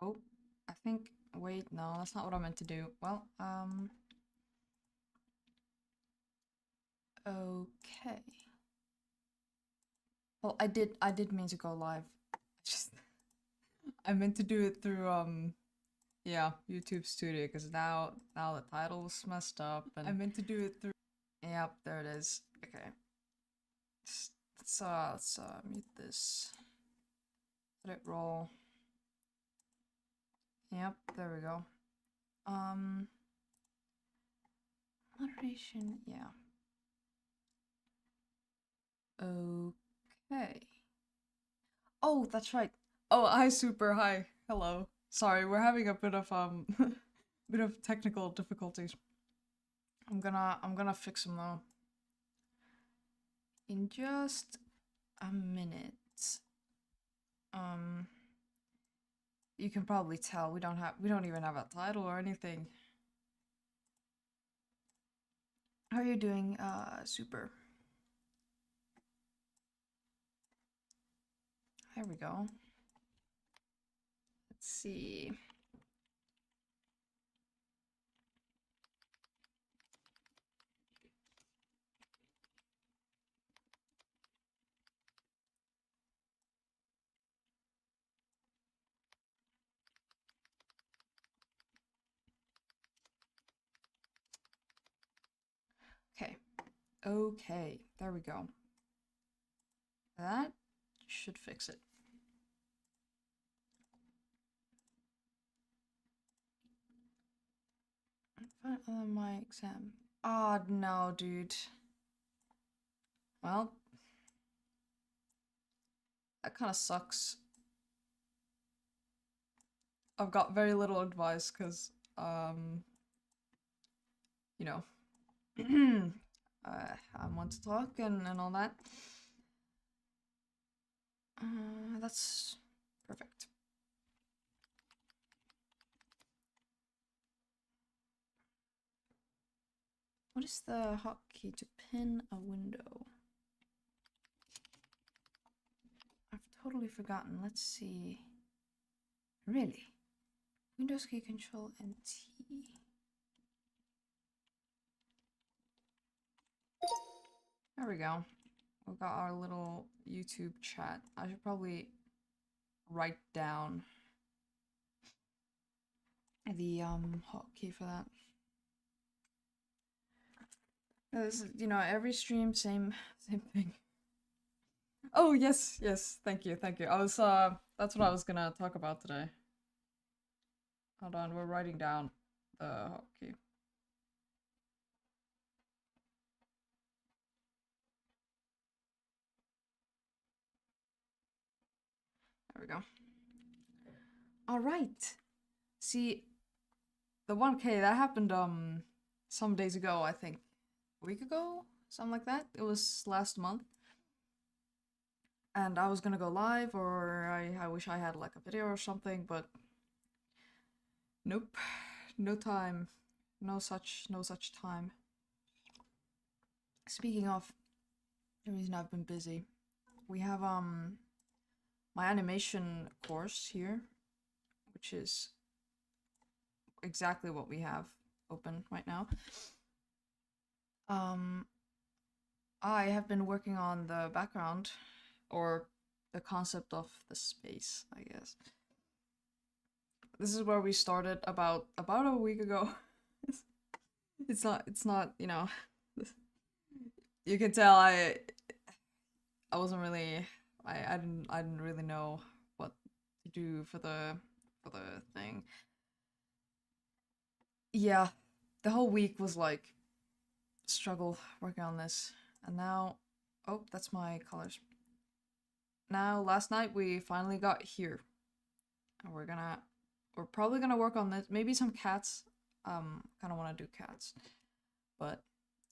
Oh, I think, wait, no, that's not what I meant to do. Well, okay. Well, I did mean to go live. Just, I meant to do it through, yeah, YouTube Studio, because now the title's messed up, and I meant to do it through, yep, there it is. Okay. Let's mute this. Let it roll. Yep, there we go. Moderation, yeah. Okay. Oh, that's right. Oh, hi, Super. Hi. Hello. Sorry, we're having a bit of bit of technical difficulties. I'm gonna fix them though. In just a minute. Um, you can probably tell we don't even have a title or anything. How are you doing, Super? There we go. Let's see. Okay. Okay, there we go. That should fix it. My exam. Oh no, dude. Well, that kind of sucks. I've got very little advice because, you know, I want to talk and all that. That's perfect. What is the hotkey to pin a window? I've totally forgotten. Let's see. Really? Windows key control and T. There we go. We've got our little YouTube chat. I should probably write down the hotkey for that. This is, you know, every stream same thing. Oh yes, yes, thank you, thank you. I was that's what I was gonna talk about today. Hold on, we're writing down the hotkey. There we go. All right. See, the 1K that happened some days ago, I think. A week ago? Something like that. It was last month. And I was gonna go live, or I wish I had like a video or something, but nope. No time. No such time. Speaking of the reason I've been busy, we have my animation course here, which is exactly what we have open right now. I have been working on the background, or the concept of the space, I guess. This is where we started about a week ago. It's not, you know, you can tell I wasn't really I didn't really know what to do for the thing. Yeah, the whole week was like struggle working on this. And now, oh, that's my colors. Now, last night we finally got here. And we're probably gonna work on this. Maybe some cats. Kind of want to do cats. But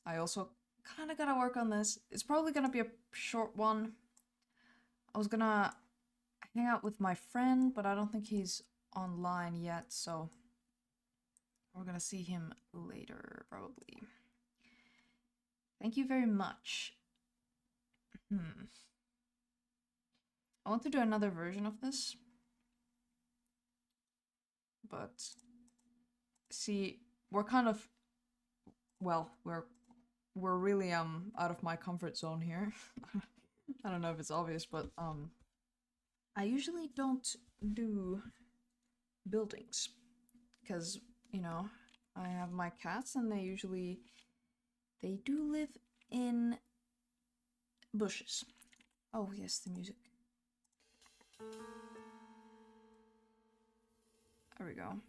I also kind of gotta work on this. It's probably gonna be a short one. I was gonna hang out with my friend, but I don't think he's online yet, so we're gonna see him later, probably. Thank you very much. I want to do another version of this. but see, we're kind of, well, we're really out of my comfort zone here. I don't know if it's obvious, but I usually don't do buildings because, you know, I have my cats and they do live in bushes. Oh yes, the music. There we go.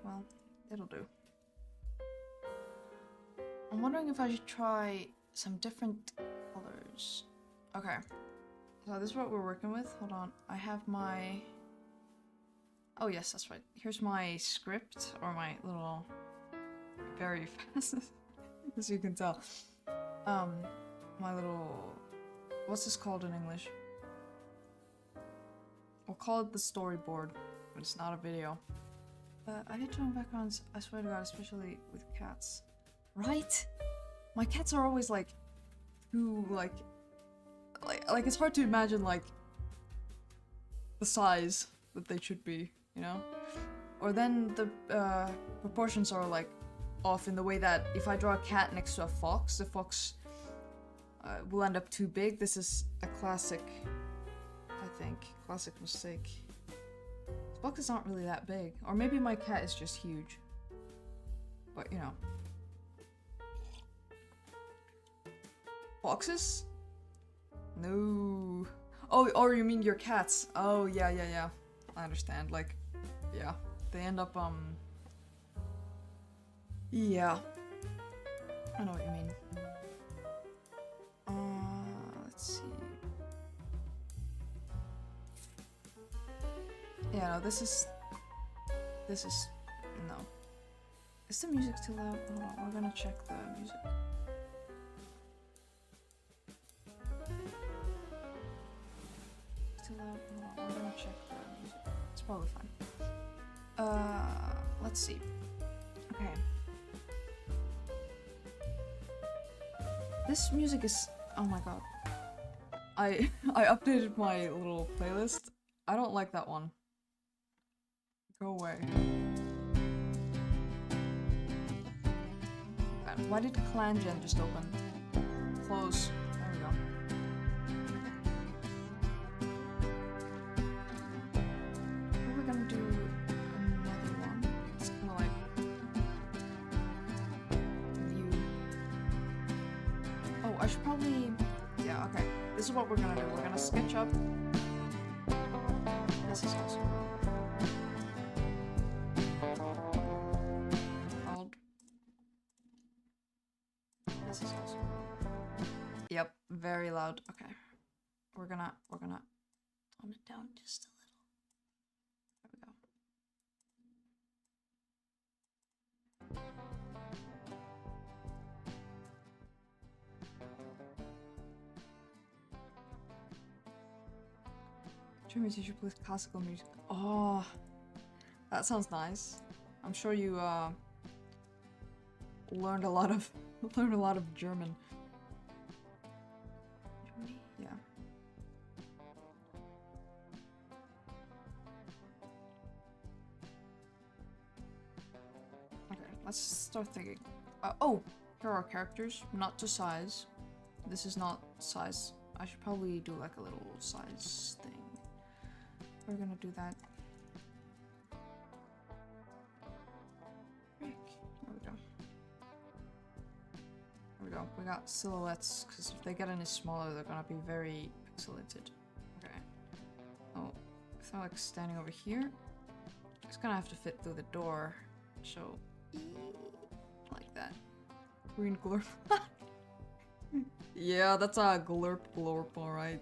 Well, it'll do. I'm wondering if I should try some different colors. Okay. So this is what we're working with. Hold on. I have my... Oh yes, that's right. Here's my script, or my little... Very fast, as you can tell. My little... What's this called in English? We'll call it the storyboard, but it's not a video. But I hate drawing backgrounds, I swear to God, especially with cats. Right? My cats are always like, too, like it's hard to imagine, like, the size that they should be, you know? Or then the proportions are, like, off in the way that if I draw a cat next to a fox, the fox will end up too big. This is a classic, I think, classic mistake. Foxes aren't really that big. Or maybe my cat is just huge. But, you know. Foxes? No. Oh, or you mean your cats. Oh, yeah. I understand. Like, yeah. They end up, yeah. I know what you mean. Let's see. Yeah, no, this is... No. Is the music too loud? Hold on, we're gonna check the music. It's too loud? Hold on, we're gonna check the music. It's probably fine. Let's see. Okay. This music is... Oh my god. I updated my little playlist. I don't like that one. Go away. God, why did ClanGen just open? Close. There we go. We're gonna do another one. It's kinda like... view. Oh, I should probably... Yeah, okay. This is what we're gonna do. We're gonna sketch up. This is also... This is also... Yep, very loud. Okay. We're gonna tone it down just a little. There we go. German teacher plays classical music. Oh, that sounds nice. I'm sure you learned a lot of German. Germany? Yeah. Okay, let's start thinking. Oh, here are our characters, not to size. This is not size. I should probably do like a little size thing. We're gonna do that. There we go. There we go. We got silhouettes, because if they get any smaller, they're gonna be very pixelated. Okay. Oh, if they're like standing over here, it's gonna have to fit through the door. So, like that. Green glurp. Yeah, that's a glurp glorp, alright.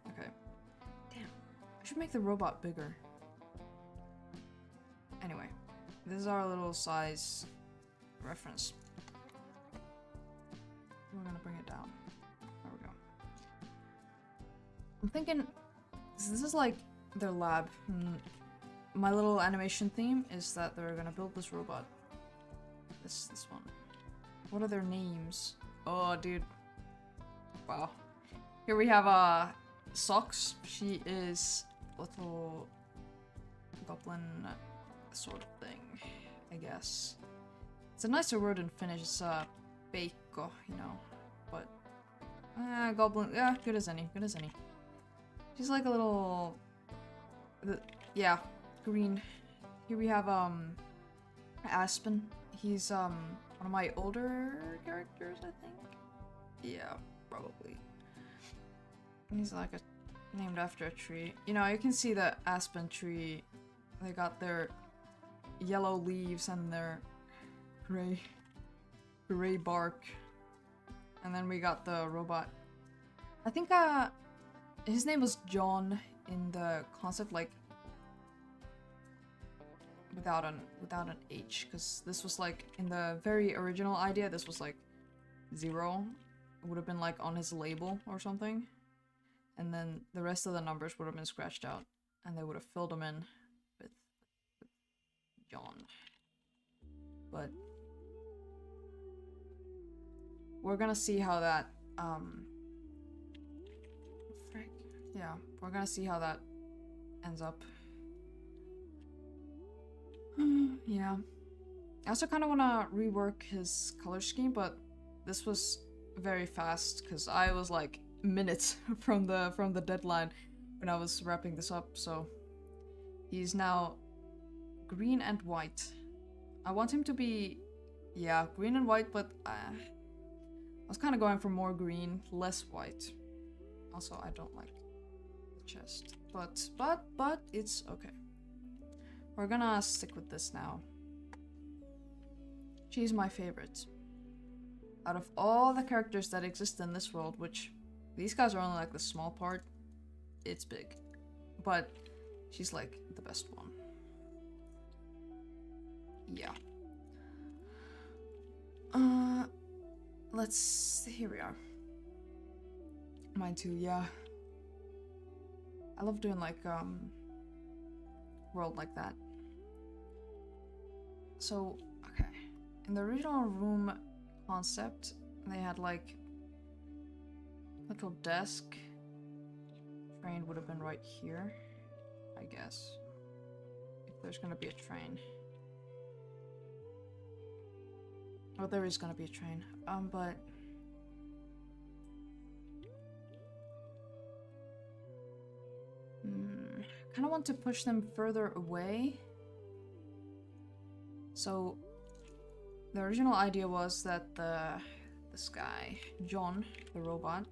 Okay. Damn. I should make the robot bigger. Anyway, this is our little size reference. We're gonna bring it down. There we go. I'm thinking, this is like their lab. My little animation theme is that they're gonna build this robot. This one. What are their names? Oh, dude. Wow. Here we have Socks. She is little goblin sort of thing, I guess. It's a nicer word in Finnish. It's peikko, you know, but goblin. Yeah, good as any. Good as any. She's like a little. Yeah, green. Here we have Aspen. He's one of my older characters, I think. Yeah, probably. He's like named after a tree. You know, you can see the aspen tree. They got their yellow leaves and their gray bark. And then we got the robot. I think his name was John in the concept, like without an H, because this was like in the very original idea, this was like 0. It would have been like on his label or something. And then the rest of the numbers would have been scratched out, and they would have filled them in with John. But we're gonna see how that frick. Yeah, we're gonna see how that ends up. Yeah. I also kind of want to rework his color scheme, but this was very fast because I was like minutes from the deadline when I was wrapping this up. So he's now green and white. I want him to be, yeah, green and white, but I was kind of going for more green, less white. Also, I don't like the chest, but it's okay. We're gonna stick with this now. She's my favorite. Out of all the characters that exist in this world, which these guys are only like the small part, it's big. But she's like the best one. Yeah. Here we are. Mine too, yeah. I love doing like, world like that. So, okay. In the original room concept, they had like little desk. Train would have been right here, I guess. If there's gonna be a train. Oh, there is gonna be a train. But kind of want to push them further away. So the original idea was that this guy, John, the robot,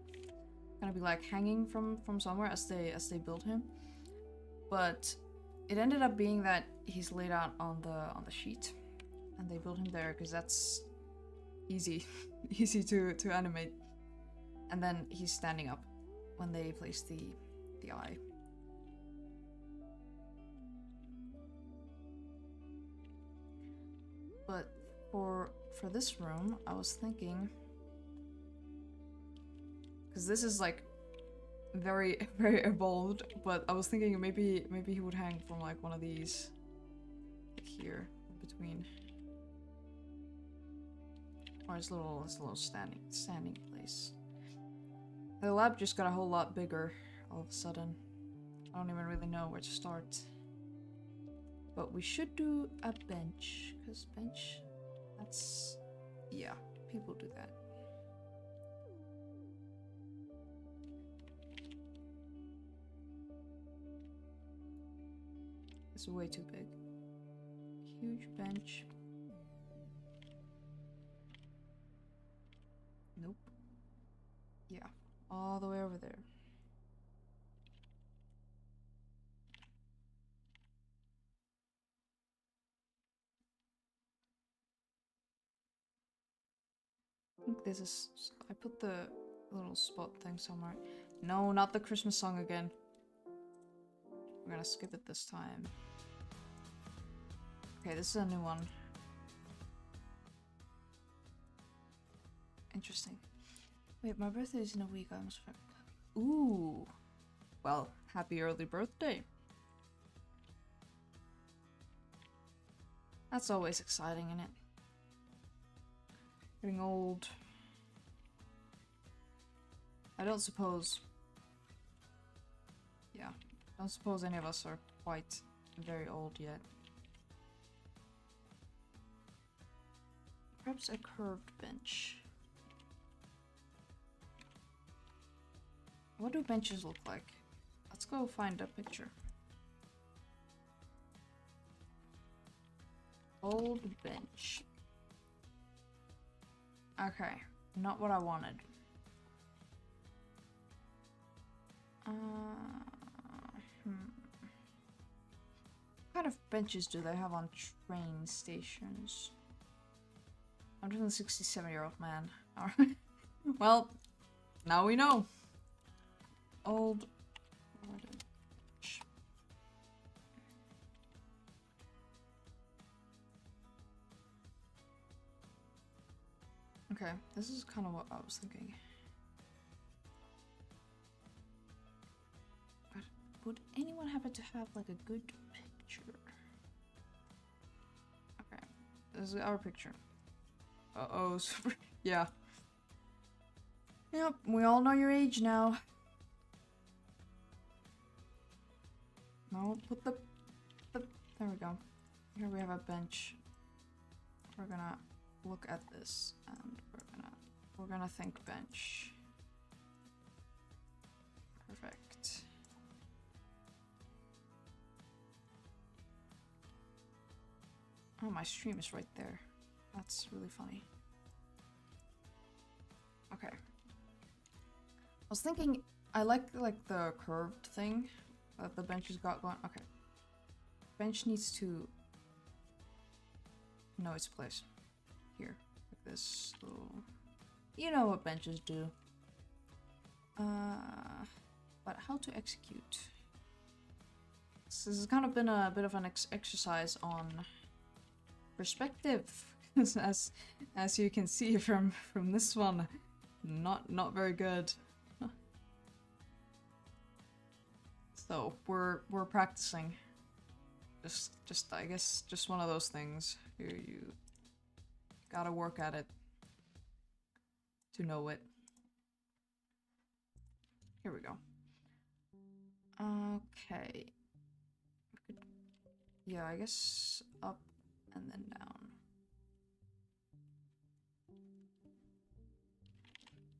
gonna be like hanging from somewhere as they build him. But it ended up being that he's laid out on the sheet, and they build him there because that's easy to animate. And then he's standing up when they place the eye. But for this room, I was thinking, because this is like very evolved, but I was thinking maybe he would hang from like one of these, like here in between, or his little standing place. The lab just got a whole lot bigger all of a sudden. I don't even really know where to start. But we should do a bench, because bench, that's, yeah, people do that. It's way too big. Huge bench. Nope. Yeah, all the way over there. I think this is... I put the little spot thing somewhere. No, not the Christmas song again. We're gonna skip it this time. Okay, this is a new one. Interesting. Wait, my birthday is in a week. I almost forgot. Ooh. Well, happy early birthday. That's always exciting, isn't it? Getting old. I don't suppose Don't suppose any of us are quite very old yet. Perhaps a curved bench. What do benches look like? Let's go find a picture. Old bench. Okay, not what I wanted. What kind of benches do they have on train stations? 167-year-old man. Alright. Well, now we know. Old bench. Okay, this is kind of what I was thinking. But would anyone happen to have like a good picture? Okay, this is our picture. Uh-oh, yeah. Yep, we all know your age now. No, put the, there we go. Here we have a bench. We're gonna look at this and we're gonna think bench. Perfect. Oh, my stream is right there. That's really funny. Okay. I was thinking I like the curved thing that the bench has got going. Okay. Bench needs to know its place. Here. Like this. So you know what benches do. But how to execute? This has kind of been a bit of an exercise on perspective. as you can see from this one, not very good. So we're practicing. Just I guess just one of those things. You gotta work at it to know it. Here we go. Okay. Yeah, I guess up and then down.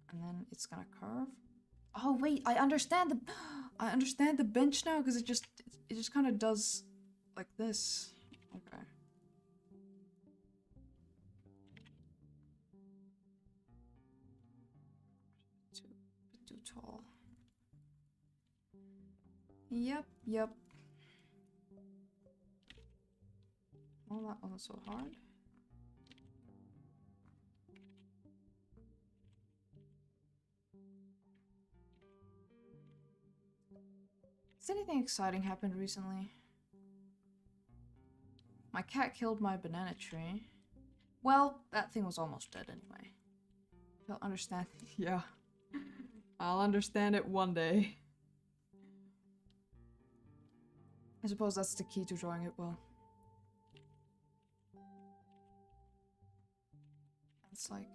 And then it's gonna curve. Oh wait, I understand the bench now because it just kind of does like this. Okay. Too tall. Yep. Oh, that wasn't so hard. Has anything exciting happened recently? My cat killed my banana tree. Well, that thing was almost dead anyway. I'll understand. Yeah. I'll understand it one day. I suppose that's the key to drawing it well. It's like...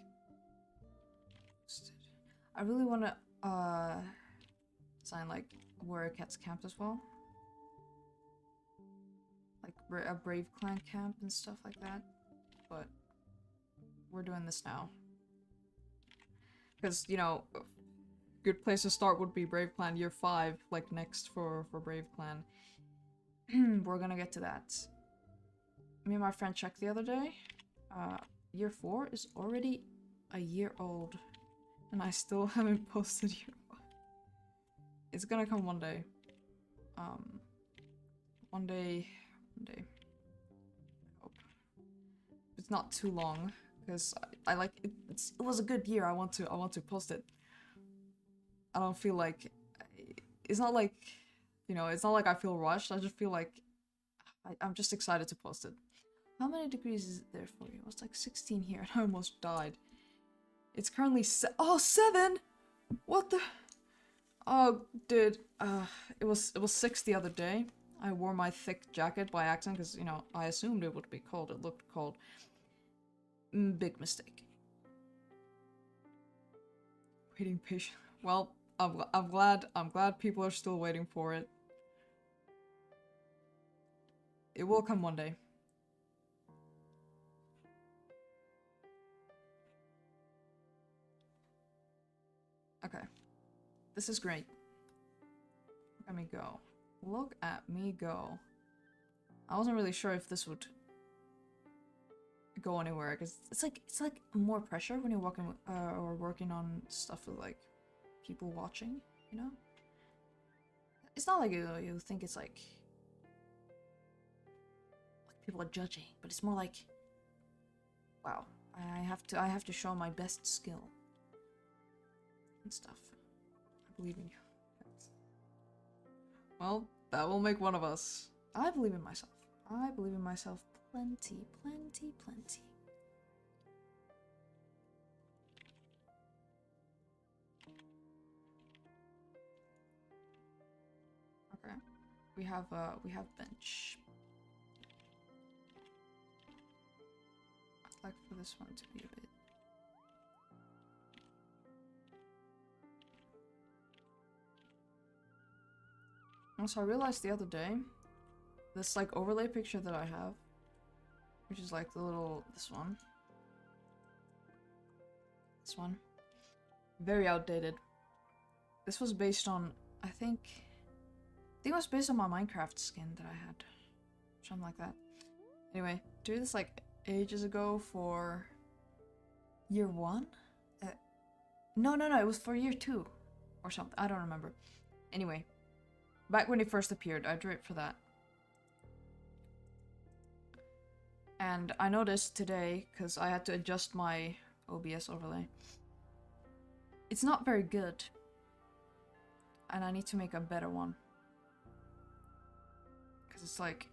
I really want to, design, like, where cats camped as well. Like, a Brave Clan camp and stuff like that. But we're doing this now. Because, you know, good place to start would be Brave Clan year 5, like, next for Brave Clan. We're gonna get to that. Me and my friend checked the other day. Year 4 is already a year old. And I still haven't posted year 5. It's gonna come one day. One day. I hope. It's not too long, because I like it. It was a good year. I want to post it. I don't feel like it's not like, you know, it's not like I feel rushed. I just feel like I'm just excited to post it. How many degrees is it there for you? It was like 16 here, and I almost died. It's currently 7. What the? Oh, dude. It was 6 the other day. I wore my thick jacket by accident because, you know, I assumed it would be cold. It looked cold. Big mistake. Waiting patient. Well, I'm glad people are still waiting for it. It will come one day. Okay. This is great. Look at me go. Look at me go. I wasn't really sure if this would go anywhere, because it's like more pressure when you're walking or working on stuff with like people watching, you know? It's not like you think it's like people are judging, but it's more like, wow, I have to show my best skill and stuff. I believe in you. Well, that will make one of us. I believe in myself. I believe in myself plenty, plenty, plenty. Okay. We have bench. I'd like for this one to be a bit. Also, I realized the other day, this like overlay picture that I have, which is like the little, this one, very outdated. This was based on, I think it was based on my Minecraft skin that I had, something like that. Anyway, did this like ages ago for year 1? No, it was for year 2 or something, I don't remember. Anyway, back when it first appeared, I drew it for that. And I noticed today, because I had to adjust my OBS overlay, it's not very good. And I need to make a better one. Because it's like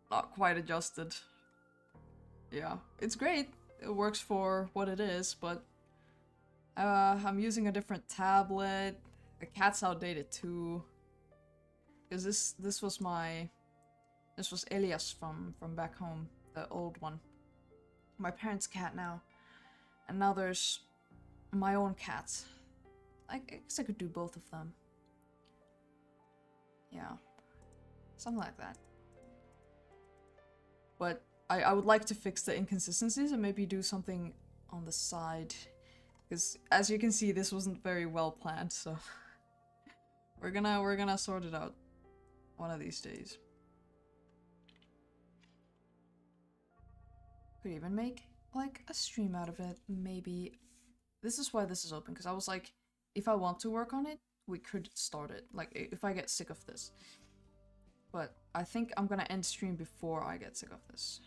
not quite adjusted. Yeah, it's great. It works for what it is, but I'm using a different tablet. The cat's outdated too. Because this was Elias from back home, the old one. My parents' cat now. And now there's my own cat. I guess I could do both of them. Yeah. Something like that. But I would like to fix the inconsistencies and maybe do something on the side. Because as you can see, this wasn't very well planned, so we're gonna sort it out one of these days. Could even make like a stream out of it, maybe. This is why this is open, because I was like, if I want to work on it, we could start it, like if I get sick of this. But I think I'm gonna end stream before I get sick of this.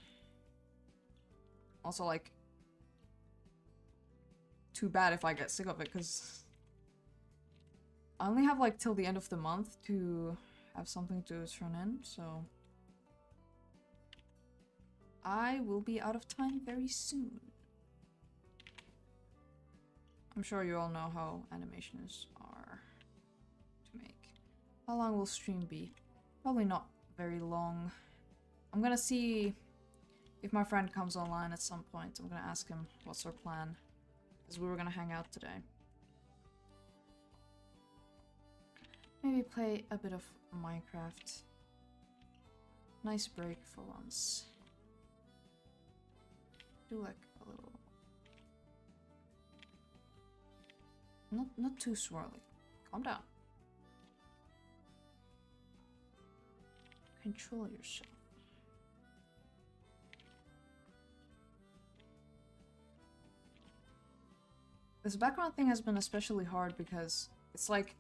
Also, like, too bad if I get sick of it, because I only have like till the end of the month to have something to turn in, so I will be out of time very soon. I'm sure you all know how animations are to make. How long will stream be? Probably not very long. I'm gonna see if my friend comes online at some point. I'm gonna ask him what's our plan, because we were gonna hang out today. Maybe play a bit of Minecraft. Nice break for once. Do like a little... Not too swirly. Calm down. Control yourself. This background thing has been especially hard because it's like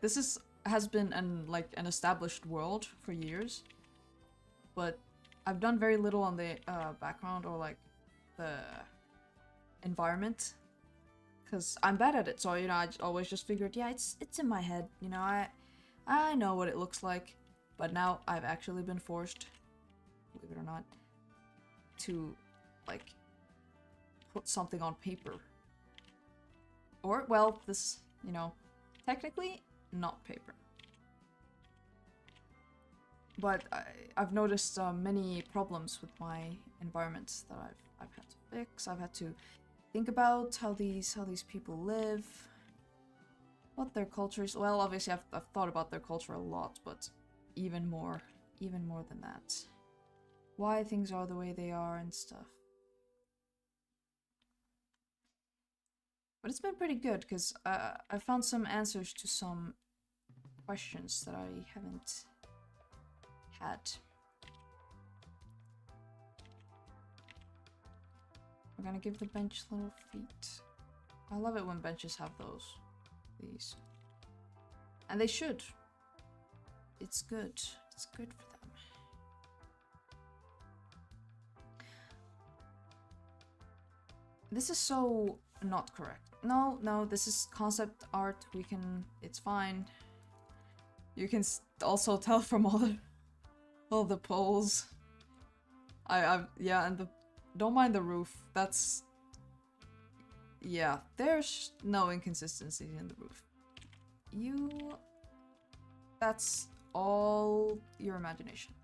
this has been an established world for years, but I've done very little on the background or like the environment, because I'm bad at it. So you know, I always just figured, yeah, it's in my head. You know, I know what it looks like, but now I've actually been forced, believe it or not, to like put something on paper. Or well, this, you know, technically not paper. But I've noticed many problems with my environments that I've had to fix. I've had to think about how these people live, what their culture is. Well, obviously I've thought about their culture a lot, but even more than that. Why things are the way they are and stuff. But it's been pretty good, because I found some answers to some questions that I haven't had. We're gonna give the bench little feet. I love it when benches have these. And they should. It's good. It's good for them. This is so not correct. No, this is concept art. It's fine. You can also tell from all the poles. Yeah, and don't mind the roof. Yeah, there's no inconsistency in the roof. That's all your imagination.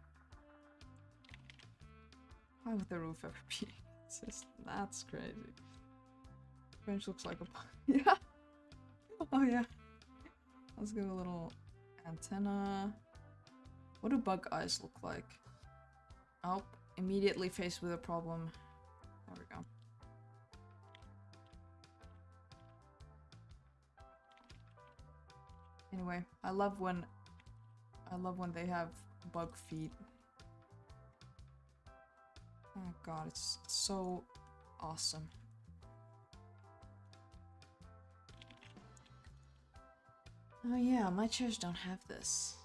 Why would the roof ever be inconsistent? That's crazy. Bench looks like a yeah. Oh yeah. Let's give a little antenna. What do bug eyes look like? Oh, immediately faced with a problem. There we go. Anyway, I love when they have bug feet. Oh god, it's so awesome. Oh yeah, my chairs don't have this.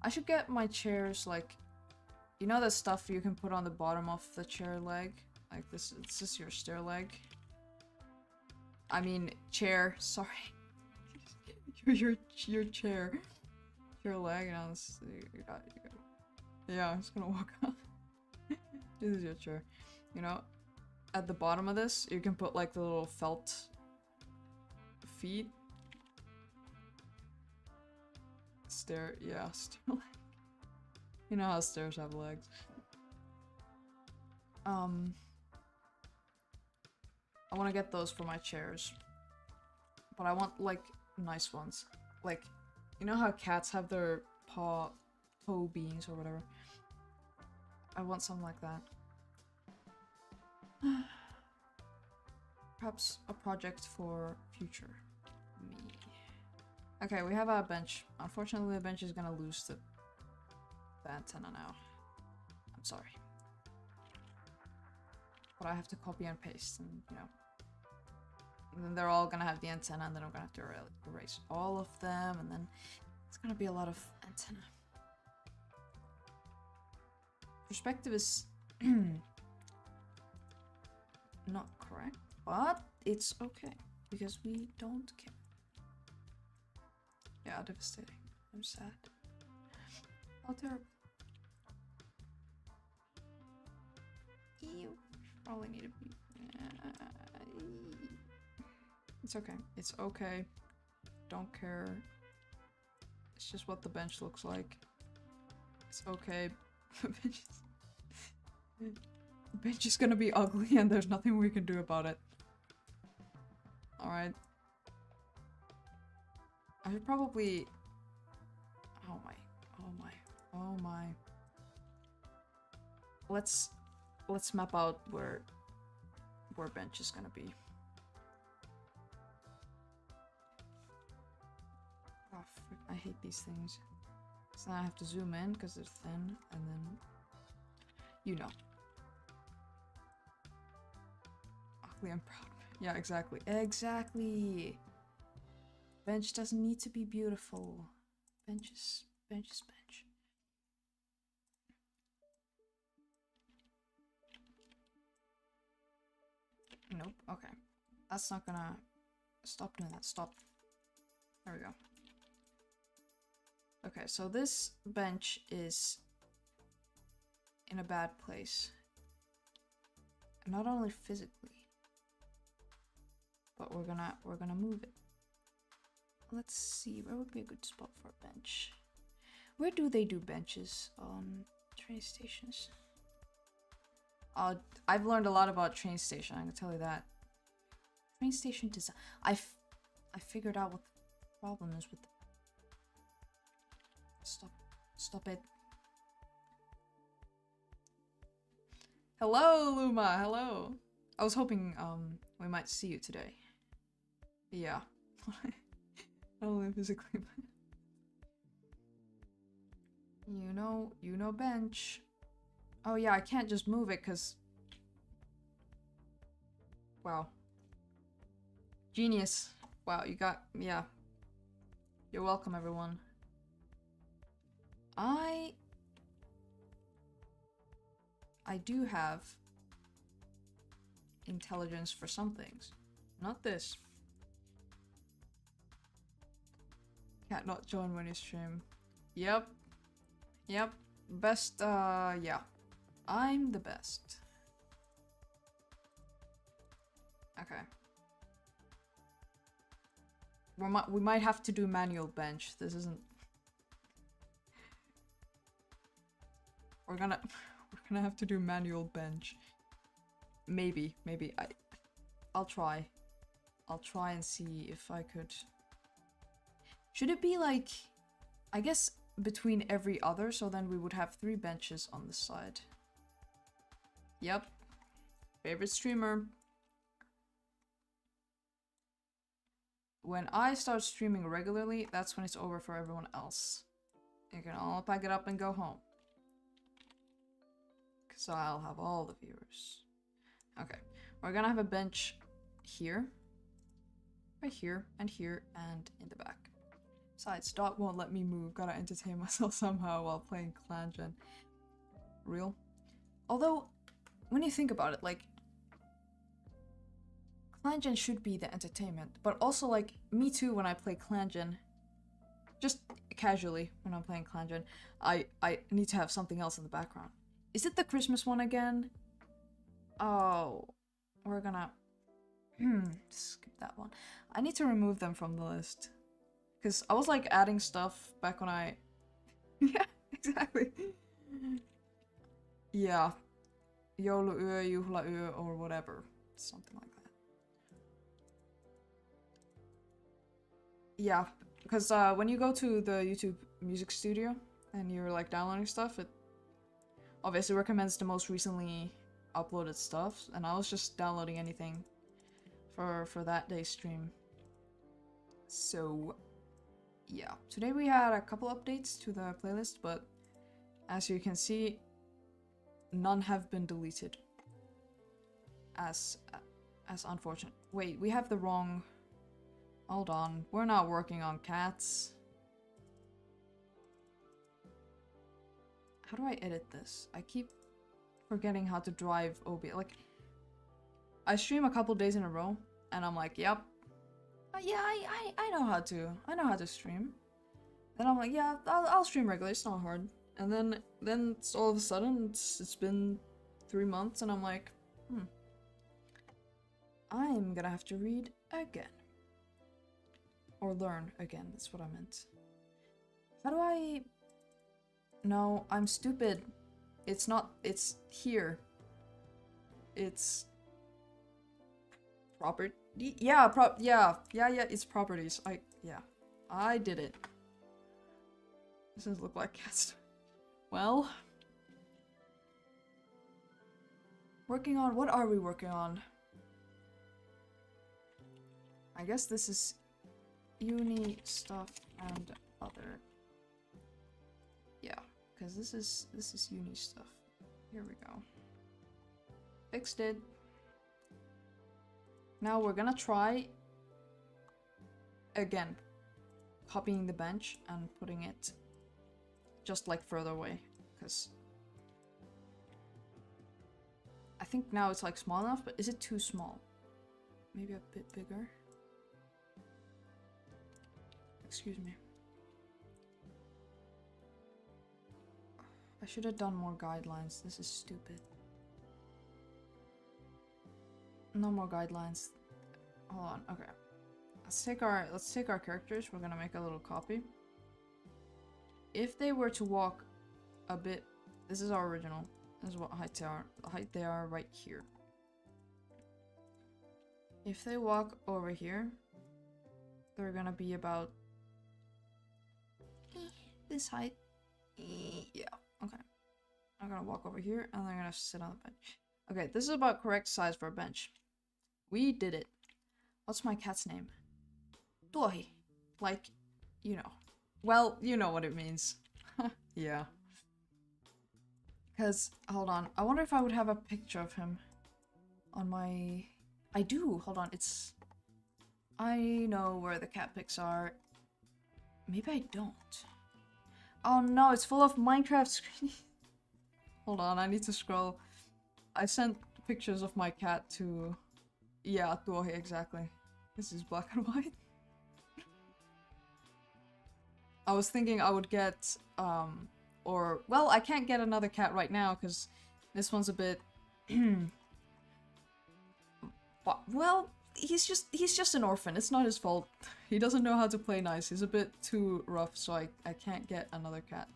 I should get my chairs like, you know the stuff you can put on the bottom of the chair leg? Like this is your stair leg. I mean chair, sorry. your chair. Your leg, you know, you got. Yeah, I'm just gonna walk up. This is your chair. You know, at the bottom of this, you can put like the little felt feet. Stair, yeah, stair leg. You know how stairs have legs. I want to get those for my chairs. But I want, like, nice ones. Like, you know how cats have their toe beans or whatever? I want something like that. Perhaps a project for future me. Okay, we have our bench. Unfortunately, the bench is gonna lose the antenna now. I'm sorry. But I have to copy and paste, and you know. And then they're all gonna have the antenna, and then I'm gonna have to erase all of them, and then it's gonna be a lot of antenna. Perspective is not correct, but it's okay, because we don't care. Yeah, devastating. I'm sad. How terrible. Ew. Probably need to be... It's okay. It's okay. Don't care. It's just what the bench looks like. It's okay. The bench is gonna be ugly and there's nothing we can do about it. Alright. I should probably... Oh my. Oh my. Oh my. Let's map out where bench is gonna be. Oh, frick, I hate these things. So now I have to zoom in because they're thin, and then you know. Ugly and proud. Yeah, exactly. Exactly. Bench doesn't need to be beautiful. Bench is bench. Nope. Okay. That's not gonna... Stop doing that. Stop. There we go. Okay, so this bench is in a bad place. And not only physically, but we're gonna move it. Let's see, where would be a good spot for a bench? Where do they do benches? On train stations? I've learned a lot about train station, I can tell you that. Train station design. I figured out what the problem is with the... Stop Stop it. Hello, Luma. Hello. I was hoping we might see you today. Yeah. Not only physically, but you know bench. Oh yeah, I can't just move it because wow. Genius. Wow, you got yeah. You're welcome, everyone. I do have intelligence for some things. Not this. Can't not join when you stream. Yep. Yep. Best, yeah. I'm the best. Okay. We might have to do manual bench. This isn't... We're gonna have to do manual bench. Maybe. I'll try. I'll try and see if I could... Should it be like... I guess between every other, so then we would have 3 benches on the side. Yep. Favorite streamer. When I start streaming regularly, that's when it's over for everyone else. You can all pack it up and go home. Because I'll have all the viewers. Okay. We're gonna have a bench here. Right here, and here, and in the back. Besides, Dot won't let me move. Gotta entertain myself somehow while playing Clan Gen. Real? Although, when you think about it, like... Clan Gen should be the entertainment, but also, like, me too when I play Clan Gen. Just casually, when I'm playing Clan Gen, I need to have something else in the background. Is it the Christmas one again? Oh, we're gonna... skip that one. I need to remove them from the list. Because I was like adding stuff back when I... Yeah, exactly. Yeah. Jouluyö, juhlayö, or whatever. Something like that. Yeah, because when you go to the YouTube Music Studio and you're like downloading stuff, it obviously recommends the most recently uploaded stuff, and I was just downloading anything for that day's stream. So... yeah, today we had a couple updates to the playlist, but as you can see, none have been deleted. As unfortunate. Wait, we have the wrong... Hold on, we're not working on cats. How do I edit this? I keep forgetting how to drive OBS. Like, I stream a couple days in a row, and I'm like, yep. Yeah, I know how to. I know how to stream. Then I'm like, yeah, I'll stream regularly. It's not hard. And then it's all of a sudden it's been 3 months, and I'm like, I'm gonna have to read again, or learn again. That's what I meant. How do I? No, I'm stupid. It's not. It's here. It's property. Yeah, yeah, it's properties. I did it. This doesn't look like cast. Well, working on, what are we working on? I guess this is uni stuff and other. Yeah, because this is uni stuff. Here we go. Fixed it. Now we're gonna try again copying the bench and putting it just like further away, because I think now it's like small enough, but is it too small? Maybe a bit bigger. Excuse me. I should have done more guidelines. This is stupid. No more guidelines. Hold on. Okay. Let's take our characters. We're gonna make a little copy. If they were to walk a bit, this is our original. This is what height they are. The height they are right here. If they walk over here, they're gonna be about this height. Yeah, okay. I'm gonna walk over here and I'm gonna sit on the bench. Okay, this is about correct size for a bench. We did it. What's my cat's name? Tuohi. Like, you know. Well, you know what it means. Yeah. Because, hold on. I wonder if I would have a picture of him on my... I do. Hold on. It's... I know where the cat pics are. Maybe I don't. Oh no, it's full of Minecraft screens. Hold on, I need to scroll. I sent pictures of my cat to... Yeah, Tuohi, exactly. This is black and white. I was thinking I would get, or... Well, I can't get another cat right now, because this one's a bit... Well, he's just an orphan. It's not his fault. He doesn't know how to play nice. He's a bit too rough, so I can't get another cat.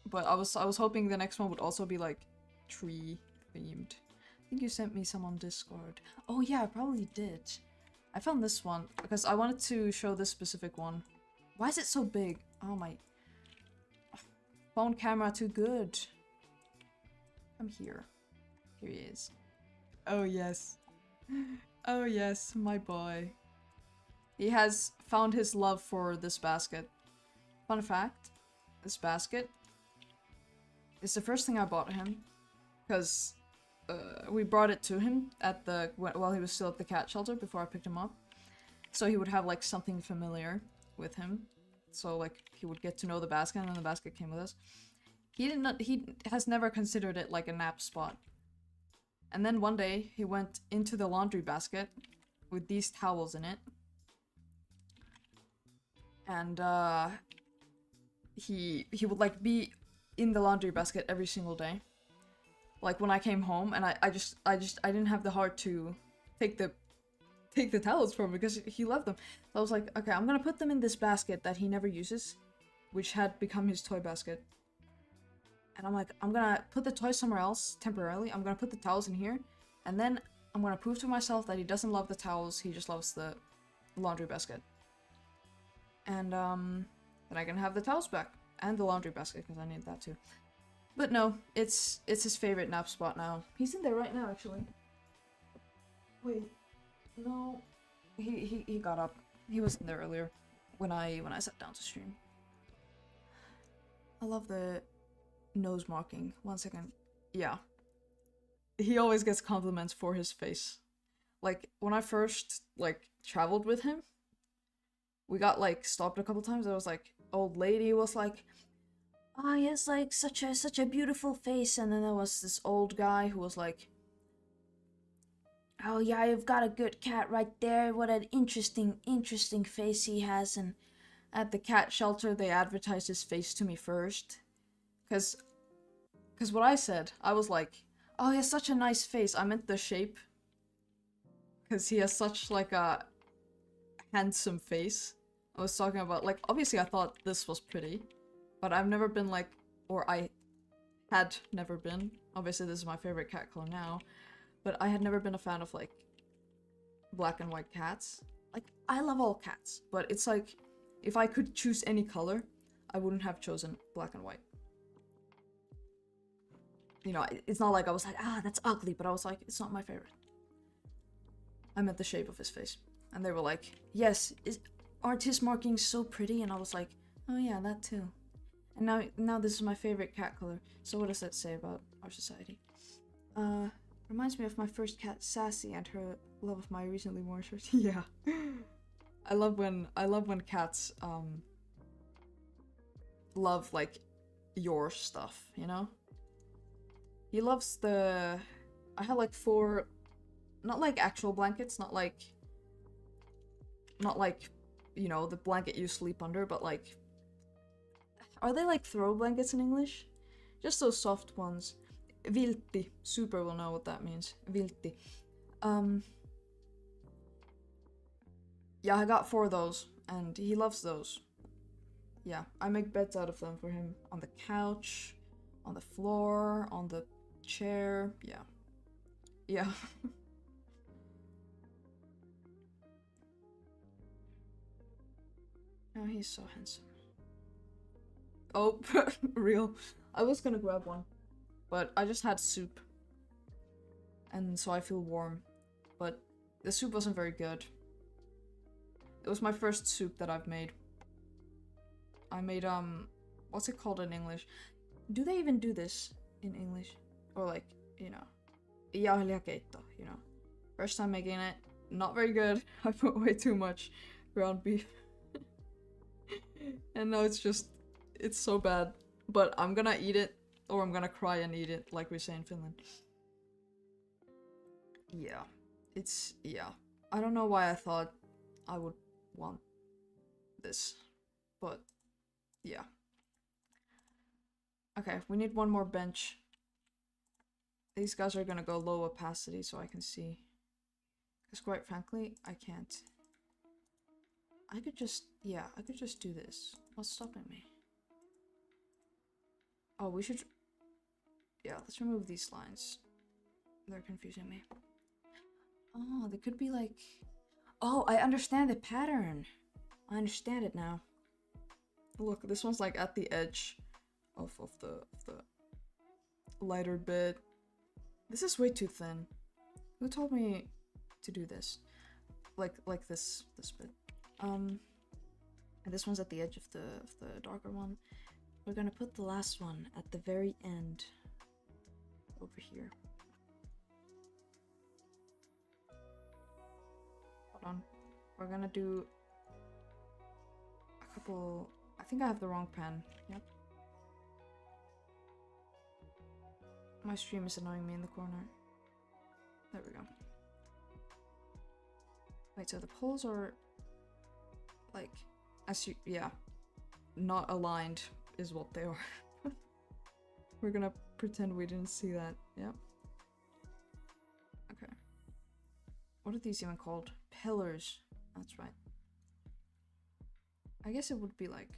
But I was hoping the next one would also be like tree themed. I think you sent me some on Discord. Oh yeah, I probably did. I found this one because I wanted to show this specific one. Why is it so big? Oh my phone camera too good. I'm here. Here he is. Oh yes. Oh yes, my boy. He has found his love for this basket. Fun fact, this basket is the first thing I bought him, because we brought it to him at the while he was still at the cat shelter before I picked him up, so he would have like something familiar with him, so like he would get to know the basket, and then the basket came with us. He has never considered it like a nap spot. And then one day he went into the laundry basket with these towels in it, and he would like be in the laundry basket every single day. Like when I came home, and I didn't have the heart to take the towels from him because he loved them. So I was like, okay, I'm gonna put them in this basket that he never uses, which had become his toy basket. And I'm like, I'm gonna put the toys somewhere else temporarily. I'm gonna put the towels in here, and then I'm gonna prove to myself that he doesn't love the towels. He just loves the laundry basket. And then I can have the towels back and the laundry basket because I need that too. But no, it's his favorite nap spot now. He's in there right now, actually. Wait, no, he got up. He was in there earlier when I sat down to stream. I love the nose marking. 1 second. Yeah. He always gets compliments for his face. Like, when I first, like, traveled with him, we got, like, stopped a couple times. I was like, old lady was like, oh, he has, like, such a beautiful face. And then there was this old guy who was like, oh yeah, you've got a good cat right there. What an interesting face he has. And at the cat shelter, they advertised his face to me first. Because what I said, I was like, oh, he has such a nice face. I meant the shape. Because he has such, like, a handsome face. I was talking about, like, obviously I thought this was pretty. But I've never been, like, or I had never been. Obviously this is my favorite cat color now. But I had never been a fan of, like, black and white cats. Like, I love all cats. But it's like, if I could choose any color, I wouldn't have chosen black and white. You know, it's not like I was like, ah, that's ugly, but I was like, it's not my favorite. I meant the shape of his face. And they were like, yes, aren't his markings so pretty? And I was like, oh yeah, that too. And now this is my favorite cat color. So what does that say about our society? Reminds me of my first cat, Sassy, and her love of my recently worn shirt. Yeah. I love when cats, love, like, your stuff, you know? He loves I had like 4, not like actual blankets, not like, you know, the blanket you sleep under, but like, are they like throw blankets in English? Just those soft ones. Viltti. Super will know what that means. Viltti. Yeah, I got 4 of those, and he loves those. Yeah, I make beds out of them for him. On the couch, on the floor, on the chair. Yeah. Yeah. Oh, he's so handsome. Oh, real. I was gonna grab one, but I just had soup. And so I feel warm. But the soup wasn't very good. It was my first soup that I've made. I made, what's it called in English? Do they even do this in English? Or like, you know, jauhelijakeitto, you know. First time making it, not very good. I put way too much ground beef. And now it's so bad. But I'm gonna eat it, or I'm gonna cry and eat it, like we say in Finland. Yeah. Yeah. I don't know why I thought I would want this. But, yeah. Okay, we need one more bench. These guys are gonna go low opacity so I can see. Because quite frankly, I can't. I could just do this. What's stopping me? Oh, we should... Yeah, let's remove these lines. They're confusing me. Oh, they could be like... Oh, I understand the pattern. I understand it now. Look, this one's like at the edge of the lighter bit. This is way too thin. Who told me to do this? Like this bit. And this one's at the edge of the darker one. We're gonna put the last one at the very end. Over here. Hold on. We're gonna do a couple... I think I have the wrong pen. Yep. My stream is annoying me in the corner. There we go. Wait, so the poles are... like... yeah. Not aligned is what they are. We're gonna pretend we didn't see that. Yep. Okay. What are these even called? Pillars. That's right. I guess it would be like...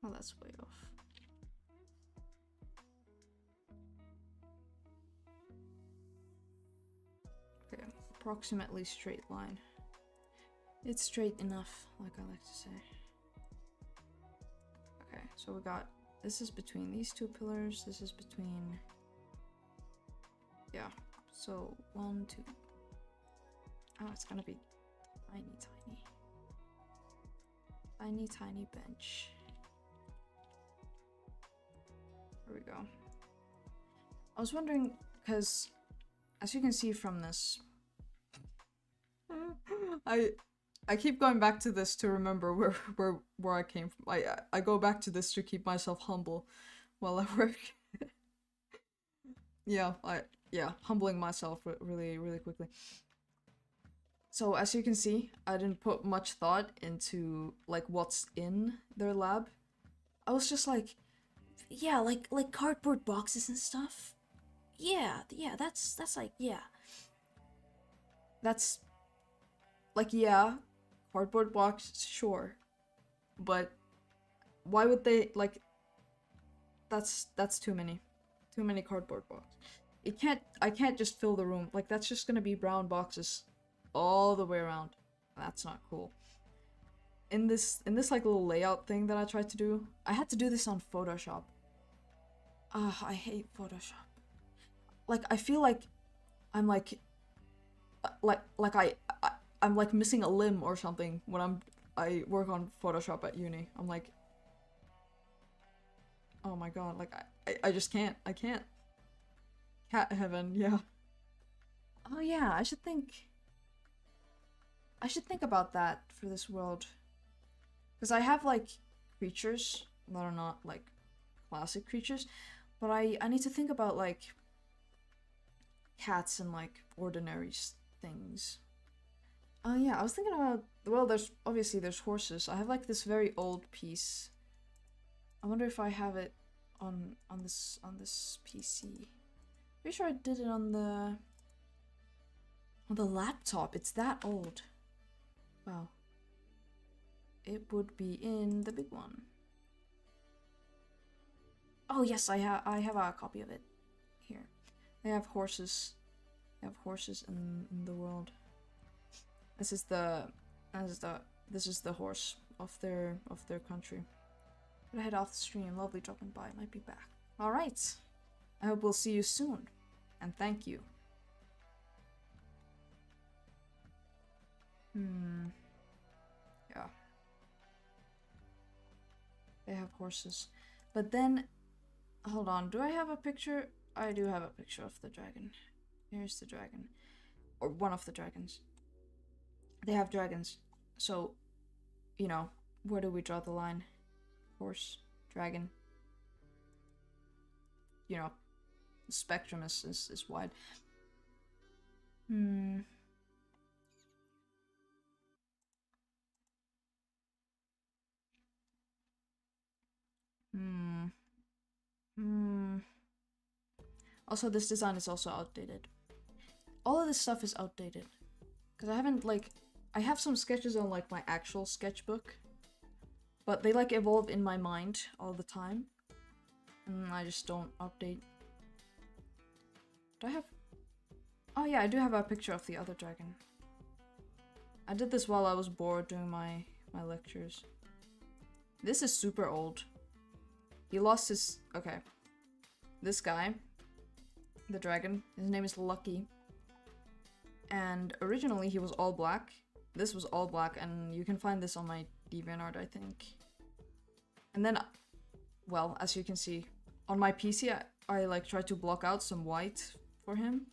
Oh, that's way off. Okay, approximately straight line. It's straight enough, like I like to say. Okay, so we got... This is between these two pillars. This is between... Yeah, so 1, 2... Oh, it's gonna be tiny, tiny. Tiny, tiny bench. There we go. I was wondering, because as you can see from this, I keep going back to this to remember where I came from. I go back to this to keep myself humble while I work. Yeah, humbling myself really quickly. So as you can see, I didn't put much thought into like what's in their lab. I was just like, yeah, like cardboard boxes and stuff. Yeah, that's like, yeah. That's like, yeah, cardboard box, sure. But why would they like that's too many. Too many cardboard boxes. I can't just fill the room. Like that's just gonna be brown boxes all the way around. That's not cool. In this like little layout thing that I tried to do, I had to do this on Photoshop. I hate Photoshop. Like I feel like I'm like I'm like missing a limb or something when I work on Photoshop at uni. I'm like, oh my god, like I just can't. I can't. Cat heaven, yeah. Oh yeah, I should think about that for this world. Because I have like creatures that are not like classic creatures, but I need to think about like cats and like ordinary things. Oh yeah, I was thinking about, well, there's horses. I have like this very old piece. I wonder if I have it on this PC. Pretty sure I did it on the laptop. It's that old. Wow. It would be in the big one. Oh yes, I have a copy of it here. They have horses. They have horses in the world. This is the this is the horse of their country. Gotta head off the stream. Lovely dropping by. Might be back. All right. I hope we'll see you soon. And thank you. Yeah. They have horses. But then, hold on. Do I have a picture? I do have a picture of the dragon. Here's the dragon. Or one of the dragons. They have dragons. So, you know, where do we draw the line? Horse, dragon. You know, the spectrum is wide. Also, this design is also outdated. All of this stuff is outdated. Because I haven't, like... I have some sketches on, like, my actual sketchbook. But they, like, evolve in my mind all the time. And I just don't update. Do I have... Oh yeah, I do have a picture of the other dragon. I did this while I was bored doing my lectures. This is super old. He lost his... Okay. This guy, the dragon, his name is Lucky. And originally he was all black. This was all black, and you can find this on my DeviantArt, I think. And then, well, as you can see, on my PC, I like tried to block out some white for him.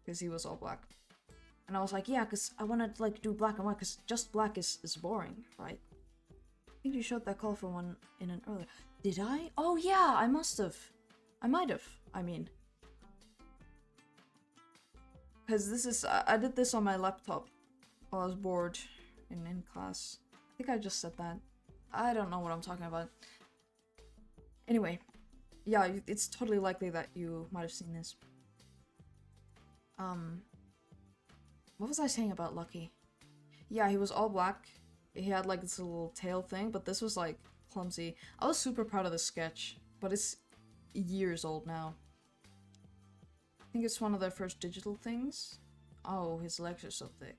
Because he was all black. And I was like, yeah, because I want to like do black and white, because just black is boring, right? I think you showed that colorful one in an earlier... Did I? Oh yeah, I must have. I might have, I mean. Because this is... I did this on my laptop while I was bored in class. I think I just said that. I don't know what I'm talking about. Anyway. Yeah, it's totally likely that you might have seen this. What was I saying about Lucky? Yeah, he was all black. He had like this little tail thing, but this was like clumsy. I was super proud of the sketch, but it's years old now. I think it's one of their first digital things. Oh, his legs are so thick.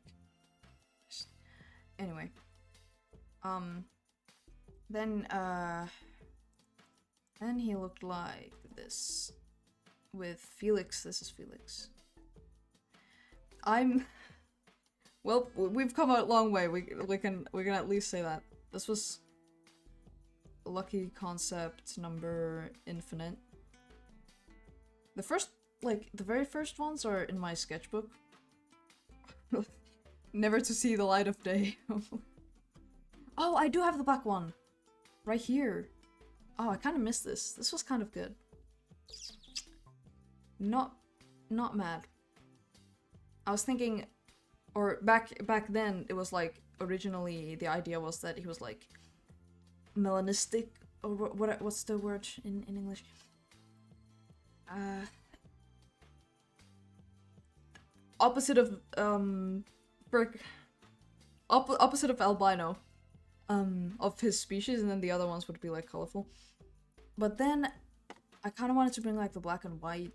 Anyway. Then he looked like this. With Felix. This is Felix. Well, we've come a long way. We can at least say that. This was Lucky Concept number infinite. The first, like, the very first ones are in my sketchbook. Never to see the light of day. Oh, I do have the black one. Right here. Oh, I kind of missed this. This was kind of good. Not mad. I was thinking, or back then, it was like, originally the idea was that he was like melanistic, or what's the word in English? Opposite of opposite of albino, of his species, and then the other ones would be like colorful. But then I kind of wanted to bring like the black and white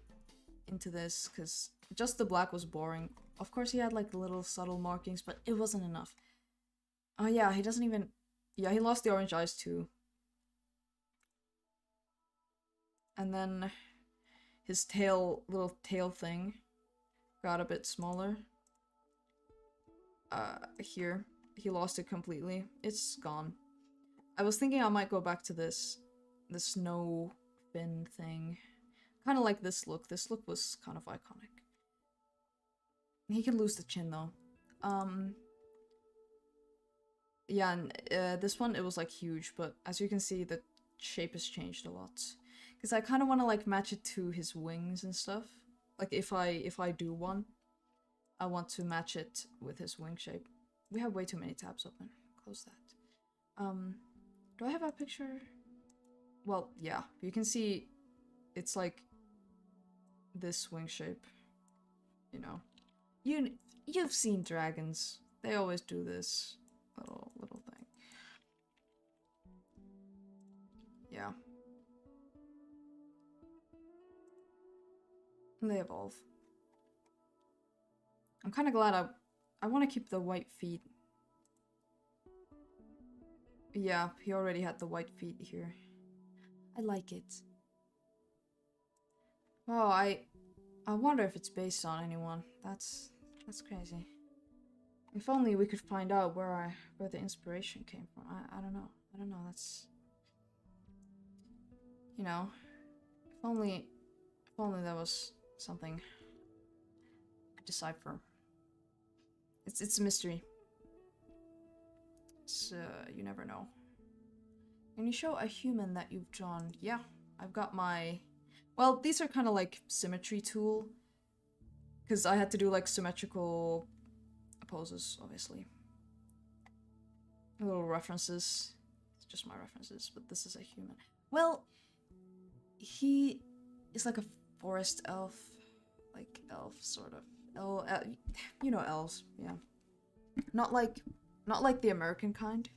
into this, because just the black was boring. Of course he had like little subtle markings, but it wasn't enough. Oh yeah, he doesn't even... Yeah, he lost the orange eyes too. And then his tail, little tail thing, got a bit smaller. Here. He lost it completely. It's gone. I was thinking I might go back to this. The snow fin thing. Kind of like this look. This look was kind of iconic. He can lose the chin though. Yeah, and this one, it was like huge, but as you can see, the shape has changed a lot. Because I kind of want to like match it to his wings and stuff. Like if I do one, I want to match it with his wing shape. We have way too many tabs open. Close that. Do I have a picture? Well, yeah. You can see it's like this wing shape. You know. You've seen dragons. They always do this little thing. Yeah. And they evolve. I'm kind of glad I want to keep the white feet. Yeah, he already had the white feet here. I like it. Oh, I wonder if it's based on anyone. That's crazy. If only we could find out where the inspiration came from. I don't know. I don't know. That's, you know, if only there was something I could decipher. It's a mystery. It's you never know. Can you show a human that you've drawn? Yeah, I've got my. Well, these are kind of like symmetry tool, because I had to do like symmetrical poses, obviously. Little references. It's just my references, but this is a human. Well, he is like a forest elf, like elf sort of. You know elves, yeah. Not like the American kind.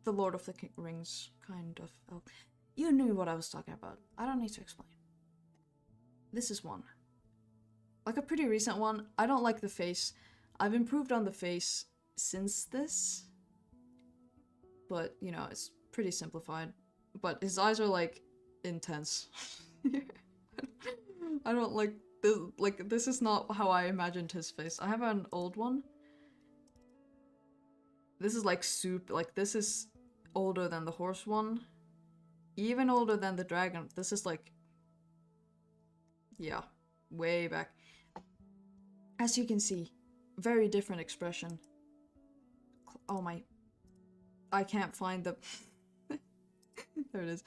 The Lord of the Rings kind of elf. You knew what I was talking about. I don't need to explain. This is one. Like a pretty recent one. I don't like the face. I've improved on the face since this. But, you know, it's pretty simplified. But his eyes are, like, intense. I don't like this. Like, this is not how I imagined his face. I have an old one. This is, like, like, this is older than the horse one. Even older than the dragon. This is, like... yeah. Way back. As you can see, very different expression. Oh my... I can't find the... there it is.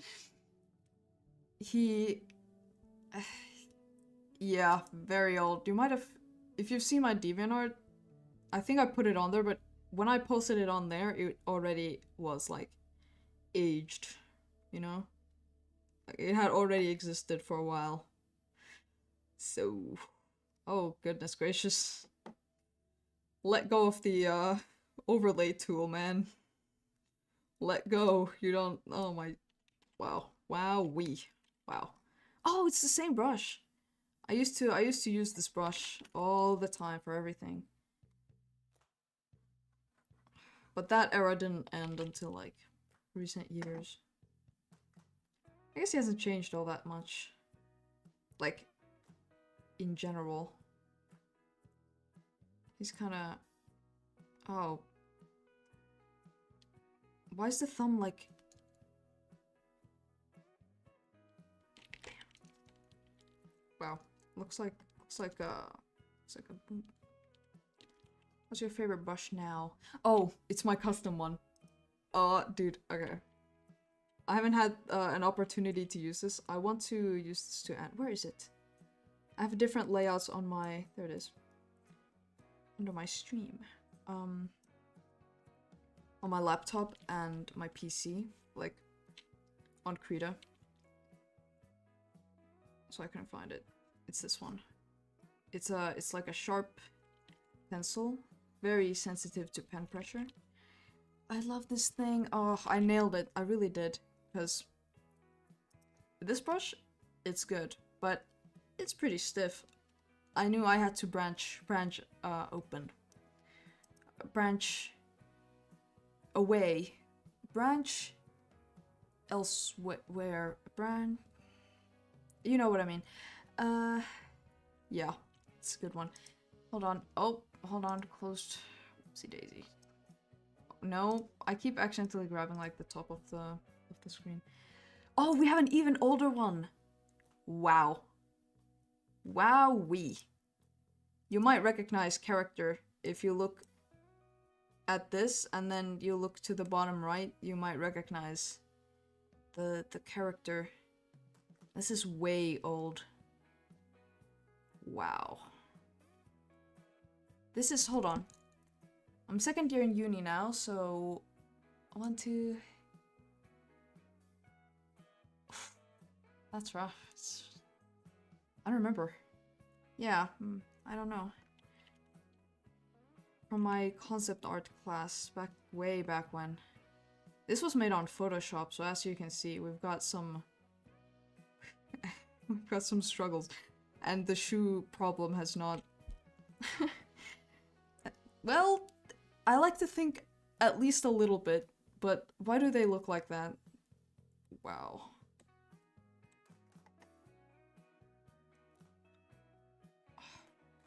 He... yeah, very old. You might have... if you've seen my DeviantArt, I think I put it on there, but when I posted it on there, it already was, like, aged, you know? Like, it had already existed for a while. So... oh, goodness gracious. Let go of the, overlay tool, man. Let go. You don't... oh my... wow. Wowee. Wow. Oh, it's the same brush. I used to use this brush all the time for everything. But that era didn't end until, like, recent years. I guess he hasn't changed all that much. Like, in general. He's kinda... oh. Why is the thumb, like... wow. Looks like a boot. What's your favorite brush now? Oh, it's my custom one. Dude, okay. I haven't had an opportunity to use this. I want to use this to add. Where is it? I have different layouts on my... there it is. Under my stream. On my laptop and my PC. Like, on Krita. So I couldn't find it. It's this one. It's like a sharp pencil. Very sensitive to pen pressure. I love this thing. Oh, I nailed it. I really did. Because this brush, it's good, but it's pretty stiff. I knew I had to branch open. Branch away. Branch elsewhere. Branch. You know what I mean. Yeah, it's a good one. Hold on. Oh, hold on. Closed. Oopsie daisy. No, I keep accidentally grabbing like the top of the screen. Oh, we have an even older one. Wow. Wowee. You might recognize character if you look at this and then you look to the bottom right, you might recognize the character. This is way old. Wow. This is, hold on. I'm second year in uni now, so I want to... that's rough. I don't remember. Yeah, I don't know. From my concept art class way back when. This was made on Photoshop, so as you can see, we've got some... we've got some struggles. And the shoe problem has not... Well, I like to think at least a little bit, but why do they look like that? Wow.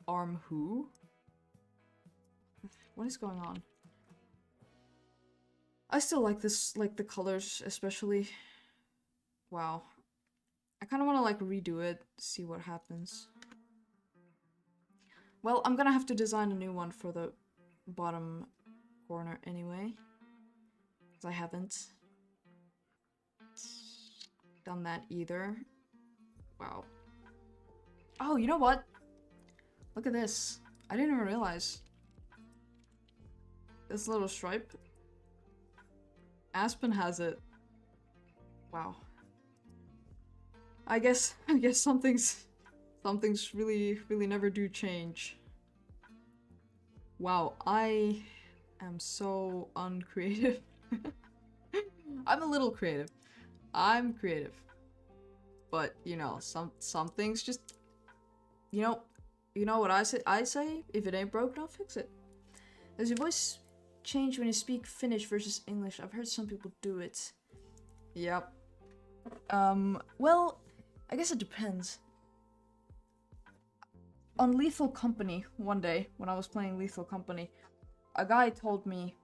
Arm who? What is going on? I still like this, like the colors especially. Wow. I kind of want to like redo it, see what happens. Well, I'm gonna have to design a new one for the bottom corner anyway. Because I haven't done that either. Wow. Oh, you know what? Look at this. I didn't even realize. This little stripe. Aspen has it. Wow. I guess something's really never do change. Wow, I am so uncreative. I'm a little creative. I'm creative. But, you know, some things just, you know what I say, if it ain't broke, don't fix it. Does your voice change when you speak Finnish versus English? I've heard some people do it. Yep. Well, I guess it depends. On Lethal Company, one day, when I was playing Lethal Company, a guy told me,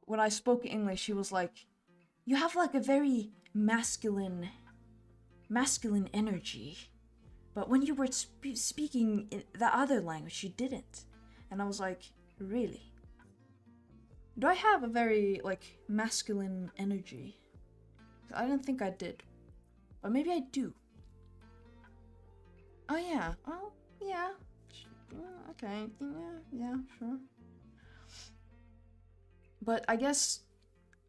when I spoke English, he was like, you have like a very masculine energy. But when you were speaking the other language, you didn't. And I was like, really? Do I have a very, like, masculine energy? I didn't think I did. But maybe I do. Oh yeah, oh yeah. Okay, yeah, sure. But I guess,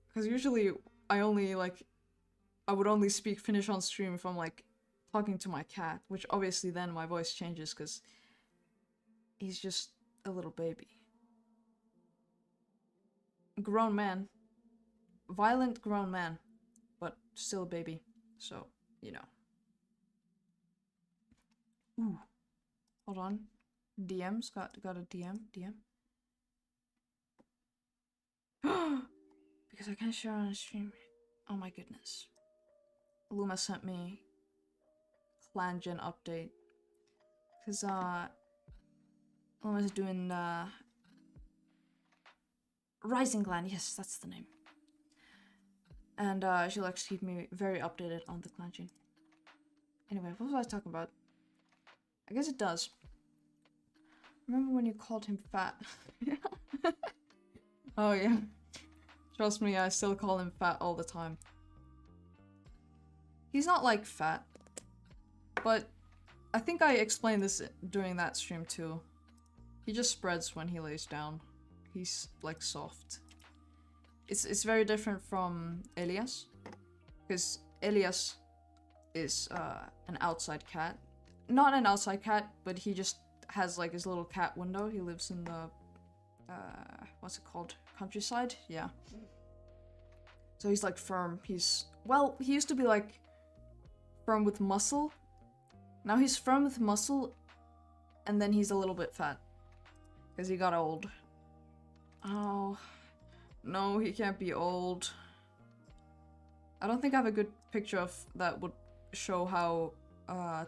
because usually I would only speak Finnish on stream if I'm like talking to my cat, which obviously then my voice changes because he's just a little baby. Grown man. Violent grown man, but still a baby, so, you know. Ooh. Hold on. DM's got a DM. Because I can't share on stream. Oh my goodness. Luma sent me ClanGen update. Cause Luma's doing Rising Clan, yes, that's the name. And she likes to keep me very updated on the ClanGen. Anyway, what was I talking about? I guess it does. Remember when you called him fat? Oh yeah. Trust me, I still call him fat all the time. He's not like fat. But I think I explained this during that stream too. He just spreads when he lays down. He's like soft. It's very different from Elias. Because Elias is an outside cat. Not an outside cat, but he just has like his little cat window. He lives in the what's it called? Countryside? Yeah. So he's like firm. Well, he used to be like firm with muscle. Now he's firm with muscle, and then he's a little bit fat. Because he got old. Oh. No, he can't be old. I don't think I have a good picture of that would show how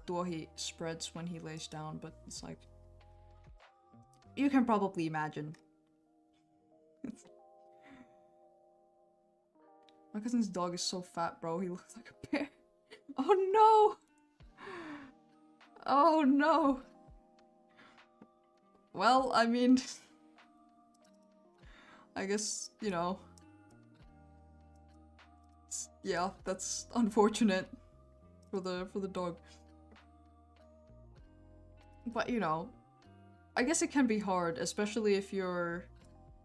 Tuohi spreads when he lays down, but it's like... You can probably imagine. My cousin's dog is so fat, bro. He looks like a bear. Oh no! Oh no! Well, I mean... I guess, you know... Yeah, that's unfortunate for the dog. But, you know... I guess it can be hard, especially if your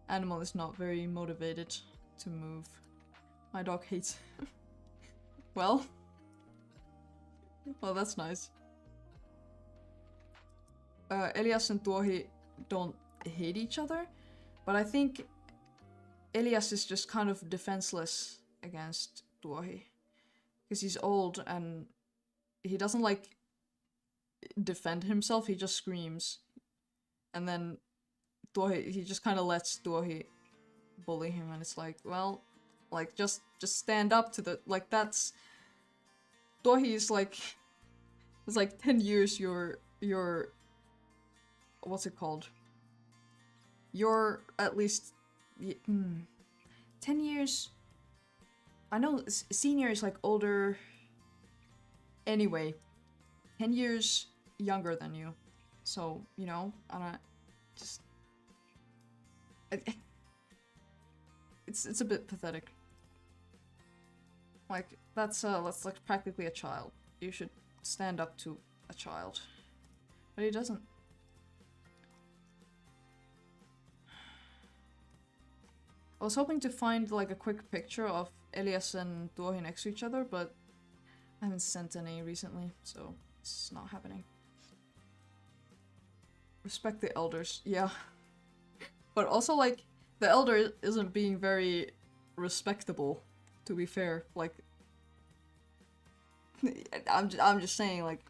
animal is not very motivated to move. My dog hates it. Well, that's nice. Elias and Tuohi don't hate each other, but I think Elias is just kind of defenseless against Tuohi. Because he's old and he doesn't defend himself, he just screams. And then Dohi, he just kind of lets Dohi bully him, and it's like, well, like just stand up to the, like, that's Dohi is like, it's like 10 years your what's it called? You're at least 10 years. I know senior is like older. Anyway, 10 years younger than you. So, you know, I don't just it's a bit pathetic. Like that's like practically a child. You should stand up to a child. But he doesn't. I was hoping to find like a quick picture of Elias and Dohi next to each other, but I haven't sent any recently, so it's not happening. Respect the elders, yeah. But also, like, the elder isn't being very respectable, to be fair. Like, I'm just saying, like,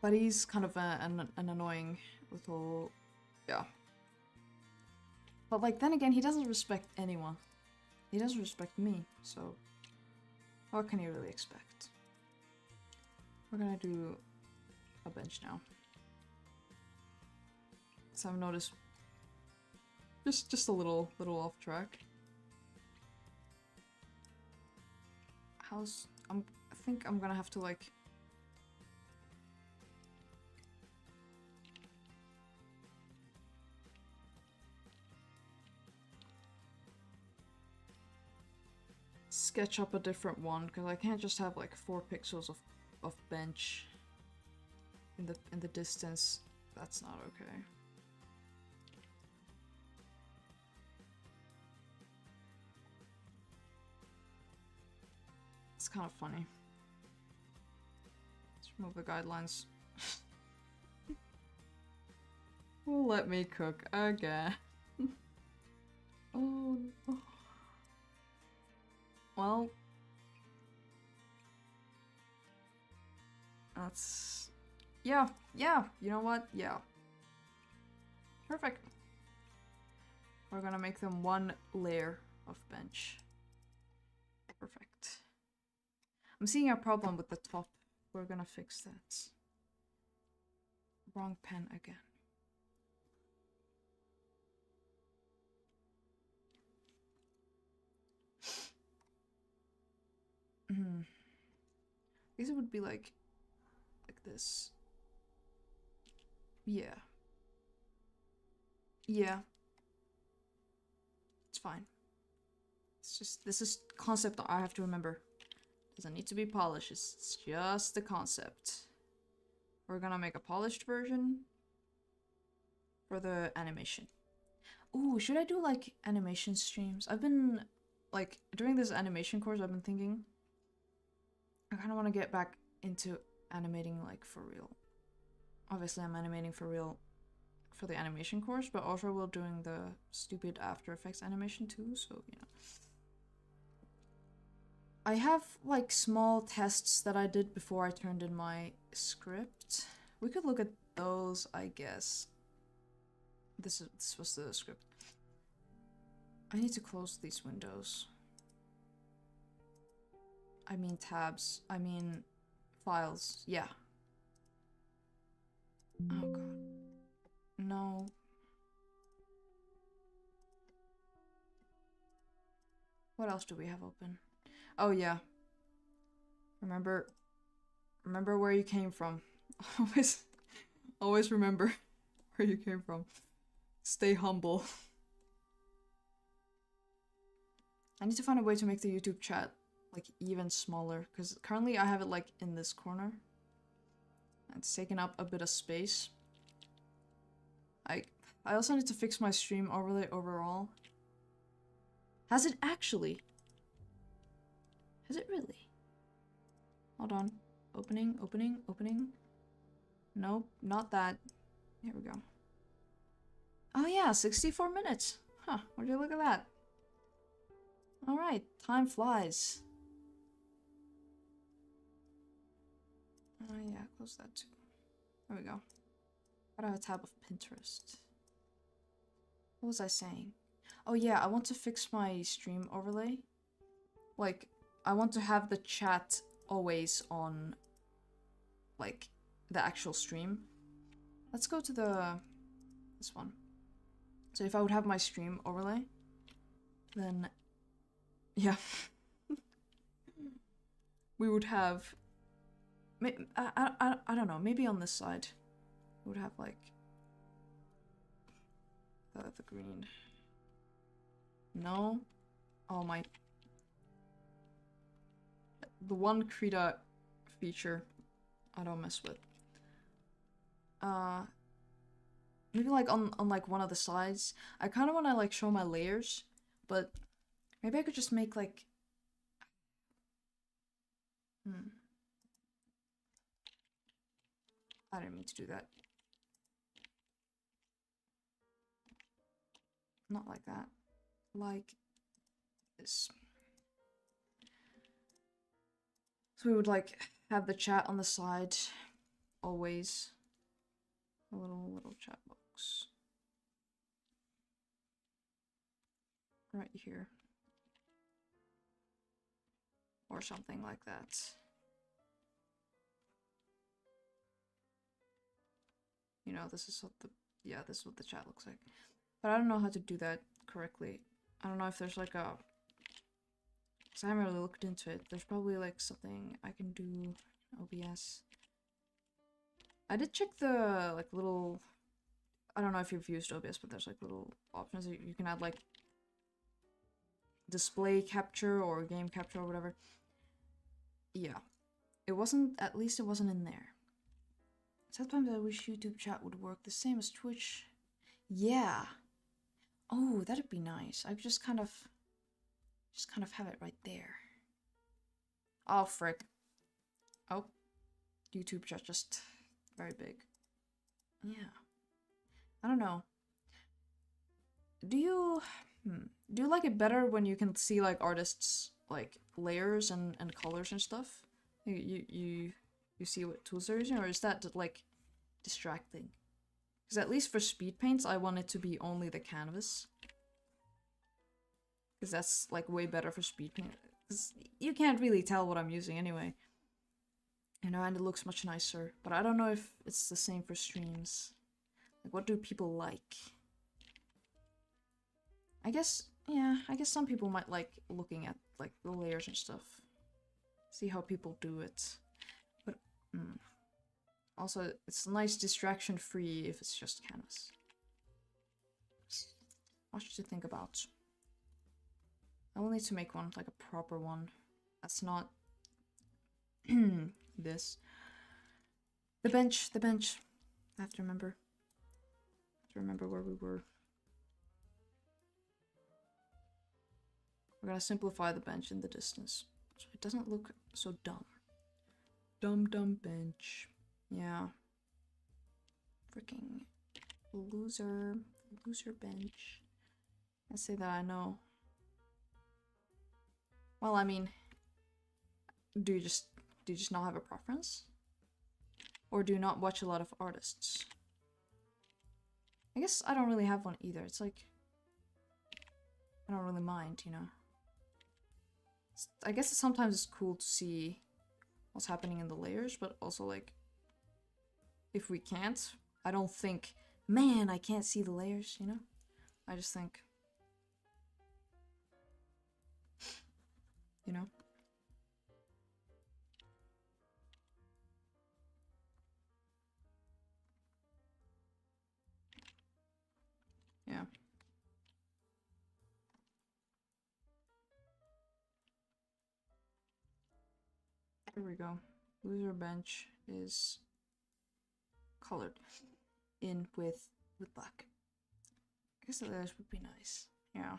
but he's kind of an annoying little, yeah. But like, then again, he doesn't respect anyone. He doesn't respect me, so what can you really expect? We're gonna do a bench now. So I've noticed just a little off track. I think I'm gonna have to like sketch up a different one, because I can't just have like 4 pixels of bench in the distance. That's not okay. It's kind of funny. Let's remove the guidelines. Well, let me cook again. Oh no. Well, that's... yeah, you know what? Yeah. Perfect. We're gonna make them 1 layer of bench. Perfect. I'm seeing a problem with the top. We're gonna fix that. Wrong pen again. I guess it would be like this. Yeah. Yeah. It's fine. It's just, this is concept that I have to remember. Doesn't need to be polished, it's just the concept. We're gonna make a polished version for the animation. Ooh, should I do like animation streams? I've been, like, during this animation course, I've been thinking I kind of want to get back into animating, like, for real. Obviously, I'm animating for real for the animation course, but also we're doing the stupid After Effects animation too, so, you know. I have, like, small tests that I did before I turned in my script. We could look at those, I guess. This was the script. I need to close these windows. I mean tabs. I mean files. Yeah. Oh god. No. What else do we have open? Oh yeah. Remember where you came from. Always remember where you came from. Stay humble. I need to find a way to make the YouTube chat like even smaller, because currently I have it like in this corner. It's taking up a bit of space. I also need to fix my stream overlay overall. Has it actually? Has it really? Hold on. Opening, opening, opening. Nope, not that. Here we go. Oh yeah, 64 minutes. Huh, would you look at that? Alright, time flies. Oh yeah, close that too. There we go. I have a tab of Pinterest. What was I saying? Oh yeah, I want to fix my stream overlay. Like, I want to have the chat always on, like, the actual stream. Let's go to this one. So if I would have my stream overlay, then, yeah. We would have, I don't know, maybe on this side, we would have, like, the green. No? Oh my. The one Krita feature I don't mess with. Maybe like on like one of the sides. I kind of want to like show my layers, but maybe I could just make like I didn't mean to do that. Not like that. Like this. So we would like have the chat on the side always. A little chat box. Right here. Or something like that. You know, this is what the, yeah, this is what the chat looks like. But I don't know how to do that correctly. I don't know if there's like a, because I haven't really looked into it. There's probably like something I can do OBS. I did check the like little, I don't know if you've used OBS, but there's like little options that you can add like display capture or game capture or whatever. Yeah. It wasn't, at least it wasn't in there. Sometimes I wish YouTube chat would work the same as Twitch. Yeah. Oh, that'd be nice. I could just kind of have it right there. Oh, frick. Oh. YouTube chat just very big. Yeah. I don't know. Do you like it better when you can see like artists like layers and colors and stuff? You see what tools they're using, or is that like distracting? Because at least for speed paints, I want it to be only the canvas. Because that's like way better for speed paint. Because you can't really tell what I'm using anyway. You know, and it looks much nicer. But I don't know if it's the same for streams. Like, what do people like? I guess, yeah, I guess some people might like looking at like the layers and stuff. See how people do it. But, also, it's nice distraction-free if it's just canvas. Much to think about. I will need to make one, like a proper one. That's not this. The bench. I have to remember. Where we were. We're gonna simplify the bench in the distance, so it doesn't look so dumb. Dumb bench. Yeah. Freaking loser bench. I say that I know. Well, I mean, do you just not have a preference? Or do you not watch a lot of artists? I guess I don't really have one either. It's like, I don't really mind, you know? I guess sometimes it's cool to see what's happening in the layers, but also like, if we can't, I don't think, man, I can't see the layers, you know? I just think, you know? Yeah. Here we go. Loser bench is colored in with black. I guess the layers would be nice. Yeah.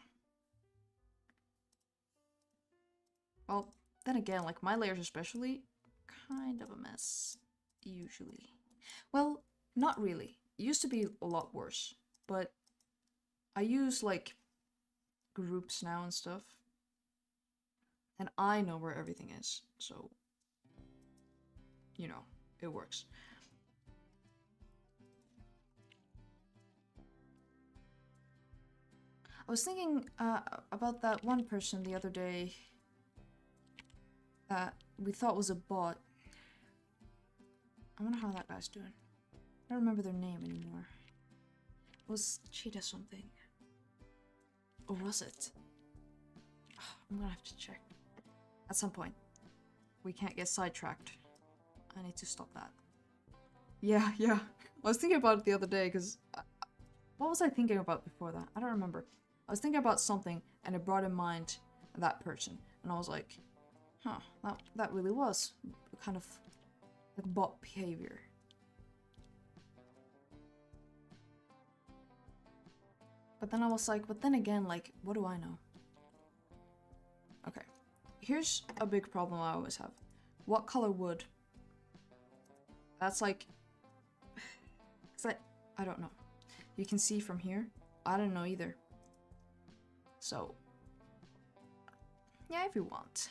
Well, then again, like my layers especially, kind of a mess, usually. Well, not really. It used to be a lot worse, but I use like groups now and stuff, and I know where everything is, so you know, it works. I was thinking about that one person the other day that we thought was a bot. I wonder how that guy's doing. I don't remember their name anymore. It was Cheetah something. Or was it? I'm gonna have to check. At some point. We can't get sidetracked. I need to stop that. Yeah. I was thinking about it the other day because... what was I thinking about before that? I don't remember. I was thinking about something and it brought in mind that person. And I was like, huh, that really was kind of like bot behavior. But then I was like, but then again, like, what do I know? Okay. Here's a big problem I always have. What color wood? That's like... I don't know. You can see from here. I don't know either. So... yeah, if you want.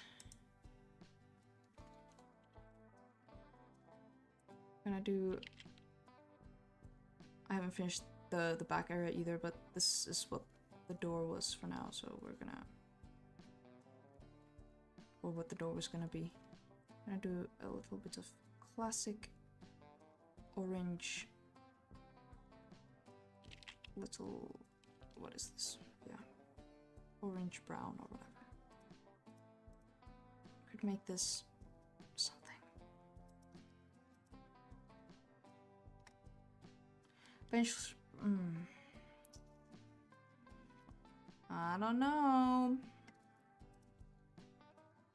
I'm gonna do... I haven't finished the back area either, but this is what the door was for now, so we're gonna... or what the door was gonna be. I'm gonna do a little bit of classic orange... little... what is this? Yeah. Orange brown or whatever. Could make this something. Bench... I don't know.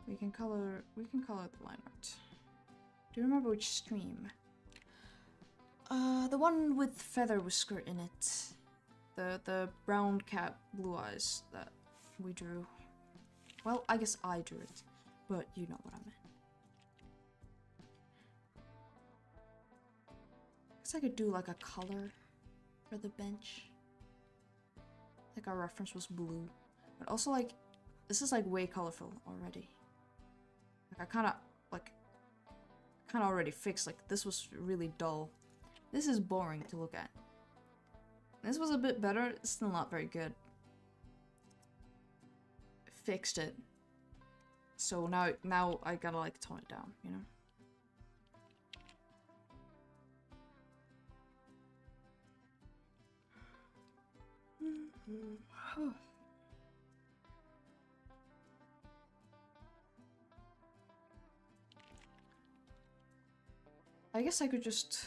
We can color the line art. Do you remember which stream? The one with feather whisker in it. The brown cat, blue eyes that we drew. Well, I guess I drew it, but you know what I meant. Guess I could do like a color for the bench. Like our reference was blue, but also like this is like way colorful already. Like I kind of already fixed. Like this was really dull. This is boring to look at. This was a bit better. It's still not very good. Fixed it. So now I gotta like tone it down, you know? I guess I could just...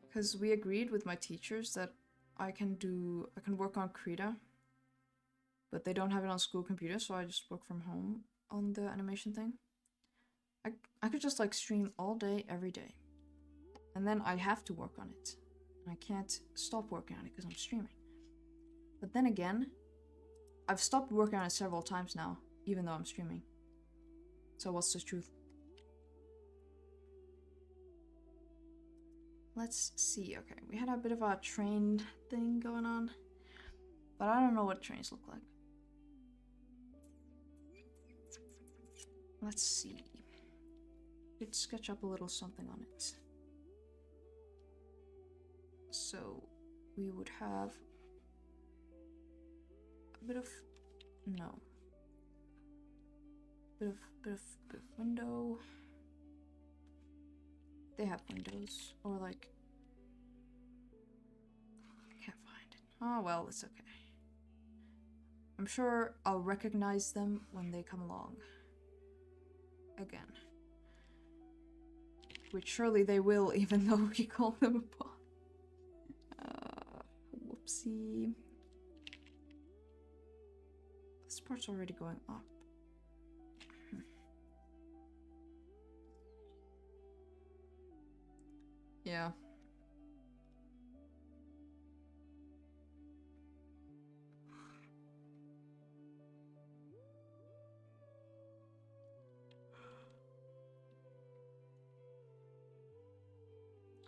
because we agreed with my teachers that I can work on Krita, but they don't have it on school computer, so I just work from home on the animation thing. I could just like stream all day, every day. And then I have to work on it. And I can't stop working on it because I'm streaming. But then again, I've stopped working on it several times now, even though I'm streaming. So what's the truth? Let's see. Okay, we had a bit of a train thing going on, but I don't know what trains look like. Let's see. Could sketch up a little something on it. So we would have a bit of bit of window. They have windows, or like, can't find it. Oh well, it's okay. I'm sure I'll recognize them when they come along. Again. Which surely they will, even though we call them a bot. Whoopsie. This part's already going up. Yeah.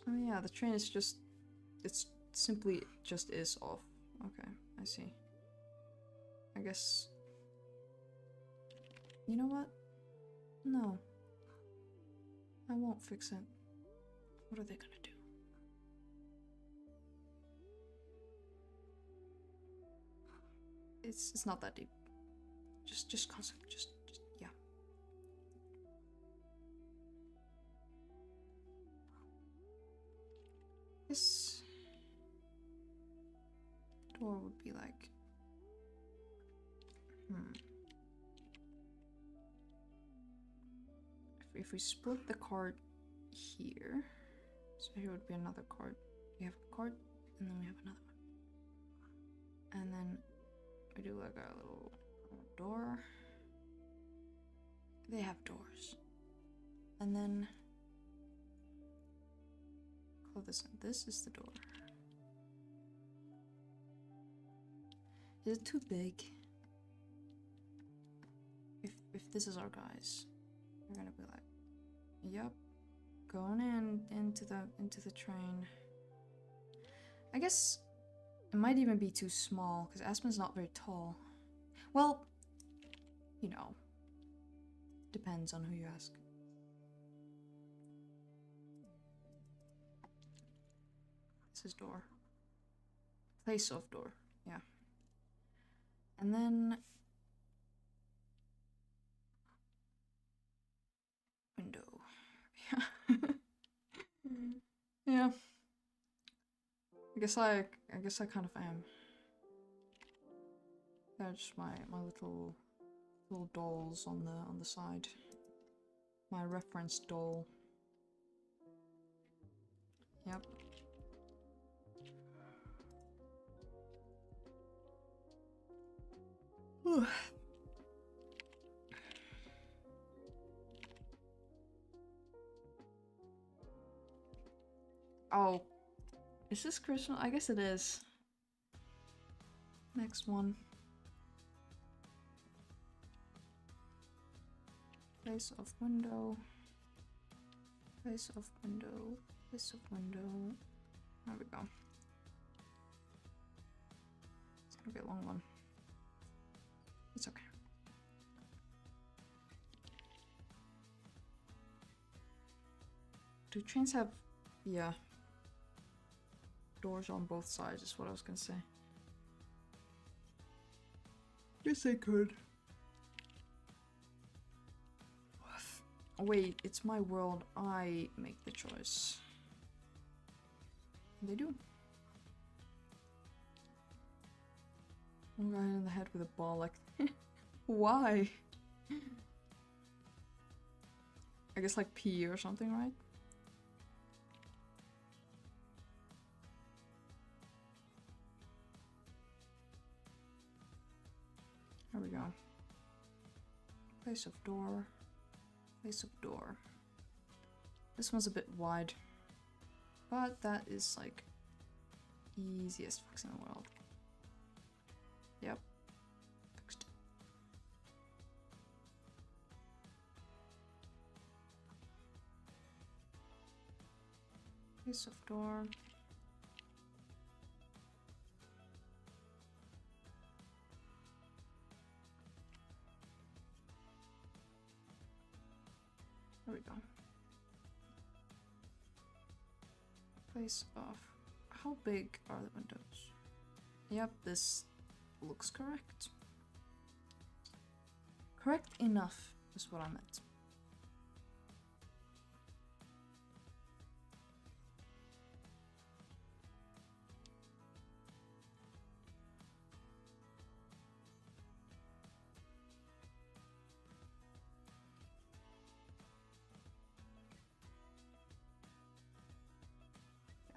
Oh yeah, the train is just... it's simply just is off. Okay, I see. I guess... you know what? No. I won't fix it. What are they gonna do? it's not that deep. Just concept. Just yeah. This door would be like. If we split the card here, so here would be another card. We have a card, and then we have another one, and then we do like a little door. They have doors, and then close this in. This is the door. Is it too big? If this is our guys, we're gonna be like, yep, going into the train. I guess it might even be too small because Aspen's not very tall. Well, you know, depends on who you ask. This is door. Place of door, yeah. And then window. Yeah. I guess I kind of am. They're just my little dolls on the side. My reference doll. Yep. Whew. Oh, is this Christmas? I guess it is. Next one. Place of window. Place of window. Place of window. There we go. It's gonna be a long one. It's okay. Do trains have... yeah. Doors on both sides is what I was gonna say. Yes, they could. Wait, it's my world. I make the choice. They do. One guy in the head with a ball, like, why? I guess like pee or something, right? There we go. Place of door. Place of door. This one's a bit wide. But that is like easiest fix in the world. Yep. Fixed. Place of door. There we go. Place of... how big are the windows? Yep, this looks correct. Correct enough is what I meant.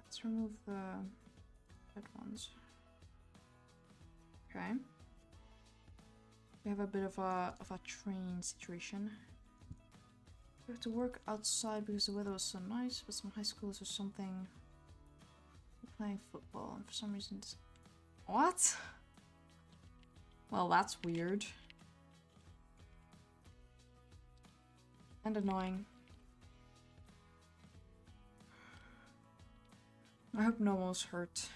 Let's remove the red ones. Okay. We have a bit of a train situation. We have to work outside because the weather was so nice, but some high schools or something were playing football and for some reason what? Well, that's weird. And annoying. I hope no one was hurt.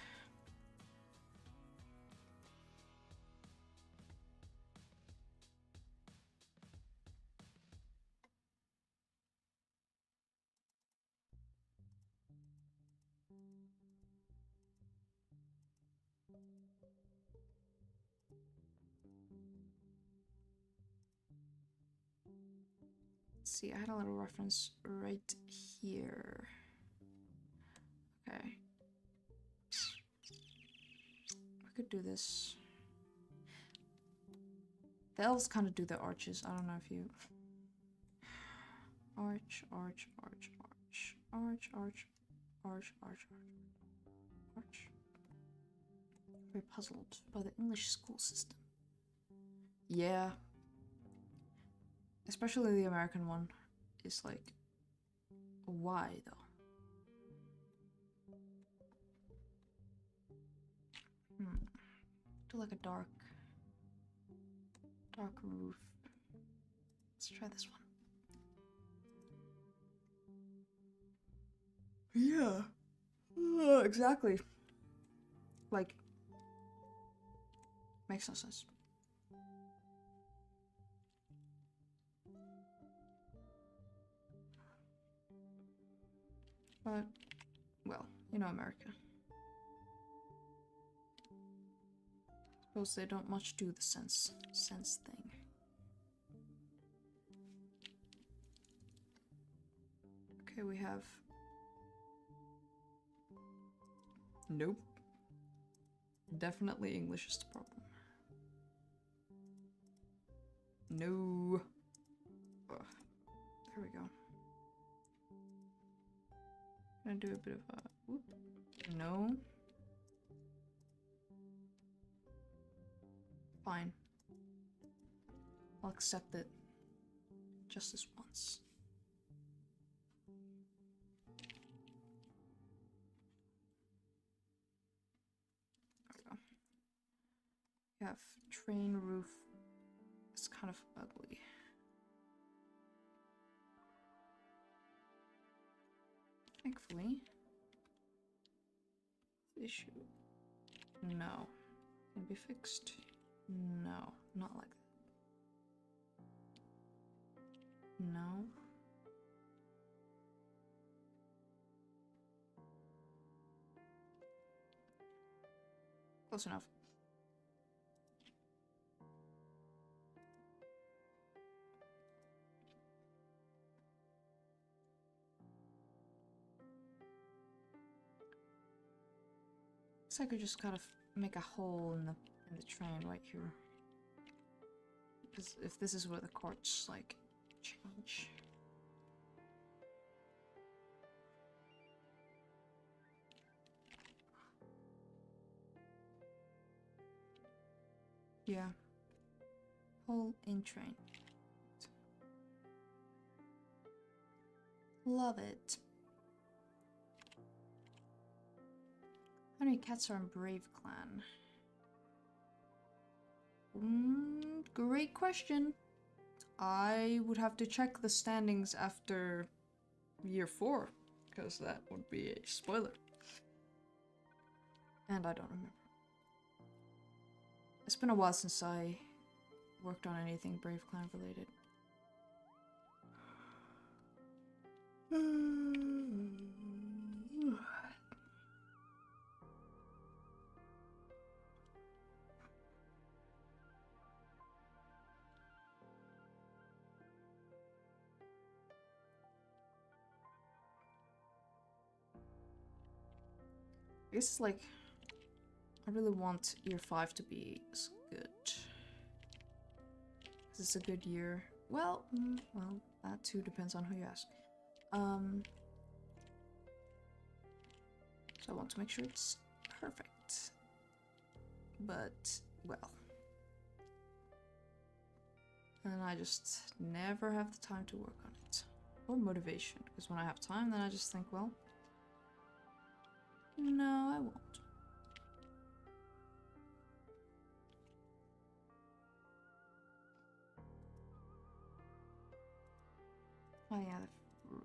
Let's see, I had a little reference right here. Okay. I could do this. The elves kind of do the arches. I don't know if you... Arch, arch, arch, arch, arch, arch, arch, arch, arch, arch. Very puzzled by the English school system. Yeah. Especially the American one is like, why though? Do like a dark roof. Let's try this one. Yeah. Exactly. Like, makes no sense. But, well, you know America. Suppose they don't much do the sense thing. Okay, we have... Nope. Definitely English is the problem. No. Ugh. There we go. Gonna do a bit of a... Whoop. No. Fine. I'll accept it. Just this once. There we go. We have train roof. It's kind of ugly. Thankfully. Issue. No. Can be fixed. No, not like that. No. Close enough. Guess I could just kind of make a hole in the train right here. Because if this is where the courts like change. Yeah. Hole in train. Love it. How many cats are in Brave Clan? Great question. I would have to check the standings after year 4, because that would be a spoiler. And I don't remember. It's been a while since I worked on anything Brave Clan related. I guess it's like, I really want year 5 to be good. Because it's a good year. Well, well, that too depends on who you ask. So I want to make sure it's perfect. But, well. And I just never have the time to work on it. Or motivation. Because when I have time, then I just think, well, no, I won't. Oh yeah, the roof.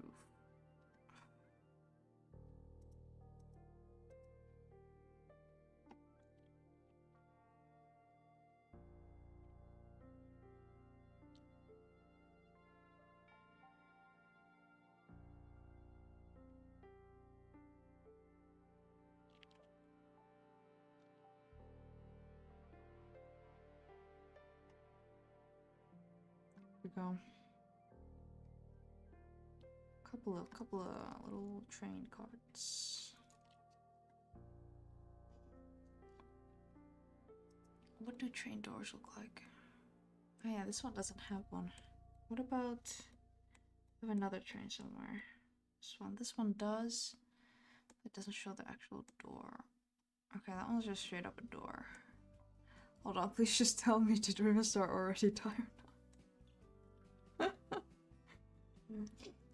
we go. Couple of little train carts. What do train doors look like? Oh yeah, this one doesn't have one. What about... I have another train somewhere. This one does. It doesn't show the actual door. Okay, that one's just straight up a door. Hold on, please just tell me did Riverstar already die or not?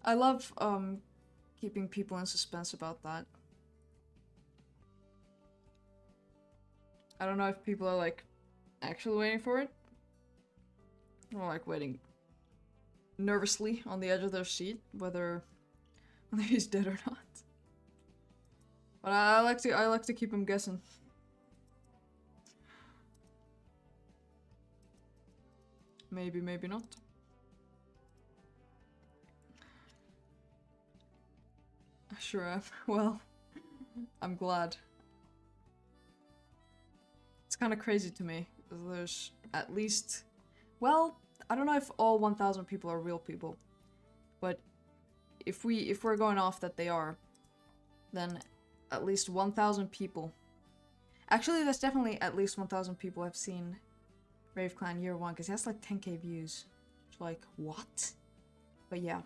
I love keeping people in suspense about that. I don't know if people are like actually waiting for it, or like waiting nervously on the edge of their seat, whether he's dead or not. But I like to keep him guessing. Maybe, maybe not. I sure am. Well, I'm glad. It's kind of crazy to me. There's at least, well, I don't know if all 1,000 people are real people, but if we're going off that they are, then at least 1,000 people. Actually, there's definitely at least 1,000 people have seen Brave Clan Year 1, because it has like 10k views. It's like, what? But yeah.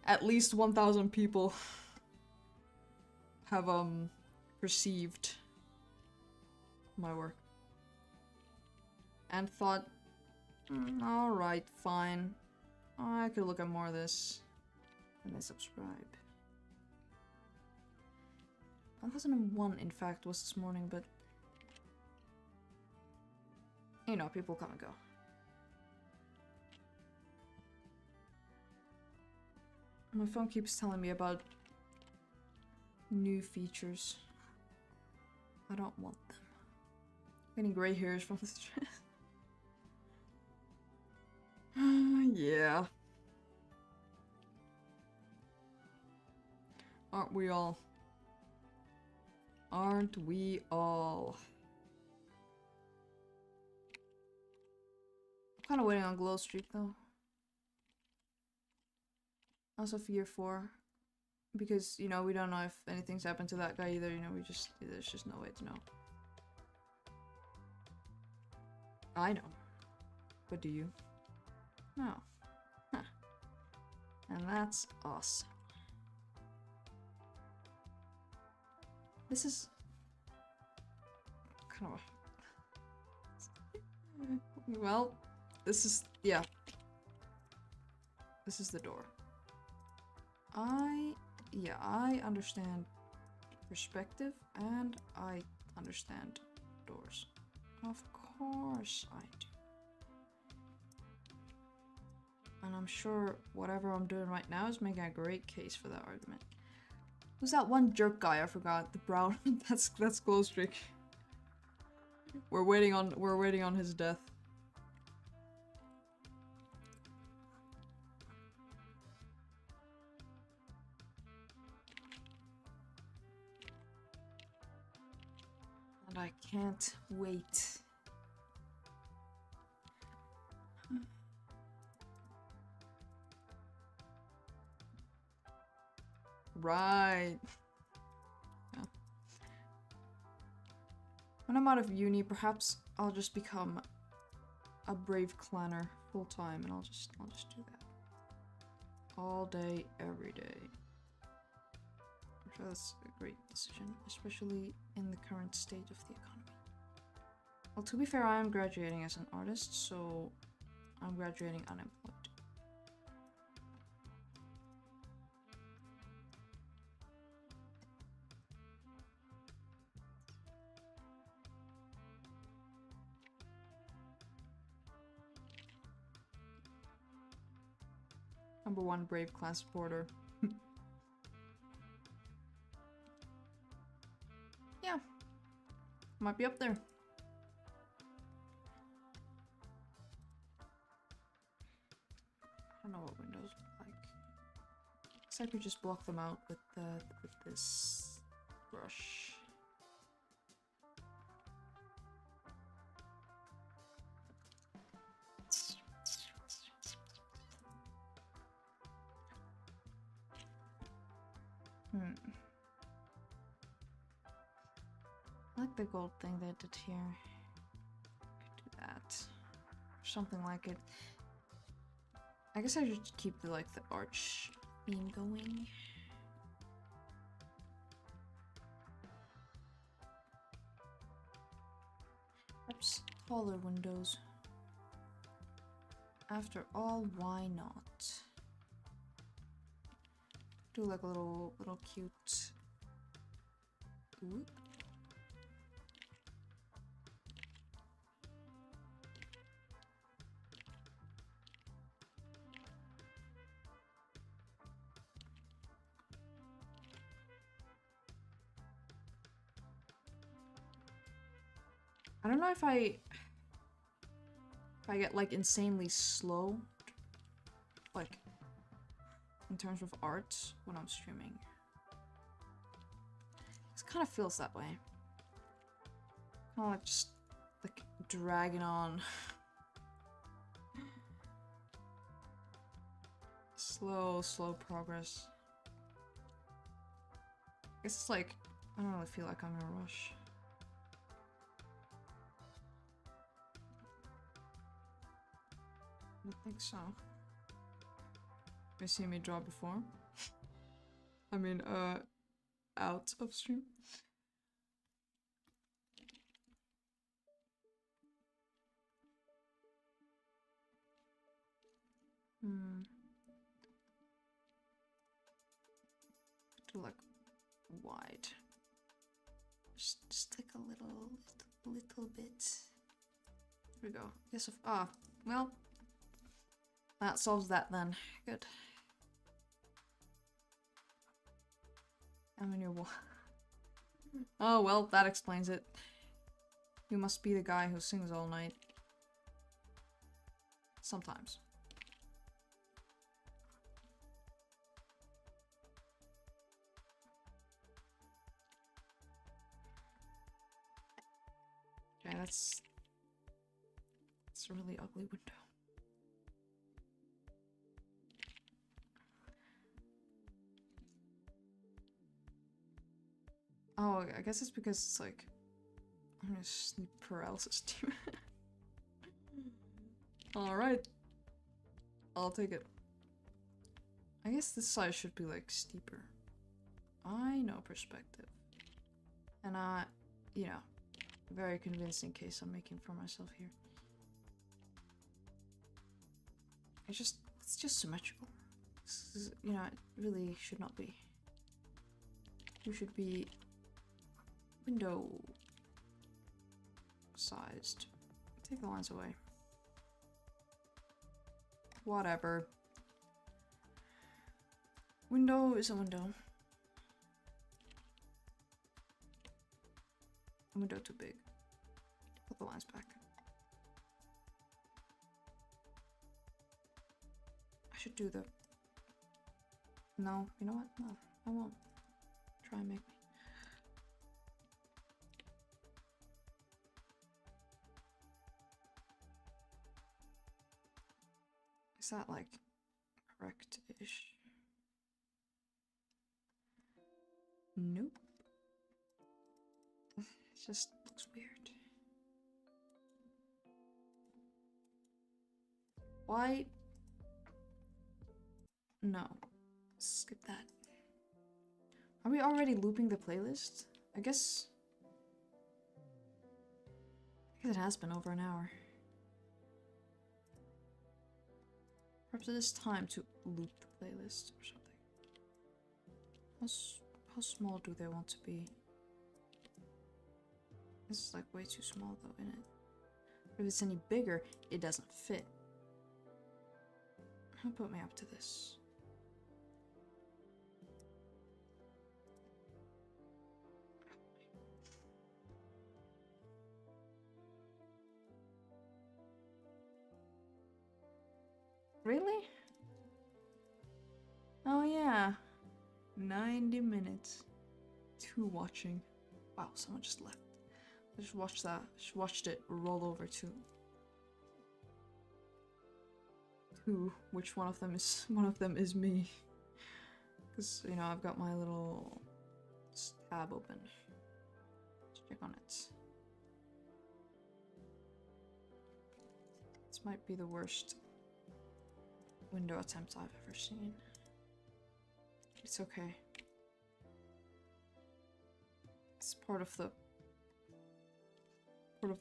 At least 1,000 people have, perceived my work. And thought, alright, fine. I could look at more of this. And then subscribe. 1001, in fact, was this morning, but... You know, people come and go. My phone keeps telling me about new features. I don't want them. Getting gray hairs from this dress. Yeah. Aren't we all? Aren't we all? I'm kind of waiting on Glow Streak though. Also for year 4. Because, you know, we don't know if anything's happened to that guy either, you know, there's just no way to know. I know. But do you? No. Huh. And that's awesome. This is... kind of a... Well, this is... yeah. This is the door. I understand perspective, and I understand doors. Of course I do. And I'm sure whatever I'm doing right now is making a great case for that argument. Who's that one jerk guy I forgot? The brown. that's Glowstreak. We're waiting on his death. And I can't wait. Right. Yeah. When I'm out of uni, perhaps I'll just become a Brave Clanner full time, and I'll just do that all day, every day. I'm sure that's a great decision, especially in the current state of the economy. Well, to be fair, I am graduating as an artist, so I'm graduating unemployed. #1 Brave Clan supporter. Yeah. Might be up there. I don't know what windows look like. Looks like we just block them out with this brush. Hmm. I like the gold thing they did here. Could do that. Or something like it. I guess I should keep the like the arch theme going. Perhaps taller windows. After all, why not? Do like a little cute. Ooh. I don't know if I get like insanely slow, like in terms of art when I'm streaming. It kind of feels that way. Kind of like just like dragging on. Slow progress. It's like I don't really feel like I'm in a rush. I don't think so. You seen me draw before? I mean, out of stream. Do like wide. Just like a little bit. Here we go. Yes, well, that solves that then. Good. I'm in your wall. Oh, well, that explains it. You must be the guy who sings all night. Sometimes. Okay, that's a really ugly window. Oh, I guess it's because it's like I'm gonna sleep paralysis too. Alright. I'll take it. I guess this side should be like steeper. I know perspective. And you know, very convincing case I'm making for myself here. It's just symmetrical. This is, you know, it really should not be. You should be window sized. Take the lines away. Whatever. Window is a window. A window too big. Put the lines back. I should do the... No, you know what? No, I won't. Try and make me. Is that like correct-ish? Nope. It just looks weird. Why? No. Skip that. Are we already looping the playlist? I guess it has been over an hour. Perhaps it is time to loop the playlist or something. How small do they want to be? This is like way too small though, isn't it? If it's any bigger, it doesn't fit. I'll put me up to this. Really? Oh yeah. 90 minutes. To watching. Wow, someone just left. I just watched that. Just watched it roll over to which one of them is me. Because, you know, I've got my little tab open. Let's check on it. This might be the worst window attempt I've ever seen. It's okay. It's part of the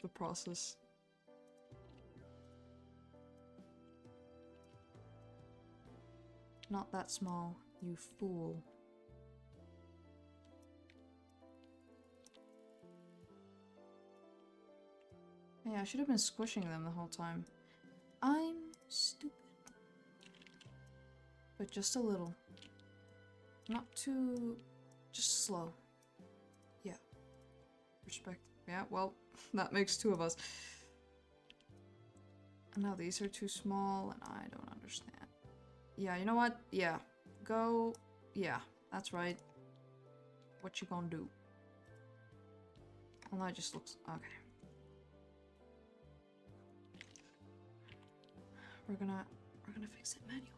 process. Not that small, you fool. Yeah, I should have been squishing them the whole time. I'm stupid. But just a little. Not too... just slow. Yeah. Respect. Yeah, well, that makes two of us. And now these are too small, and I don't understand. Yeah, you know what? Yeah. Go... yeah, that's right. What you gonna do? Well, now it just looks... okay. We're gonna fix it manually.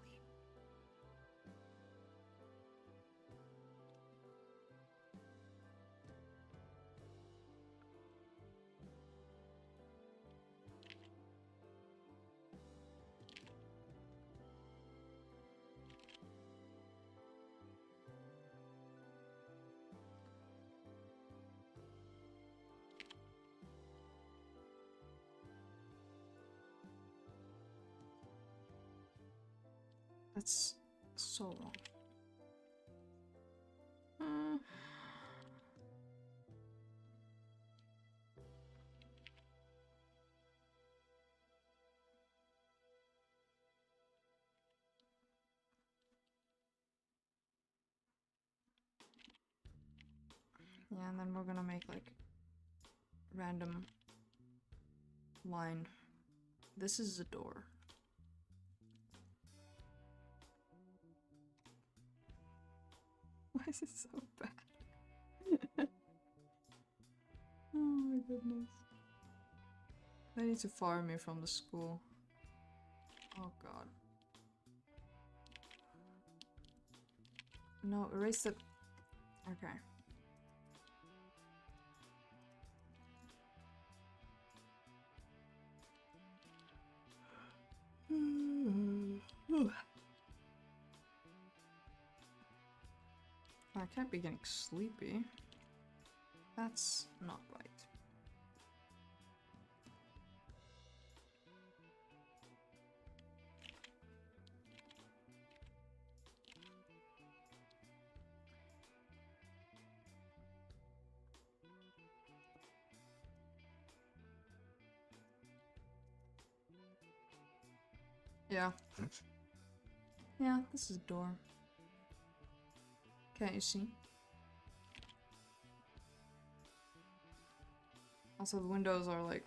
That's so wrong. Yeah, and then we're gonna make like random line. This is a door. Why is it so bad? Oh my goodness. They need to fire me from the school. Oh god. No, erase the... okay. I can't be getting sleepy. That's not right. Yeah. Yeah, this is a door. Can't you see? Also, the windows are like...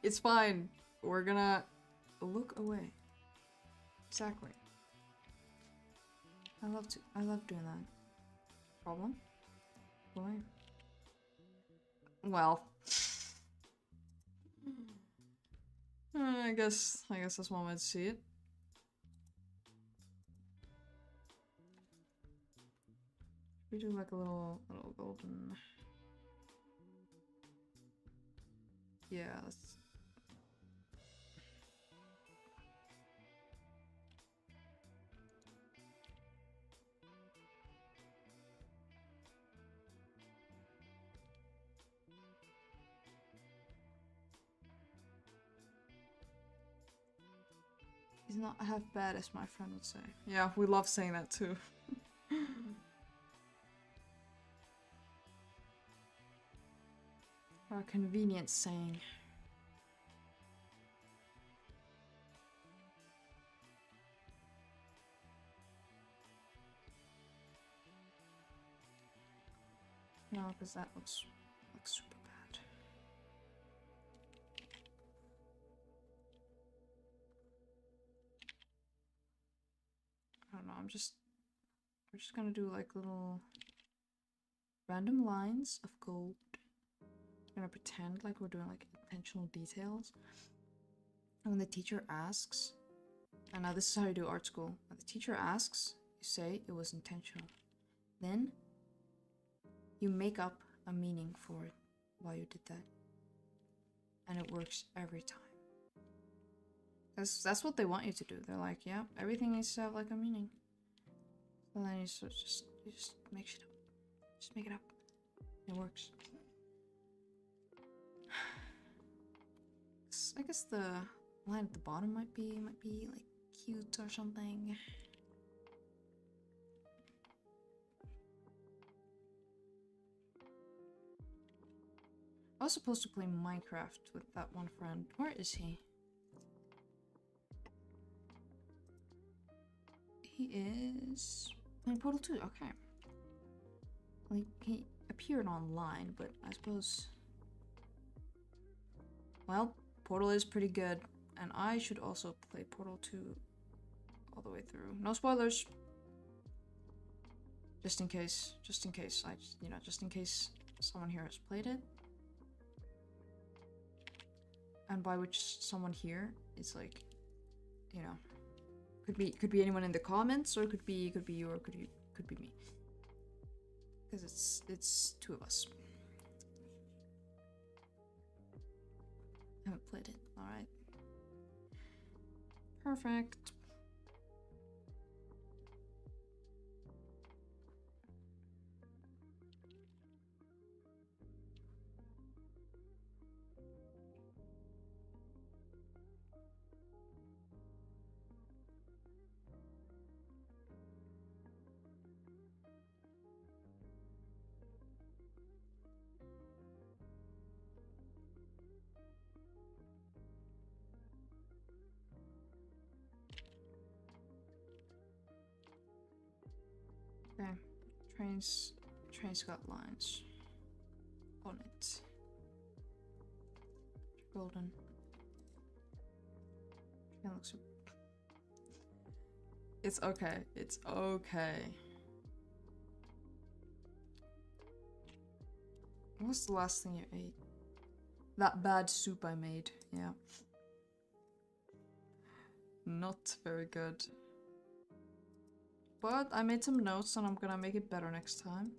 it's fine. We're gonna look away. Exactly. I love doing that. Problem? Why? Well. I guess that's one way to see it. We do like a little golden... yeah, that's... he's not half bad, as my friend would say. Yeah, we love saying that too. Our convenient saying. No, because that looks super bad. I don't know, we're just gonna do like little random lines of gold. We're gonna pretend like we're doing like intentional details. And when the teacher asks, and now this is how you do art school. When the teacher asks, You say it was intentional. Then you make up a meaning for it why you did that. And it works every time. That's what they want you to do. They're like, yeah, everything needs to have like a meaning. So then you just make shit up. Just make it up. It works. I guess the line at the bottom might be like cute or something. I was supposed to play Minecraft with that one friend. Where is he? He is playing Portal 2, okay. Like, he appeared online, but I suppose... Well, Portal is pretty good, and I should also play Portal 2 all the way through. No spoilers! Just in case, just in case someone here has played it. And by which someone here is like, you know, could be anyone in the comments, or could be you, or could be me. Because it's two of us. I haven't played it. Alright. Perfect. Okay, train's got lines on it. Golden. Train looks. It's okay. It's okay. What was the last thing you ate? That bad soup I made. Yeah. Not very good. But I made some notes and I'm gonna make it better next time.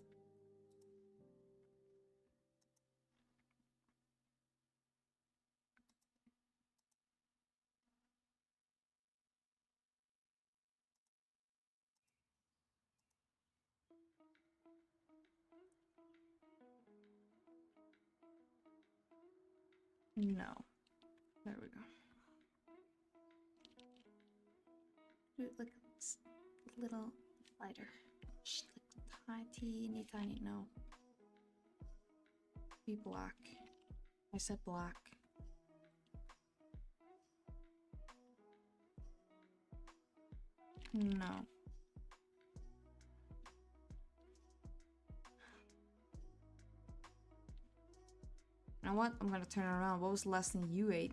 No. There we go. Do it like a little lighter. Just like tiny, no. Be black. I said black. No. You know what? I'm gonna turn it around. What was the last thing you ate?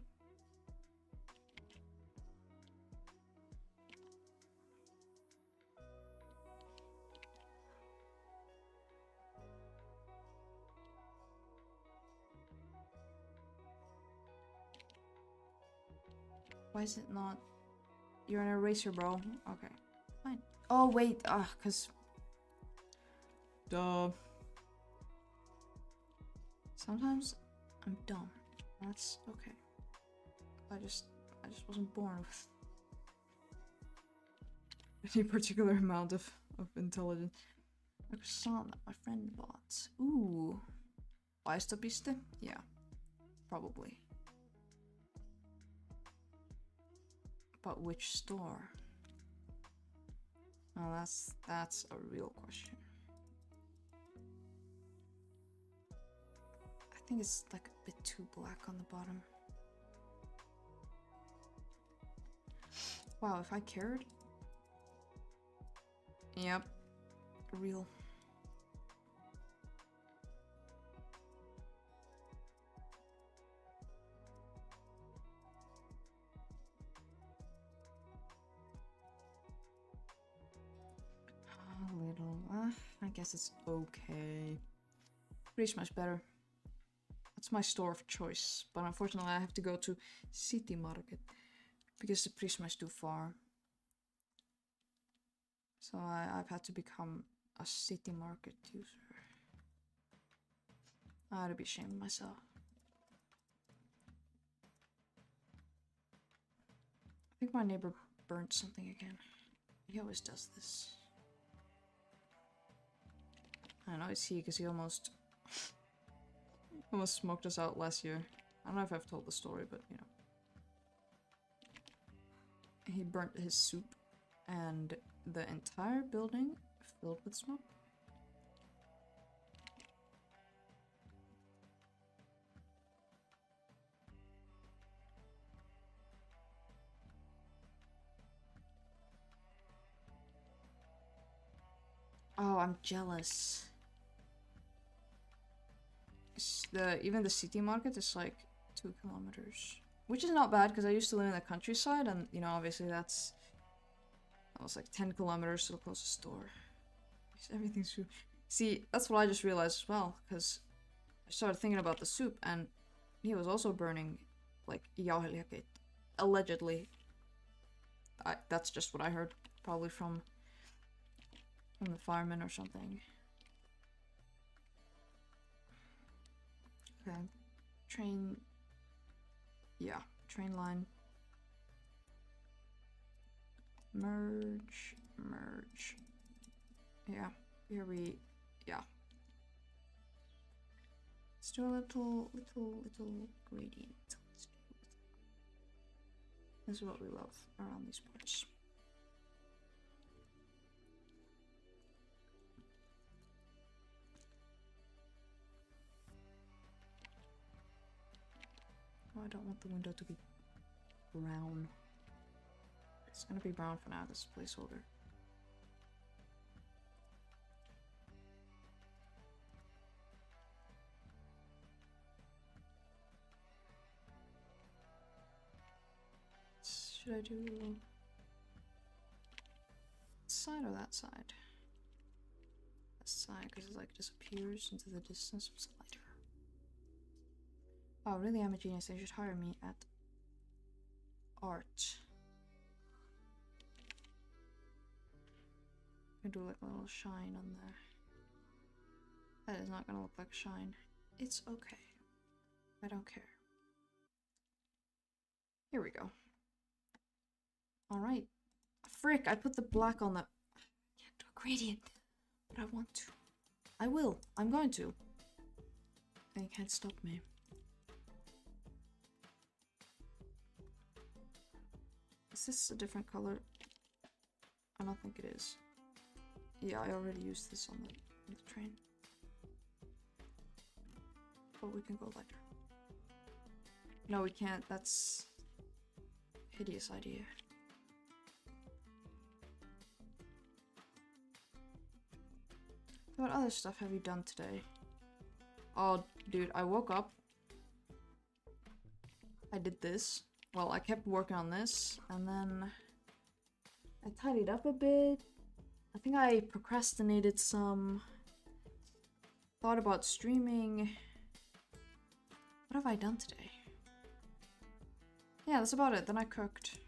Why is it not? You're an eraser, bro. Okay, fine. Oh wait, cause. Duh. Sometimes I'm dumb. That's okay. I just wasn't born with any particular amount of intelligence. A croissant that my friend bought. Ooh. Paistopiste? Yeah. Probably. But which store? Oh, that's a real question. I think it's like a bit too black on the bottom. Wow, if I cared. Yep. Real. A little. I guess it's okay. Pretty much better. That's my store of choice, but unfortunately I have to go to City Market because the Prisma is too far. So So I've had to become a city market user. I ought to be ashamed of myself. I think my neighbor burnt something again. He always does this. I don't know, it's he because he almost smoked us out last year. I don't know if I've told the story, but you know. He burnt his soup and the entire building filled with smoke. Oh, I'm jealous. Even the city market is like 2 kilometers. Which is not bad, because I used to live in the countryside, and, you know, obviously that's almost like 10 kilometers to the closest store. Everything's true. See, that's what I just realized as well, because I started thinking about the soup, and he was also burning, like, jauhelihake. Allegedly. That's just what I heard, probably from the fireman or something. Okay. Train... Yeah, train line. Merge. Yeah, here we... Yeah. Let's do a little gradient. This is what we love around these parts. Oh, I don't want the window to be brown. It's gonna be brown for now, this placeholder. Should I do this side or that side? This side, because it like disappears into the distance. It's lighter. Oh, really? I'm a genius. They should hire me at art. I do like a little shine on there. That is not gonna look like a shine. It's okay. I don't care. Here we go. Alright. Frick, I put the black on the... I can't do a gradient. But I want to. I will. I'm going to. They can't stop me. Is this a different color? I don't think it is. Yeah, I already used this on the train. But we can go lighter. No, we can't. That's a hideous idea. What other stuff have you done today? Oh, dude, I woke up. I did this. Well, I kept working on this, and then I tidied up a bit. I think I procrastinated some. Thought about streaming. What have I done today? Yeah, that's about it. Then I cooked.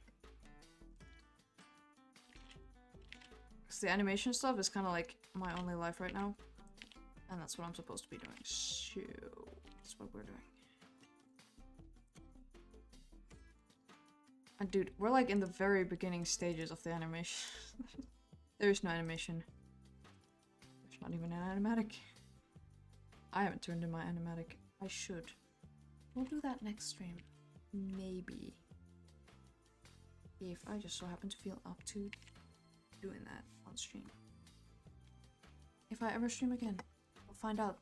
Because the animation stuff is kind of like my only life right now. And that's what I'm supposed to be doing. So, that's what we're doing. And dude, we're like in the very beginning stages of the animation. There is no animation. There's not even an animatic. I haven't turned in my animatic. I should. We'll do that next stream. Maybe. If I just so happen to feel up to doing that on stream. If I ever stream again, we'll find out.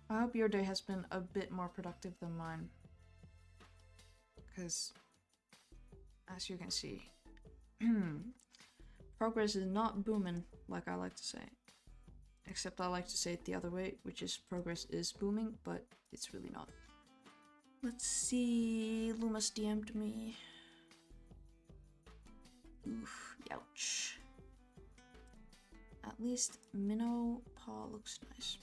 I hope your day has been a bit more productive than mine. Because, as you can see, progress is not booming, like I like to say. Except I like to say it the other way, which is progress is booming, but it's really not. Let's see, Lumas DM'd me. Oof, youch. At least Minnow Paw looks nice.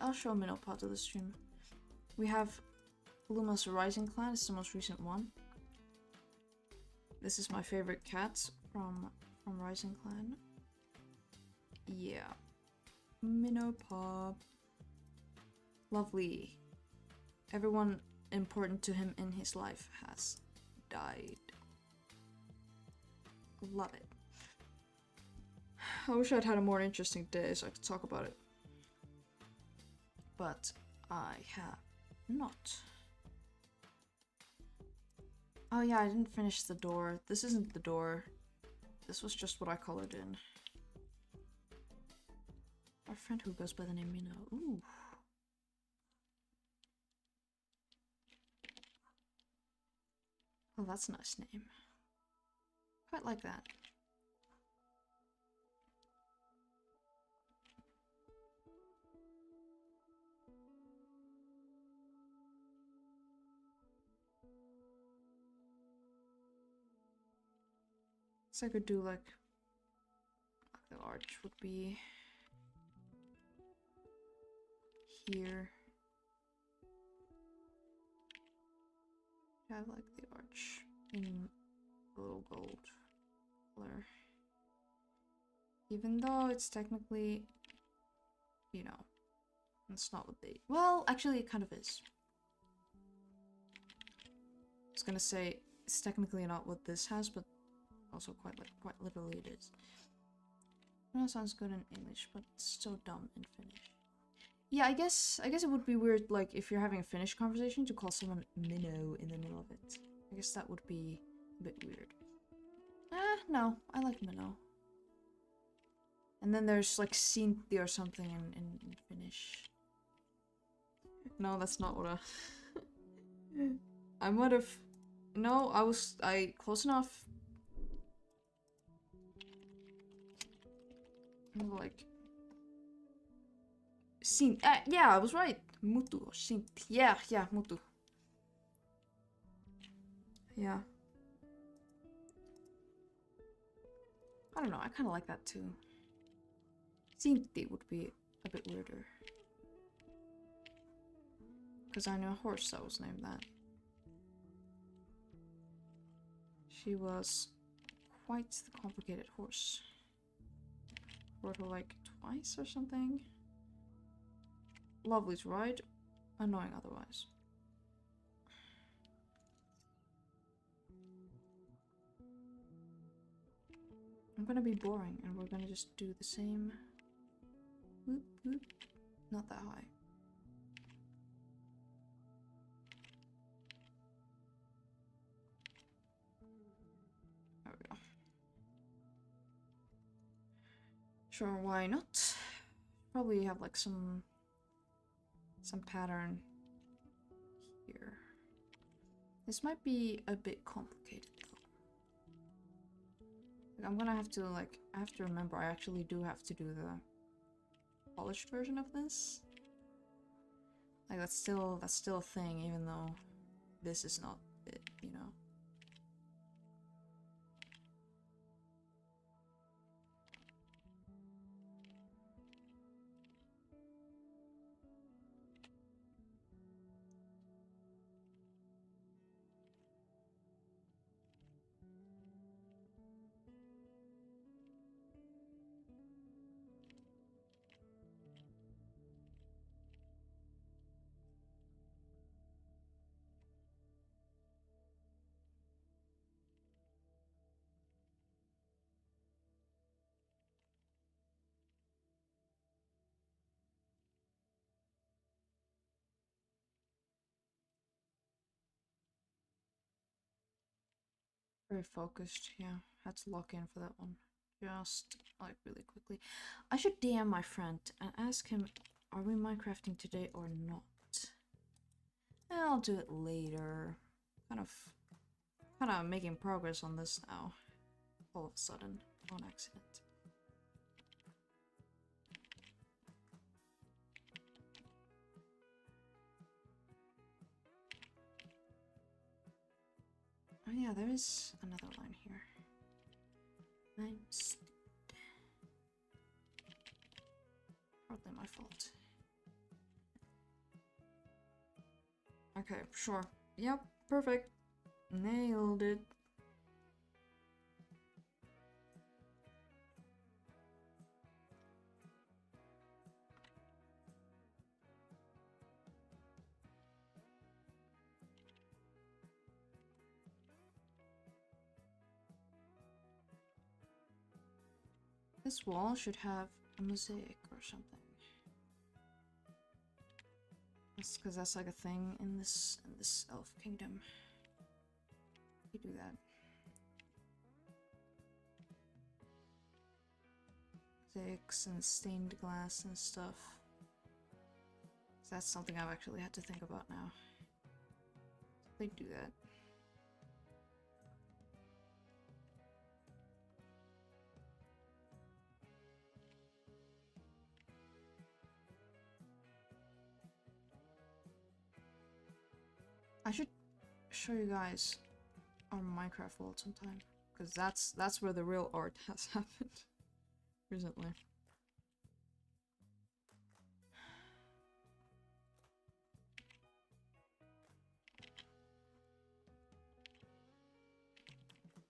I'll show Minnow Paw to the stream. We have Luma's Rising Clan, it's the most recent one. This is my favorite cat from Rising Clan. Yeah. Minnow Pop. Lovely. Everyone important to him in his life has died. Love it. I wish I'd had a more interesting day so I could talk about it. But I have not. Oh yeah, I didn't finish the door. This isn't the door. This was just what I colored in. Our friend who goes by the name Minnow. Ooh. Oh, that's a nice name. Quite like that. So I could do like the arch would be here. I have like the arch in a little gold color. Even though it's technically, you know, it's not what they... Well, actually it kind of is. I was gonna say, it's technically not what this has, but also quite literally it is. No, sounds good in English, but it's so dumb in Finnish. Yeah, I guess it would be weird, like, if you're having a Finnish conversation to call someone Minnow in the middle of it. I guess that would be a bit weird. No, I like Minnow. And then there's, like, Sinti or something in Finnish. No, that's not what I might have... No, I close enough. Like... yeah, I was right. Mutu or Sinti. Yeah, Mutu. Yeah. I don't know, I kind of like that too. Sinti would be a bit weirder. Because I knew a horse that was named that. She was quite the complicated horse. Rode her like twice or something. Lovely to ride, annoying otherwise. I'm gonna be boring and we're gonna just do the same. Whoop, whoop. Not that high. There we go. Sure, why not? Probably have like some pattern here. This might be a bit complicated though. Like, I'm gonna have to like, I have to remember I actually do have to do the polished version of this. Like that's still a thing even though this is not it, you know. Very focused, yeah. Had to lock in for that one. Just, like, really quickly. I should DM my friend and ask him, are we Minecrafting today or not? I'll do it later. Kind of making progress on this now. All of a sudden, on accident. Oh yeah, there is another line here. I'm stupid. Hardly my fault. Okay, sure. Yep, perfect. Nailed it. This wall should have a mosaic or something. That's because that's like a thing in this elf kingdom. You do that. Mosaics and stained glass and stuff. That's something I've actually had to think about now. They do that. I should show you guys our Minecraft world sometime, because that's where the real art has happened recently.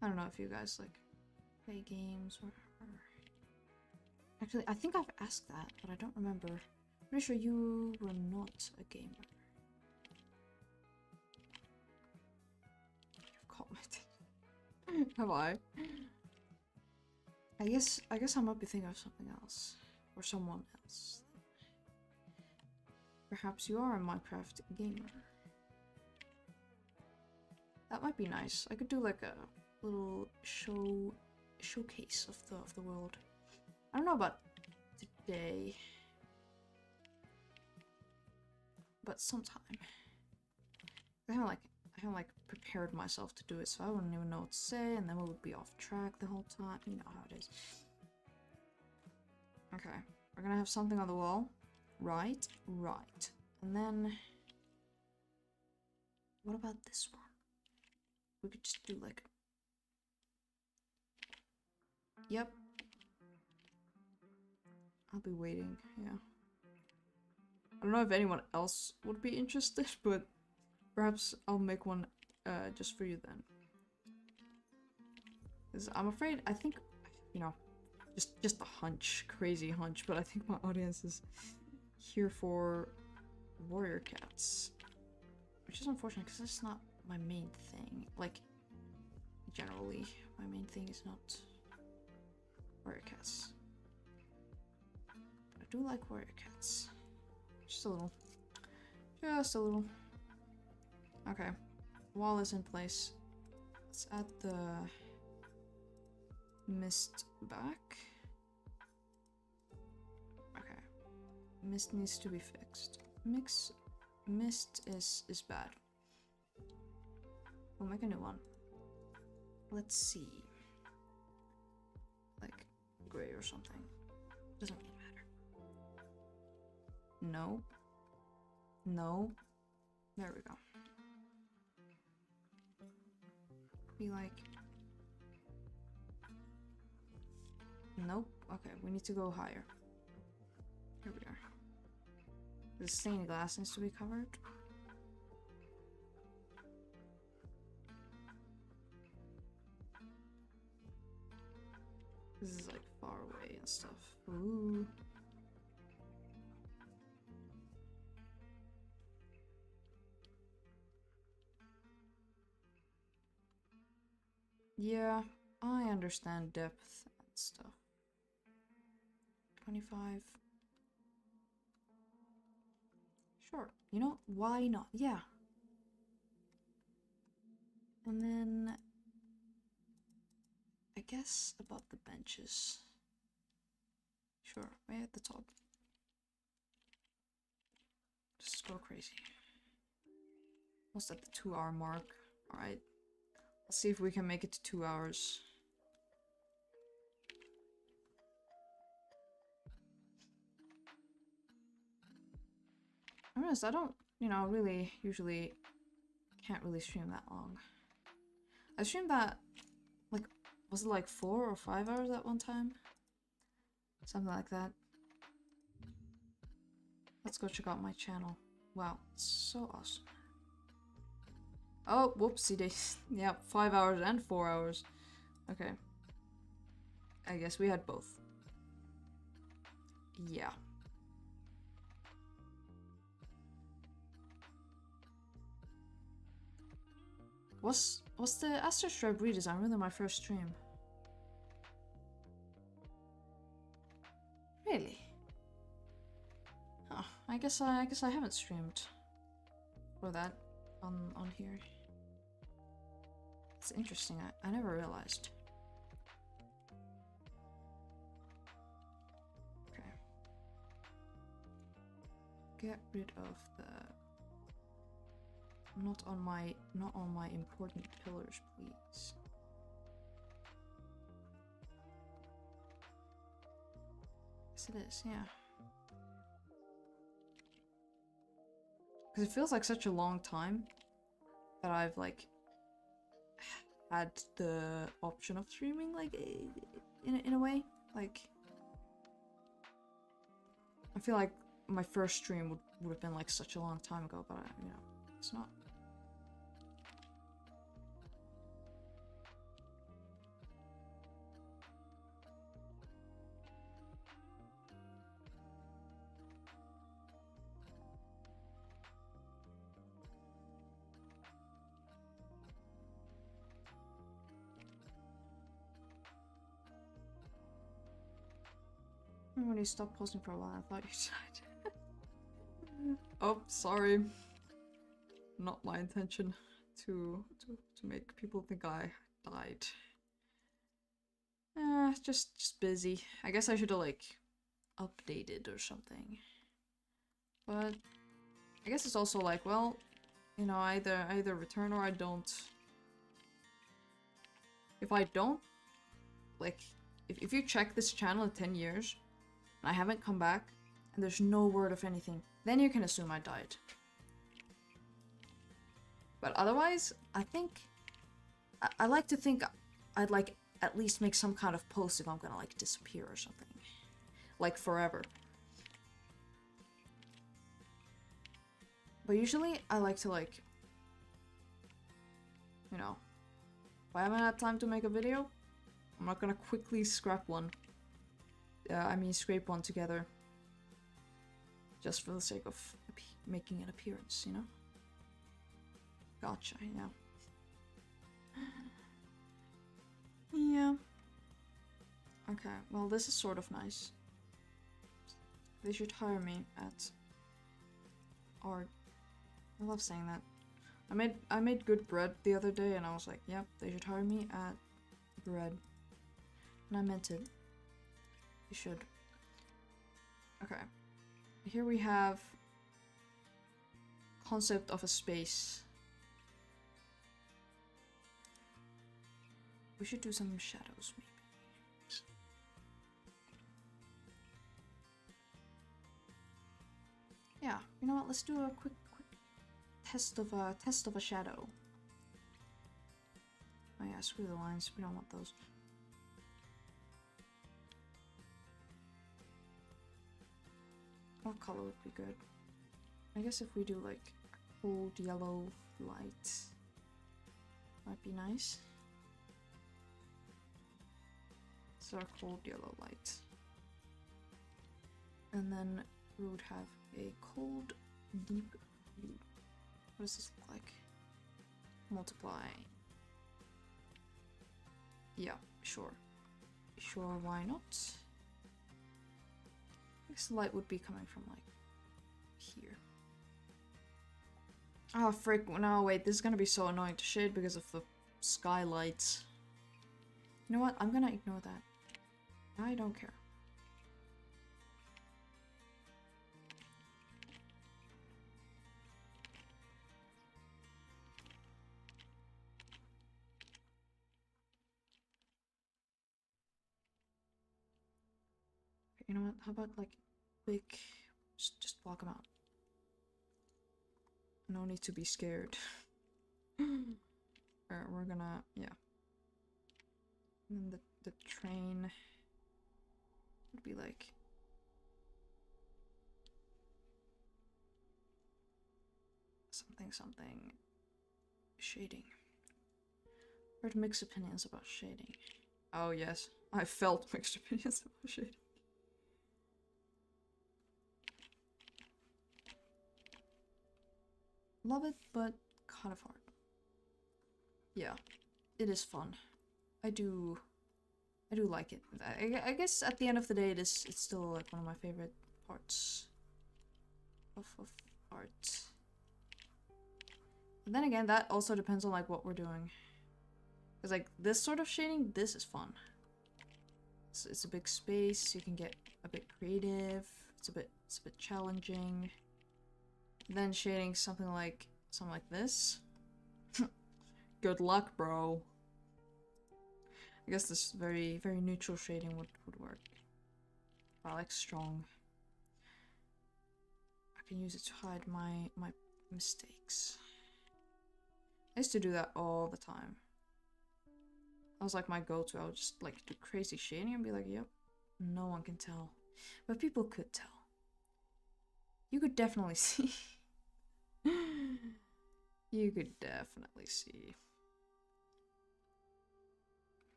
I don't know if you guys like play games or... Actually, I think I've asked that, but I don't remember. Pretty sure you were not a gamer. You've commented. Have I? I guess I might be thinking of something else. Or someone else. Perhaps you are a Minecraft gamer. That might be nice. I could do like a little showcase of the world. I don't know about today, but sometime. I haven't like prepared myself to do it, so I wouldn't even know what to say, and then we would be off track the whole time. You know how it is. Okay, we're gonna have something on the wall. Right. And then what about this one? We could just do like... Yep. I'll be waiting, yeah. I don't know if anyone else would be interested, but perhaps I'll make one just for you then. Because I'm afraid, I think, you know, just a hunch, crazy hunch, but I think my audience is here for warrior cats. Which is unfortunate because it's not my main thing. Like, generally, my main thing is not warrior cats. I do like warrior cats. Just a little. Just a little. Okay. Wall is in place. Let's add the mist back. Okay. Mist needs to be fixed. Mist is bad. We'll make a new one. Let's see. Like gray or something. Doesn't really matter. No. No. There we go. Be like... Nope. Okay, we need to go higher. Here we are. The stained glass needs to be covered. This is like far away and stuff. Ooh. Yeah, I understand depth and stuff. 25. Sure. You know, why not? Yeah. And then I guess about the benches. Sure, way at the top. Just go crazy. Almost at the 2-hour mark. Alright. Let's see if we can make it to 2 hours. Honest, I don't, you know, really usually can't really stream that long. I streamed that, like, was it like 4 or 5 hours at one time? Something like that. Let's go check out my channel. Wow, it's so awesome. Oh, whoopsie days. Yeah, 5 hours and 4 hours. Okay. I guess we had both. Yeah. Was the Aster Stripe redesign really my first stream? I guess I haven't streamed for that on here. It's interesting. I never realized. Okay. Get rid of the not on my important pillars, please. Yes, it is. Yeah. Because it feels like such a long time that I've like had the option of streaming, like in a way. Like I feel like my first stream would have been like such a long time ago, but you know, it's not. When you stopped posting for a while, I thought you died. Oh, sorry. Not my intention to make people think I died. Just busy. I guess I should have like updated or something. But I guess it's also like, well, you know, I either return or I don't. If I don't, like, if you check this channel in 10 years, and I haven't come back, and there's no word of anything, then you can assume I died. But otherwise, I think... I like to think I'd like at least make some kind of post if I'm gonna like disappear or something. Like forever. But usually I like to like... You know... If I haven't had time to make a video, I'm not gonna quickly scrap one. I mean scrape one together. Just for the sake of making an appearance, you know? Gotcha, yeah. Yeah. Okay, well this is sort of nice. They should hire me at art. I love saying that. I made good bread the other day and I was like, yep, they should hire me at bread. And I meant it. They should. Okay. Here we have concept of a space. We should do some shadows, maybe. Yeah, you know what? Let's do a quick test of a shadow. Oh yeah, screw the lines. We don't want those. What color would be good? I guess if we do like cold yellow light, might be nice. This is our cold yellow light. And then we would have a cold deep blue. What does this look like? Multiply. Yeah, sure. Sure, why not? I guess the light would be coming from like here. Oh frick, no wait, this is gonna be so annoying to shade because of the skylights. You know what, I'm gonna ignore that. I don't care. You know what, how about like big, just block them out. No need to be scared. Alright, we're gonna, yeah. And then the train would be like something shading. Heard mixed opinions about shading. Oh yes, I felt mixed opinions about shading. Love it, but kind of hard. Yeah, it is fun. I do like it. I guess at the end of the day, it's still like one of my favorite parts. of art. And then again, that also depends on like what we're doing. Because like this sort of shading, this is fun. It's a big space, you can get a bit creative, it's a bit challenging. Then shading something like this. Good luck, bro. I guess this very neutral shading would work. I like strong. I can use it to hide my mistakes. I used to do that all the time. That was like my go-to. I would just like do crazy shading and be like, yep, no one can tell. But people could tell. You could definitely see. You could definitely see.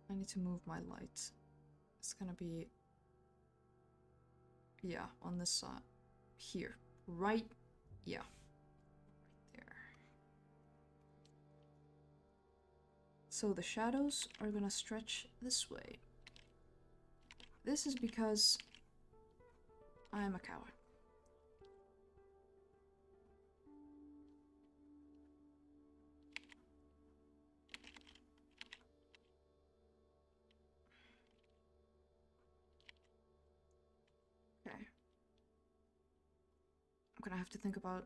I need to move my light. It's gonna be... yeah, on this side. Here. Right... yeah. Right there. So the shadows are gonna stretch this way. This is because I am a coward. Okay. I'm gonna have to think about...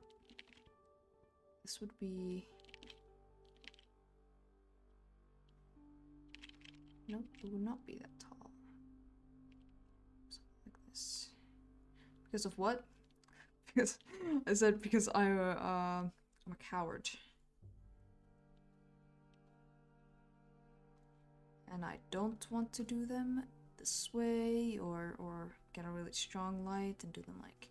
this would be... nope, it would not be that tall. Something like this. Because of what? Because I said because I'm a coward. And I don't want to do them this way, or get a really strong light and do them like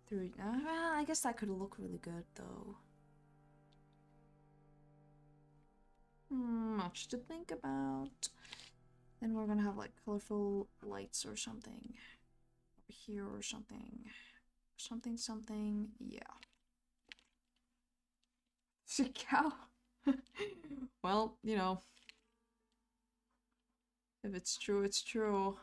through... I guess that could look really good though. Much to think about. Then we're gonna have like colorful lights or something over here or something. Something, yeah. It's a cow. Well, you know. If it's true, it's true.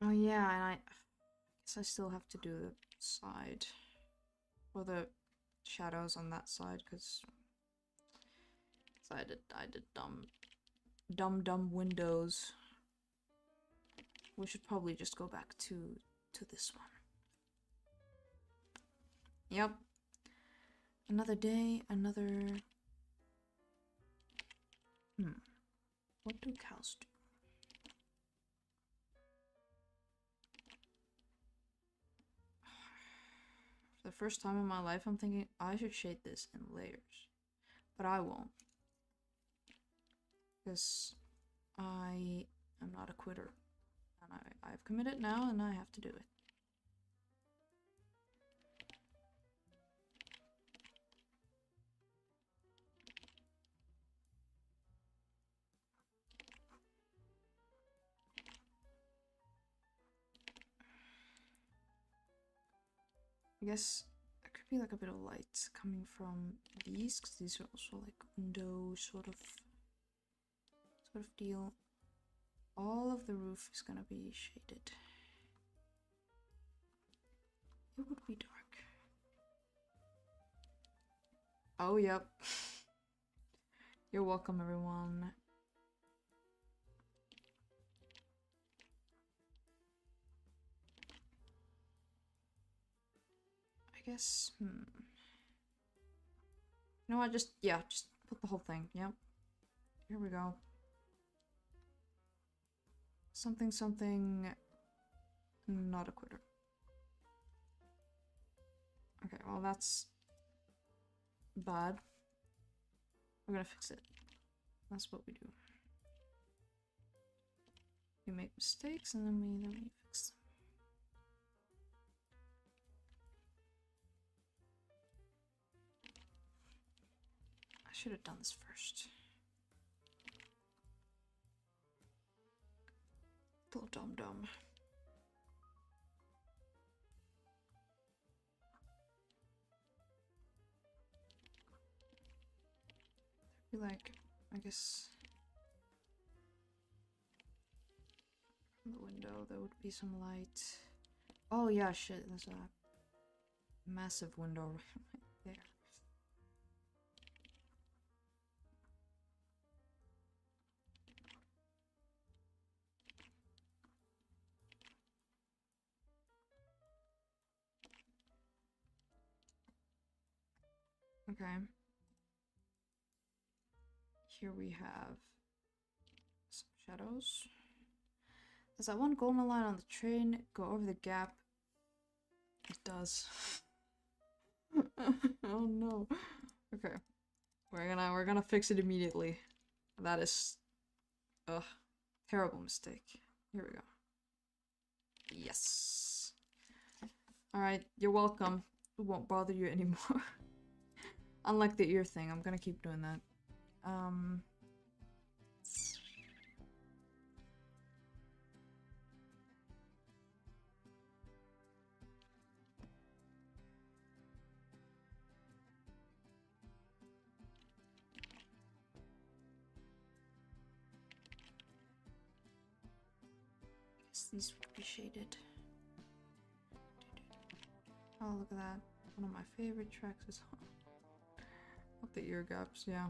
Oh yeah, and I guess I still have to do the side. Or the shadows on that side, because I did dumb windows. We should probably just go back to this one. Yep. Another day, another... What do cows do? For the first time in my life, I'm thinking I should shade this in layers. But I won't. Because I am not a quitter. And I've committed now, and I have to do it. I guess there could be like a bit of light coming from these, because these are also like window sort of deal. All of the roof is gonna be shaded. It would be dark. Oh, yep. You're welcome, everyone. I guess, You know what, just put the whole thing, yep. Here we go. Something, not a quitter. Okay, well that's bad. We're gonna fix it. That's what we do. We make mistakes and then we fix them. I should have done this first. Little dum-dum. Be like, I guess from the window there would be some light. Oh yeah, shit, there's a massive window right there. Okay. Here we have some shadows. Does that one golden line on the train go over the gap? It does. Oh no. Okay. We're gonna fix it immediately. That is terrible mistake. Here we go. Yes. Alright, you're welcome. It won't bother you anymore. Unlike the ear thing, I'm gonna keep doing that. Guess these would be shaded. Oh, look at that. One of my favorite tracks is of the ear gaps, yeah.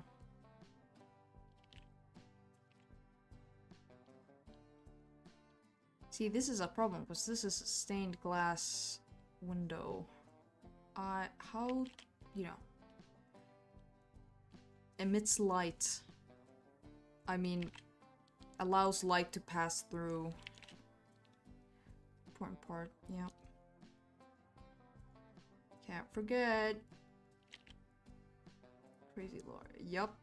See, this is a problem, because this is a stained glass window. How, you know, emits light. I mean, allows light to pass through. Important part, yeah. Can't forget. Crazy Laura, yup.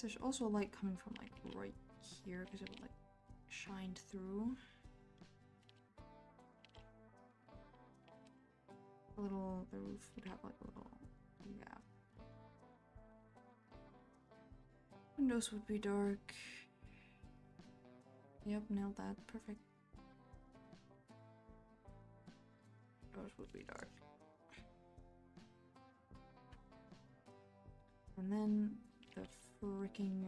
There's also light coming from like right here because it would like shine through. The roof would have like a little gap. Windows would be dark. Yep, nailed that. Perfect. Doors would be dark. And then the freaking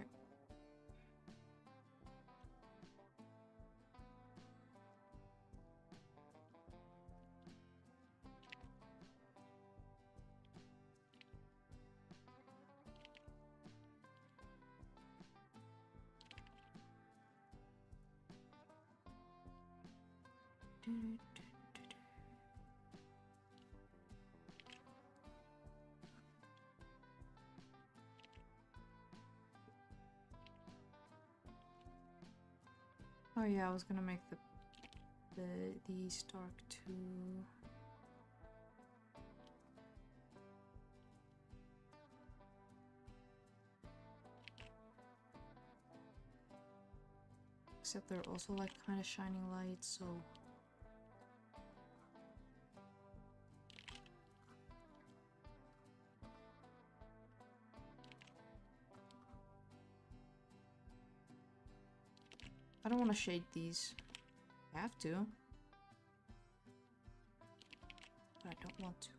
oh yeah, I was gonna make these dark too. Except they're also like kind of shining lights, so I don't want to shade these. I have to. But I don't want to.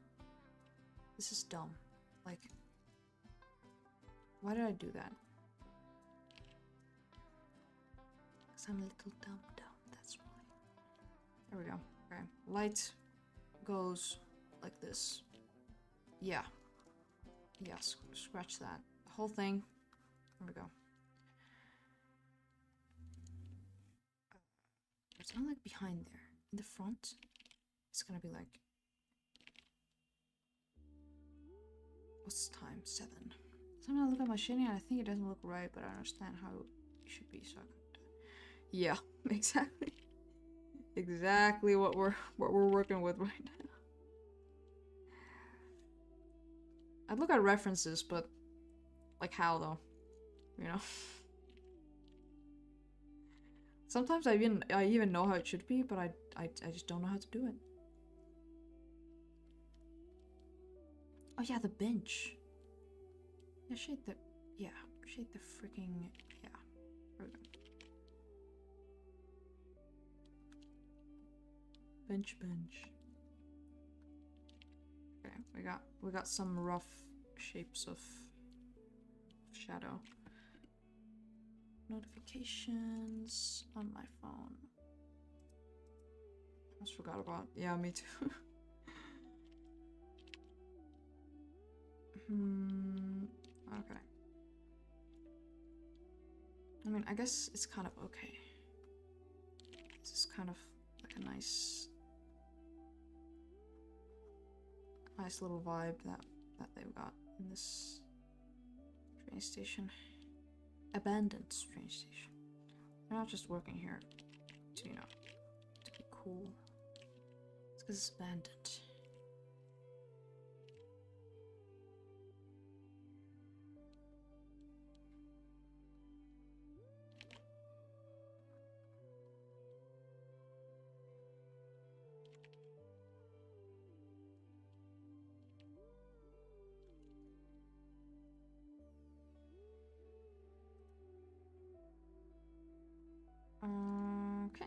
This is dumb. Like, why did I do that? Because I'm a little dumb, that's why. There we go. Okay. Light goes like this. Yeah. Yes, scratch that. The whole thing. There we go. It's not like behind there. In the front, it's gonna be like... What's the time? 7. Sometimes I look at my shading and I think it doesn't look right, but I understand how it should be, so I could... Yeah, exactly. Exactly what we're working with right now. I'd look at references, but like how though? you know. Sometimes I even know how it should be, but I just don't know how to do it. Oh yeah, the bench. Yeah, shade the freaking, yeah. There we go. Bench. Okay, we got some rough shapes of shadow. Notifications on my phone. Almost forgot about. Yeah, me too. Okay. I mean, I guess it's kind of okay. This is kind of like a nice little vibe that they've got in this train station. Abandoned train station. They're not just working here to, you know, to be cool. It's because it's abandoned. Okay.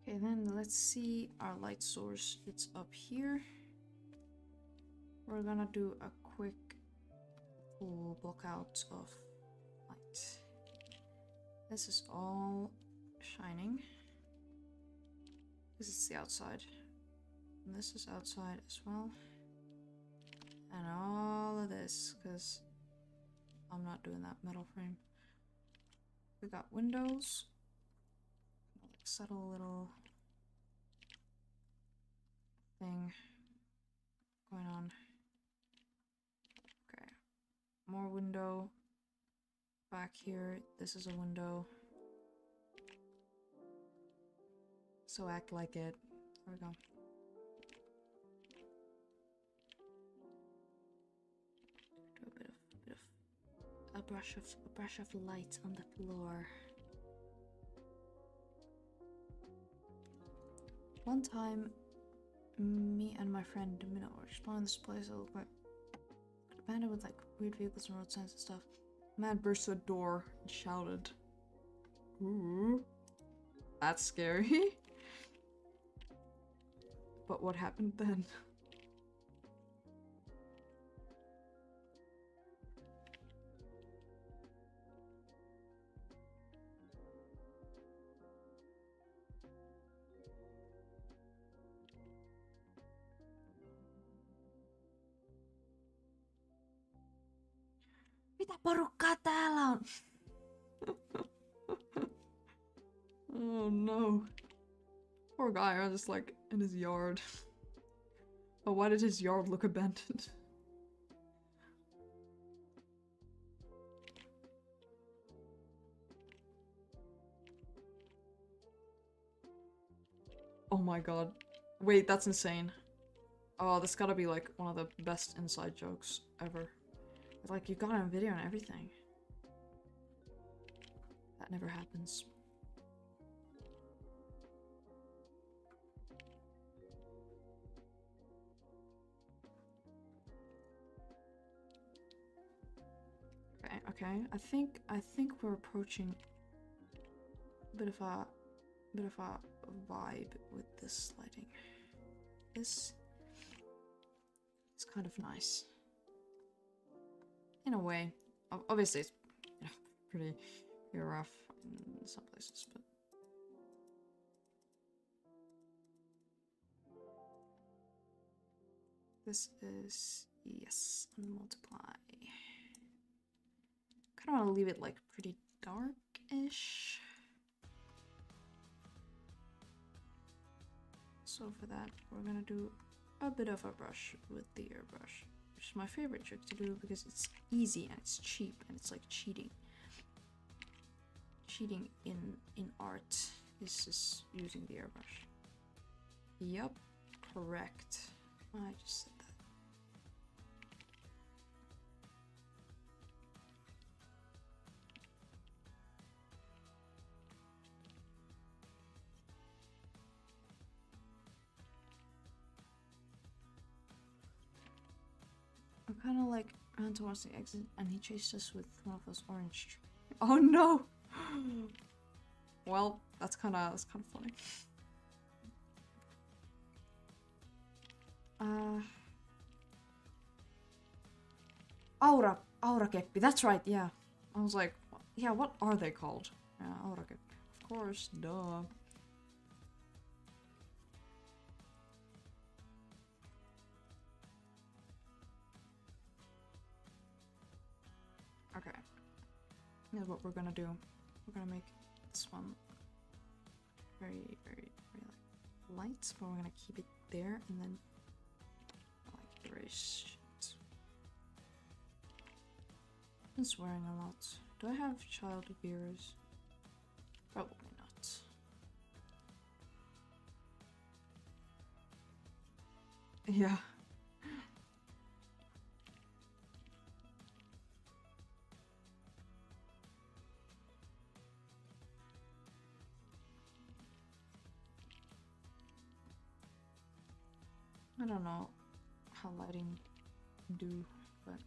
Okay, then let's see our light source. It's up here. We're gonna do a quick full block out of light. This is all shining. This is the outside. And this is outside as well. And all of this, because I'm not doing that metal frame. We got windows. Like subtle little thing going on. Okay. More window. Back here, this is a window. So act like it. There we go. Do a bit of a brush of light on the floor. One time, me and my friend Domino were exploring this place a little bit. Abandoned with like weird vehicles and road signs and stuff. Man burst through a door and shouted. Ooh. That's scary. But what happened then? Mitä porukkaa täällä on? Oh no. Poor guy, I was just like in his yard. Oh, why did his yard look abandoned? Oh my god. Wait, that's insane. Oh, this gotta be like one of the best inside jokes ever. Like, you got it on video and everything. That never happens. Okay. I think we're approaching a bit of a vibe with this lighting. This is kind of nice. In a way. Obviously it's, you know, pretty rough. in some places, but this is, yes, multiply. Kind of want to leave it like pretty dark-ish. So for that, we're gonna do a bit of a brush with the airbrush, which is my favorite trick to do because it's easy and it's cheap and it's like cheating. Cheating in art is just using the airbrush. Yup, correct. I just said that. I kind of like ran towards the exit and he chased us with one of those orange. Oh no! Well, that's kind of funny. Aura Keppi, that's right, yeah. I was like, yeah, what are they called? Yeah, Aura Keppi. Of course, duh. Okay. Here's what we're gonna do. We're gonna make this one very, very, very light, but we're gonna keep it there and then like erase it. I've been swearing a lot. Do I have child viewers? Probably not. Yeah. I don't know how lighting do, but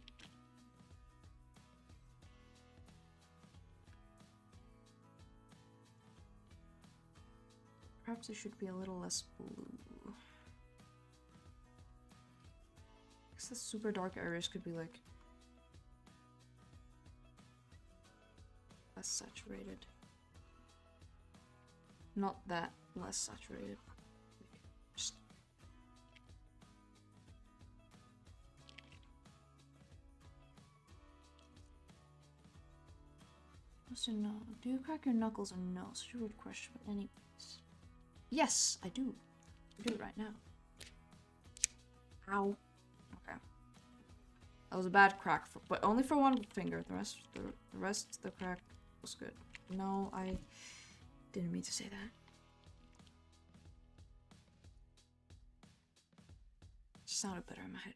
perhaps it should be a little less blue. Because the super dark areas could be like less saturated. Not that less saturated. Just to know, do you crack your knuckles or no? Such a weird question, but anyways. Yes, I do. I do it right now. Ow. Okay. That was a bad crack, but only for one finger. The rest, the crack was good. No, I didn't mean to say that. It sounded better in my head.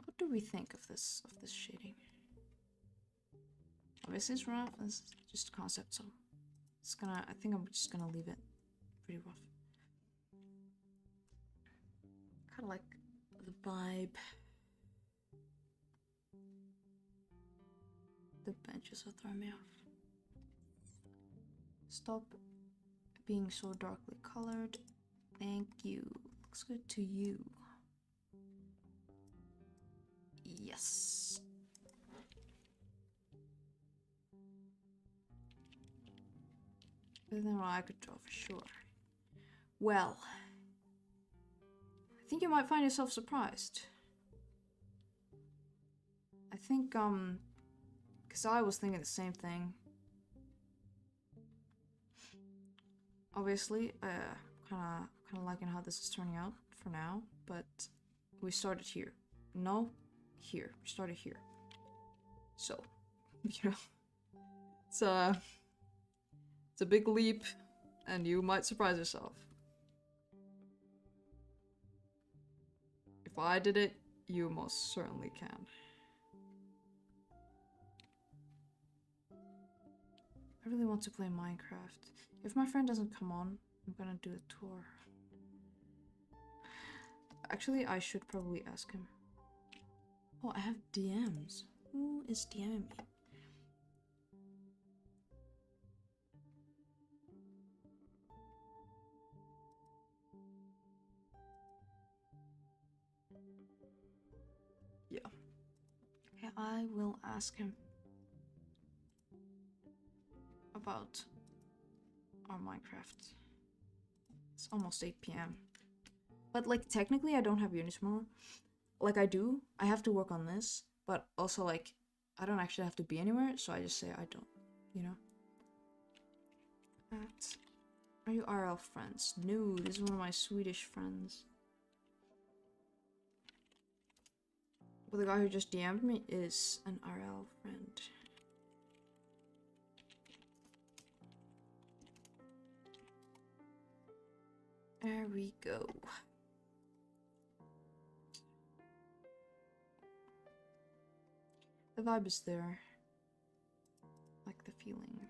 What do we think of this shading? Obviously it's rough, it's just a concept, so I think I'm just gonna leave it pretty rough. Kinda like the vibe. The benches are throwing me off. Stop being so darkly colored. Thank you. Looks good to you. Yes. Better than what I could draw for sure. Well, I think you might find yourself surprised. I think, because I was thinking the same thing. Obviously, kind of liking how this is turning out for now, but we started here. No, here. We started here. So, you know, it's a big leap, and you might surprise yourself. If I did it, you most certainly can. I really want to play Minecraft. If my friend doesn't come on, I'm gonna do a tour. Actually, I should probably ask him. Oh, I have DMs. Who is DMing me? Yeah. Okay, I will ask him about our Minecraft. It's almost 8 p.m. But like technically I don't have uni tomorrow. Like I do. I have to work on this, but also like I don't actually have to be anywhere, so I just say I don't, you know? Are you RL friends? No, this is one of my Swedish friends. But the guy who just DM'd me is an RL friend. There we go. The vibe is there. Like the feeling.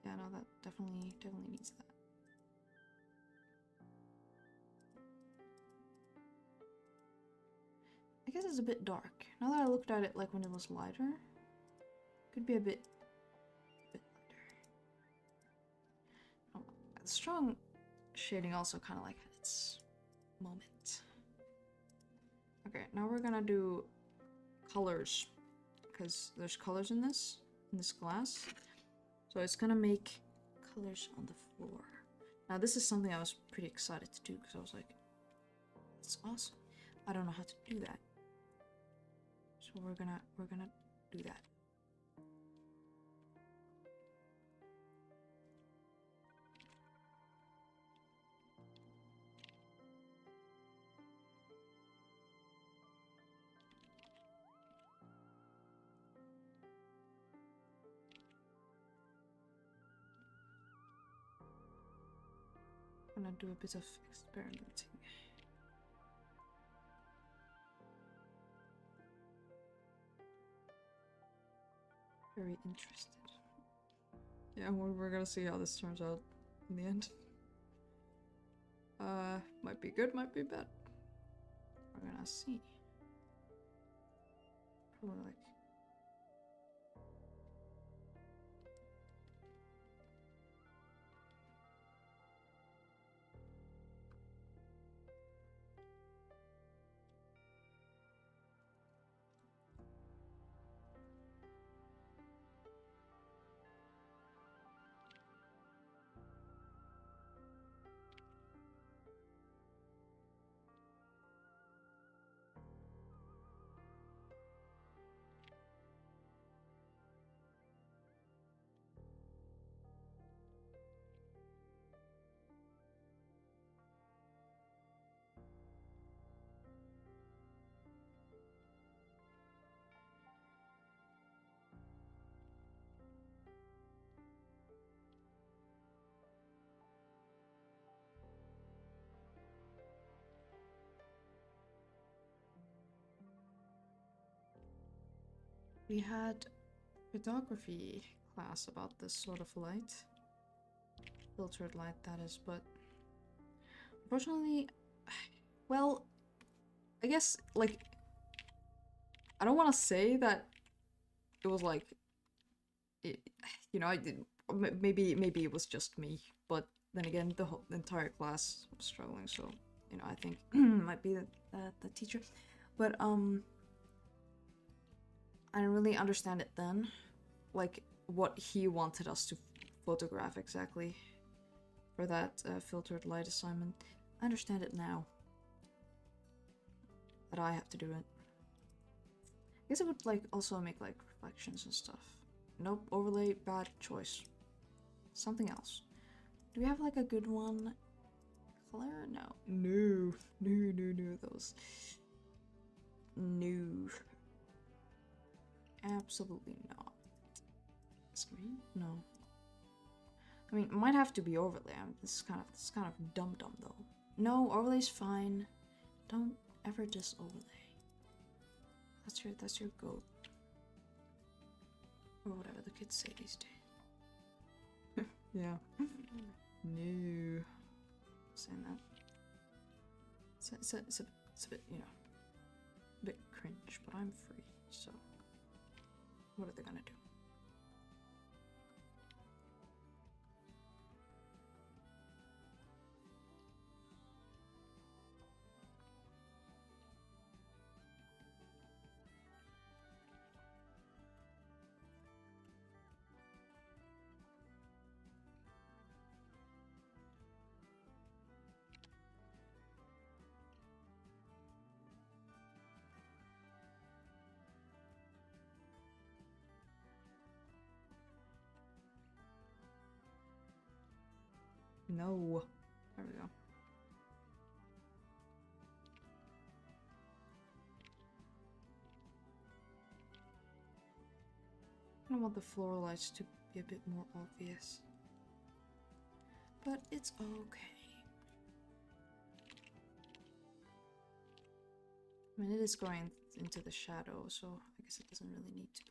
Yeah, no, that definitely needs that. I guess it's a bit dark. Now that I looked at it like when it was lighter, could be a bit lighter. Oh, strong shading also kind of like had its moment. Okay, now we're gonna do colors, because there's colors in this glass. So it's gonna make colors on the floor. Now this is something I was pretty excited to do because I was like, that's awesome. I don't know how to do that. So we're gonna do that. I'm gonna do a bit of experimenting. Very interested. Yeah, we're gonna see how this turns out in the end. Might be good, might be bad. We're gonna see. Probably like... We had photography class about this sort of light. Filtered light, that is, but unfortunately, well, I guess, like, I don't want to say that it was like, it, you know, I did, maybe it was just me, but then again, the entire class was struggling, so, you know, I think might be the teacher, but, I didn't really understand it then, like, what he wanted us to photograph exactly for that filtered light assignment. I understand it now. That I have to do it. I guess it would like also make like reflections and stuff. Nope, overlay, bad choice. Something else. Do we have like a good one? Color? No. No, those. No. Absolutely not. Screen? No. I mean, it might have to be overlay. I mean, this is kind of dumb though. No, overlay's fine. Don't ever just overlay. That's your goal. Or whatever the kids say these days. Yeah. No. Saying that. It's a bit, you know, a bit cringe, but I'm free, so what are they gonna do? No. There we go. I want the floral lights to be a bit more obvious. But it's okay. I mean, it is going into the shadow, so I guess it doesn't really need to be.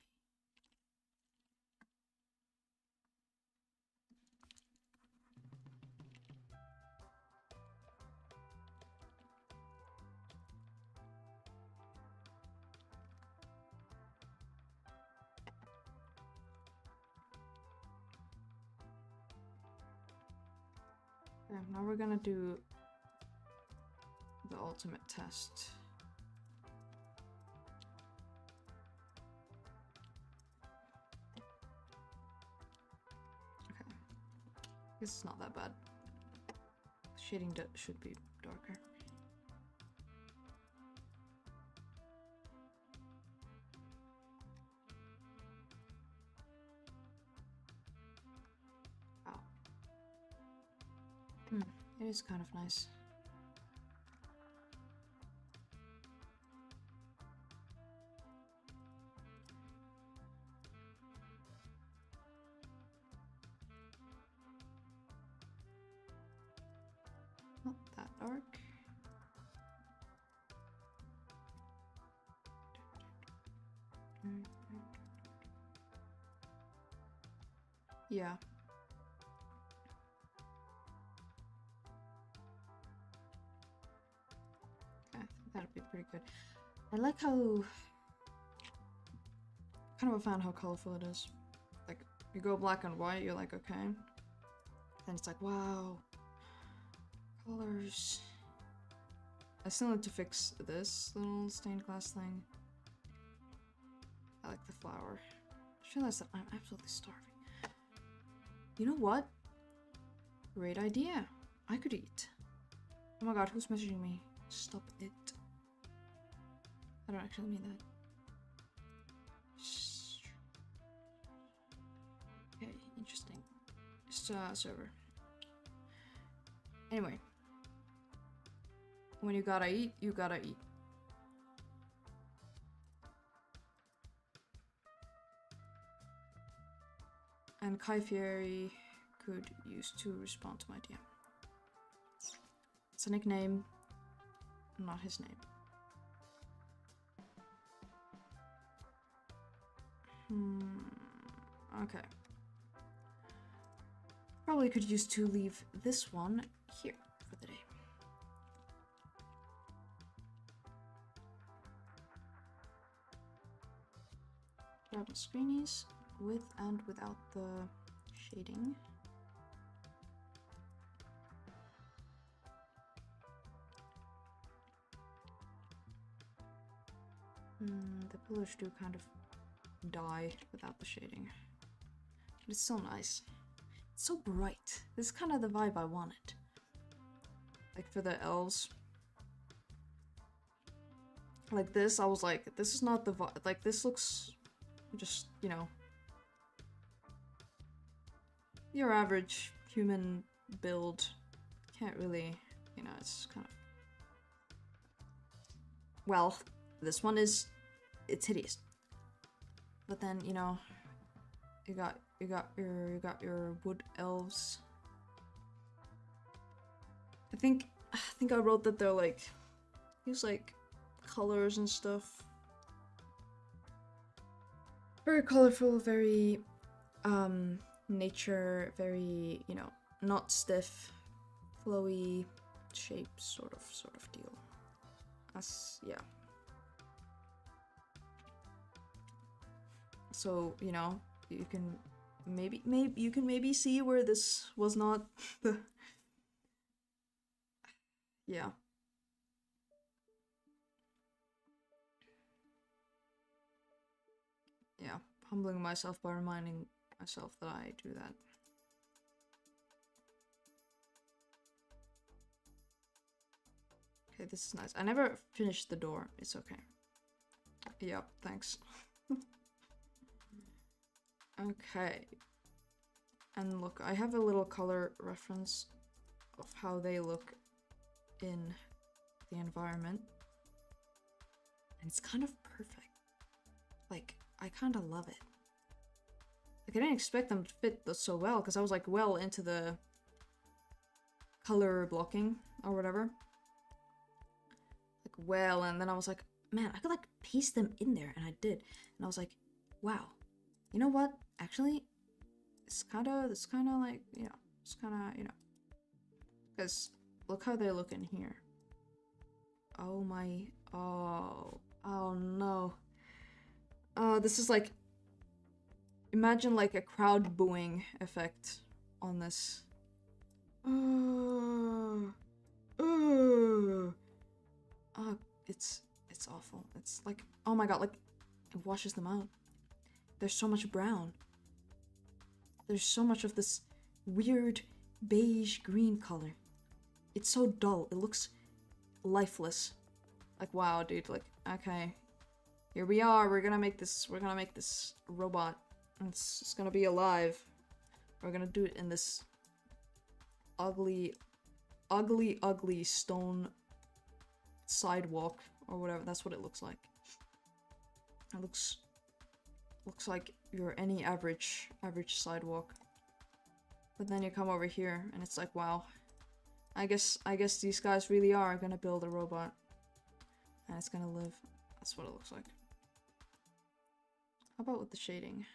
Yeah, now we're gonna do the ultimate test. Okay. This is not that bad. Shading should be darker. Wow. It is kind of nice. Not that dark. Yeah. I think that'd be pretty good. I like how... kind of a fan how colorful it is. Like, you go black and white, you're like, okay. Then it's like, wow. Colors. I still need to fix this little stained glass thing. I like the flower. I just realized that I'm absolutely starving. You know what? Great idea. I could eat. Oh my god, who's messaging me? Stop it. I don't actually mean that. Okay, interesting. Just server. Anyway. When you gotta eat, you gotta eat. And Kai Fieri could use to respond to my DM. It's a nickname, not his name. Okay. Probably could use to leave this one here for the day. Grab the screenies with and without the shading. The pillars do kind of die without the shading. But it's so nice. It's so bright. This is kind of the vibe I wanted. Like for the elves. Like this, I was like, this is not the vibe. Like this looks just, you know, your average human build. Can't really, you know, it's kind of... Well, this one is... it's hideous. But then, you know, you got your wood elves. I think I wrote that they're like... use like colors and stuff. Very colorful, very nature, very, you know, not stiff, flowy shapes, sort of deal. Yeah. So, you know, you can maybe see where this was not the... yeah. Yeah, humbling myself by reminding myself that I do that. Okay, this is nice. I never finished the door. It's okay. Yep, thanks. Okay. And look, I have a little color reference how they look in the environment. And it's kind of perfect. Like, I kind of love it. Like, I didn't expect them to fit so well, because I was like well into the color blocking or whatever. Like, well, and then I was like, man, I could like paste them in there, and I did. And I was like, wow, you know what? Actually, it's kind of like, you know, it's kind of, you know, because look how they look in here. Oh my, oh no. This is like, imagine like a crowd booing effect on this. Oh, it's awful. It's like, oh my god, like, it washes them out. There's so much brown. There's so much of this weird beige green color. It's so dull. It looks lifeless. Like, wow, dude, like, okay. Here we are. We're gonna make this robot. It's gonna be alive. We're gonna do it in this ugly stone sidewalk or whatever. That's what it looks like. It looks like you're any average sidewalk. But then you come over here and it's like, wow. I guess these guys really are gonna build a robot. And it's gonna live. That's what it looks like. How about with the shading?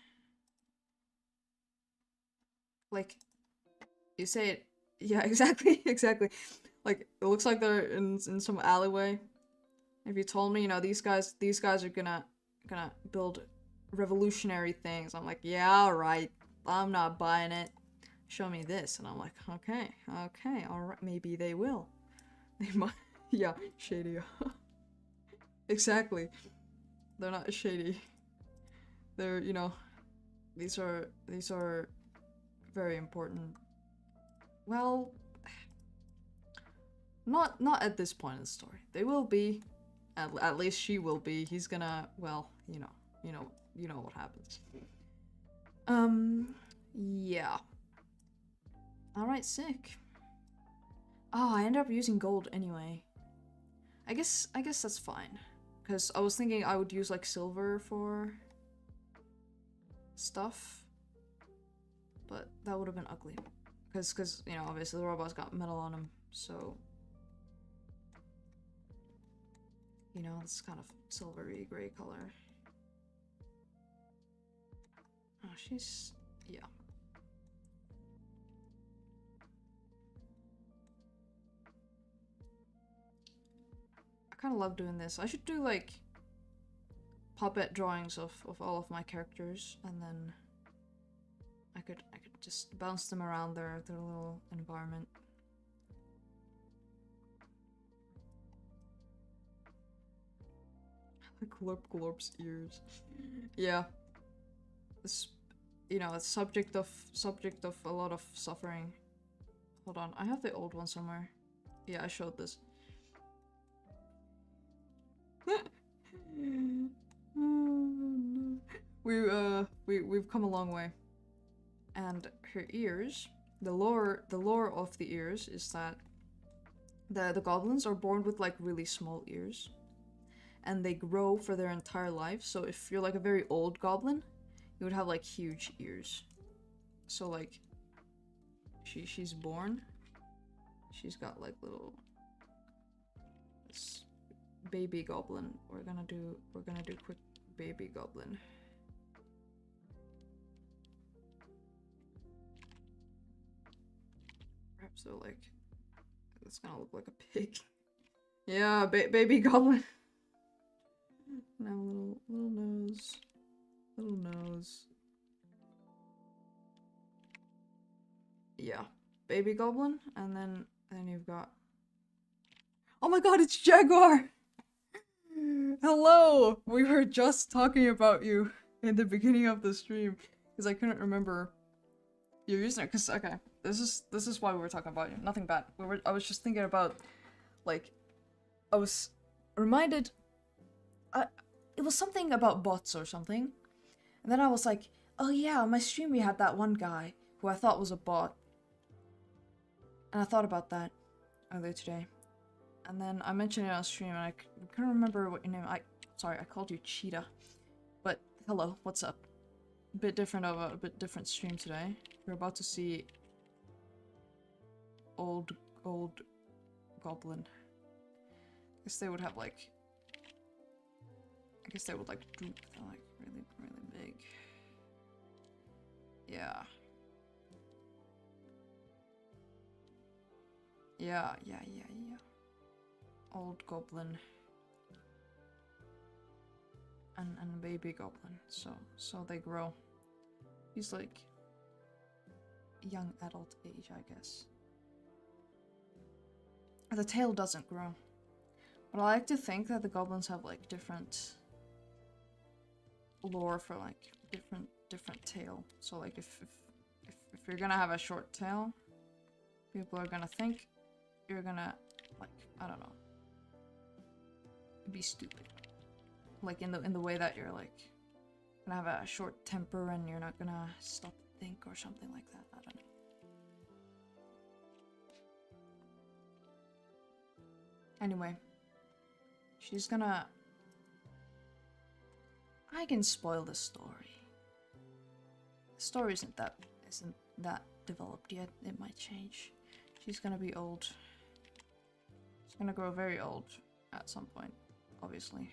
Like, you say it. Yeah, exactly, exactly. Like, it looks like they're in some alleyway. If you told me, you know, these guys are gonna build revolutionary things, I'm like, yeah, alright. I'm not buying it. Show me this. And I'm like, okay, alright, maybe they will. They might. Yeah, shady. Exactly. They're not shady. They're, you know, these are very important. Well, not at this point in the story. They will be. At least she will be. He's gonna, well, you know what happens. Yeah. Alright, sick. Oh, I ended up using gold anyway. I guess that's fine. Because I was thinking I would use like silver for stuff. But that would have been ugly. Because, you know, obviously the robot's got metal on him, so... You know, it's kind of silvery gray color. Oh, she's... yeah. I kind of love doing this. I should do, like, puppet drawings of all of my characters, and then I could just bounce them around their little environment. Glorp's ears. Yeah. This, you know, it's subject of a lot of suffering. Hold on, I have the old one somewhere. Yeah, I showed this. We've come a long way. And her ears, the lore of the ears is that the goblins are born with like really small ears. And they grow for their entire life. So if you're like a very old goblin, you would have like huge ears. So like she's born. She's got like little this baby goblin. We're gonna do quick baby goblin. Perhaps they're like, it's gonna look like a pig. Yeah, baby goblin. Now little nose. Yeah, baby goblin, and then you've got. Oh my god, it's Jaguar! Hello! We were just talking about you in the beginning of the stream because I couldn't remember your username. Cause okay, this is why we were talking about you. Nothing bad. I was just thinking about, like, I was reminded. It was something about bots or something. And then I was like, oh yeah, on my stream we had that one guy who I thought was a bot. And I thought about that earlier today. And then I mentioned it on stream and I couldn't remember what your name. Sorry, I called you Cheetah. But hello, what's up? A bit different of a bit different stream today. We're about to see old goblin. I guess they would have like. I guess they would like droop. They're like really big. Yeah. Yeah. Old goblin. And baby goblin. So they grow. He's like young adult age, I guess. The tail doesn't grow. But I like to think that the goblins have like different lore for like different tail. So like if you're gonna have a short tail, people are gonna think you're gonna like, I don't know, be stupid. Like in the way that you're like gonna have a short temper and you're not gonna stop to think or something like that. I don't know. Anyway, she's gonna. I can spoil the story. The story isn't that developed yet. It might change. She's gonna be old. She's gonna grow very old at some point, obviously.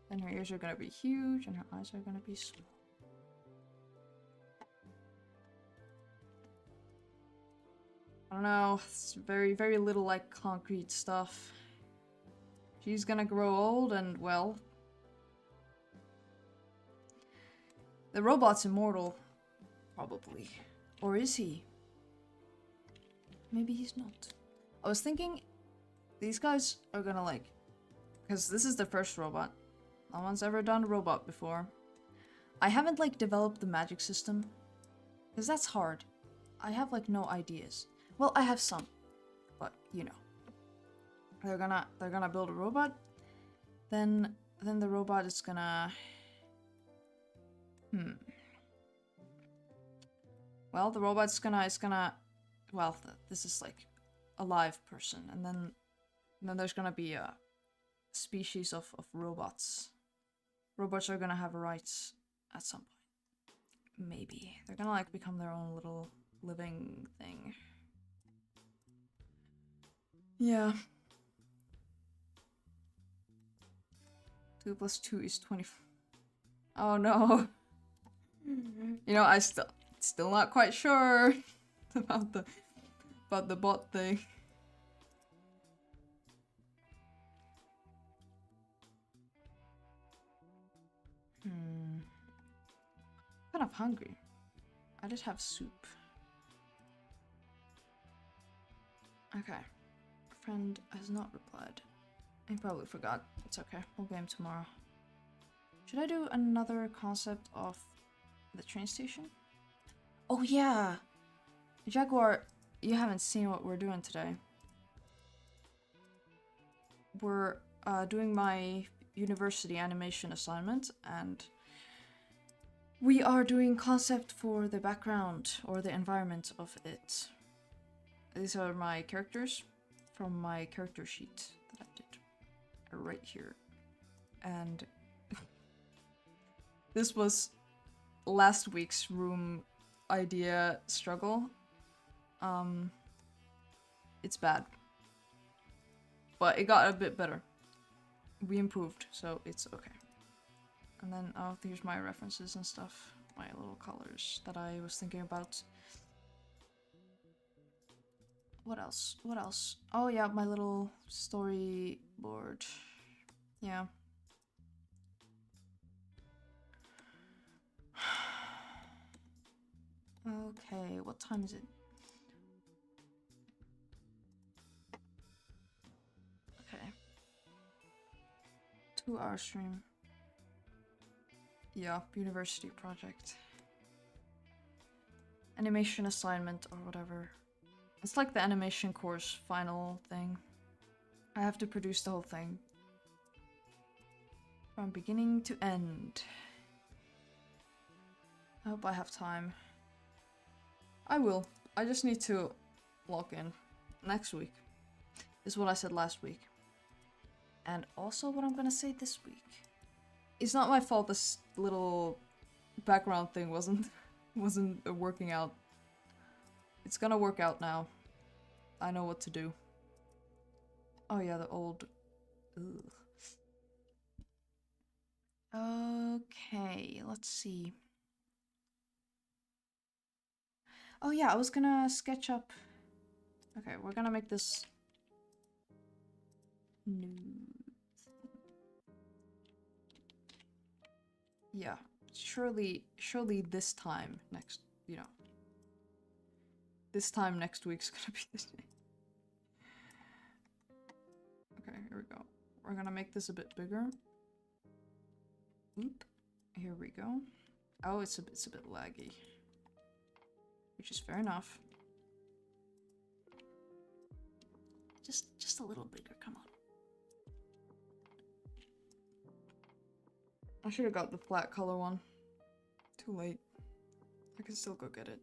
Then her ears are gonna be huge and her eyes are gonna be small. I don't know, it's very little like concrete stuff. She's gonna grow old and, well, the robot's immortal, probably. Or is he? Maybe he's not. I was thinking these guys are gonna like, because this is the first robot. No one's ever done a robot before. I haven't like developed the magic system, because that's hard. I have like no ideas. Well, I have some, but you know. They're gonna build a robot. Then the robot is gonna Well, the robot's gonna well, this is like a live person, and then there's gonna be a species of robots. Robots are gonna have rights at some point. Maybe. They're gonna like become their own little living thing. Yeah. 2 + 2 is 24. Oh no. You know, I still not quite sure about the bot thing. Kind of hungry. I just have soup. Okay. Friend has not replied. He probably forgot. It's okay. We'll game tomorrow. Should I do another concept of the train station? Oh yeah! Jaguar, you haven't seen what we're doing today. We're doing my university animation assignment, and we are doing concept for the background or the environment of it. These are my characters from my character sheet that I did right here. And this was last week's room idea struggle. It's bad. But it got a bit better. We improved, so it's okay. And then, oh, here's my references and stuff. My little colors that I was thinking about. What else? What else? Oh yeah, my little storyboard. Yeah. Okay, what time is it? Okay. 2-hour stream. Yeah, university project. Animation assignment or whatever. It's like the animation course final thing. I have to produce the whole thing. From beginning to end. I hope I have time. I will. I just need to lock in next week. This is what I said last week. And also what I'm gonna say this week. It's not my fault this little background thing wasn't working out. It's gonna work out now. I know what to do. Oh yeah, the old... Ugh. Okay, let's see. Oh yeah, I was gonna sketch up... Okay, we're gonna make this... nude. Yeah, surely this time next, you know. This time next week's gonna be the day. Okay, here we go. We're gonna make this a bit bigger. Oop. Here we go. Oh, it's a bit laggy. Which is fair enough. Just a little bigger, come on. I should have got the flat color one. Too late. I can still go get it.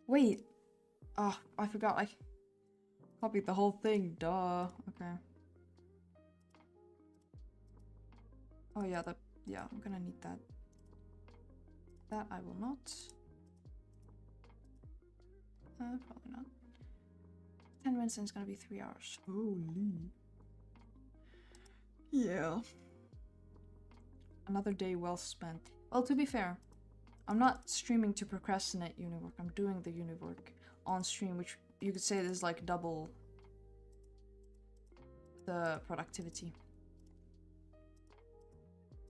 Wait! Oh, I forgot I copied the whole thing, duh. Okay. Oh yeah, I'm gonna need that. That I will not. Probably not. 10 minutes and it's gonna be 3 hours. Holy. Yeah. Another day well spent. Well, to be fair, I'm not streaming to procrastinate uni work. I'm doing the uni work on stream, which you could say is like double the productivity.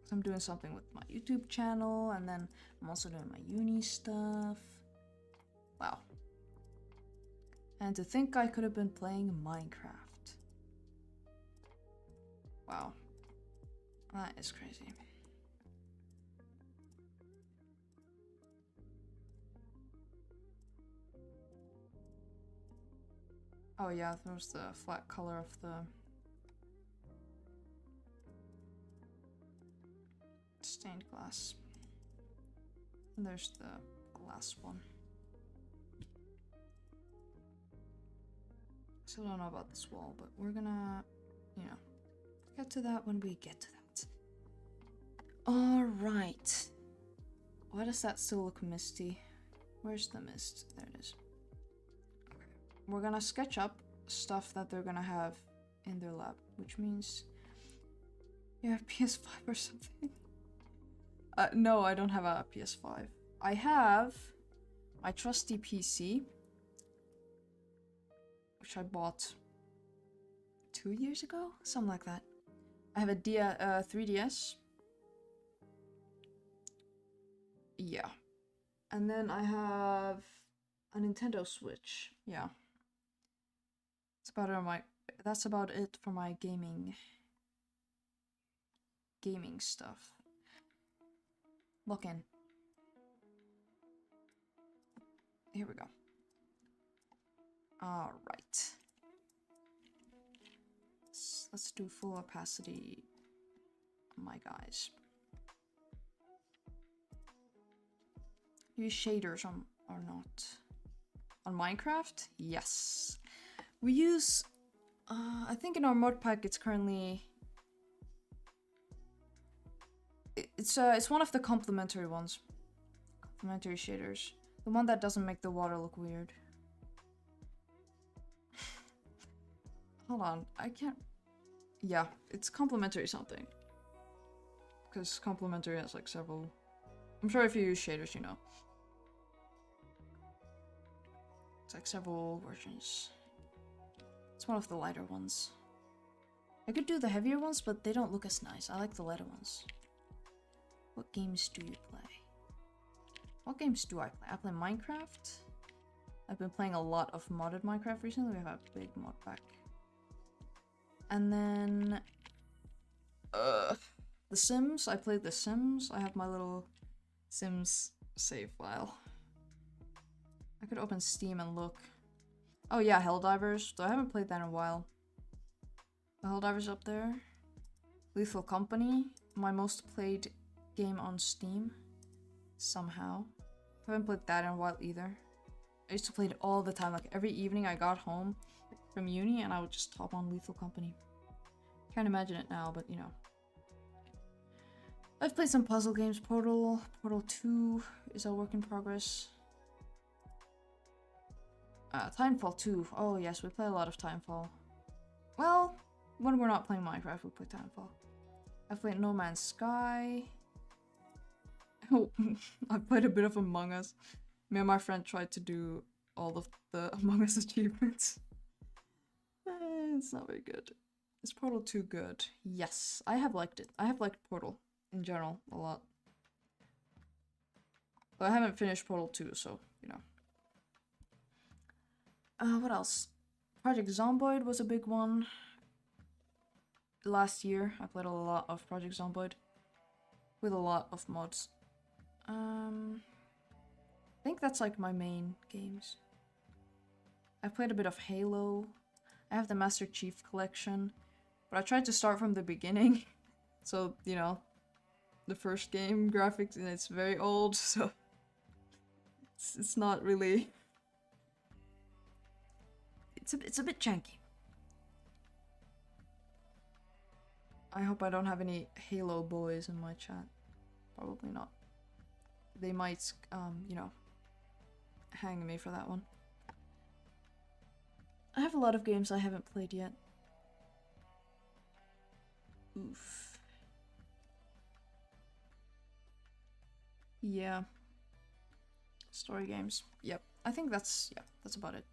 So I'm doing something with my YouTube channel, and then I'm also doing my uni stuff. Wow. And to think I could have been playing Minecraft. Wow. That is crazy. Oh yeah, there's the flat color of the stained glass. And there's the glass one. Still don't know about this wall, but we're gonna, you know, get to that when we get to that. Alright. Why does that still look misty? Where's the mist? There it is. Okay. We're gonna sketch up stuff that they're gonna have in their lab, which means you have PS5 or something. No, I don't have a PS5. I have my trusty PC, which I bought 2 years ago? Something like that. I have a 3DS. Yeah. And then I have a Nintendo Switch. Yeah. That's about it for my gaming stuff. Look in. Here we go. Alright. Let's do full opacity, my guys. Use shaders or not. On Minecraft? Yes. We use, I think in our mod pack it's currently... It's one of the complementary ones. Complementary shaders. The one that doesn't make the water look weird. Hold on, I can't... Yeah, it's complementary something. Because complementary has like several... I'm sure if you use shaders, you know. It's like several versions. It's one of the lighter ones. I could do the heavier ones, but they don't look as nice. I like the lighter ones. What games do you play? What games do I play? I play Minecraft. I've been playing a lot of modded Minecraft recently. We have a big mod pack. And then... The Sims. I played The Sims. I have my little Sims save file. I could open Steam and look. Oh yeah, Helldivers. Though I haven't played that in a while. The Helldivers up there. Lethal Company. My most played game on Steam. Somehow. Haven't played that in a while either. I used to play it all the time. Like every evening I got home from uni and I would just hop on Lethal Company. Can't imagine it now, but you know. I've played some puzzle games. Portal 2 is a work in progress. Timefall 2. Oh yes, we play a lot of Timefall. Well, when we're not playing Minecraft, we play Timefall. I've played No Man's Sky. Oh, I played a bit of Among Us. Me and my friend tried to do all of the Among Us achievements. It's not very good. Is Portal 2 good? Yes, I have liked it. I have liked Portal in general a lot. But I haven't finished Portal 2, so, you know. What else? Project Zomboid was a big one. Last year, I played a lot of Project Zomboid. With a lot of mods. I think that's like my main games. I played a bit of Halo. I have the Master Chief Collection. But I tried to start from the beginning. So, you know, the first game graphics, and it's very old, so it's not really... It's a bit janky. I hope I don't have any Halo boys in my chat. Probably not. They might, you know, hang me for that one. I have a lot of games I haven't played yet. Oof. Yeah. Story games. Yep. I think that's, yeah, that's about it.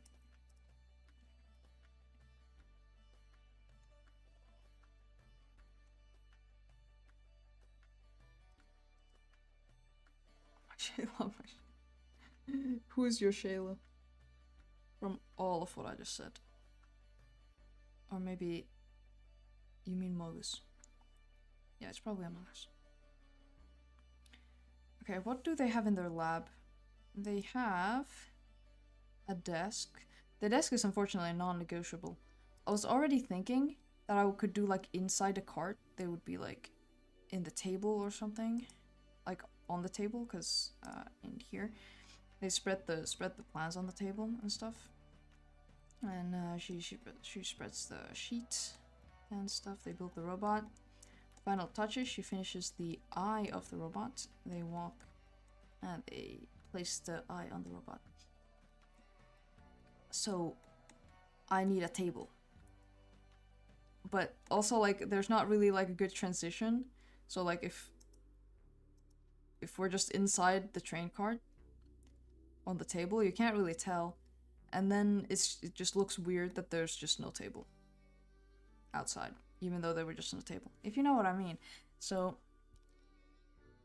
Shayla. Who is your Shayla? From all of what I just said. Or maybe you mean Mogus. Yeah, it's probably Among Us. Okay, what do they have in their lab? They have a desk. The desk is unfortunately non-negotiable. I was already thinking that I could do like inside a cart. They would be like in the table or something. Like on the table, because in here they spread the plans on the table and stuff. And she spreads the sheet and stuff. They build the robot. Final touches, she finishes the eye of the robot. They walk and they place the eye on the robot. So I need a table. But also like there's not really like a good transition. So like if we're just inside the train cart on the table, you can't really tell. And then it just looks weird that there's just no table outside, even though they were just on the table, if you know what I mean. So,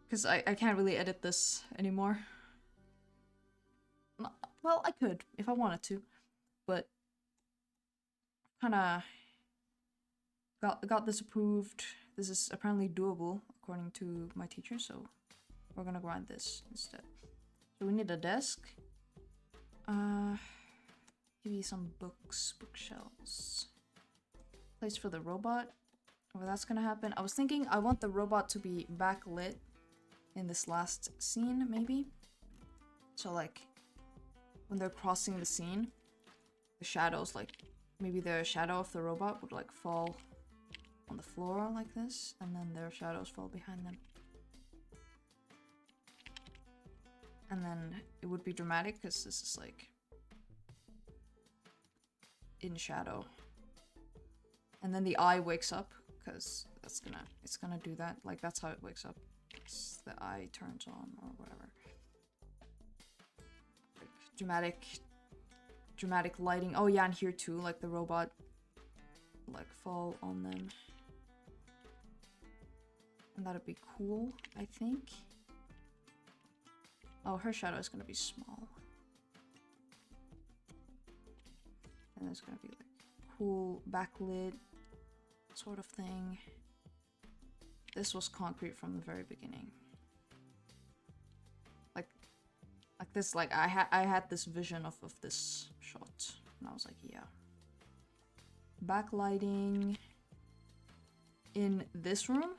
because I can't really edit this anymore. Well, I could if I wanted to, but kind of got this approved. This is apparently doable according to my teacher, so we're gonna grind this instead. So we need a desk. Maybe some books, bookshelves. Place for the robot. Well, that's gonna happen. I was thinking I want the robot to be backlit in this last scene, maybe. So like when they're crossing the scene, the shadows, like maybe the shadow of the robot would like fall on the floor like this, and then their shadows fall behind them. And then it would be dramatic because this is like in shadow. And then the eye wakes up because it's gonna do that. Like that's how it wakes up. The eye turns on or whatever. Like dramatic lighting. Oh yeah, and here too, like the robot like fall on them. And that'd be cool, I think. Oh, her shadow is gonna be small. And there's gonna be like cool backlit sort of thing. This was concrete from the very beginning. Like this, like I had this vision of this shot, and I was like, yeah. Backlighting in this room.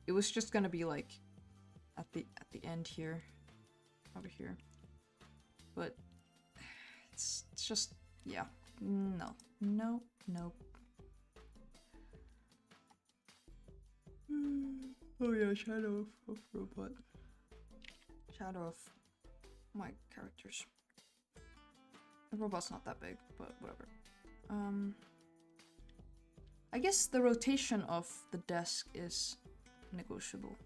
It was just gonna be like at the end here. over here. But it's just, yeah. No. No. Nope. Oh yeah, shadow of robot. Shadow of my characters. The robot's not that big, but whatever. I guess the rotation of the desk is negotiable.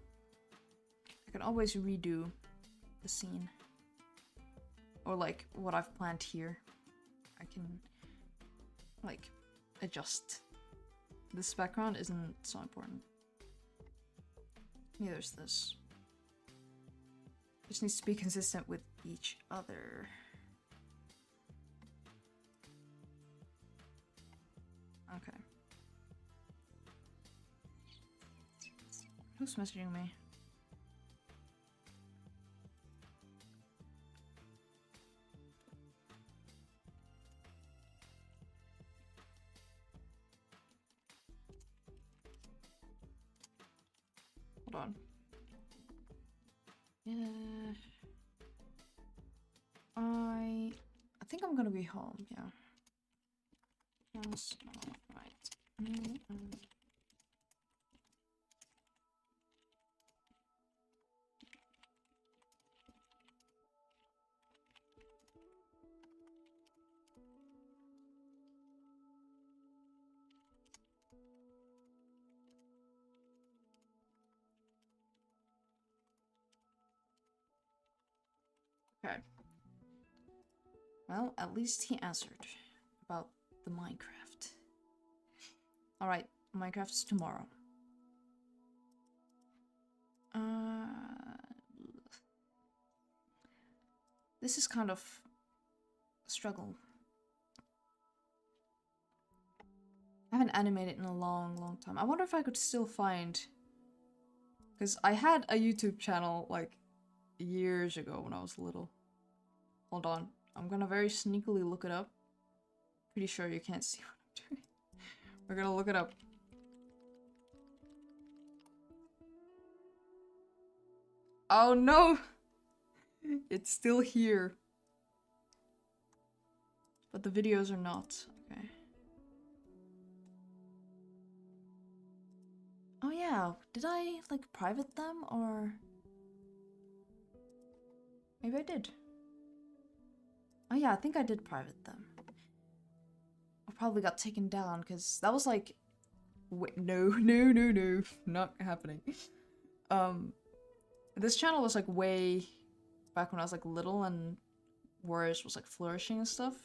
I can always redo the scene. Or like what I've planned here. I can like adjust. This background isn't so important. Neither is this. Just needs to be consistent with each other. Okay. Who's messaging me? Hold on. Yeah. I think I'm gonna be home, yeah. That's not right. Okay. Well, at least he answered about the Minecraft. Alright, Minecraft's tomorrow. This is kind of a struggle. I haven't animated in a long time. I wonder if I could still find... Because I had a YouTube channel, like, years ago when I was little. Hold on. I'm gonna very sneakily look it up. Pretty sure you can't see what I'm doing. We're gonna look it up. Oh no! It's still here. But the videos are not. Okay. Oh yeah, did I like private them or... Maybe I did. Oh yeah, I think I did private them. I probably got taken down because that was like... Wait, no, not happening. This channel was like way back when I was like little and Warriors was like flourishing and stuff.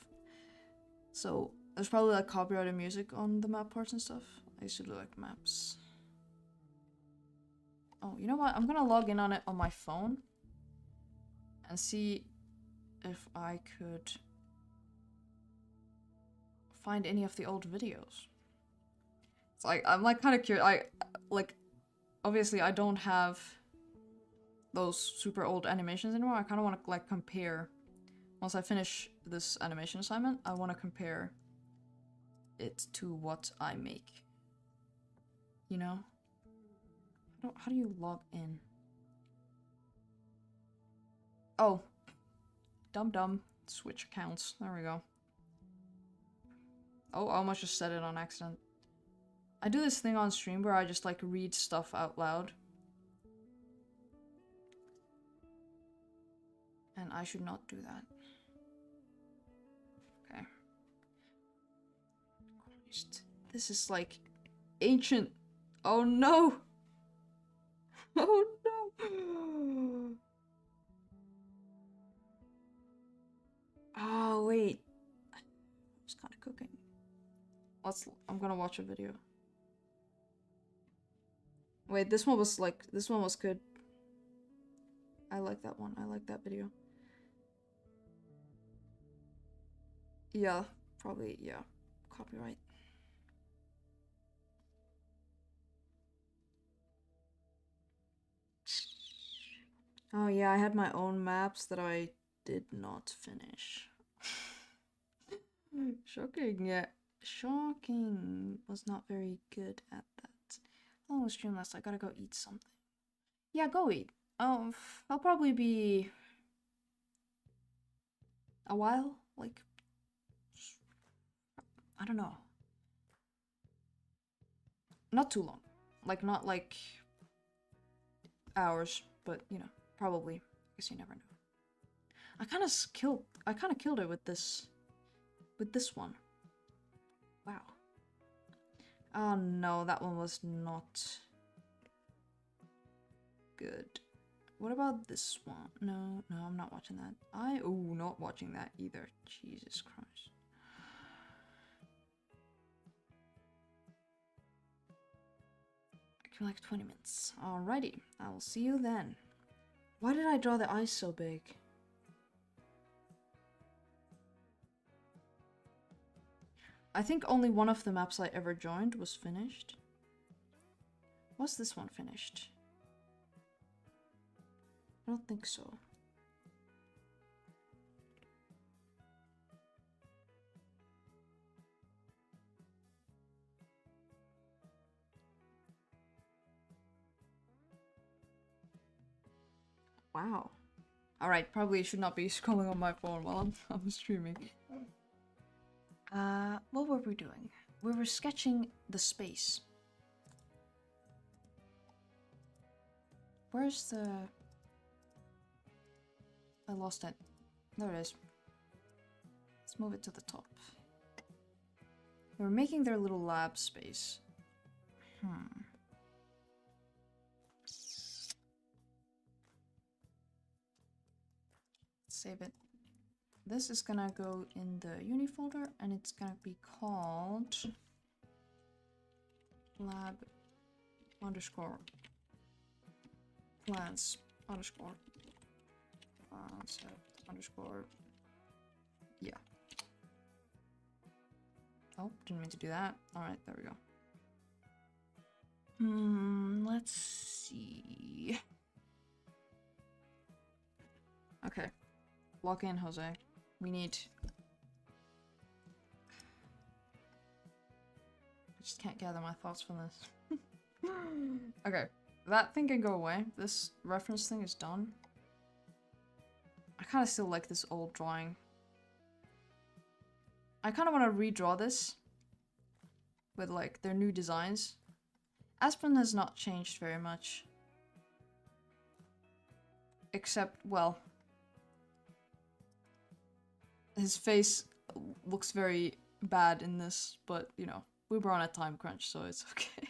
So there's probably like copyrighted music on the map parts and stuff. I used to do like maps. Oh, you know what? I'm gonna log in on it on my phone and see if I could find any of the old videos. It's like, I'm like kind of curious. Like, obviously I don't have those super old animations anymore. I kind of want to like compare. Once I finish this animation assignment, I want to compare it to what I make. You know? How do you log in? Oh. Dumb. Switch accounts. There we go. Oh, I almost just said it on accident. I do this thing on stream where I just like read stuff out loud. And I should not do that. Okay. Christ. This is like ancient. Oh no! Oh no! Oh wait. I was kind of cooking. I'm gonna watch a video. Wait, this one was good. I like that one. I like that video. Yeah, probably, yeah. Copyright. Oh yeah, I had my own maps that I did not finish. Shocking, yeah. Shocking. Was not very good at that. How long was stream last? I gotta go eat something. Yeah, go eat. I'll probably be a while, like, I don't know. Not too long. Like, not like hours, but you know, probably. Because you never know. I kind of killed it with this one. Wow. Oh no, that one was not good. What about this one? No, I'm not watching that. Not watching that either. Jesus Christ. I feel like 20 minutes. Alrighty, I will see you then. Why did I draw the eyes so big? I think only one of the maps I ever joined was finished. Was this one finished? I don't think so. Wow. Alright, probably should not be scrolling on my phone while I'm streaming. What were we doing? We were sketching the space. Where's the... I lost it. There it is. Let's move it to the top. We're making their little lab space. Save it. This is gonna go in the uni folder and it's gonna be called lab underscore plans underscore underscore yeah. Oh, didn't mean to do that. Alright, there we go. Let's see. Okay. Lock in, Jose. We need... I just can't gather my thoughts from this. Okay. That thing can go away. This reference thing is done. I kind of still like this old drawing. I kind of want to redraw this with like their new designs. Aspen has not changed very much. Except, well, his face looks very bad in this, but you know, we were on a time crunch, so it's okay.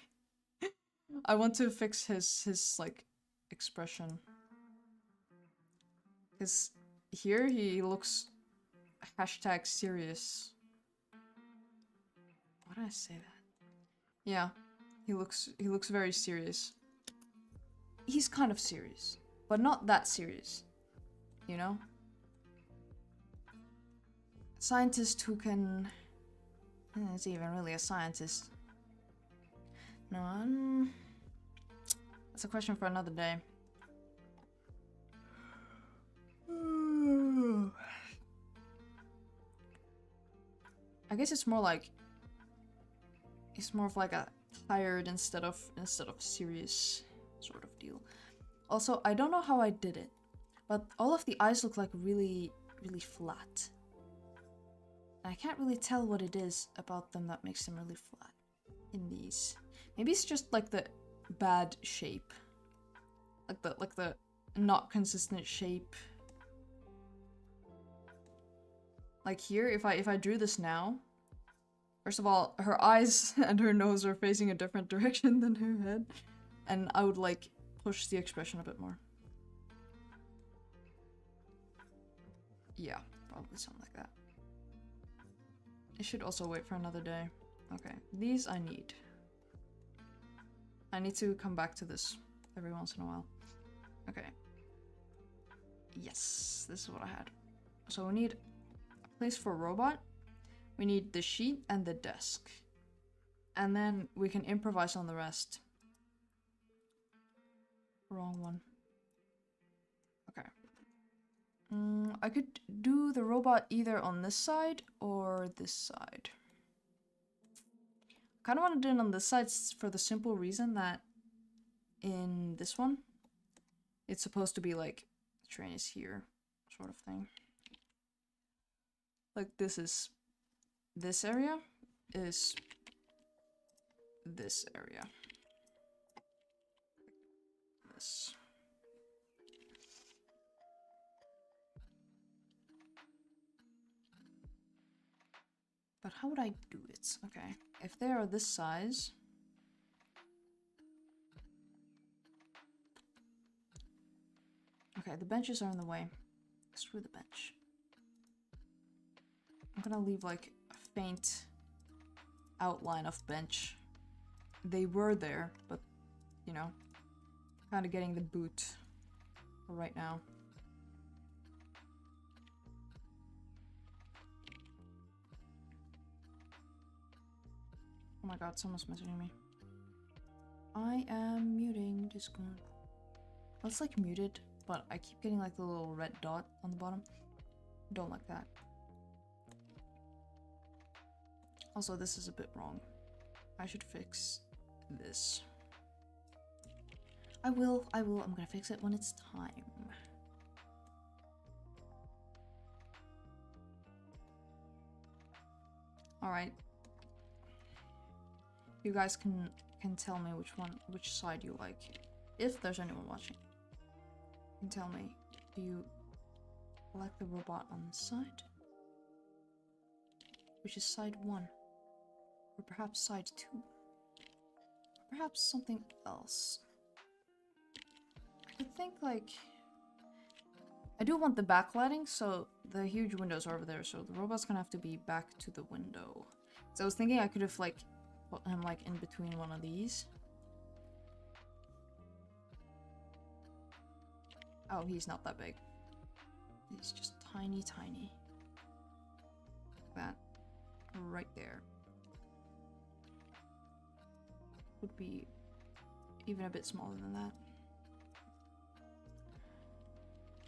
I want to fix his like expression. Because here he looks hashtag serious. Why did I say that? Yeah, he looks very serious. He's kind of serious, but not that serious, you know? Scientist who can... Is he even really a scientist? No, that's a question for another day. I guess it's more like... It's more of like a tired instead of serious sort of deal. Also, I don't know how I did it, but all of the eyes look like really flat. I can't really tell what it is about them that makes them really flat in these. Maybe it's just like the bad shape. Like the not consistent shape. Like here, if I drew this now, first of all, her eyes and her nose are facing a different direction than her head, and I would like push the expression a bit more. Yeah, probably something like that. It should also wait for another day. Okay, these I need. I need to come back to this every once in a while. Okay. Yes, this is what I had. So we need a place for a robot. We need the sheet and the desk. And then we can improvise on the rest. Wrong one. Okay. I could do the robot either on this side or this side. I kind of want to do it on this side for the simple reason that in this one, it's supposed to be like the train is here, sort of thing. Like this area is this area. This. But how would I do it? Okay, if they are this size. Okay, the benches are in the way. Screw the bench. I'm gonna leave like a faint outline of bench. They were there, but you know, kind of getting the boot for right now. Oh my god, someone's messaging me. I am muting Discord. Well, it's like muted, but I keep getting like the little red dot on the bottom. Don't like that. Also, this is a bit wrong. I should fix this. I will. I'm gonna fix it when it's time. Alright. You guys can tell me which side you like. If there's anyone watching. You can tell me, do you like the robot on this side? Which is side 1? Or perhaps side 2? Or perhaps something else? I think like... I do want the backlighting, so the huge windows are over there, so the robot's gonna have to be back to the window. So I was thinking I could have like put him like in between one of these. Oh, he's not that big. He's just tiny, tiny. That right there would be even a bit smaller than that.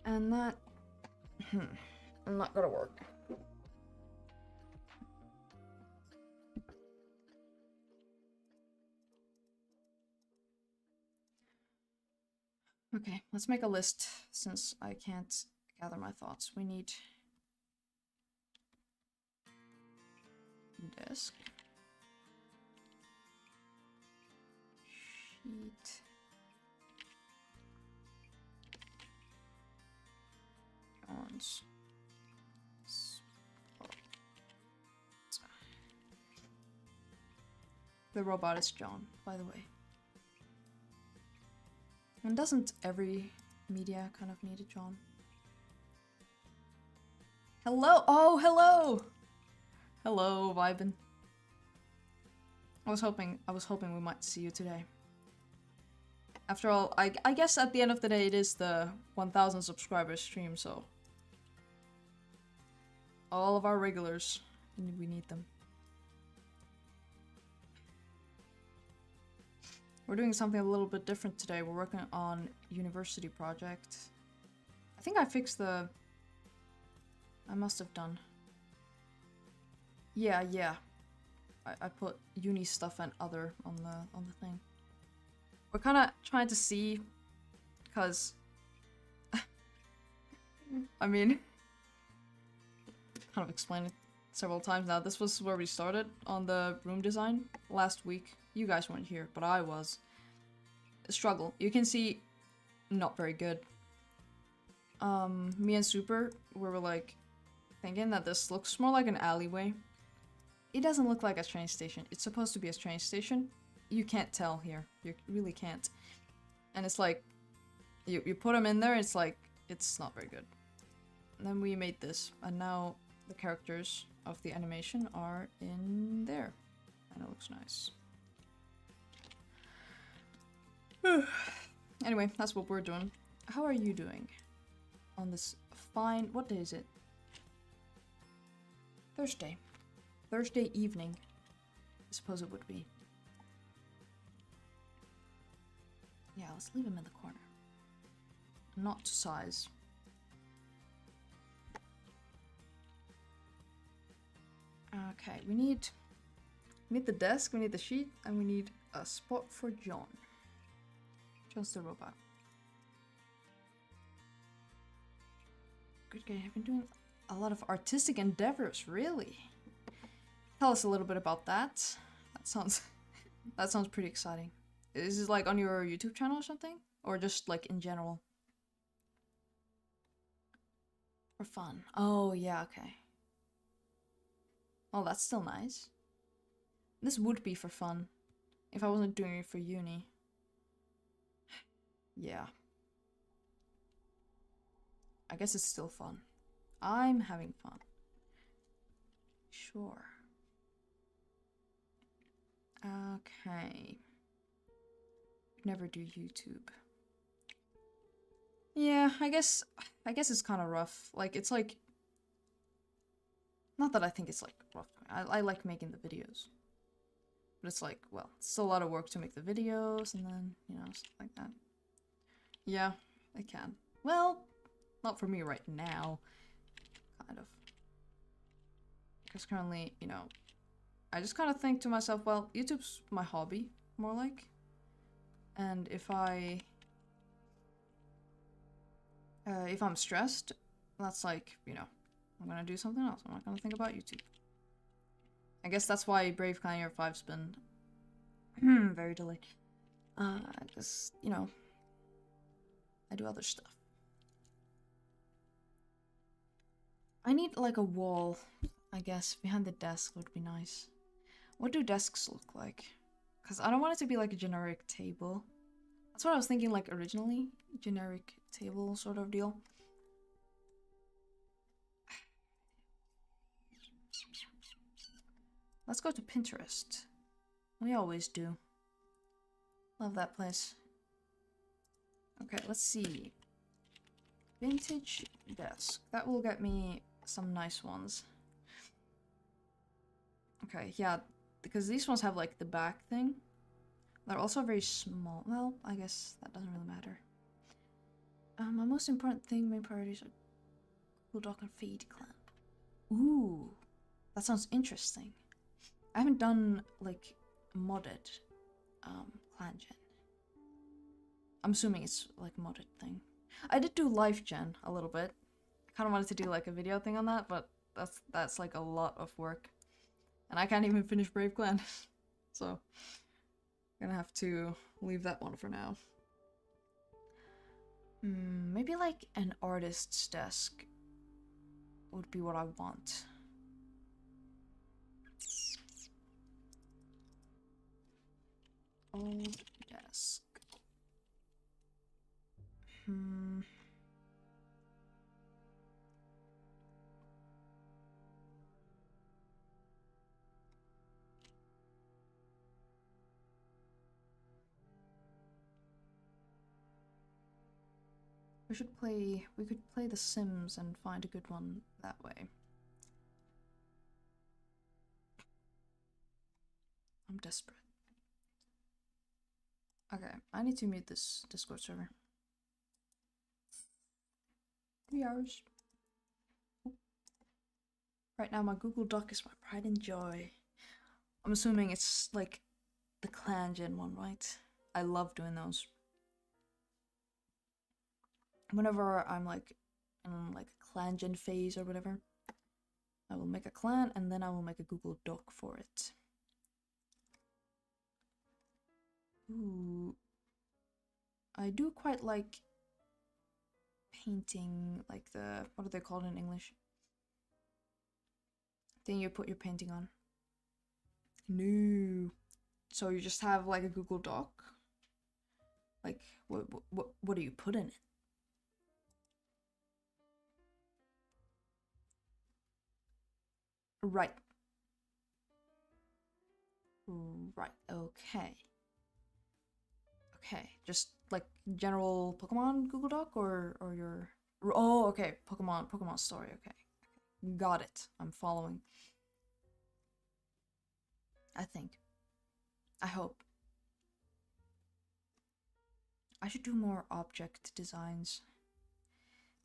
And that not gonna work. Okay, let's make a list since I can't gather my thoughts. We need desk, sheet, John's spot. The robot is John, by the way. And doesn't every media kind of need a John? Hello! Oh, hello! Hello, Vibin. I was hoping we might see you today. After all, I guess at the end of the day it is the 1000 subscribers stream, so all of our regulars, we need them. We're doing something a little bit different today. We're working on university project. I think I fixed the... I must have done. Yeah. I put uni stuff and other on the thing. We're kind of trying to see, because I mean, kind of explained it several times now. This was where we started on the room design last week. You guys weren't here, but I was. A struggle. You can see, not very good. Me and Super, we were like thinking that this looks more like an alleyway. It doesn't look like a train station. It's supposed to be a train station. You can't tell here. You really can't. And it's like, you put them in there, it's like, it's not very good. And then we made this, and now the characters of the animation are in there. And it looks nice. Anyway, that's what we're doing. How are you doing on this fine... What day is it? Thursday. Thursday evening, I suppose it would be. Yeah, let's leave him in the corner. Not to size. Okay, we need the desk, we need the sheet, and we need a spot for John. John's the robot. Good guy, I've been doing A lot of artistic endeavors, really. Tell us a little bit about that. That sounds that sounds pretty exciting. Is it like on your YouTube channel or something? Or just like in general? For fun. Oh yeah, okay. Oh, that's still nice. This would be for fun if I wasn't doing it for uni. Yeah. I guess it's still fun. I'm having fun. Sure. Okay. Never do YouTube. Yeah, I guess it's kind of rough. Like, it's like... Not that I think it's, like, rough. I like making the videos. But it's like, well, it's still a lot of work to make the videos, and then, you know, stuff like that. Yeah, I can. Well, not for me right now. Kind of. Because currently, you know, I just kind of think to myself, well, YouTube's my hobby, more like. And if I'm stressed, that's like, you know, I'm gonna do something else. I'm not gonna think about YouTube. I guess that's why Brave Clan Year 5's been very delayed. Just, you know, I do other stuff. I need like a wall, I guess, behind the desk would be nice. What do desks look like? Because I don't want it to be like a generic table. That's what I was thinking like originally. Generic table sort of deal. Let's go to Pinterest. We always do. Love that place. Okay, let's see. Vintage desk. That will get me some nice ones. Okay, yeah, because these ones have like the back thing. They're also very small. Well, I guess that doesn't really matter. My most important thing, main priorities are Google Doc and feed clamp. Ooh, that sounds interesting. I haven't done like modded ClanGen. I'm assuming it's like a modded thing. I did do LifeGen a little bit. I kind of wanted to do like a video thing on that, but that's like a lot of work. And I can't even finish Brave Clan. So, I'm gonna have to leave that one for now. Maybe like an artist's desk would be what I want. Old desk. We could play The Sims and find a good one that way. I'm desperate. Okay, I need to mute this Discord server. 3 hours. Right now my Google Doc is my pride and joy. I'm assuming it's like the ClanGen one, right? I love doing those. Whenever I'm like in like a ClanGen phase or whatever, I will make a clan and then I will make a Google Doc for it. Ooh. I do quite like painting, like the, what are they called in English? Thing you put your painting on. No. So you just have like a Google Doc? Like, what do you put in it? Right. Right, okay. Okay, just like general Pokemon Google Doc or your... Oh, okay, Pokemon story, okay. Got it, I'm following. I think. I hope. I should do more object designs.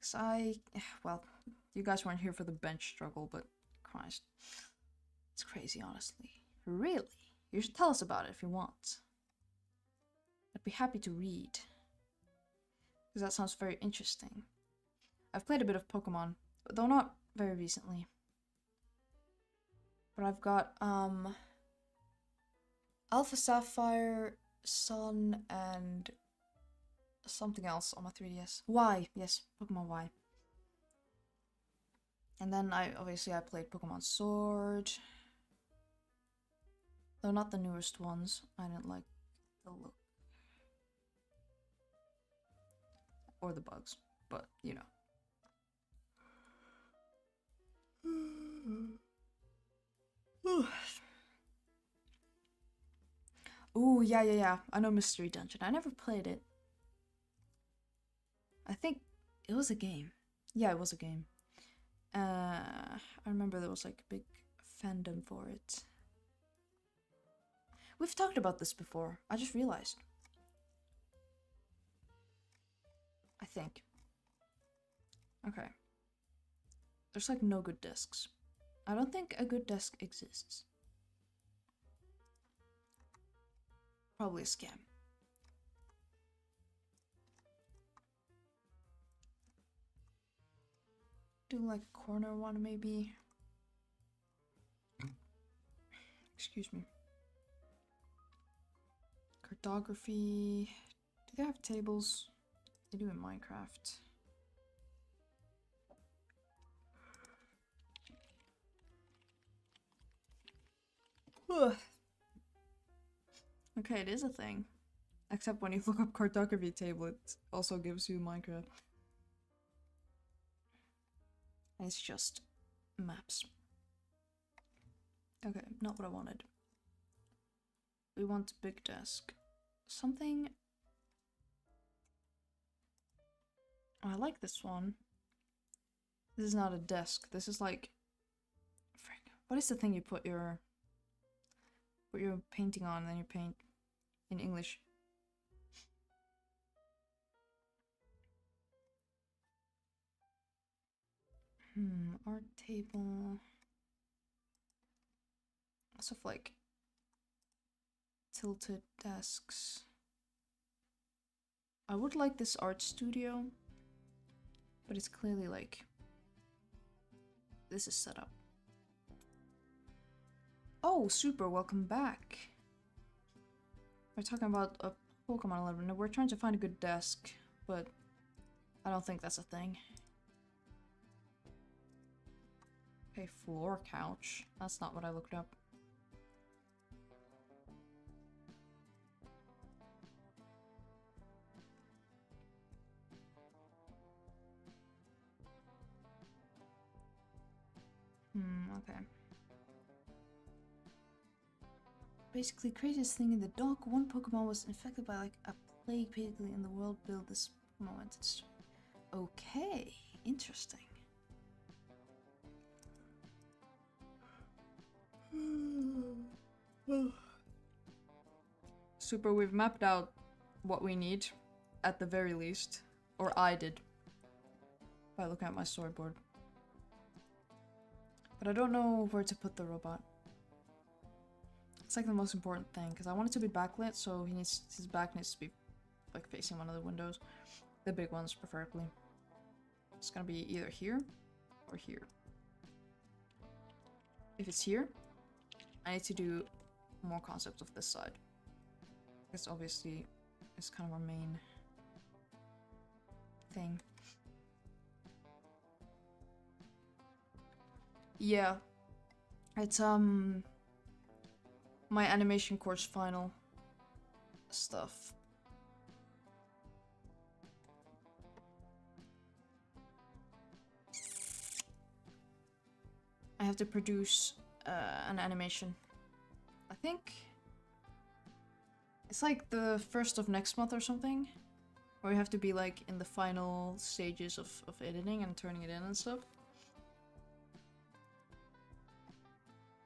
Cause well, you guys weren't here for the bench struggle, but Christ. It's crazy, honestly. Really? You should tell us about it if you want. I'd be happy to read. Because that sounds very interesting. I've played a bit of Pokemon, though not very recently. But I've got Alpha Sapphire, Sun, and something else on my 3DS. Y, yes, Pokemon Y. And then I played Pokemon Sword. Though not the newest ones. I didn't like the look. Or the bugs. But, you know. Ooh, yeah. I know Mystery Dungeon. I never played it. I think it was a game. Yeah, it was a game. I remember there was like a big fandom for it. We've talked about this before. I just realized. I think. Okay. There's like no good desks. I don't think a good desk exists. Probably a scam. Do like a corner one maybe. Excuse me. Cartography. Do they have tables? They do in Minecraft. Ugh. Okay, it is a thing. Except when you look up cartography table, it also gives you Minecraft. And it's just maps. Okay, not what I wanted. We want big desk. Something... Oh, I like this one. This is not a desk. This is like... Frick. What is the thing you put your painting on and then you paint in English? Art table. Lots of like tilted desks. I would like this art studio, but it's clearly like this is set up. Oh, super, welcome back. We're talking about a Pokemon 11. We're trying to find a good desk, but I don't think that's a thing. Okay, floor couch. That's not what I looked up. Okay. Basically, craziest thing in the dock, one Pokemon was infected by like a plague basically in the world build this moment. Okay, interesting. Super, we've mapped out what we need, at the very least. Or I did. By looking at my storyboard. But I don't know where to put the robot. It's like the most important thing, because I want it to be backlit, so his back needs to be like facing one of the windows. The big ones, preferably. It's gonna be either here or here. If it's here, I need to do more concepts of this side. Because obviously it's kind of our main thing. Yeah. It's my animation course final stuff. I have to produce an animation. I think it's like the 1st of next month or something, where you have to be like in the final stages of editing and turning it in and stuff.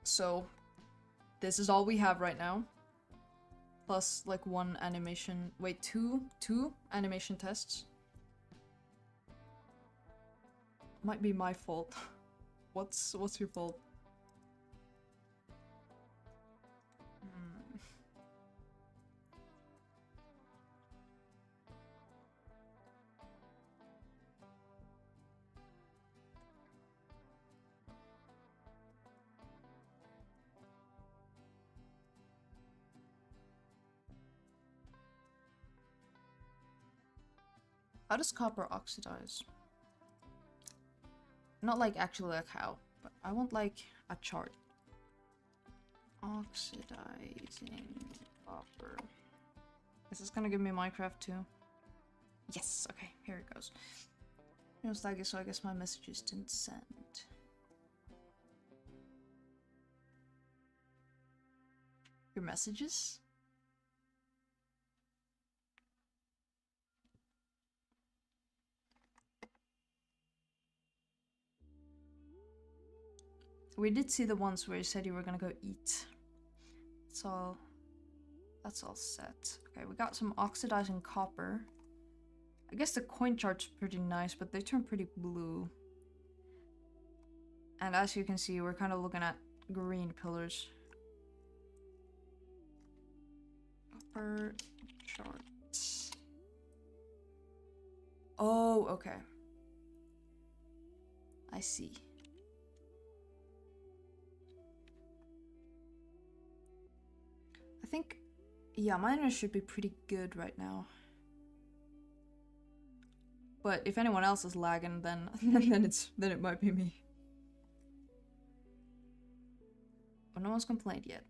So this is all we have right now. Plus like one animation, wait, two animation tests. Might be my fault. What's your fault? How does copper oxidize? Not like actually like how, but I want like a chart. Oxidizing copper. Is this gonna give me Minecraft too? Yes, okay, here it goes. So I guess my messages didn't send. Your messages? We did see the ones where you said you were gonna go eat. That's all set. Okay, we got some oxidizing copper. I guess the coin chart's pretty nice, but they turn pretty blue. And as you can see, we're kind of looking at green pillars. Copper charts. Oh, okay. I see. I think, yeah, miners should be pretty good right now. But if anyone else is lagging, then then it might be me. But no one's complained yet.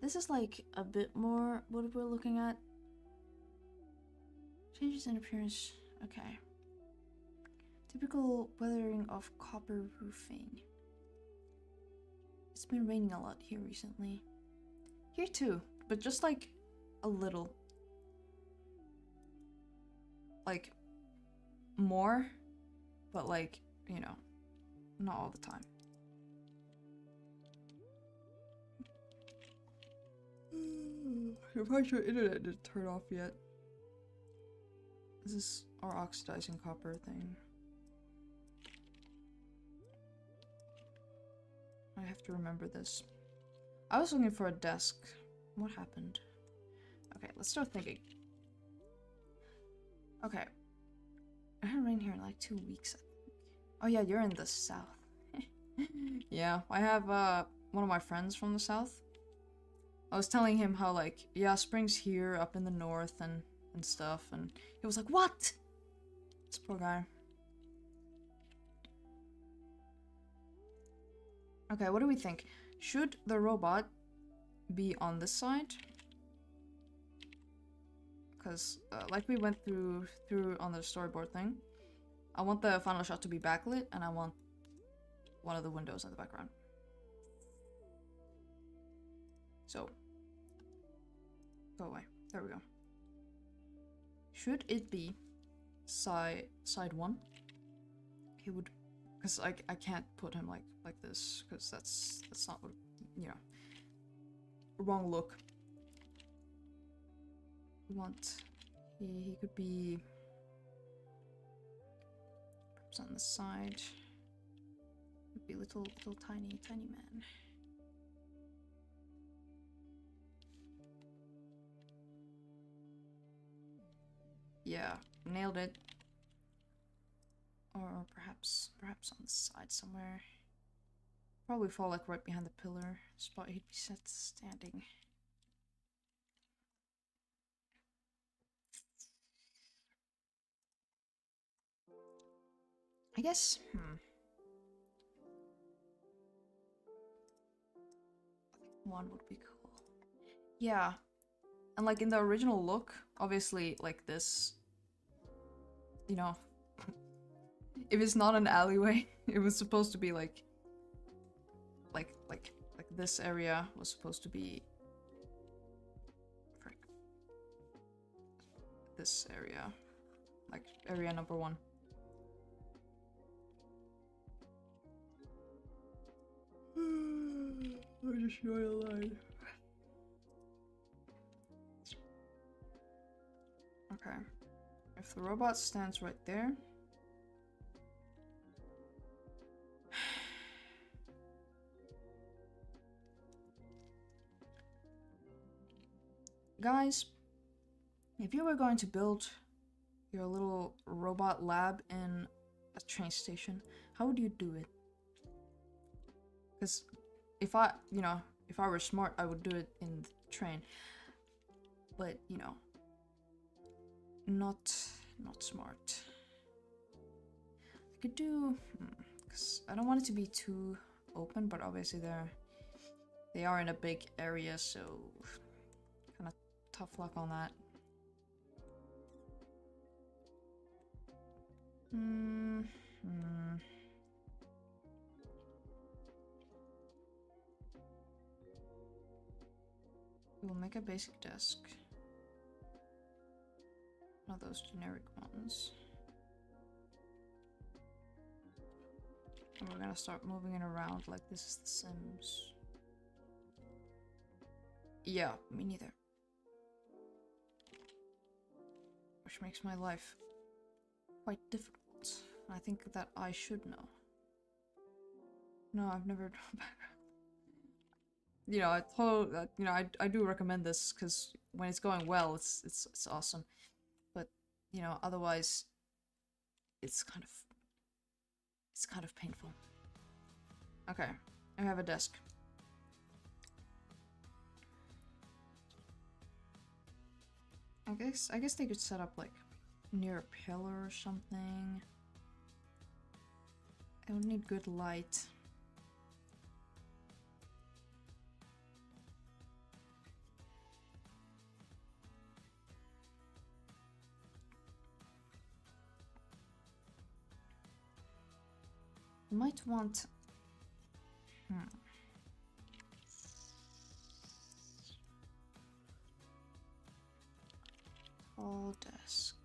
This is like a bit more what we're looking at. Changes in appearance. Okay. Typical weathering of copper roofing. It's been raining a lot here recently. Here too, but just like a little. Like more, but like, you know, not all the time. I'm probably sure internet didn't turn off yet. This is our oxidizing copper thing. I have to remember this. I was looking for a desk. What happened? Okay, let's start thinking. Okay. I had rain here in like 2 weeks, I think. Oh yeah, you're in the south. Yeah, I have one of my friends from the south. I was telling him how like, yeah, spring's here up in the north and stuff, and he was like, what? This poor guy. Okay, what do we think? Should the robot be on this side? Because like we went through on the storyboard thing, I want the final shot to be backlit, and I want one of the windows in the background. So, go away. There we go. Should it be side one? He would, because I can't put him like this, because that's not what, you know, wrong look. We want he could be perhaps on the side. Could be little tiny man. Yeah, nailed it. Or perhaps on the side somewhere. Probably fall like right behind the pillar spot he'd be standing. I guess, I think one would be cool. Yeah. And like in the original look, obviously like this, you know, if it's not an alleyway, it was supposed to be like this area was supposed to be frick, this area, like area number 1. I just draw a line. Okay. If the robot stands right there. Guys, if you were going to build your little robot lab in a train station, how would you do it? Because if I, you know, If I were smart, I would do it in the train. But, you know, not smart. I could do, because I don't want it to be too open, but obviously they are in a big area, so kind of tough luck on that. We'll make a basic desk. One of those generic ones. And we're gonna start moving it around like this is The Sims. Yeah, me neither. Which makes my life quite difficult. I think that I should know. No, I've never drawn background. You know, I do recommend this because when it's going well, it's awesome. But you know, otherwise, it's kind of painful. Okay, I have a desk. I guess they could set up like near a pillar or something. I would need good light. I might want... Tall desk.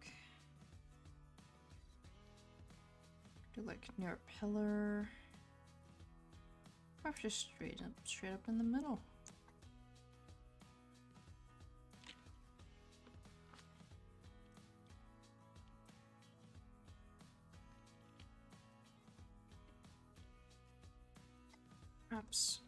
Do like near a pillar. Perhaps just straight up in the middle. Perhaps.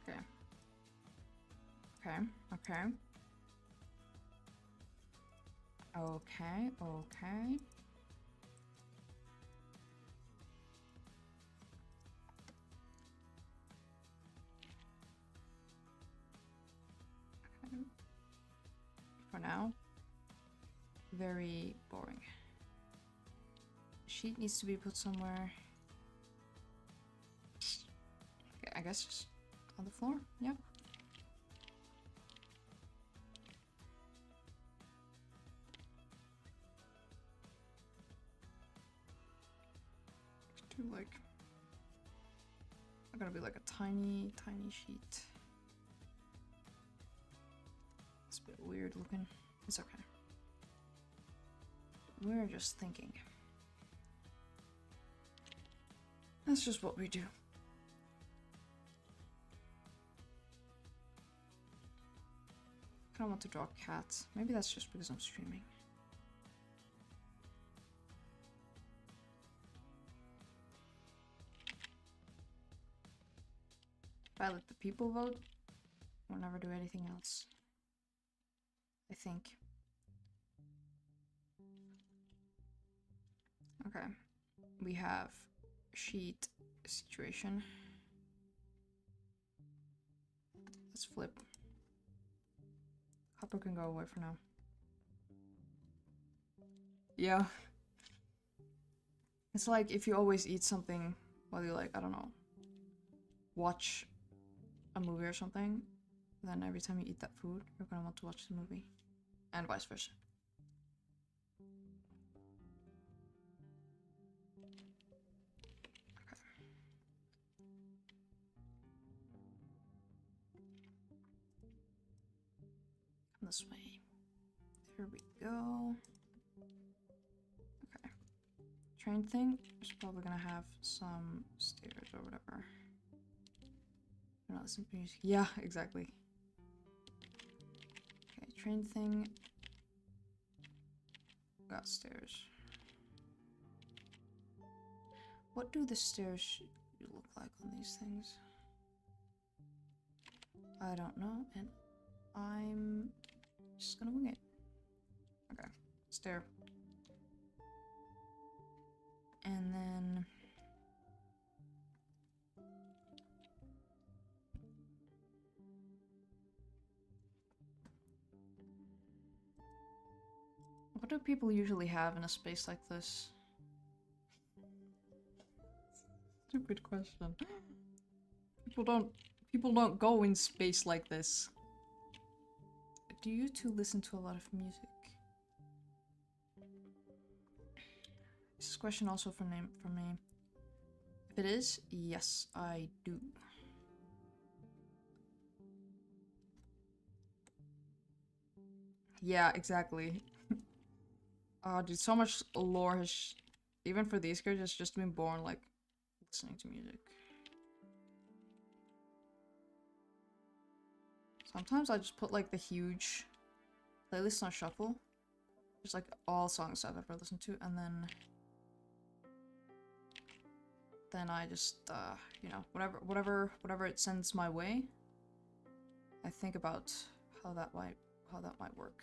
Okay. Okay, okay. Okay, okay. Okay. For now, very boring. Sheet needs to be put somewhere. Okay, I guess just on the floor. Yep. Do like, I'm gonna be like a tiny sheet. It's a bit weird looking. It's okay. We're just thinking. That's just what we do. I don't want to draw cats. Maybe that's just because I'm streaming. If I let the people vote, we'll never do anything else. I think. Okay. We have sheet situation. Let's flip. Copper can go away for now. Yeah. It's like if you always eat something while you like, I don't know, watch a movie or something, then every time you eat that food, you're gonna want to watch the movie. And vice versa. Okay. Come this way. Here we go. Okay. Train thing is probably gonna have some stairs or whatever. not listen to music. Yeah, exactly. Okay, train thing. Got stairs. What do the stairs look like on these things? I don't know, and I'm just gonna wing it. Okay, stair. And then... what do people usually have in a space like this? Stupid question. People don't go in space like this. Do you two listen to a lot of music? This is a question also from me. If it is, yes, I do. Yeah, exactly. Dude, so much lore has, even for these characters, just been born, like, listening to music. Sometimes I just put, like, the huge playlist on shuffle. Just, like, all songs I've ever listened to, and then I just, you know, whatever it sends my way, I think about how that might work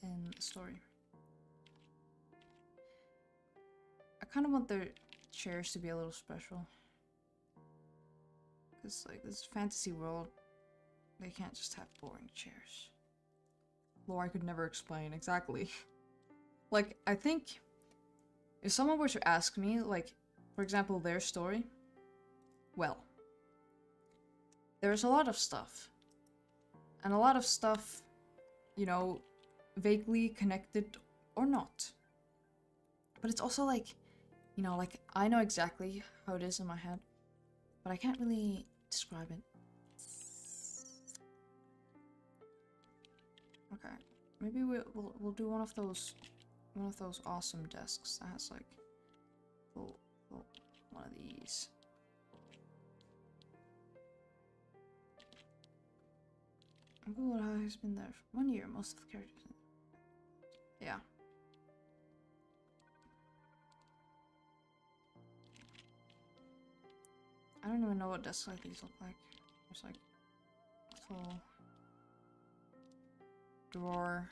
in the story. I kind of want their chairs to be a little special. Because, like, this fantasy world, they can't just have boring chairs. Lore I could never explain, exactly. Like, I think if someone were to ask me, like, for example, their story, well, there's a lot of stuff. And a lot of stuff, you know, vaguely connected or not. But it's also like, you know, like, I know exactly how it is in my head, but I can't really describe it. Okay, maybe we'll do one of those awesome desks that has like one of these. Google has been there for 1 year. Most of the characters. Yeah. I don't even know what desks like these look like. There's like a full drawer.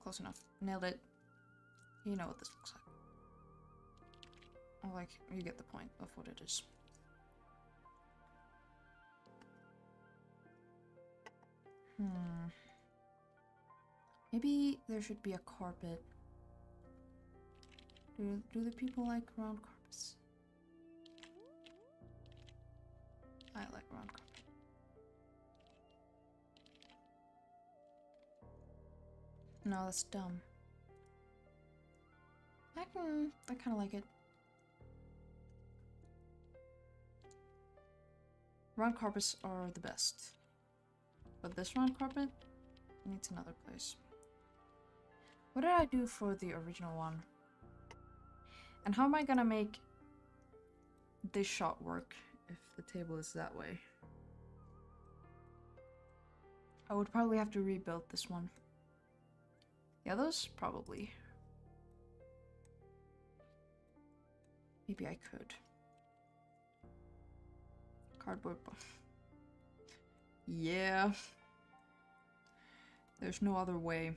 Close enough. Nailed it. You know what this looks like. Or like, you get the point of what it is. Maybe there should be a carpet. Do the people like round carpets? I like round carpet. No, that's dumb. I kind of like it. Round carpets are the best. But this round carpet needs another place. What did I do for the original one? And how am I gonna make this shot work if the table is that way? I would probably have to rebuild this one. Yeah, those probably. Maybe I could. Cardboard box. Yeah. There's no other way.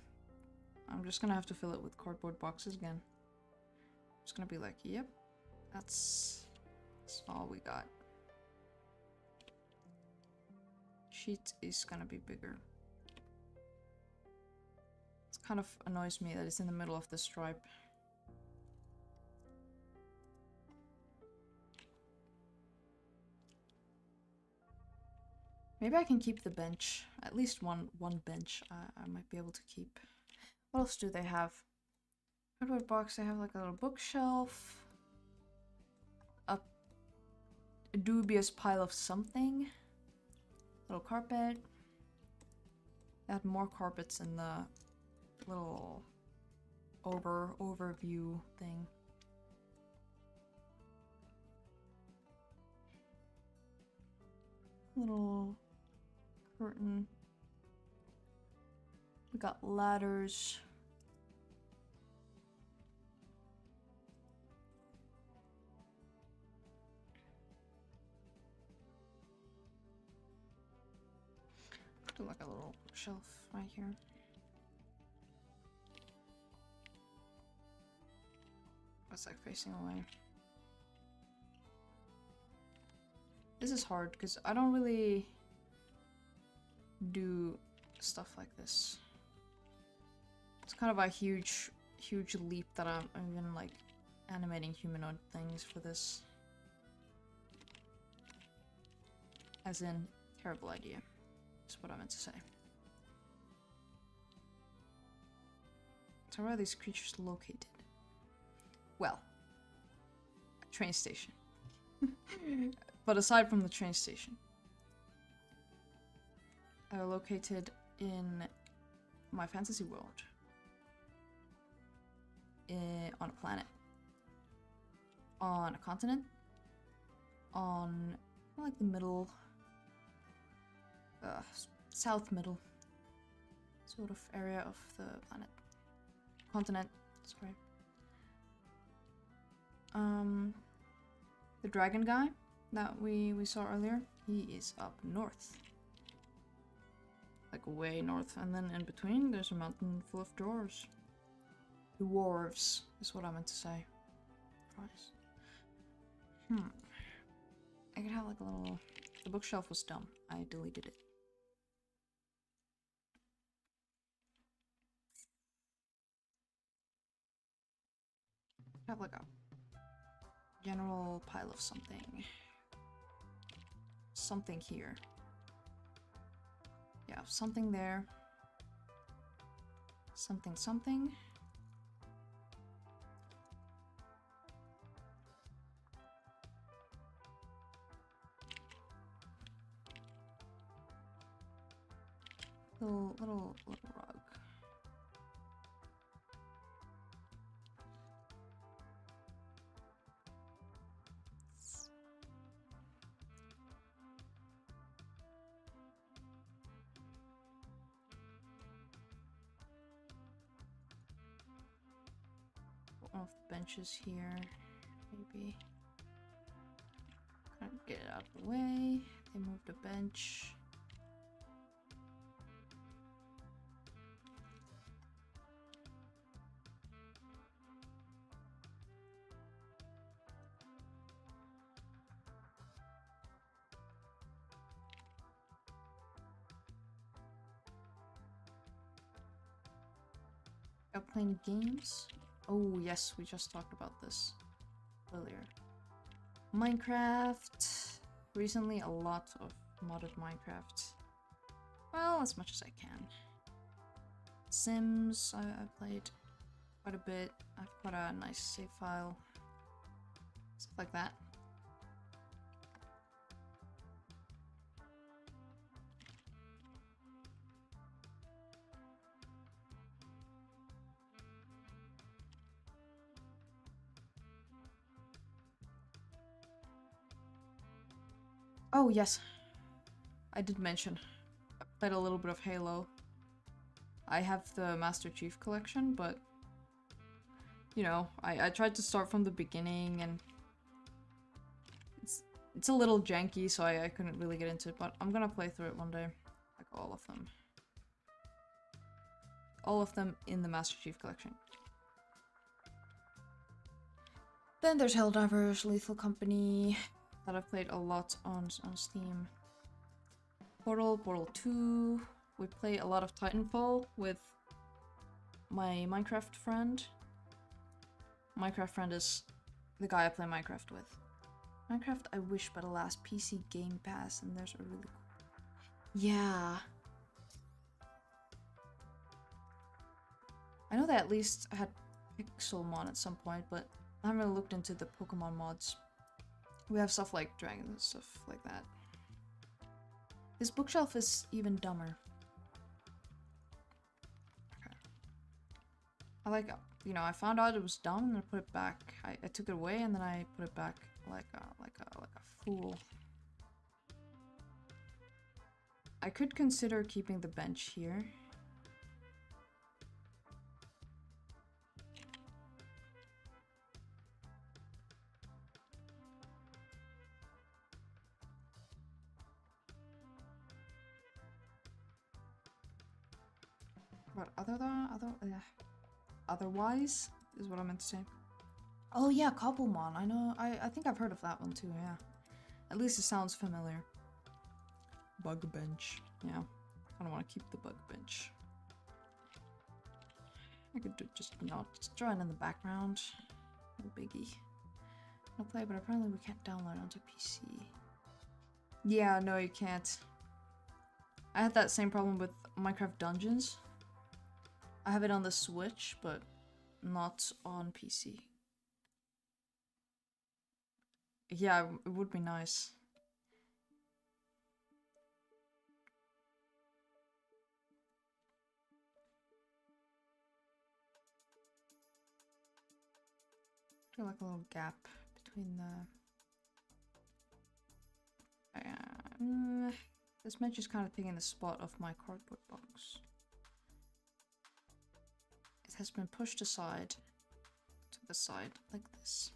I'm just gonna have to fill it with cardboard boxes again. I'm just gonna be like, yep, that's all we got. Sheet is gonna be bigger. It kind of annoys me that it's in the middle of the stripe. Maybe I can keep the bench. At least one bench I might be able to keep. What else do they have? Cardboard box, they have like a little bookshelf. A dubious pile of something. Little carpet. They had more carpets in the little overview thing. Little curtain. We got ladders. Do like a little shelf right here. It's like facing away. This is hard because I don't really do stuff like this. It's kind of a huge leap that I'm even like animating humanoid things for this. As in, terrible idea. That's what I meant to say. So where are these creatures located? Well, a train station. But aside from the train station, they're located in my fantasy world. On a planet. On a continent. On like the middle, south middle sort of area of the planet. Continent, sorry. The dragon guy that we saw earlier, he is up north. Like way north, and then in between there's a mountain full of dwarves. Dwarves is what I meant to say. Christ. I could have like a little... The bookshelf was dumb. I deleted it. Have like a general pile of something. Something here. Yeah, something there. Something. Little rug. One of the benches here, maybe. Kind of get it out of the way. They moved a bench. Got playing games. Oh yes, we just talked about this earlier. Minecraft. Recently a lot of modded Minecraft. Well, as much as I can. Sims, I played quite a bit. I've got a nice save file. Stuff like that. Oh yes, I did mention. I played a little bit of Halo. I have the Master Chief collection, but you know, I tried to start from the beginning and it's a little janky, so I couldn't really get into it, but I'm gonna play through it one day. Like all of them. All of them in the Master Chief collection. Then there's Helldivers, Lethal Company, that I've played a lot on Steam. Portal 2. We play a lot of Titanfall with my Minecraft friend. Minecraft friend is the guy I play Minecraft with. Minecraft, I wish, but alas, PC Game Pass, and there's a really cool... Yeah. I know they at least had Pixelmon at some point, but I haven't really looked into the Pokemon mods. We have stuff like dragons and stuff like that. This bookshelf is even dumber. Okay. I like, you know, I found out it was dumb and I put it back. I took it away and then I put it back like a fool. I could consider keeping the bench here. But otherwise is what I meant to say. Oh yeah, Cobblemon. I know. I think I've heard of that one too. Yeah, at least it sounds familiar. Bug bench. Yeah, I don't want to keep the bug bench. I could just draw it in the background. No biggie. No play, but apparently we can't download onto PC. Yeah, no, you can't. I had that same problem with Minecraft Dungeons. I have it on the Switch, but not on PC. Yeah, it would be nice. I feel like a little gap between the... this bench is kind of taking the spot of my cardboard box. It has been pushed aside to the side like this.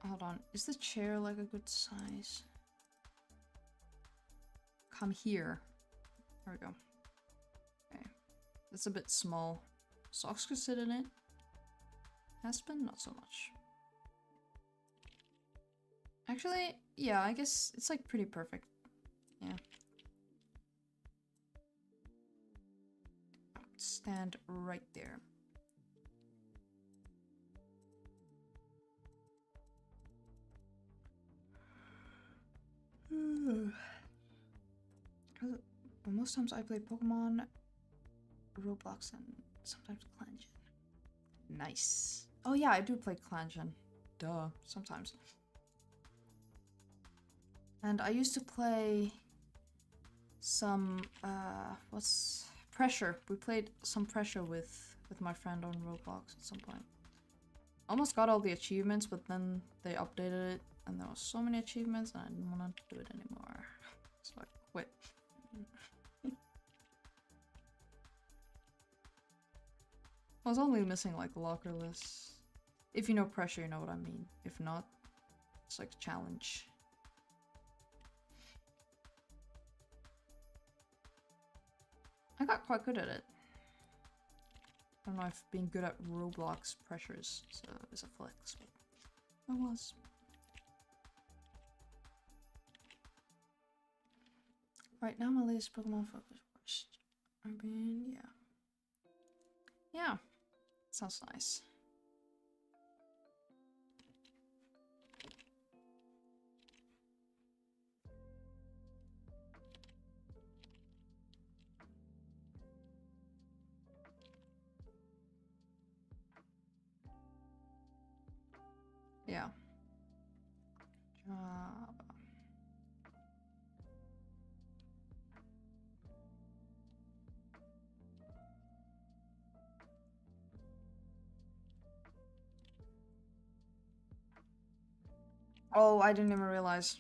Hold on, is the chair like a good size? Come here. There we go. Okay, that's a bit small. Socks could sit in it. Aspen, not so much. Actually, yeah, I guess it's like pretty perfect. Yeah. Stand right there. But most times I play Pokemon, Roblox, and sometimes ClanGen. Nice. Oh yeah, I do play ClanGen. Duh, sometimes. And I used to play some, what's... Pressure. We played some Pressure with my friend on Roblox at some point. Almost got all the achievements, but then they updated it, and there were so many achievements, and I didn't want to do it anymore. So I quit. I was only missing like Lockerless. If you know Pressure, you know what I mean. If not, it's like a challenge. I got quite good at it. I don't know if being good at Roblox Pressures is a flex, but I was. Right now, my latest Pokemon focus first. I mean, yeah. Yeah. Sounds nice. Yeah. Oh, I didn't even realize.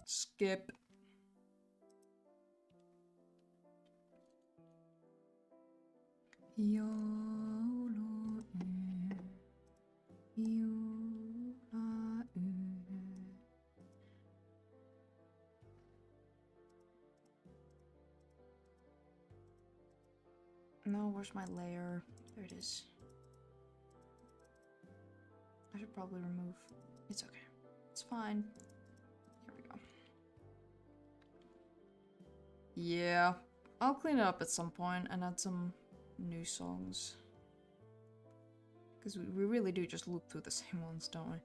Skip. No, where's my layer? There it is. I should probably remove. It's okay. It's fine. Here we go. Yeah. I'll clean it up at some point and add some new songs. Because we really do just loop through the same ones, don't we?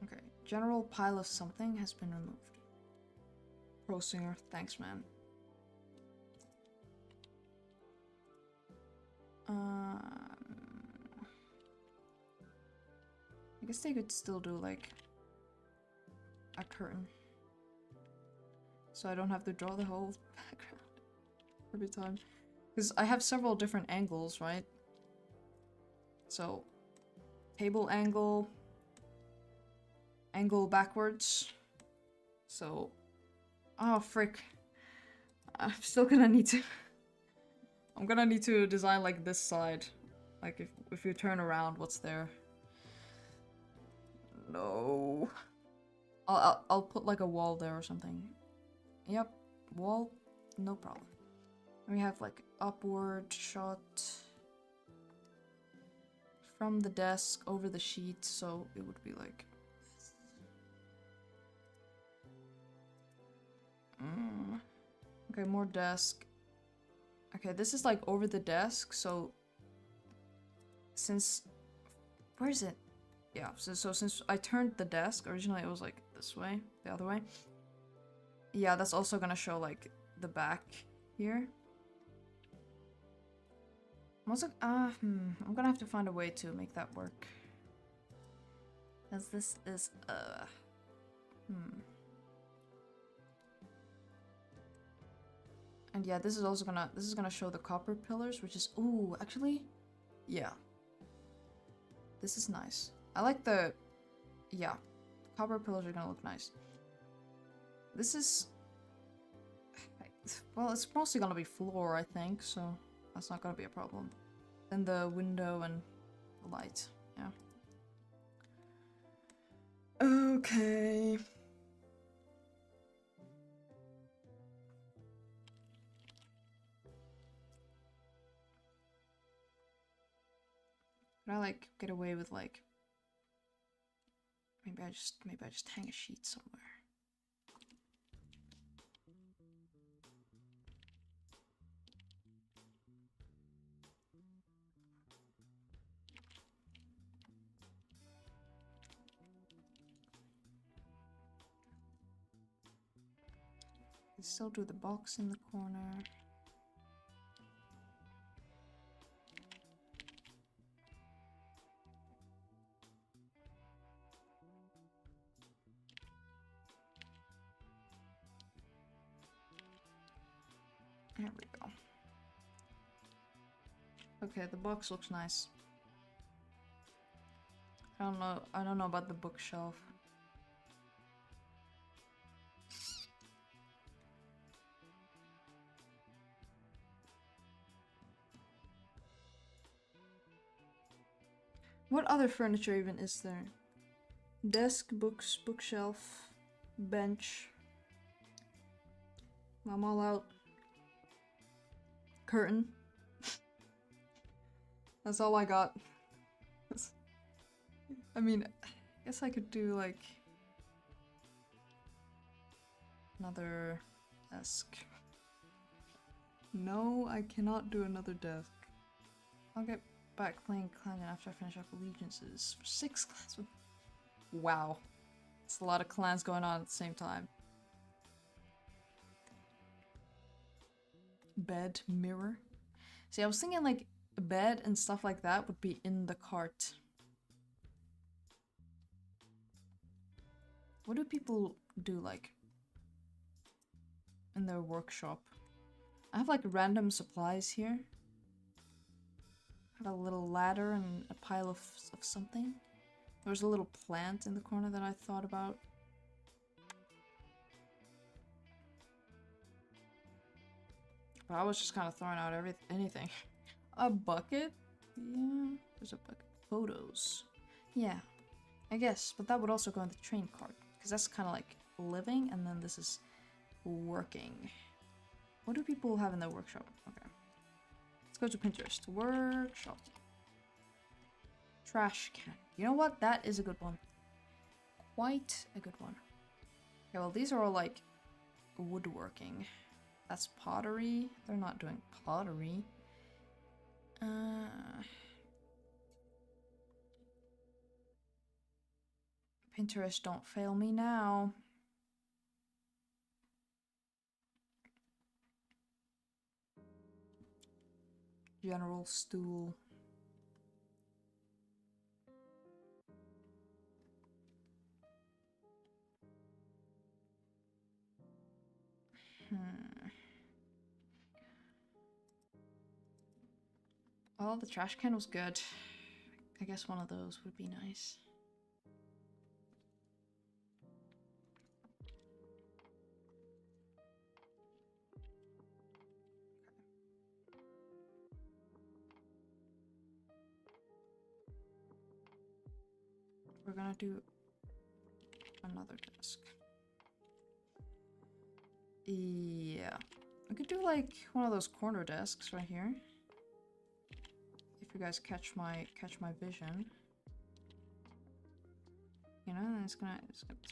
Okay. General pile of something has been removed. Pro singer, thanks man. I guess they could still do like a curtain. So I don't have to draw the whole background every time. Because I have several different angles, right? So, table angle, angle backwards. So, oh frick. I'm still gonna need to I'm gonna need to design like this side. Like if you turn around, what's there? No. I'll put like a wall there or something. Yep, wall, no problem. We have like upward shot from the desk over the sheet, so it would be like this. Okay, more desk. Okay, this is like over the desk, so since where is it? Yeah, so since I turned the desk, originally it was like this way, the other way. Yeah, that's also gonna show like the back here. I'm also, I'm gonna have to find a way to make that work. Cause this is, And yeah, this is also gonna show the copper pillars, which is, ooh, actually, yeah. This is nice. I like the, yeah, copper pillars are gonna look nice. This is, well, it's mostly gonna be floor, I think, so that's not gonna be a problem. Then the window and the light, yeah. Okay. Could I like get away with like maybe I just hang a sheet somewhere. Still do the box in the corner. There we go. Okay, the box looks nice. I don't know about the bookshelf. What other furniture even is there? Desk, books, bookshelf, bench. I'm all out. Curtain. That's all I got. I mean, I guess I could do like another desk. No, I cannot do another desk. I'll get back playing Clan after I finish up allegiances. For 6 clans. Wow. It's a lot of clans going on at the same time. Bed, mirror. See, I was thinking like a bed and stuff like that would be in the cart. What do people do like in their workshop? I have like random supplies here. I have a little ladder and a pile of something. There's a little plant in the corner that I thought about. But I was just kind of throwing out anything. A bucket? Yeah, there's a bucket. Photos. Yeah, I guess. But that would also go in the train cart. Because that's kind of like living, and then this is working. What do people have in their workshop? Okay. Let's go to Pinterest. Workshop. Trash can. You know what? That is a good one. Quite a good one. Okay, well, these are all like woodworking. That's pottery. They're not doing pottery. Pinterest, don't fail me now. General stool. Well, the trash can was good. I guess one of those would be nice. we're gonna do another desk. Yeah. I could do like one of those corner desks right here. If you guys catch my vision. You know, and it's gonna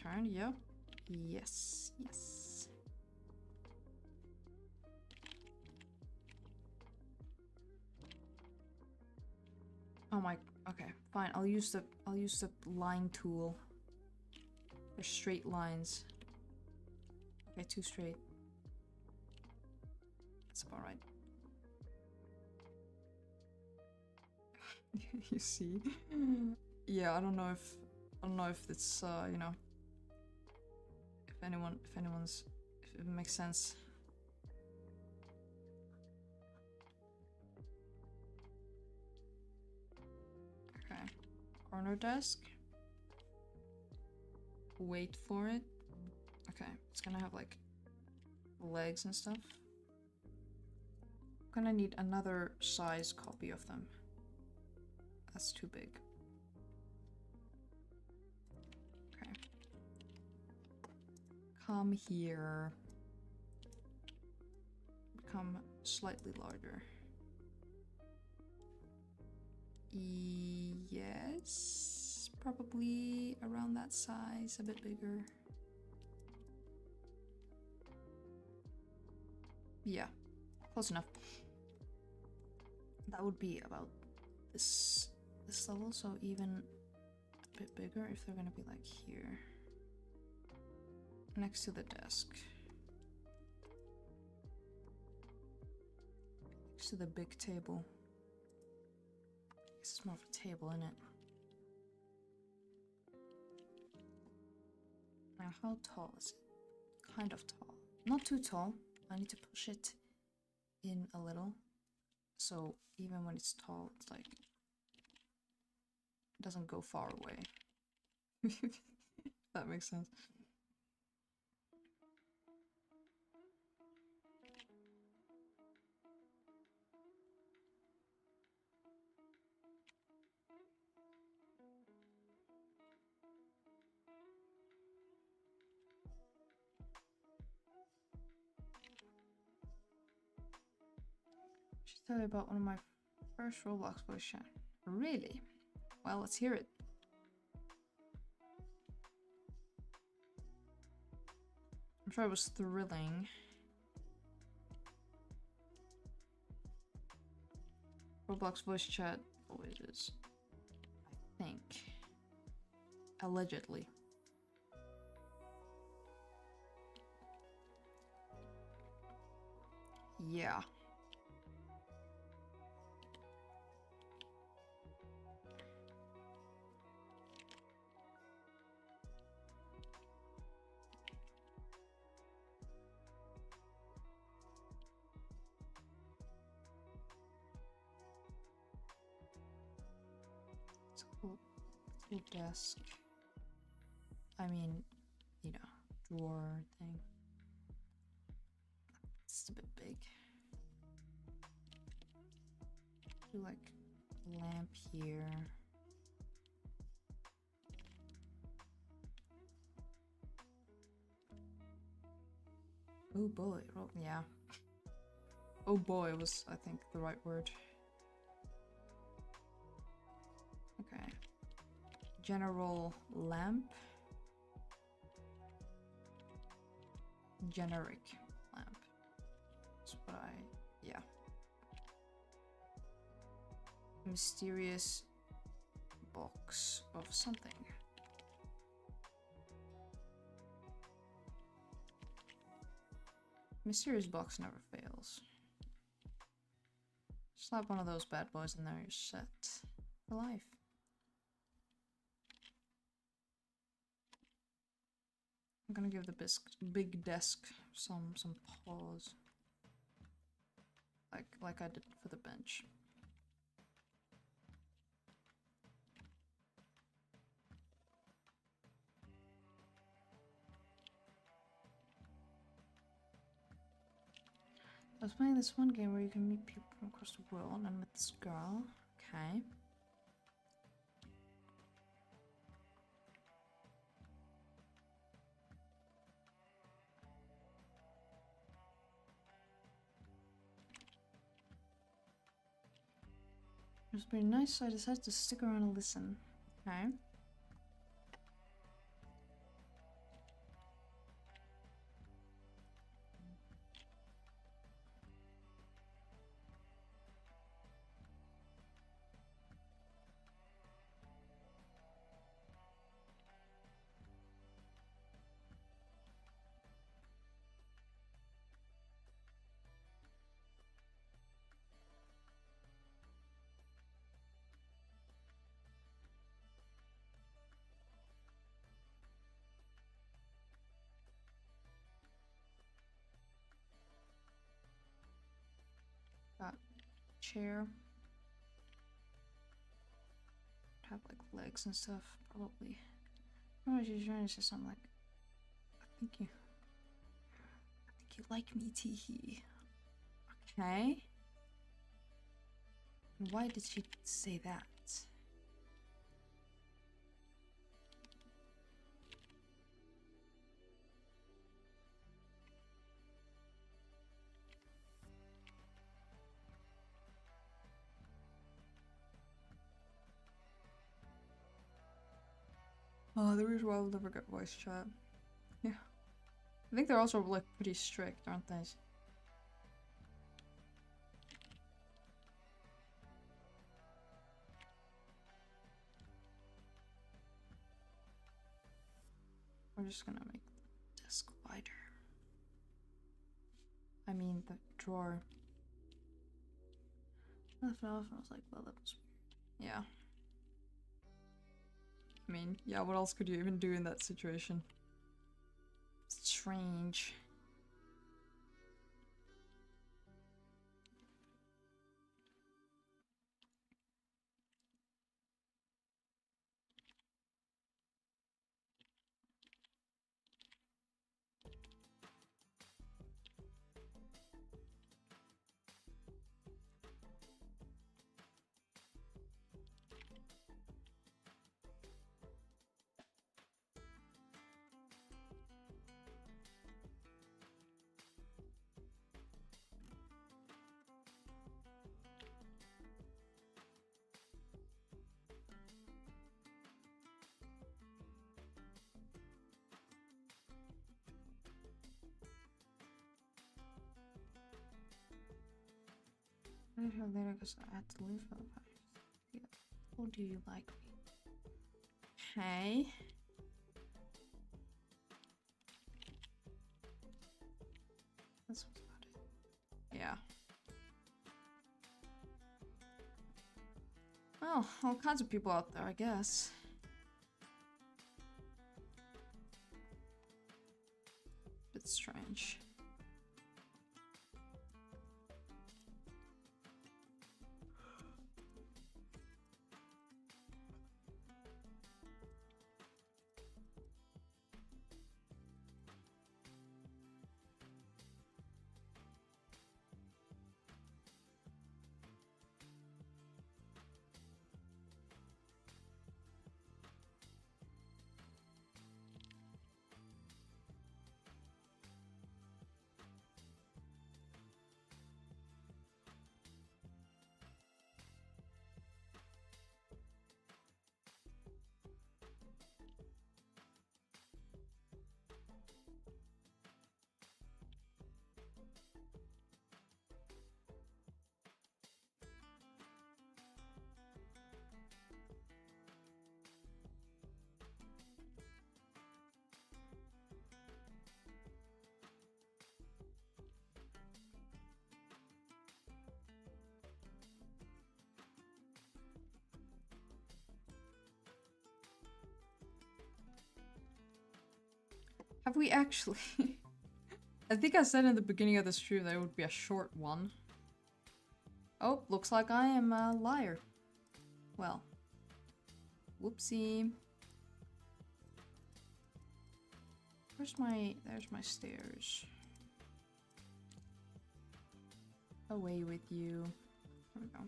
turn, yep. Yes, yes. Oh my, okay, fine. I'll use the line tool for straight lines. Okay, too straight. That's about right. You see? Yeah, I don't know if it's you know, if it makes sense. Okay. Corner desk. Wait for it. Okay, it's gonna have like legs and stuff. I'm gonna need another size copy of them. That's too big. Okay. Come here. Become slightly larger. Yes, probably around that size, a bit bigger. Yeah, close enough. That would be about this level, so even a bit bigger if they're gonna be like here. Next to the desk. Next to the big table. This is more of a table, isn't it? Now, how tall is it? Kind of tall. Not too tall. I need to push it in a little. So even when it's tall, it's like... it doesn't go far away. That makes sense. Tell you about one of my first Roblox voice chat. Really? Well, let's hear it. I'm sure it was thrilling. Roblox voice chat always is. I think. Allegedly. Yeah. Desk. I mean, you know, drawer thing. It's a bit big. Do like lamp here. Oh boy, yeah. Oh boy was, I think, the right word. Okay. General lamp. Generic lamp. That's what yeah. Mysterious box of something. Mysterious box never fails. Slap one of those bad boys in there, you're set for life. I'm gonna give the big desk some pause, like I did for the bench. I was playing this one game where you can meet people from across the world, and I met this girl. Okay. It was pretty nice, so I decided to stick around and listen. Okay. Got chair. Have like legs and stuff, probably. Oh, she's trying to say something like, I think you like me, teehee. Okay. Why did she say that? Oh, the reason why I'll never get voice chat. Yeah. I think they're also like pretty strict, aren't they? We're just gonna make the desk wider. I mean the drawer. Left off and I was like, well, that was weird. Yeah. I mean, yeah, what else could you even do in that situation? It's strange. I did have later because I had to leave for the fight. Yeah. Or do you like me? Okay. That's what's about it. Yeah. Well, all kinds of people out there, I guess. Bit strange. Have we actually? I think I said in the beginning of the stream that it would be a short one. Oh, looks like I am a liar. Well. Whoopsie. There's my stairs. Away with you. There we go.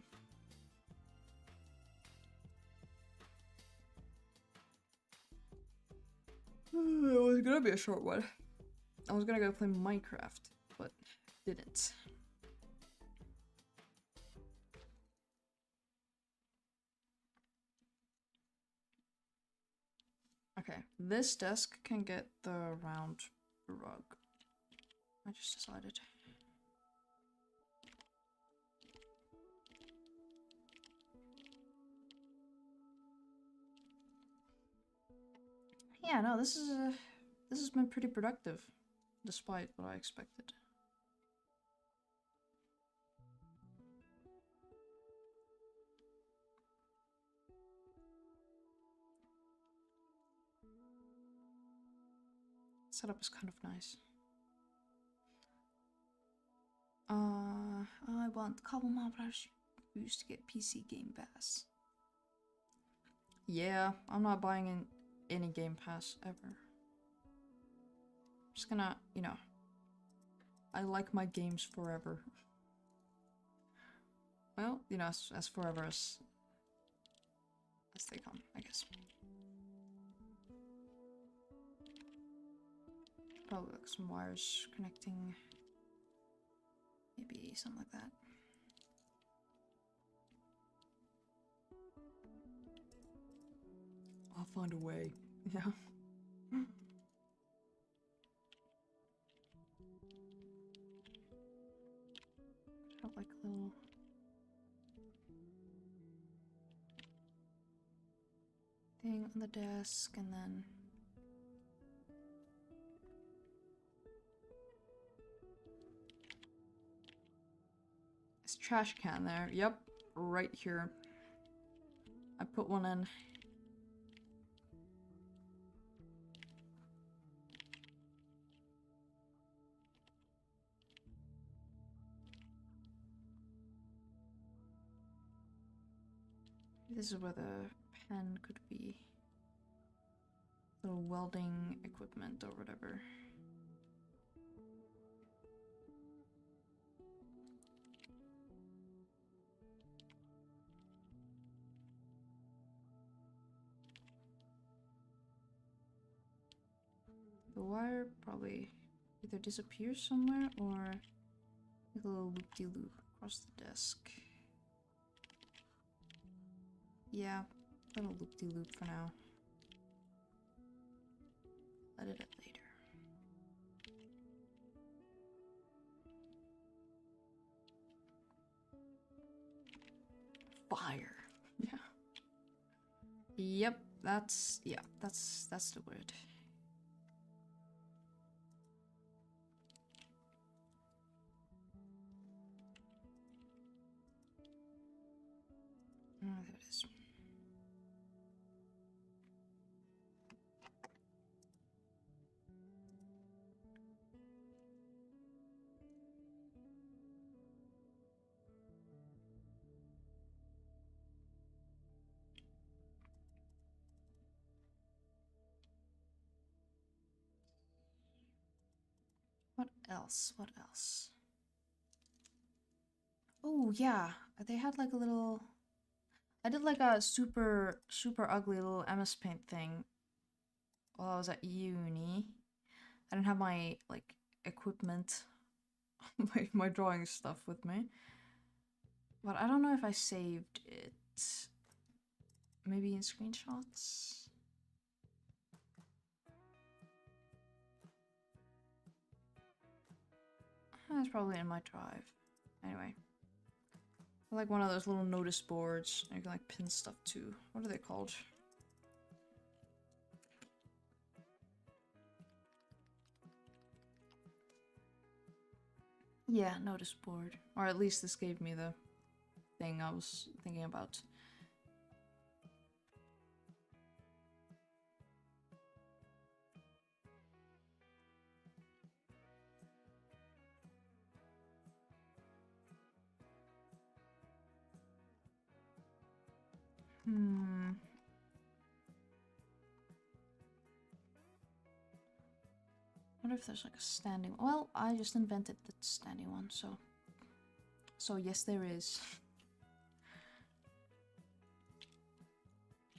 It was gonna be a short one. I was gonna go play Minecraft, but didn't. Okay, this desk can get the round rug. I just decided. Yeah, no, this has been pretty productive, despite what I expected. Setup is kind of nice. I want Cobble Mob, but I used to get PC Game Pass. Yeah, I'm not buying any Game Pass ever. Just gonna, you know, I like my games forever. Well, you know, as forever as they come, I guess. Probably like some wires connecting. Maybe something like that. I'll find a way. Yeah. Have like a little thing on the desk, and then this trash can there. Yep, right here. I put one in. This is where the pen could be. Little welding equipment or whatever. The wire probably either disappears somewhere or a little loop-de-loop across the desk. Yeah, little loop-de-loop for now. Edit it later. Fire. Yeah. Yep, that's the word. Oh, there it is. What else? What else? Oh, yeah. They had like a little... I did like a super ugly little MS Paint thing while I was at uni. I didn't have my, like, equipment, my drawing stuff with me. But I don't know if I saved it. Maybe in screenshots? It's probably in my drive. Anyway. I like one of those little notice boards. You can like pin stuff to. What are they called? Yeah, notice board. Or at least this gave me the thing I was thinking about. I wonder if there's like a standing... Well, I just invented the standing one, so... So yes, there is.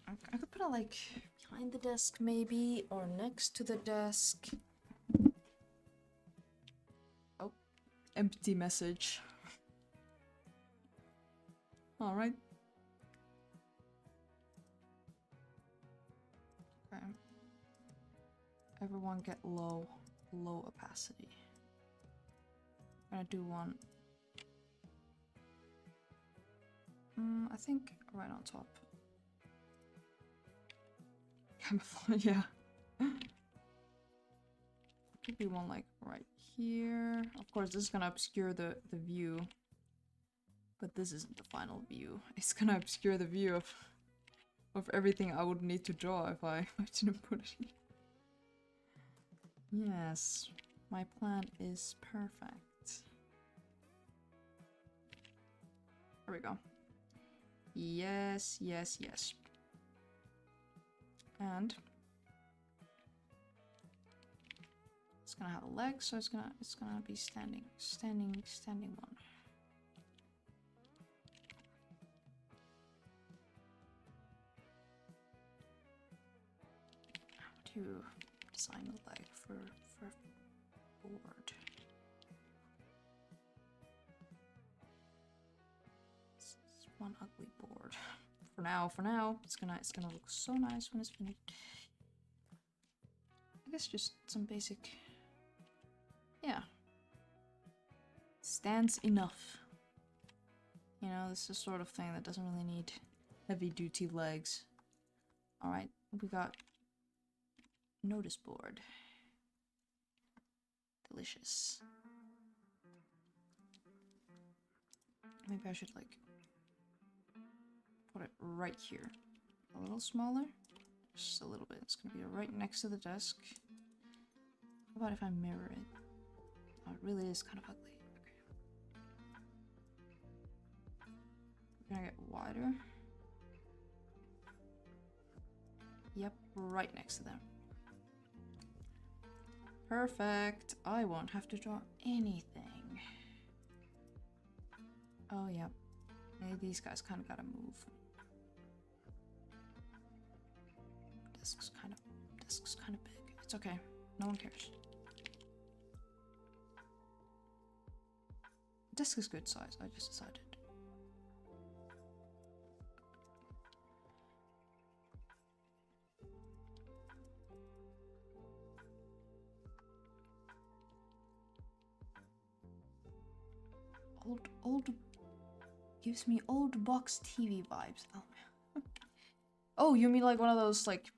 I could put it like behind the desk maybe, or next to the desk. Oh, empty message. Alright. Okay. everyone get low opacity. I'm gonna do one. I think right on top. Camouflage, yeah. Could be one like right here. Of course, this is gonna obscure the view. But this isn't the final view. It's gonna obscure the view of everything I would need to draw if I didn't put it in. Yes, my plan is perfect. There we go. Yes, yes, yes. And it's gonna have a leg, so it's gonna be standing one. How to design a leg for board. It's one ugly board. For now, it's gonna look so nice when it's finished. I guess just some basic, yeah. Stands enough. You know, this is the sort of thing that doesn't really need heavy-duty legs. Alright, we got notice board. Delicious. Maybe I should, like, put it right here. A little smaller. Just a little bit. It's gonna be right next to the desk. How about if I mirror it? Oh, it really is kind of ugly. Okay. We're gonna get wider. Yep, right next to them. Perfect. I won't have to draw anything. Oh, yep. Maybe these guys kind of gotta move. Desk's kind of big. It's okay. No one cares. Desk is good size. I just decided. Old gives me old box TV vibes. Oh, oh, you mean like one of those, like,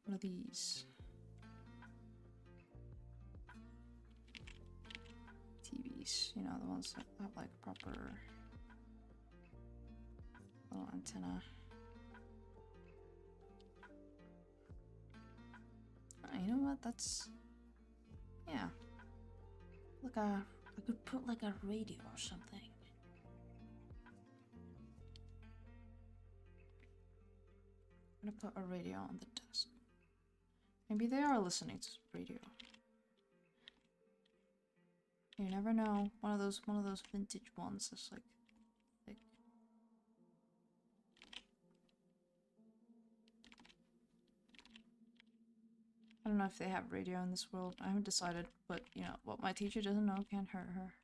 one of these TVs, you know, the ones that have like proper little antenna. You know what? That's, yeah. Like I could put like a radio or something. I'm gonna put a radio on the desk. Maybe they are listening to radio. You never know. One of those vintage ones that's like thick. I don't know if they have radio in this world. I haven't decided, but you know, what my teacher doesn't know can't hurt her.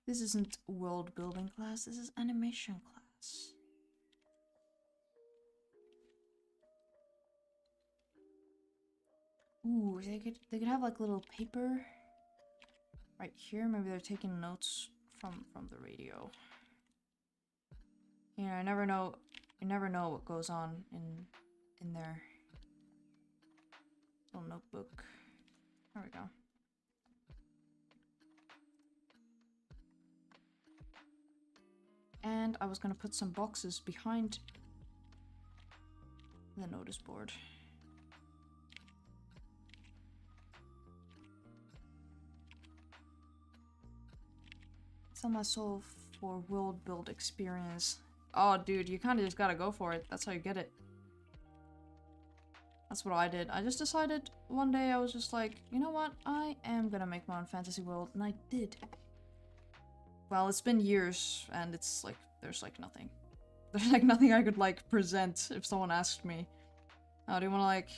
This isn't world building class, this is animation class. Ooh, they could have like little paper right here. Maybe they're taking notes from the radio. You know, I never know. You never know what goes on in their little notebook. There we go. And I was gonna put some boxes behind the notice board. Sell my soul for world build experience. Oh, dude, you kind of just gotta go for it. That's how you get it. That's what I did. I just decided one day, I was just like, you know what? I am gonna make my own fantasy world, and I did. Well, it's been years, and it's like, there's like nothing. There's like nothing I could like present if someone asked me. Oh, do you wanna like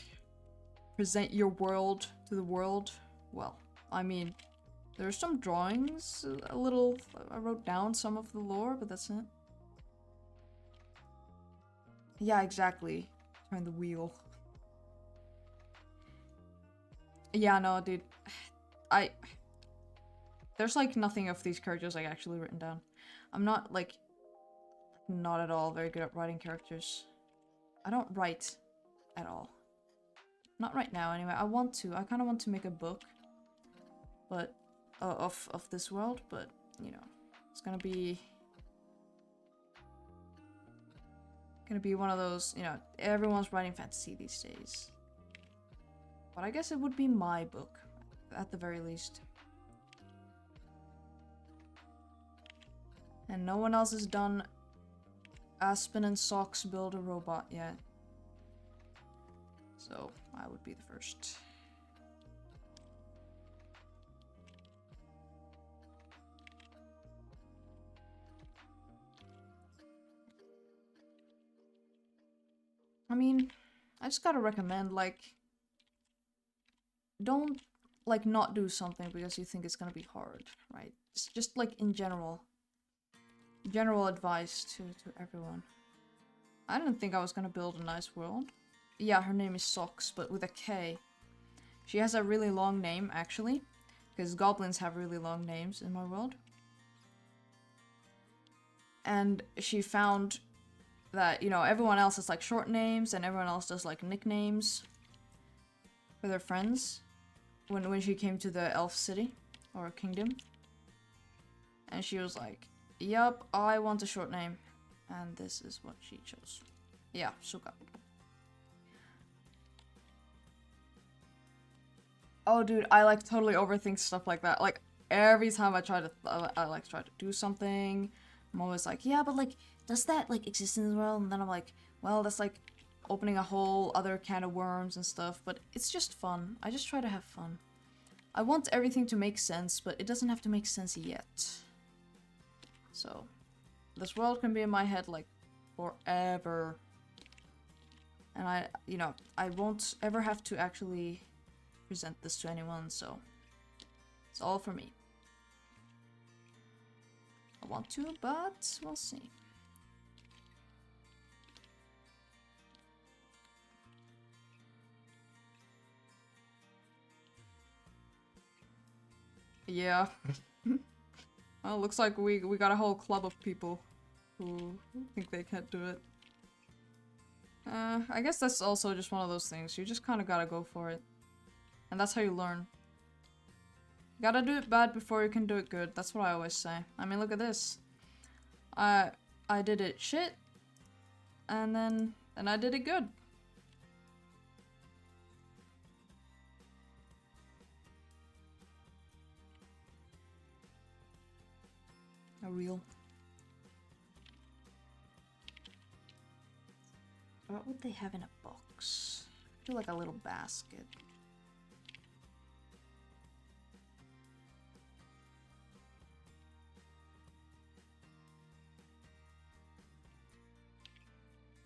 present your world to the world? Well, I mean, there's some drawings, a little, I wrote down some of the lore, but that's it. Yeah, exactly. Turn the wheel. Yeah, no, dude. I there's like nothing of these characters like actually written down. I'm not like not at all very good at writing characters. I don't write at all. Not right now anyway. I want to. I kind of want to make a book, but of this world, but you know, it's gonna be one of those, you know, everyone's writing fantasy these days. But I guess it would be my book at the very least. And no one else has done Aspen and Socks build a robot yet. So I would be the first. I mean, I just gotta recommend, like, don't, like, not do something because you think it's gonna be hard, right? It's just like, in general advice to everyone. I didn't think I was gonna build a nice world. Yeah, her name is Socks, but with a K. She has a really long name, actually, because goblins have really long names in my world. And she found that, you know, everyone else has like short names and everyone else does like nicknames for their friends when she came to the elf city or kingdom. And she was like, yup, I want a short name. And this is what she chose. Yeah, Suka. Oh dude, I like totally overthink stuff like that. Like every time I try to do something, I'm always like, yeah, but like, does that like exist in the world? And then I'm like, well, that's like opening a whole other can of worms and stuff, but it's just fun. I just try to have fun. I want everything to make sense, but it doesn't have to make sense yet. So, this world can be in my head like forever. And I won't ever have to actually present this to anyone, so it's all for me. I want to, but we'll see. Yeah. Well, looks like we got a whole club of people who think they can't do it. I guess that's also just one of those things. You just kind of gotta go for it. And that's how you learn. You gotta do it bad before you can do it good. That's what I always say. I mean, look at this. I did it shit, and then I did it good. A real. What would they have in a box? Do like a little basket.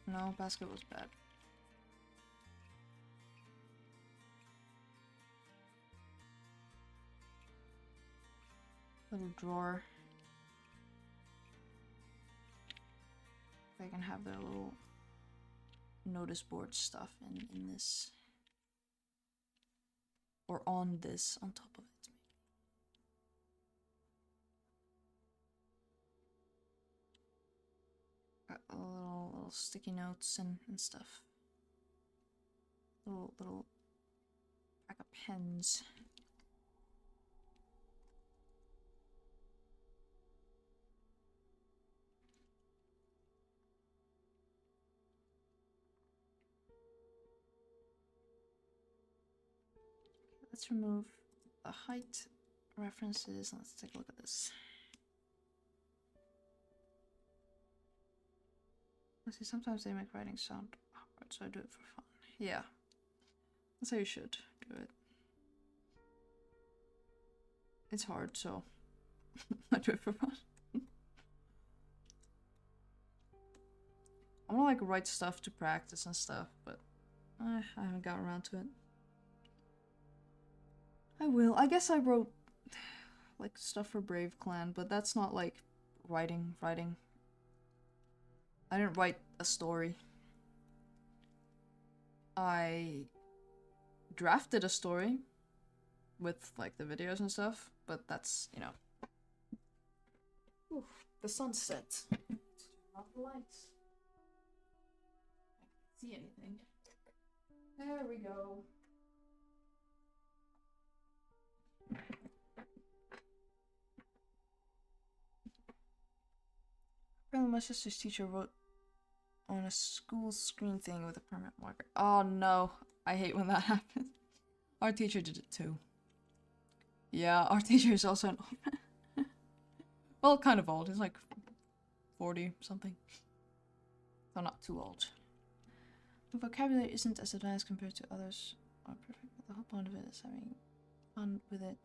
No, basket was bad. Little drawer. They can have their little notice board stuff in this. Or on this, on top of it. Got little sticky notes and stuff. Little pack of pens. Let's remove the height references. Let's take a look at this. Let's see, sometimes they make writing sound awkward, so I do it for fun. Yeah. That's how you should do it. It's hard, so I do it for fun. I wanna like write stuff to practice and stuff, but I haven't gotten around to it. I will. I guess I wrote like stuff for Brave Clan, but that's not like writing. I didn't write a story. I drafted a story, with like the videos and stuff, but that's, you know. Oof, the sunset. Off the lights. I can't see anything. There we go. Apparently my sister's teacher wrote on a school screen thing with a permanent marker. Oh no, I hate when that happens. Our teacher did it too. Yeah, our teacher is also an old man. Well, kind of old. He's like 40 something. So not too old. The vocabulary isn't as advanced compared to others. Are perfect, but the whole point of it is having fun with it.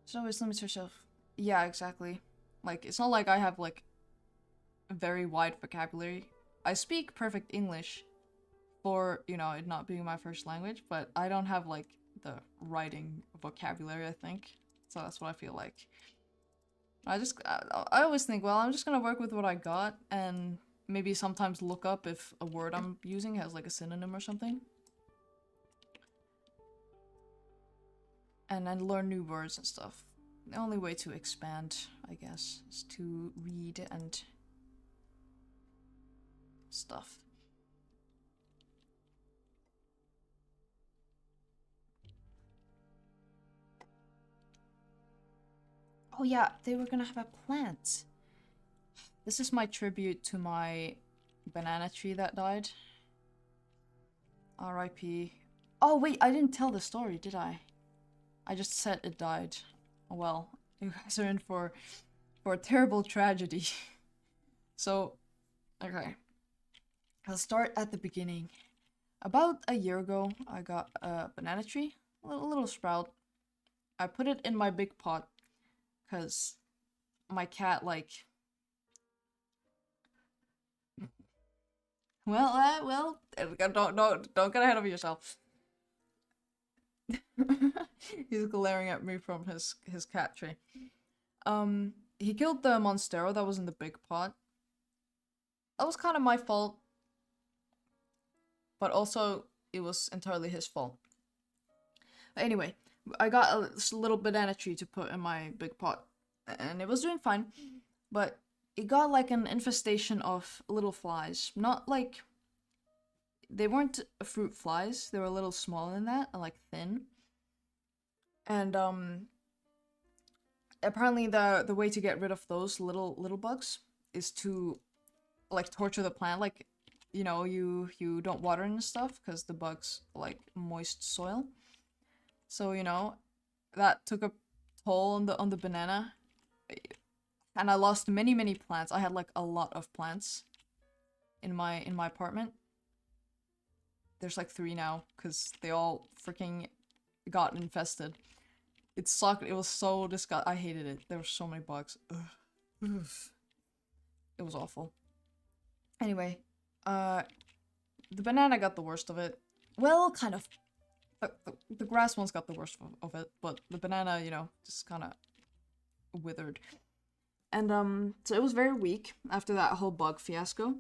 So always limits yourself. Yeah, exactly. Like, it's not like I have like a very wide vocabulary. I speak perfect English for, you know, it not being my first language, but I don't have like the writing vocabulary, I think. So that's what I feel like. I always think, well, I'm just gonna work with what I got and maybe sometimes look up if a word I'm using has like a synonym or something. And then learn new words and stuff. The only way to expand, I guess, is to read and stuff. Oh yeah, they were gonna have a plant. This is my tribute to my banana tree that died. R.I.P. Oh wait, I didn't tell the story, did I? I just said it died. Oh well, you guys are in for a terrible tragedy. So, okay. I'll start at the beginning. About a year ago, I got a banana tree, a little sprout. I put it in my big pot, cause my cat like. Well, don't get ahead of yourself. He's glaring at me from his cat tree. He killed the Monstero that was in the big pot. That was kind of my fault, but also it was entirely his fault. But anyway, I got a little banana tree to put in my big pot, and it was doing fine, but it got like an infestation of little flies. Not like they weren't fruit flies; they were a little smaller than that and like thin. And apparently the way to get rid of those little bugs is to like torture the plant, like, you know, you don't water and stuff because the bugs like moist soil. So, you know, that took a toll on the banana, and I lost many plants. I had like a lot of plants in my apartment. There's like 3 now because they all freaking got infested. It sucked. It was so disgusting. I hated it. There were so many bugs. Ugh. It was awful. Anyway, the banana got the worst of it. Well, kind of. The grass ones got the worst of it, but the banana, you know, just kind of withered. And so it was very weak after that whole bug fiasco.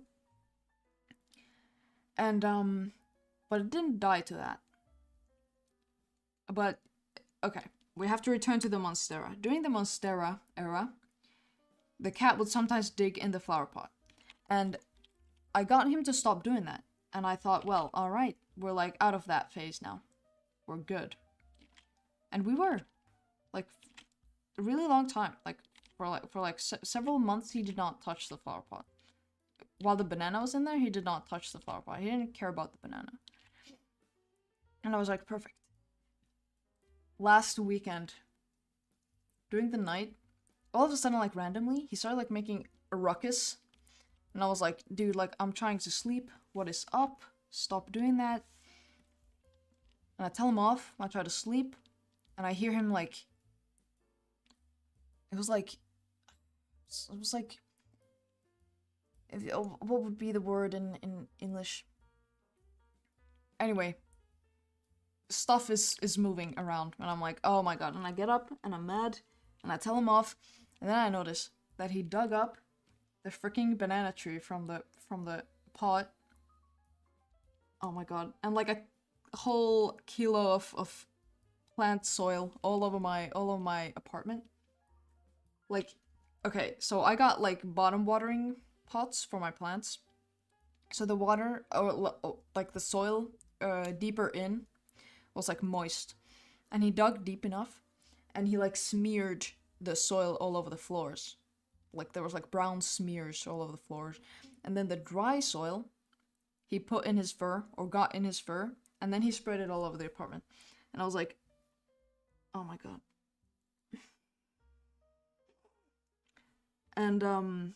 And but it didn't die to that. But okay, we have to return to the Monstera. During the Monstera era, the cat would sometimes dig in the flower pot, and I got him to stop doing that. And I thought, well, all right, we're like out of that phase now. We're good. And we were, like, a really long time. Like for several months, he did not touch the flower pot. While the banana was in there, he did not touch the flower pot. He didn't care about the banana. And I was like, perfect. Last weekend, during the night, all of a sudden, like randomly, he started like making a ruckus. And I was like, dude, like, I'm trying to sleep. What is up? Stop doing that. And I tell him off. I try to sleep. And I hear him, like... It was like... What would be the word in English? Anyway. Stuff is moving around. And I'm like, oh my god. And I get up, and I'm mad. And I tell him off. And then I notice that he dug up the freaking banana tree from the pot. Oh my god. And like a whole kilo of plant soil all over my apartment. Like, okay, so I got like bottom watering pots for my plants. So the water, or like the soil, deeper in, was like moist, and he dug deep enough, and he like smeared the soil all over the floors. Like there was like brown smears all over the floors, and then the dry soil, he put in his fur or got in his fur, and then he spread it all over the apartment. And I was like, oh my god. And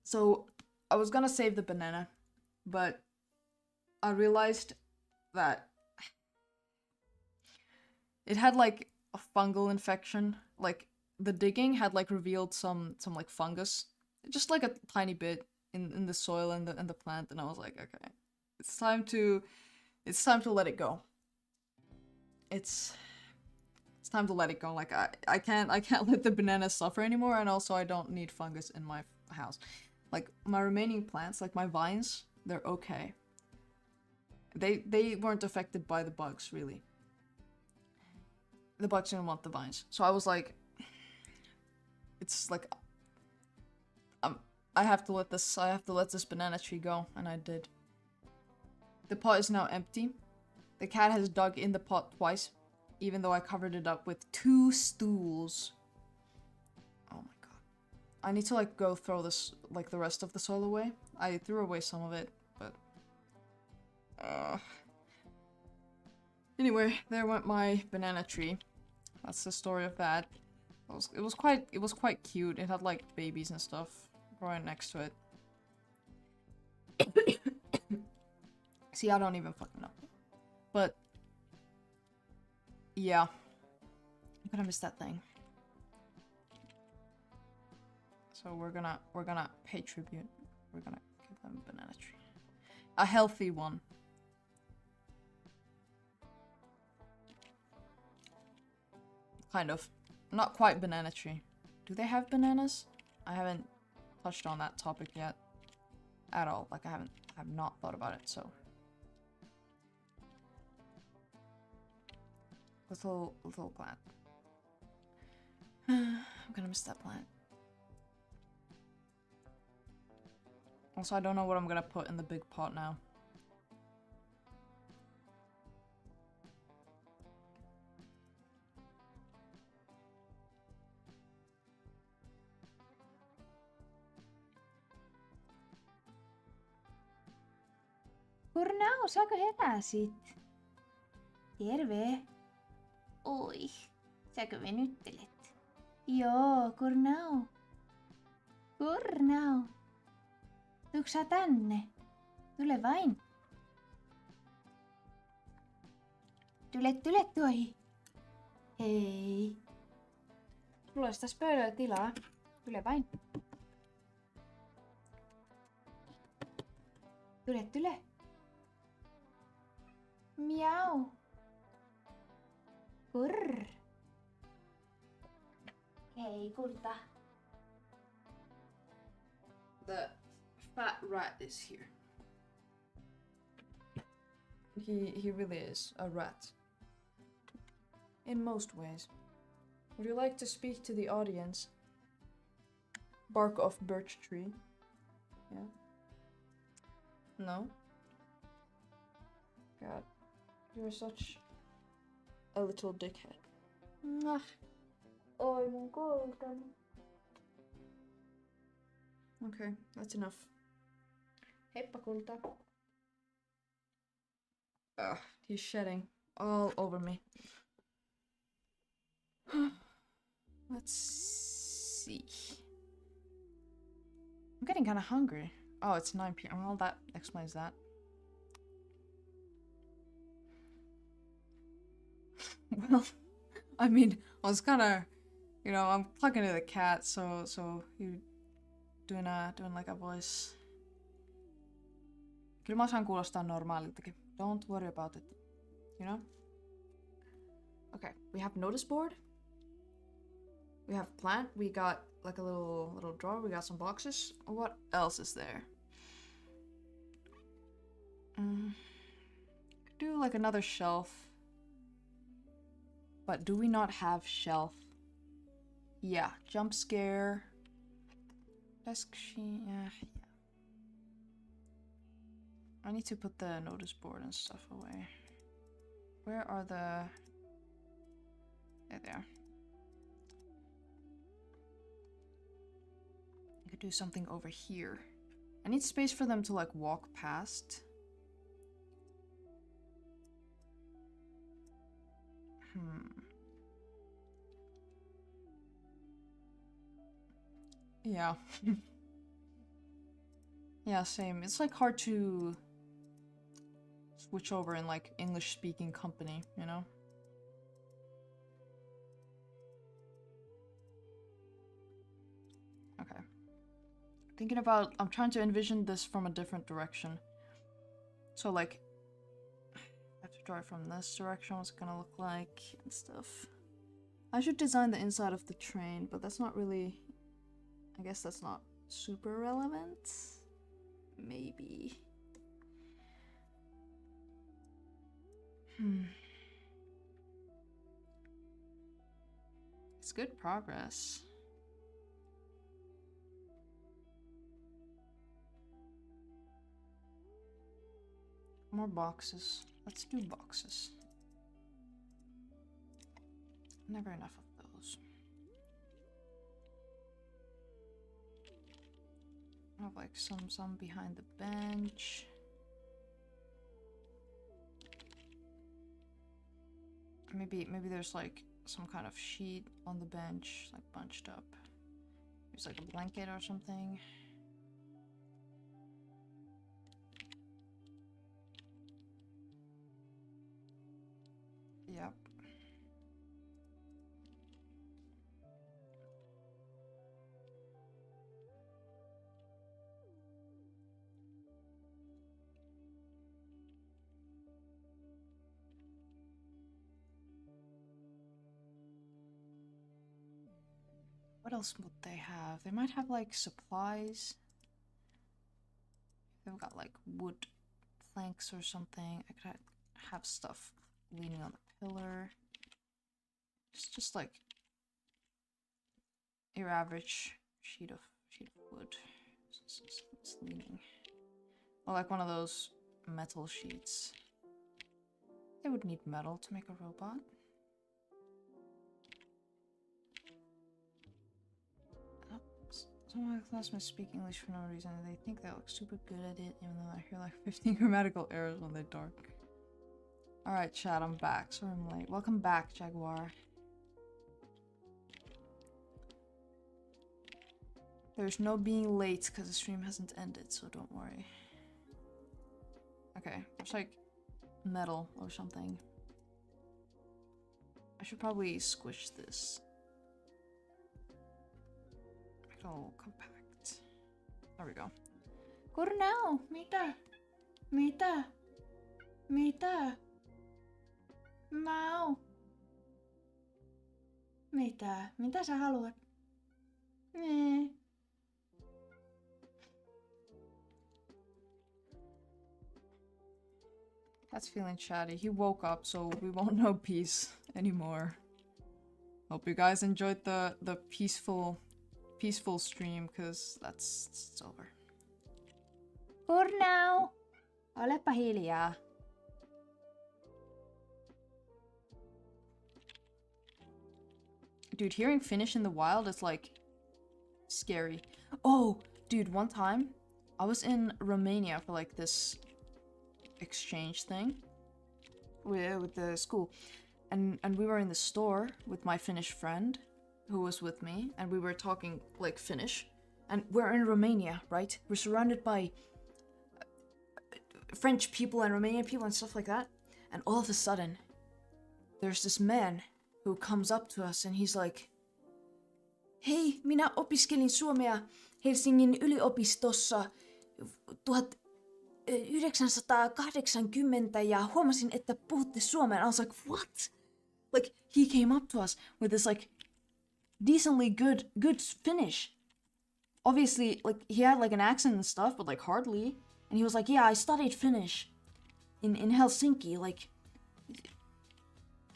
so I was gonna save the banana, but I realized that it had like a fungal infection. Like the digging had like revealed some like fungus, just like a tiny bit in the soil and the plant, and I was like, okay, it's time to let it go. It's time to let it go. Like I can't let the banana suffer anymore, and also I don't need fungus in my house. Like my remaining plants, like my vines, they're okay. They weren't affected by the bugs really. The bugs didn't want the vines, so I was like, it's like, I have to let this banana tree go, and I did. The pot is now empty. The cat has dug in the pot twice, even though I covered it up with 2 stools. Oh my god. I need to like go throw this, like the rest of the soil away. I threw away some of it, but anyway, there went my banana tree. That's the story of that. It was quite cute. It had like babies and stuff growing next to it. See, I don't even fucking know. But yeah, I'm gonna miss that thing. So we're gonna pay tribute. We're gonna give them a banana tree, a healthy one. Kind of. Not quite banana tree. Do they have bananas? I haven't touched on that topic yet. At all. Like I have not thought about it, so. Little plant. I'm gonna miss that plant. Also, I don't know what I'm gonna put in the big pot now. Kurnau, saako heräsit? Terve. Oi, säkö venyttelet? Joo, Kurnau. Kurnau. Tuuks sä tänne? Tule vain. Tule tuohi. Hei. Sulla olisi tässä pöydällä tilaa. Tule vain. Tule. Miau. Kurr. Hei, kulta. The fat rat is here. He really is a rat. In most ways. Would you like to speak to the audience? Bark of birch tree. Yeah. No? God. You're such a little dickhead. Mwah. Oi mun kultani. Okay, that's enough. Heippa kulta. Ugh, he's shedding all over me. Let's see. I'm getting kind of hungry. Oh, it's 9 p.m. Well, that explains that. Well, I mean, I was kind of, you know, I'm talking to the cat, so you doing like a voice. Kyllä mä osaan kuulostaa normaaliltakin. Don't worry about it. You know? Okay, we have notice board. We have plant. We got like a little drawer. We got some boxes. What else is there? Could do like another shelf. But do we not have shelf? Yeah, jump scare. Desk sheet, yeah. I need to put the notice board and stuff away. Where are the... There they are. I could do something over here. I need space for them to like walk past. Yeah. Yeah, same. It's like hard to switch over in like English speaking company, you know? Okay. Thinking about, I'm trying to envision this from a different direction. So like, I have to draw it from this direction, what's it gonna look like and stuff. I should design the inside of the train, but that's not really, I guess that's not super relevant. Maybe. It's good progress. More boxes. Let's do boxes. Never enough of those. I have like some behind the bench. Maybe there's like some kind of sheet on the bench, like bunched up. There's like a blanket or something. Yep. What else would they have? They might have like supplies. They've got like wood planks or something. I could have stuff leaning on the pillar. It's just like your average sheet of wood. It's leaning. Or like one of those metal sheets. They would need metal to make a robot. Some of my classmates speak English for no reason and they think they look super good at it, even though I hear like 15 grammatical errors when they talk. Alright, chat, I'm back. Sorry I'm late. Welcome back, Jaguar. There's no being late because the stream hasn't ended, so don't worry. Okay, there's like metal or something. I should probably squish this. Make it all compact. There we go. Cornell! Mitä? Mitä? Mitä? Mau! Mitä? Mitä sä haluat? Nee. That's feeling chatty. He woke up, so we won't know peace anymore. Hope you guys enjoyed the peaceful stream, because it's over. Cornell! Olepa hiljaa. Dude, hearing Finnish in the wild is like scary. Oh, dude, one time I was in Romania for like this exchange thing with the school, and we were in the store with my Finnish friend who was with me, and we were talking like Finnish, and we're in Romania, right? We're surrounded by French people and Romanian people and stuff like that, and all of a sudden there's this man who comes up to us and he's like, hei, minä opiskelin suomea Helsingin yliopistossa 1980 ja huomasin, että puhutte suomea. I was like, what? Like, he came up to us with this like decently good Finnish. Obviously, like, he had like an accent and stuff, but like hardly. And he was like, yeah, I studied Finnish in Helsinki, like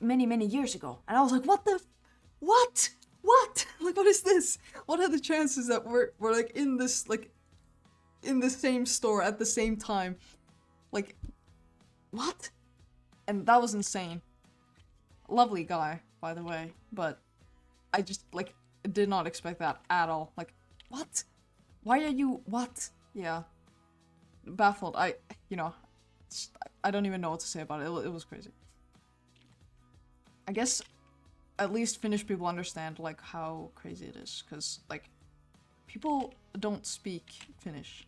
many, many years ago. And I was like, what the... What? What? Like, what is this? What are the chances that we're like, in this, like, in the same store at the same time? Like, what? And that was insane. Lovely guy, by the way, but I just, like, did not expect that at all. Like, what? Why are you... What? Yeah. Baffled. You know, I don't even know what to say about it. It was crazy. I guess at least Finnish people understand, like, how crazy it is, because, like, people don't speak Finnish,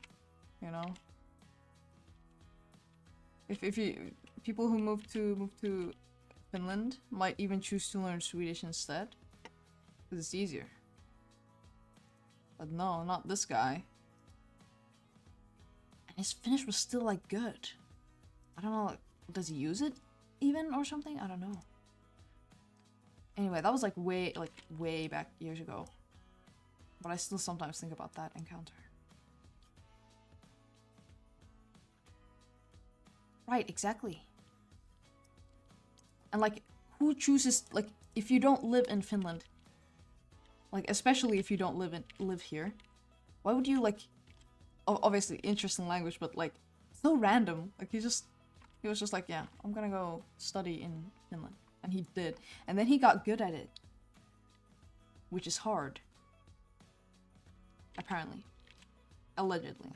you know? If you... People who move to Finland might even choose to learn Swedish instead, because it's easier. But no, not this guy. And his Finnish was still, like, good. I don't know, like, does he use it even or something? I don't know. Anyway, that was like way back years ago. But I still sometimes think about that encounter. Right, exactly. And like, who chooses, like, if you don't live in Finland, like, especially if you don't live here, why would you, like, obviously interesting language, but like, so random. Like, he was just like, yeah, I'm gonna go study in Finland. And he did. And then he got good at it. Which is hard. Apparently. Allegedly.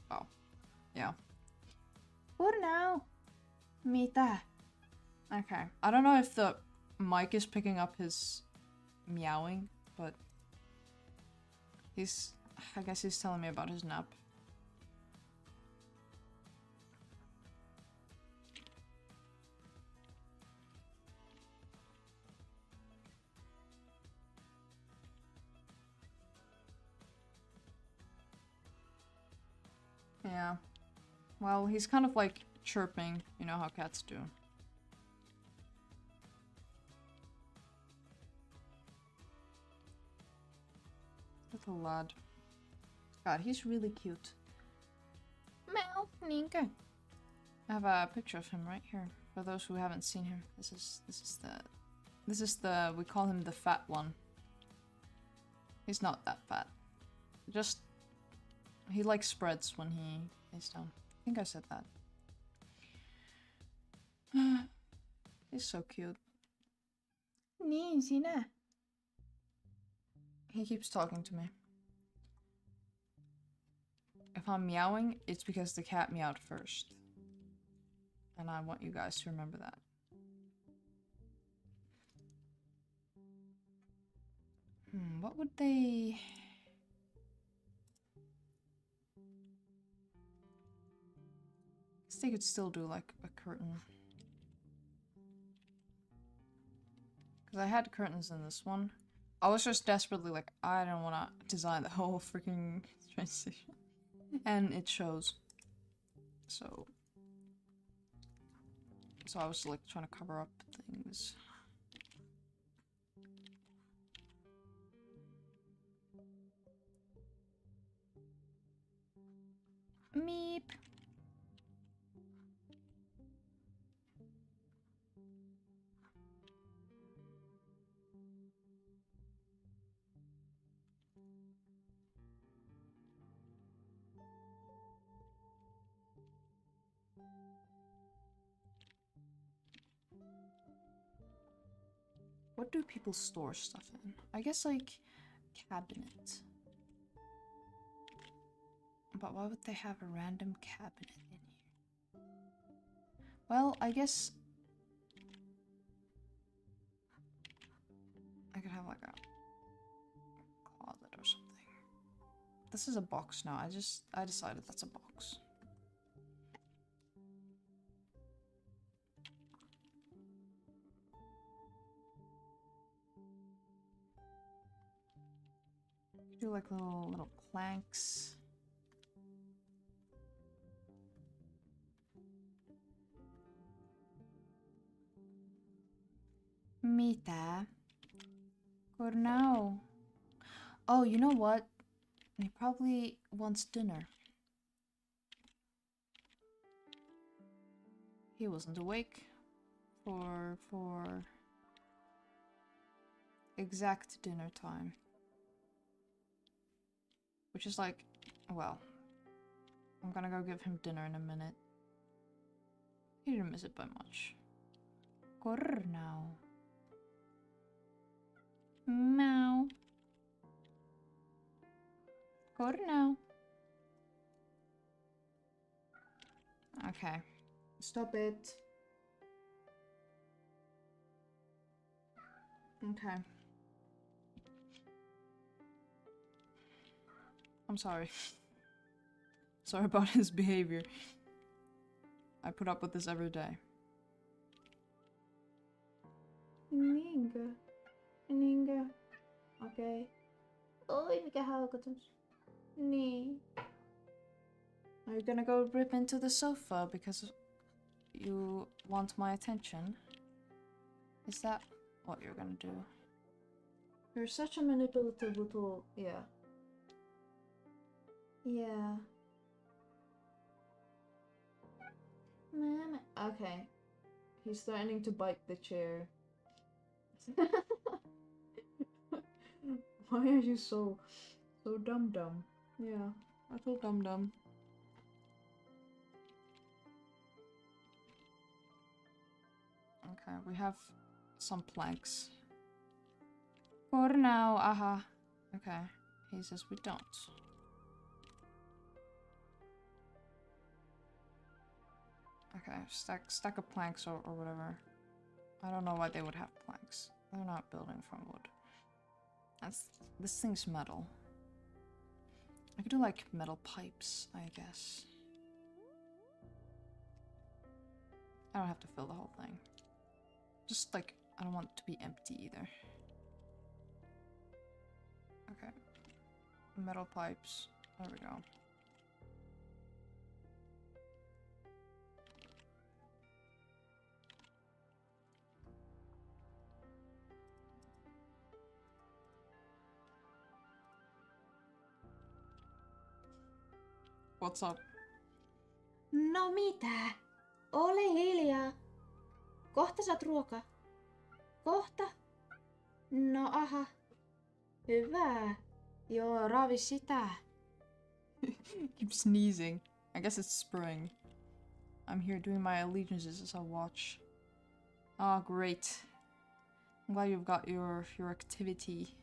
Oh. Yeah. For now. Mitä? Okay. I don't know if the mic is picking up his meowing, but I guess he's telling me about his nap. Yeah. Well, he's kind of like chirping, you know how cats do. Little lad. God, he's really cute. Meow, niinkö? I have a picture of him right here. For those who haven't seen him, this is the we call him the fat one. He's not that fat. Just he like spreads when he is down. I think I said that. He's so cute. Niin sinä. He keeps talking to me. If I'm meowing, it's because the cat meowed first. And I want you guys to remember that. What would they... I guess they could still do like a curtain. Because I had curtains in this one. I was just desperately like, I don't want to design the whole freaking train station. And it shows. So I was like trying to cover up things. Meep. What do people store stuff in? I guess like cabinet. But why would they have a random cabinet in here? Well, I guess I could have like a closet or something. This is a box now. I decided that's a box. Do like little planks. Mitä? For now. Oh, you know what? He probably wants dinner. He wasn't awake for exact dinner time. Which is like, well, I'm gonna go give him dinner in a minute. He didn't miss it by much. Grr now. Meow. Grr now. Okay. Stop it. Okay. I'm sorry. Sorry about his behavior. I put up with this every day. Niinkö? Niinkö? Okei. Oi, mikä haukotus. Niin. Are you gonna go rip into the sofa because you want my attention? Is that what you're gonna do? You're such a manipulative little... Yeah. Yeah. Mama. Okay. He's threatening to bite the chair. Why are you so dumb? Yeah, I feel dumb. Okay, we have some planks. For now, aha. Okay, he says we don't. Okay, stack of planks or whatever. I don't know why they would have planks. They're not building from wood. This thing's metal. I could do like metal pipes, I guess. I don't have to fill the whole thing. Just like, I don't want it to be empty either. Okay. Metal pipes. There we go. What's up? No mitä? Ole hiljaa. Kohta saat ruokaa. Kohta? No aha. Hyvä. Joo, raavi sitä. Keep sneezing. I guess it's spring. I'm here doing my allegiances as I watch. Ah, great. I'm glad you've got your activity.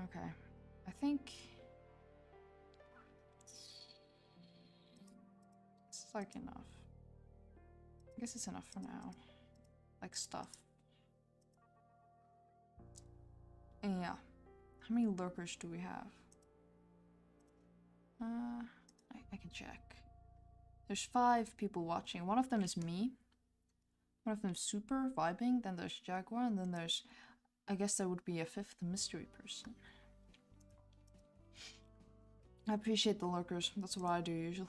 Okay. I think it's like enough. I guess it's enough for now. Like stuff. And yeah. How many lurkers do we have? I can check. There's 5 people watching. One of them is me. One of them is super vibing. Then there's Jaguar, and then there's, I guess there would be a 5th mystery person. I appreciate the lurkers. That's what I do usually.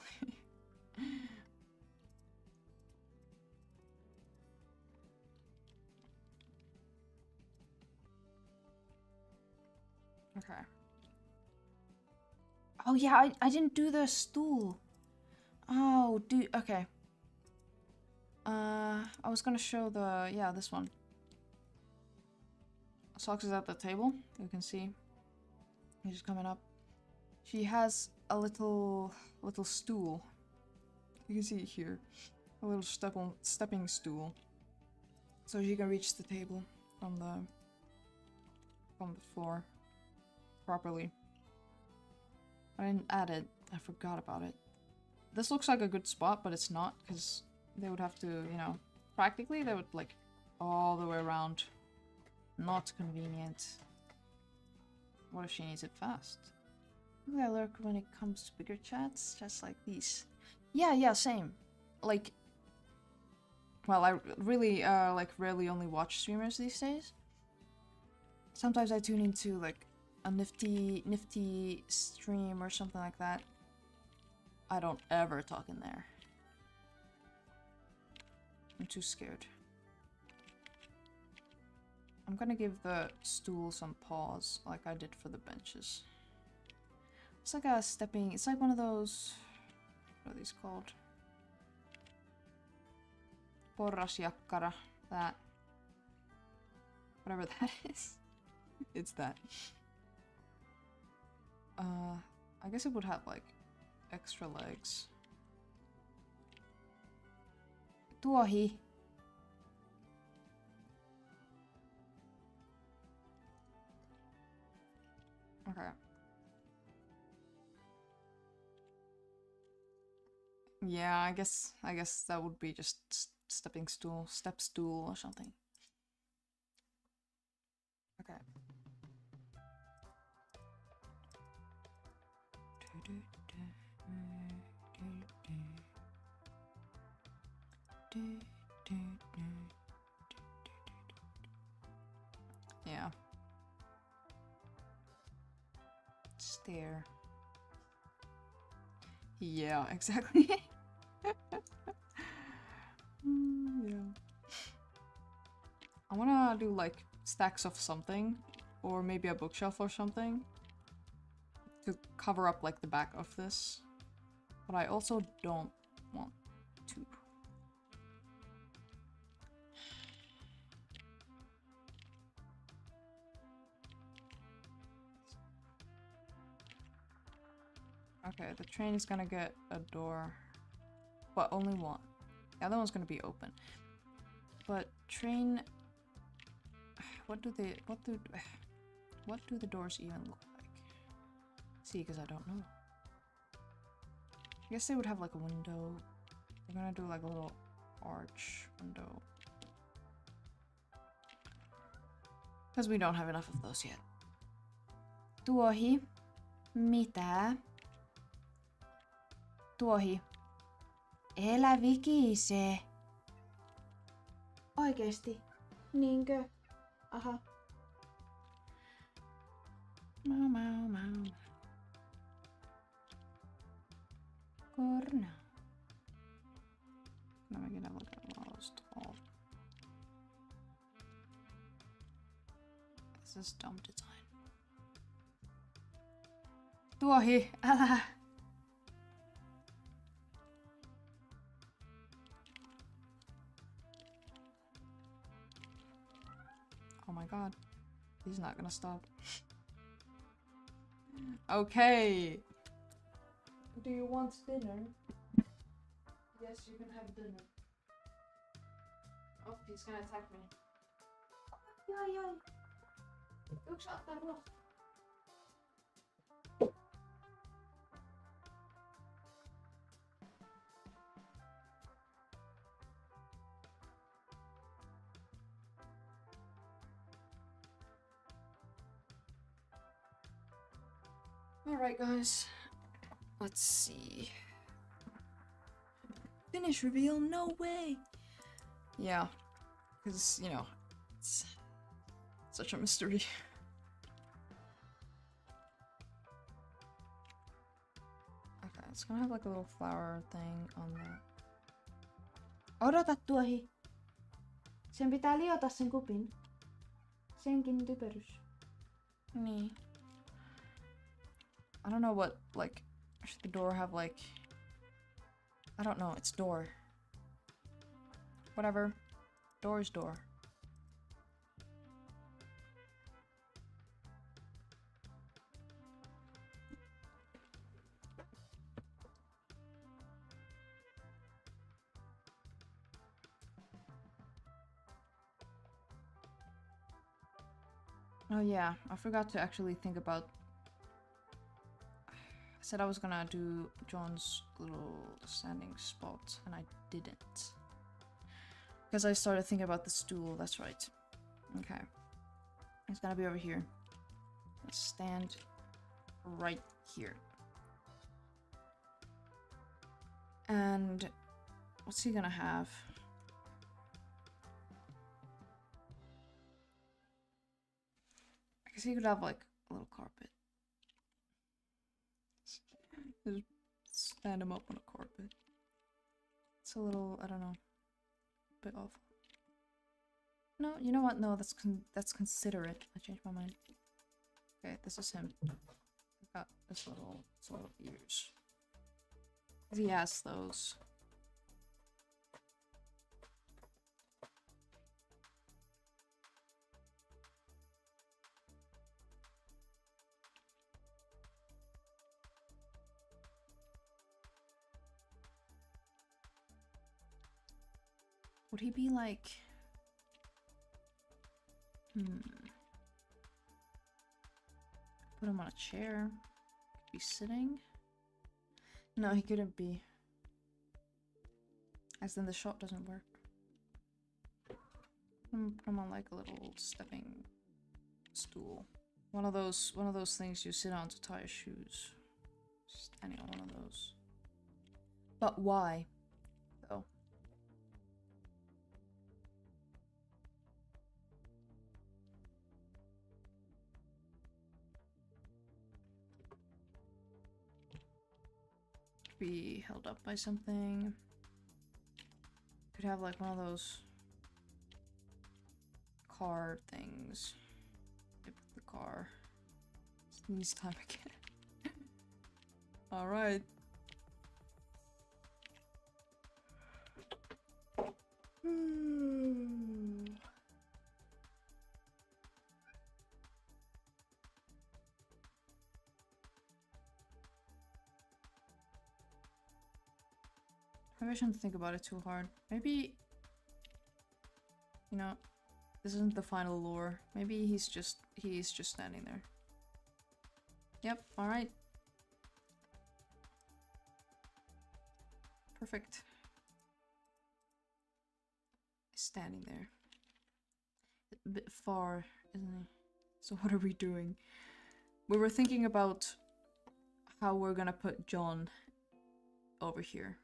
Okay. Oh yeah, I didn't do the stool. Oh, dude. Okay. I was gonna show the, yeah, this one. Socks is at the table. You can see. He's just coming up. She has a little stool. You can see it here. A little stepping stool. So she can reach the table from the floor properly. I didn't add it. I forgot about it. This looks like a good spot, but it's not, because they would have to, you know, practically they would like all the way around. Not convenient. What if she needs it fast? Maybe I lurk when it comes to bigger chats, just like these. Yeah, same. Like, well, I really like rarely only watch streamers these days. Sometimes I tune into like a nifty stream or something like that. I don't ever talk in there. I'm too scared. I'm gonna give the stool some pause, like I did for the benches. It's like a stepping, it's like one of those, what are these called? Porrasjakkara. That. Whatever that is. It's that. I guess it would have like extra legs. Tuohi. Okay. Yeah, I guess that would be just stepping stool, step stool or something. Okay. Yeah. Stare. Yeah, exactly. Yeah. I wanna do like stacks of something, or maybe a bookshelf or something, to cover up like the back of this. But I also don't want to. Okay, the train is gonna get a door, but only one. The other one's gonna be open. But train, what do the doors even look like? See, because I don't know. I guess they would have like a window. We're gonna do like a little arch window. Because we don't have enough of those yet. Tuohi. Mitä? Tuohi. Elä vikise. Oikeesti? Niinkö? Aha. Mau, mau, mau. Korna. Now we can have like a lost all. This is dumb design. Tuohi, älä. Oh my god. He's not gonna stop. Okay. Do you want dinner? Yes, you can have dinner. Oh, he's gonna attack me. Jai, jai. Yksi ottaa ruokaa. Alright, guys. Let's see. Finish reveal? No way! Yeah. Because, you know, it's such a mystery. Okay, it's gonna have like a little flower thing on the... Odota, Tuohi. Sen pitää liota sen kupin. Senkin typerys. Niin. I don't know what, like, should the door have, like... I don't know, it's door. Whatever. Door is door. Oh yeah, I forgot to actually think about... I said I was gonna do John's little standing spot, and I didn't. Because I started thinking about the stool, that's right. Okay. It's gonna be over here. Let's stand right here. And what's he gonna have? I guess he could have like a little carpet. Just stand him up on a carpet. It's a little, I don't know, bit awful. No, you know what? No, that's considerate. I changed my mind. Okay, this is him. I've got this little ears. He has those. Would he be like... Put him on a chair. Could be sitting. No, he couldn't be. As then the shot doesn't work. Put him on like a little stepping stool. One of those things you sit on to tie your shoes. Standing on one of those. But why? Though. Be held up by something. Could have like one of those car things. They put the car. Sneeze time again. Alright. Maybe I shouldn't think about it too hard. Maybe, you know, this isn't the final lore. Maybe he's just standing there. Yep, alright. Perfect. He's standing there. A bit far, isn't he? So what are we doing? We were thinking about how we're gonna put John over here.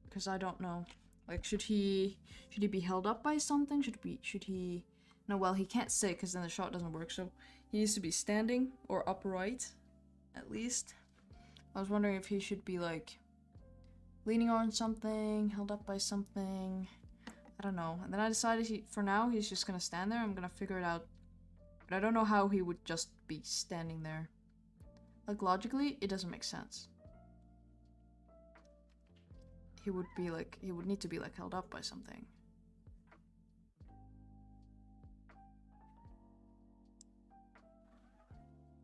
Because I don't know. Like, should he be held up by something? Should he... No, well, he can't sit because then the shot doesn't work. So he needs to be standing or upright, at least. I was wondering if he should be, like, leaning on something, held up by something. I don't know. And then I decided for now, he's just gonna stand there. I'm gonna figure it out. But I don't know how he would just be standing there. Like, logically, it doesn't make sense. He would need to be like held up by something.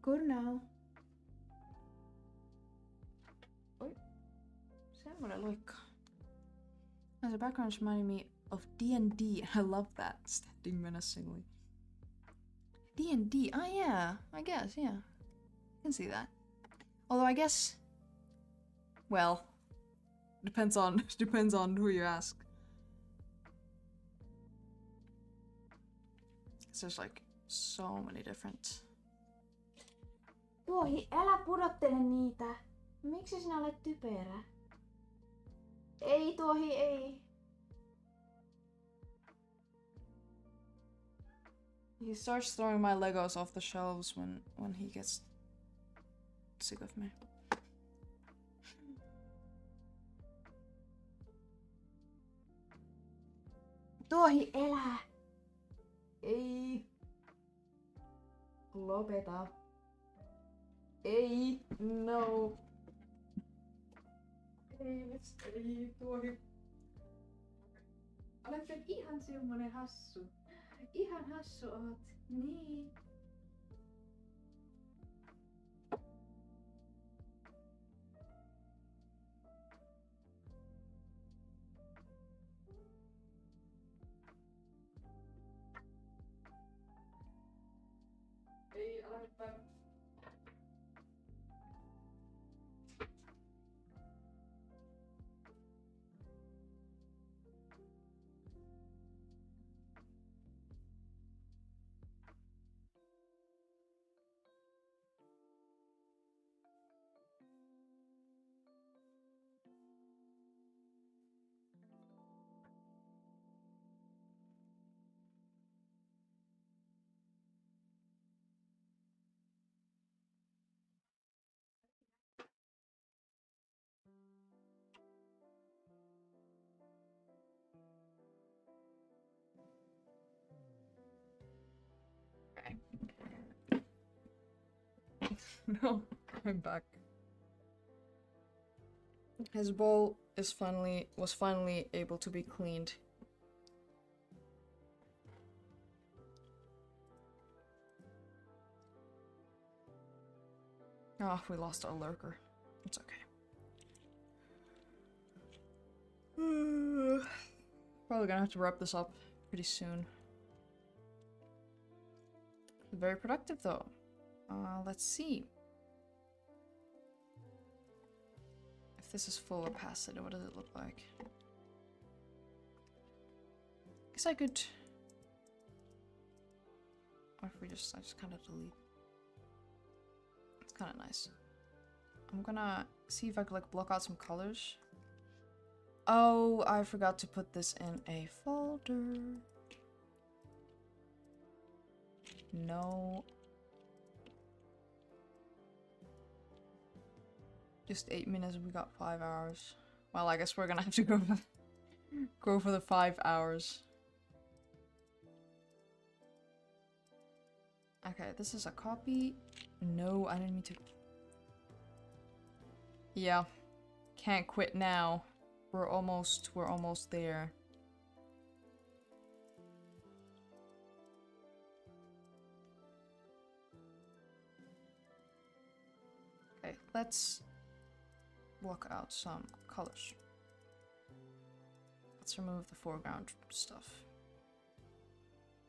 Good now. Oi. Semmoinen loikka. As a background reminding me of D&D. I love that. Standing menacingly. D&D. Oh yeah. I guess, yeah. I can see that. Although I guess... Well... Depends on who you ask. There's like so many different. Tuohi, älä pudottele niitä. Miksi sinä olet typerä? Ei, Tuohi, ei. He starts throwing my Legos off the shelves when he gets sick of me. Tuohi, elää! Ei. Lopeta. Ei. No. Ei, Tuohi. Olet nyt ihan semmonen hassu. Ihan hassu oot. Niin. Ei, älä. No, I'm back. His bowl was finally able to be cleaned. Ah, we lost our lurker. It's okay. Probably gonna have to wrap this up pretty soon. Very productive though. Let's see. If this is full opacity, what does it look like? Guess I could... Or if I just kind of delete. It's kind of nice. I'm gonna see if I could like block out some colors. Oh, I forgot to put this in a folder. No. Just 8 minutes, we got 5 hours. Well, I guess we're gonna have to go for the 5 hours. Okay, this is a copy. No, I didn't mean to. Yeah. Can't quit now. We're almost there. Okay, let's block out some colors. Let's remove the foreground stuff.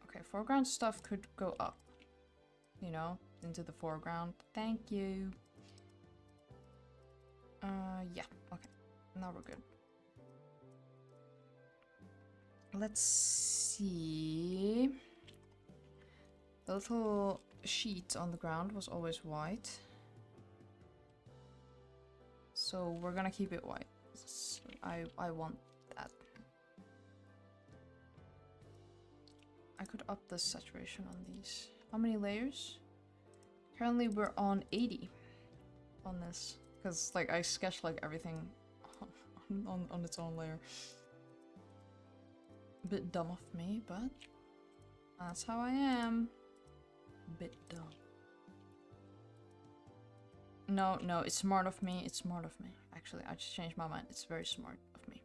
Okay, foreground stuff could go up. You know, into the foreground. Thank you. Yeah, okay. Now we're good. Let's see. The little sheet on the ground was always white. So we're gonna keep it white. I want that. I could up the saturation on these. How many layers? Currently we're on 80 on this. Because like I sketched like everything on its own layer. A bit dumb of me, but that's how I am. A bit dumb. No, it's smart of me. It's smart of me. Actually, I just changed my mind. It's very smart of me.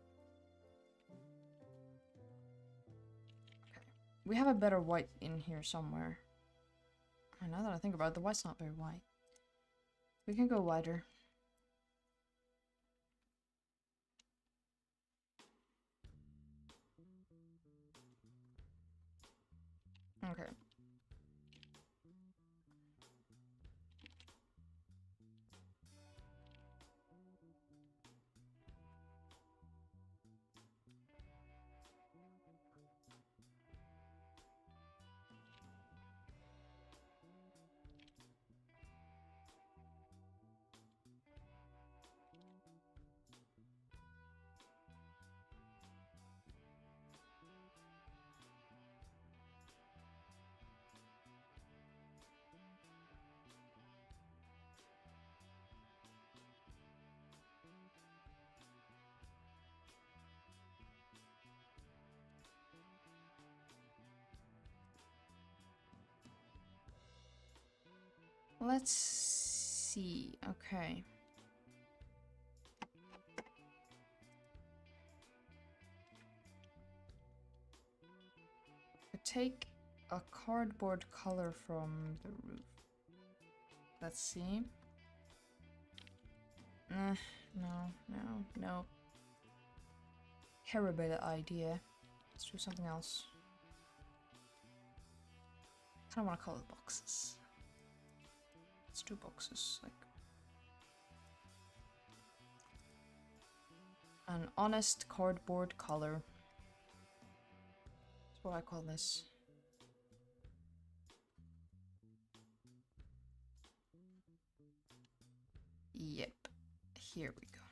Okay. We have a better white in here somewhere. And now that I think about it, the white's not very white. We can go wider. Okay. Let's see. Okay. Take a cardboard color from the roof. Let's see. No. Terrible idea. Let's do something else. I don't want to color the boxes. Let's do boxes, like an honest cardboard color. That's what I call this. Yep, here we go.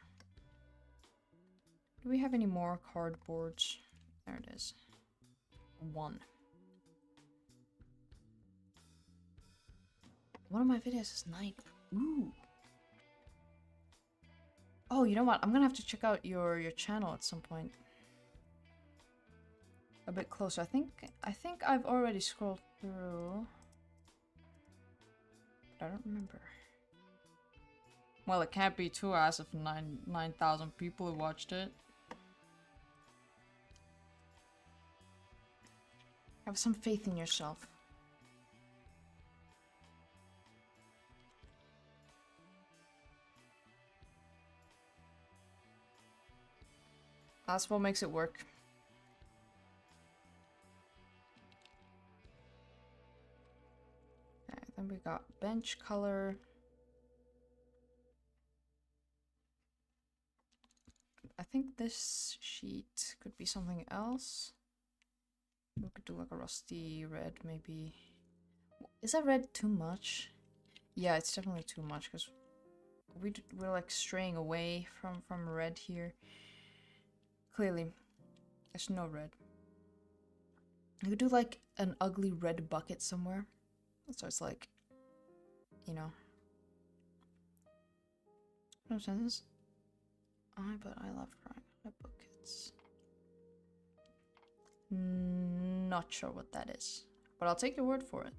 Do we have any more cardboards? There it is. 1. One of my videos is 9. Ooh. Oh, you know what? I'm gonna have to check out your channel at some point. A bit closer. I think I've already scrolled through. But I don't remember. Well, it can't be too as if 9,000 people have watched it. Have some faith in yourself. That's what makes it work. Okay, then we got bench color. I think this sheet could be something else. We could do like a rusty red, maybe. Is that red too much? Yeah, it's definitely too much because we're like straying away from red here. Clearly, there's no red. We could do like an ugly red bucket somewhere. So it's like, you know. No sense. But I love drawing red buckets. Not sure what that is, but I'll take your word for it.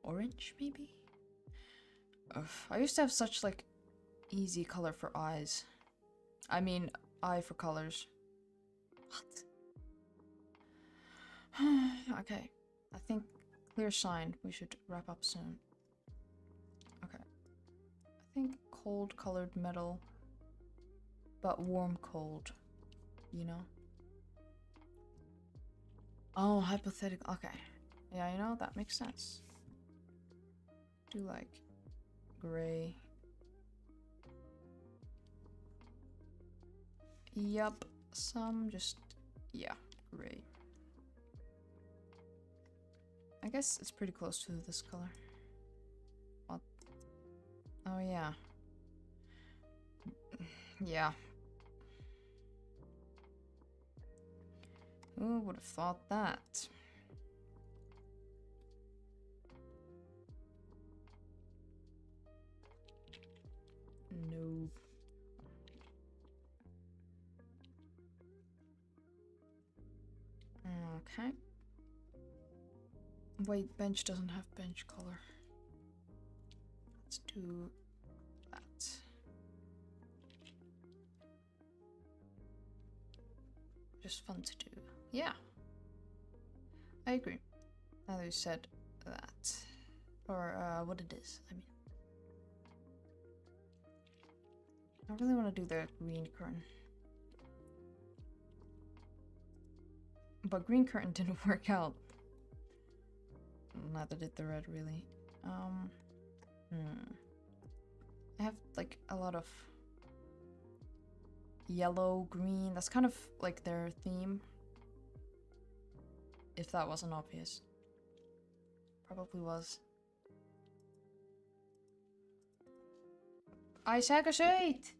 Orange, maybe? Ugh, I used to have such like easy color for eyes. I mean, eye for colors. What? Okay, I think clear sign. We should wrap up soon. Okay, I think cold colored metal, but warm cold. You know? Oh, hypothetical. Okay, yeah, you know that makes sense. Do like gray. Yup, some just, yeah, gray. I guess it's pretty close to this color. What? Oh yeah. Yeah. Who would have thought that? No. Okay. Wait, bench doesn't have bench color. Let's do that. Just fun to do. Yeah. I agree. Now that you said that. Or what it is, I mean. I really want to do the green curtain. But green curtain didn't work out. Neither did the red, really. I have, like, a lot of yellow, green. That's kind of, like, their theme. If that wasn't obvious. Probably was. Ai, säkö söit?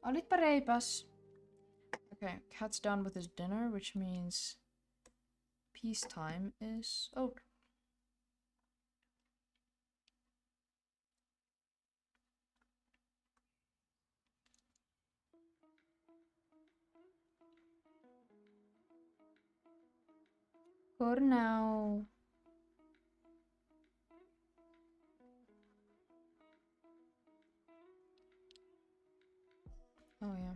Olitpa reipas. Okay, Cat's done with his dinner, which means peacetime is over. For now. Oh yeah.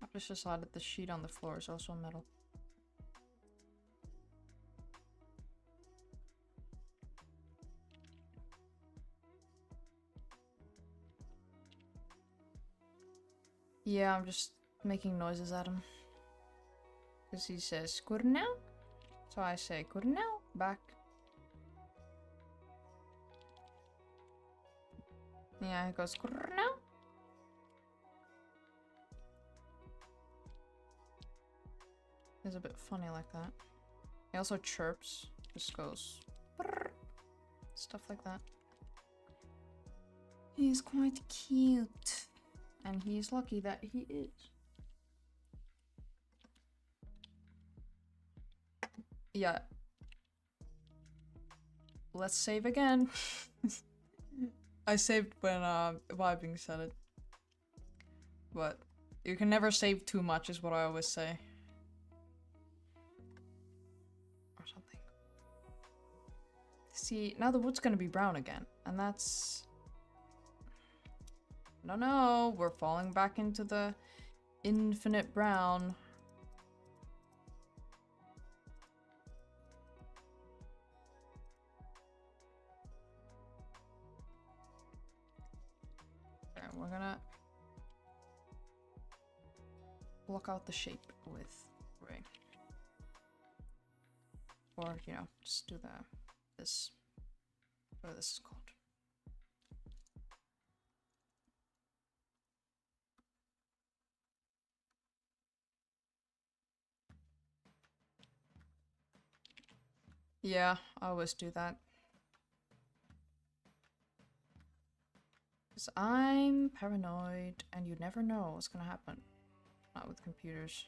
I've just decided the sheet on the floor is also metal. Yeah, I'm just making noises at him. Because he says, Coronel? So I say, Coronel, back. Yeah, he goes, Coronel? He's a bit funny like that. He also chirps. Just goes, brrr, stuff like that. He's quite cute. And he's lucky that he is. Yeah. Let's save again. I saved when Vibing said it. But you can never save too much is what I always say. Or something. See, now the wood's gonna be brown again. And that's... No, we're falling back into the infinite brown. we're gonna block out the shape with gray. Or, you know, just do this, whatever this is called. Yeah, I always do that. Because I'm paranoid and you never know what's gonna happen. Not with computers.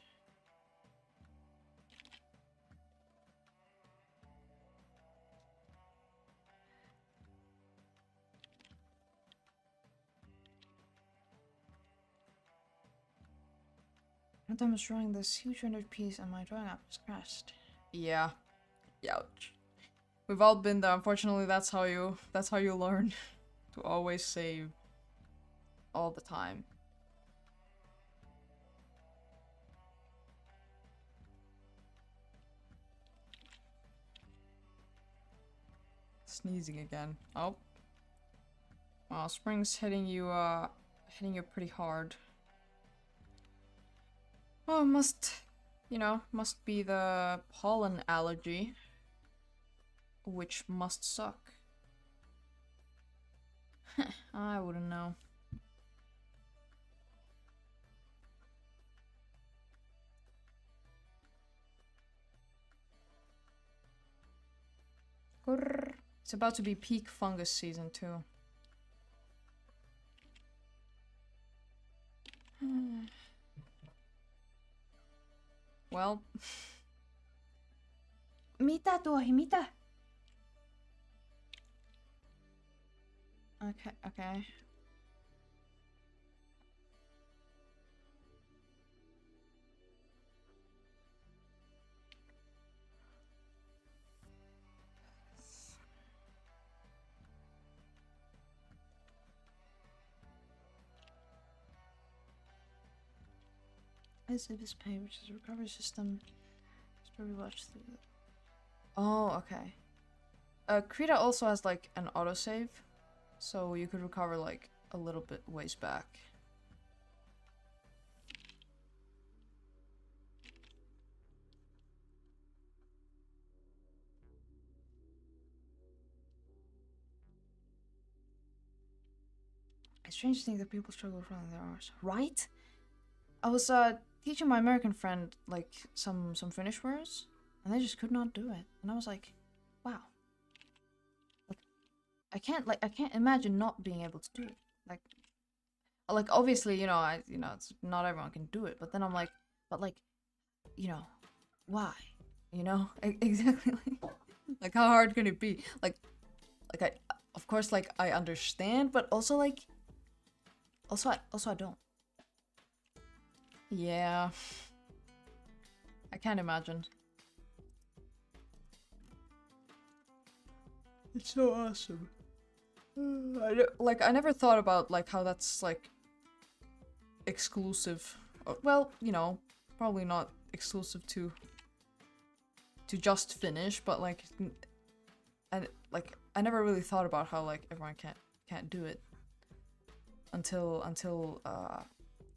And I'm drawing this huge rendered piece and my drawing app is crashed. Yeah. Ouch. We've all been there. Unfortunately, that's how you learn to always save all the time. Sneezing again. Oh. Wow, spring's hitting you pretty hard. Oh, must be the pollen allergy. Which must suck. I wouldn't know. Grrr. It's about to be peak fungus season too. Well. Mitä tuohi, mitä? Okay. I say this page, which is a recovery system. Story watch through it. Oh, okay. Krita also has like an autosave, so you could recover like a little bit ways back. It's strange to think that people struggle with running their hours, right? I was teaching my American friend like some Finnish words, and they just could not do it, and I was like, wow. I can't imagine not being able to do it. Like obviously, you know, it's not everyone can do it, but then I'm like, but like, you know, why? You know, exactly. Like how hard can it be? Like I, of course, like I understand, but also like, also I don't. Yeah. I can't imagine. It's so awesome. I never thought about like how that's like exclusive. Well, you know, probably not exclusive to just Finnish, but like, and like I never really thought about how like everyone can't do it until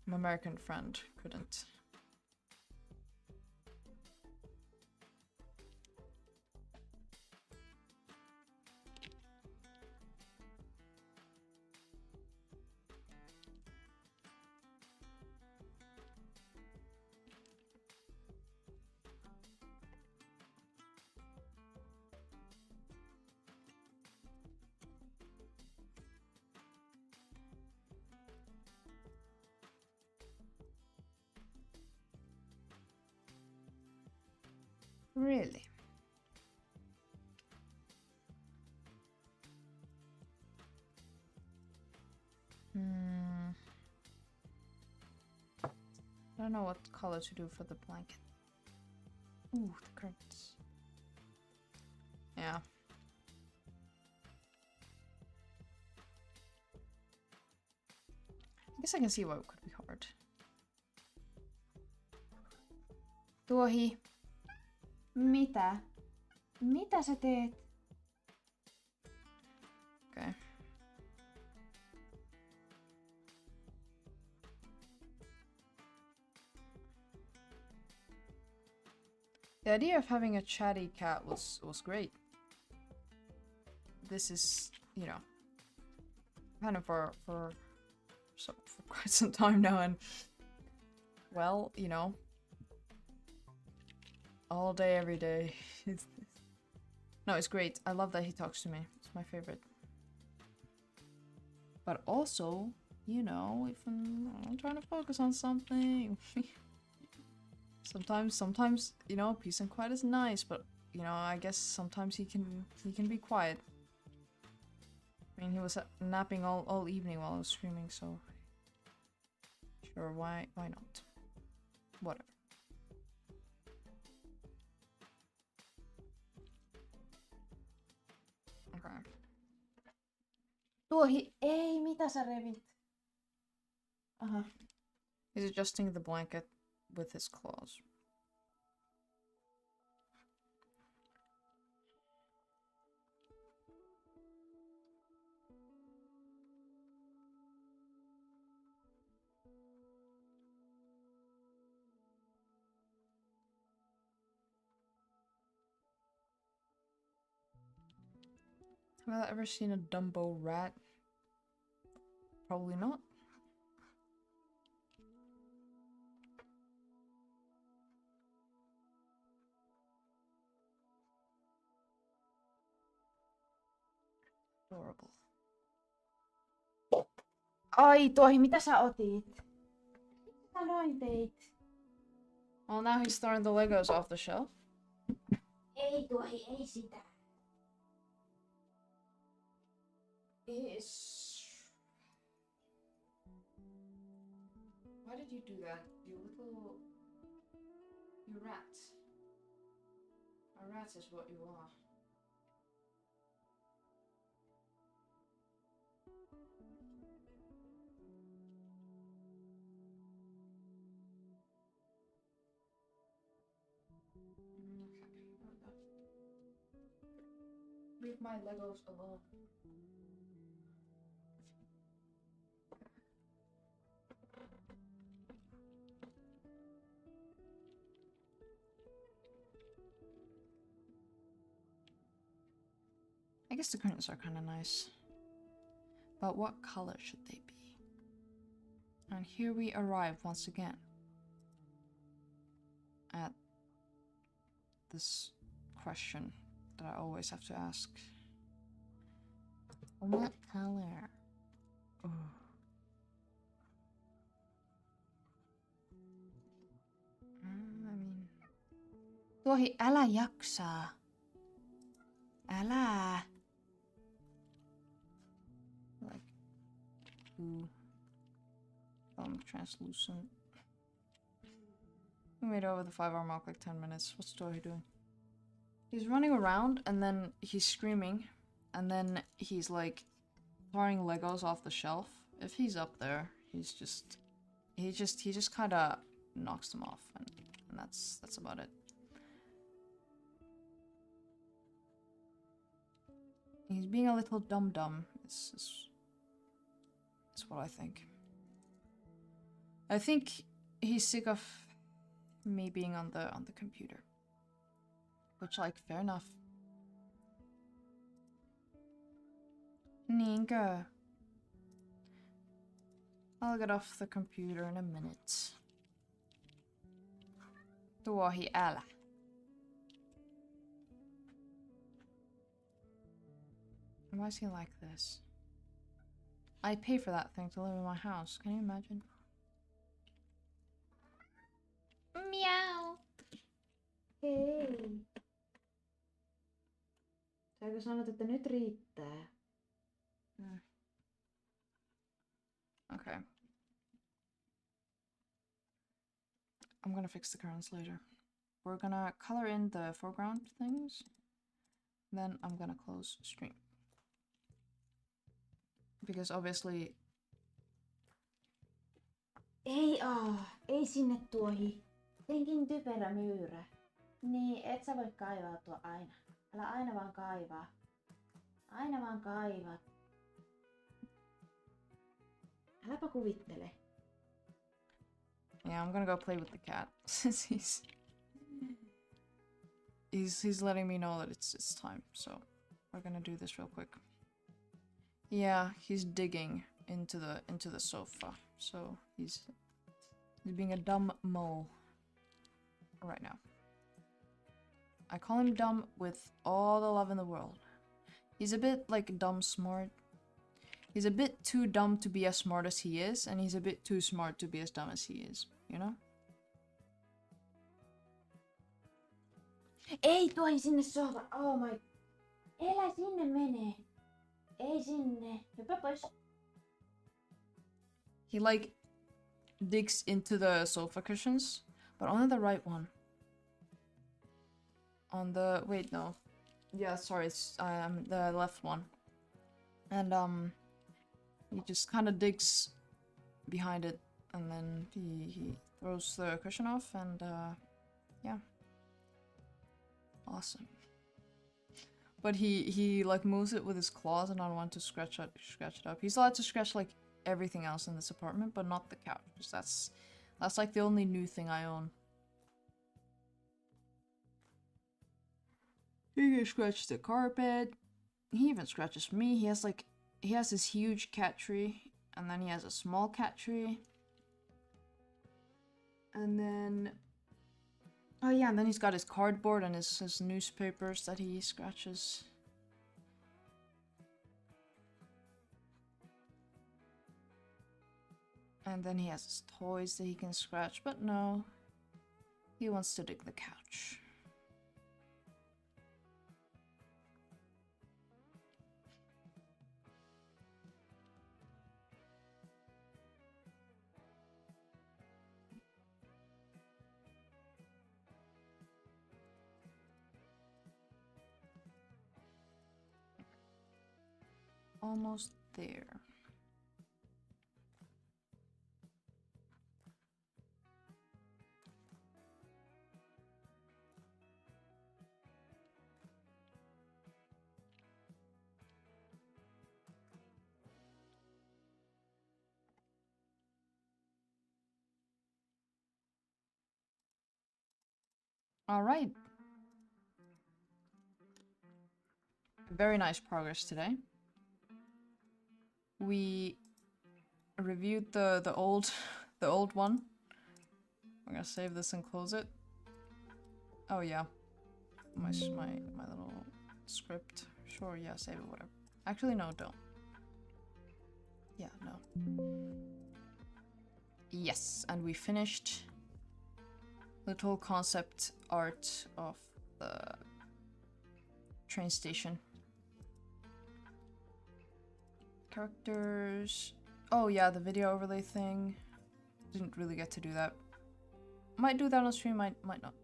my American friend couldn't. Really? I don't know what color to do for the blanket. Ooh, the curtains. Yeah. I guess I can see why it could be hard. Tuohi. Mitä? Mitä sä teet? Okay. The idea of having a chatty cat was great. This is, you know, kind of for quite some time now, and well, you know, all day, every day. No, it's great. I love that he talks to me. It's my favorite. But also, you know, if I'm trying to focus on something, sometimes, you know, peace and quiet is nice, but you know, I guess sometimes he can be quiet. I mean, he was napping all evening while I was streaming, so sure, why not? Whatever. Okay. Tuohi, ei, mitä sä revit? Aha. He's adjusting the blanket with his claws. Have I ever seen a Dumbo rat? Probably not. Adorable. Ai Tuohi, mitä sä otit? Mitä sä noin teit? Well, now he's throwing the Legos off the shelf. Ei Tuohi, ei sitä. Why did you do that, you little... You rat. A rat is what you are. Okay. Leave my Legos alone. I guess the curtains are kind of nice. But what color should they be? And here we arrive once again at this question that I always have to ask. What color? Oh. I mean... Tuohi, älä jaksaa. Älä. Like, ooh. Translucent. We made it over the 5-hour mark like 10 minutes. What's Dory doing? He's running around and then he's screaming and then he's like throwing Legos off the shelf. If he's up there, he just kind of knocks them off and that's about it. He's being a little dum-dum. Is what I think. I think he's sick of me being on the computer. Which, like, fair enough. Niinkö? I'll get off the computer in a minute. Tuohi, älä. Why is he like this? I pay for that thing to live in my house. Can you imagine? Meow. Hei. Saiko sanot, että nyt riittää? Okay. I'm gonna fix the curtains later. We're gonna color in the foreground things. Then I'm gonna close stream. Because obviously... Ei sinne Tuohi. Senkin typerä myyrä. Niin, et sä voi kaivautua aina. Älä aina vaan kaivaa. Aina vaan kaivat. Äläpä kuvittele. Yeah, I'm gonna go play with the cat. Since he's he's letting me know that it's time, so we're gonna do this real quick. Yeah, he's digging into the sofa, so he's being a dumb mole right now. I call him dumb with all the love in the world. He's a bit like dumb smart. He's a bit too dumb to be as smart as he is, and he's a bit too smart to be as dumb as he is, you know? Ei tuohi sinne sohva. Oh my. Elä sinne mene. Ei sinne. Hyppää pois. He like digs into the sofa cushions, but only the right one. On the wait, no. Yeah, sorry, it's the left one. And he just kind of digs behind it, and then he throws the cushion off, and yeah. Awesome. But he like moves it with his claws, and I don't want to scratch it up. He's allowed to scratch like everything else in this apartment, but not the couch, because that's like the only new thing I own. He can scratch the carpet. He even scratches me. He has this huge cat tree, and then he has a small cat tree. And then oh yeah, and then he's got his cardboard and his newspapers that he scratches. And then he has his toys that he can scratch, but no. He wants to dig the couch. Almost there. All right. Very nice progress today. We reviewed the old one. I'm gonna save this and close it. Oh yeah, my little script. Sure, yeah, save it, whatever. Actually, no, don't. Yeah, no. Yes, and we finished the whole concept art of the train station. Characters. Oh yeah, the video overlay thing. Didn't really get to do that. Might do that on stream, might not.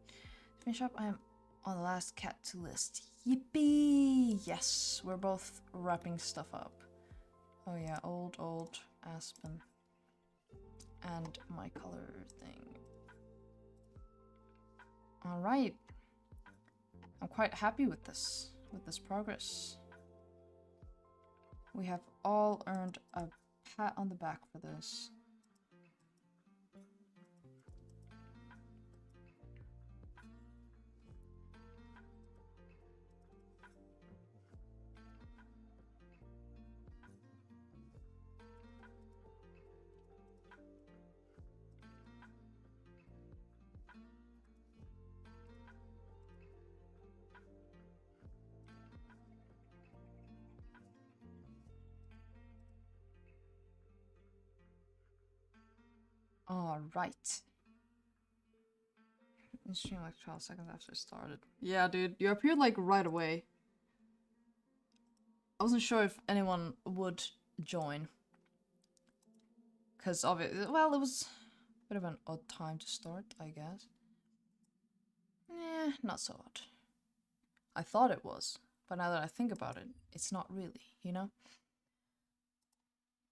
Finish up, I am on the last cat to list. Yippee! Yes, we're both wrapping stuff up. Oh yeah, old Aspen. And my color thing. Alright. I'm quite happy with this progress. We have all earned a pat on the back for this. Alright. In stream like 12 seconds after it started. Yeah, dude, you appeared like right away. I wasn't sure if anyone would join. Because obviously, well, it was a bit of an odd time to start, I guess. Not so odd. I thought it was, but now that I think about it, it's not really, you know?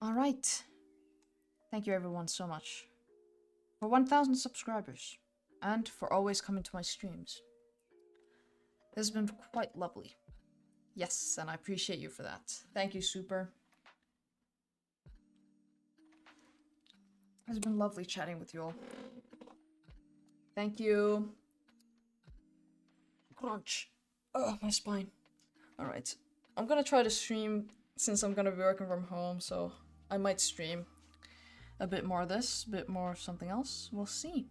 Alright. Thank you everyone so much for 1,000 subscribers, and for always coming to my streams. This has been quite lovely. Yes, and I appreciate you for that. Thank you, Super. It's been lovely chatting with you all. Thank you. Crunch. Oh, my spine. Alright. I'm gonna try to stream since I'm gonna be working from home, so I might stream a bit more of this, a bit more of something else. We'll see.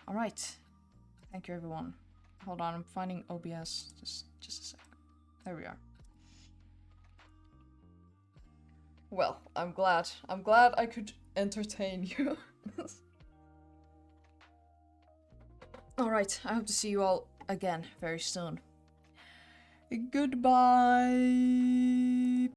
Alright. Thank you, everyone. Hold on, I'm finding OBS. Just a sec. There we are. Well, I'm glad. I'm glad I could entertain you. Alright, I hope to see you all again very soon. Goodbye.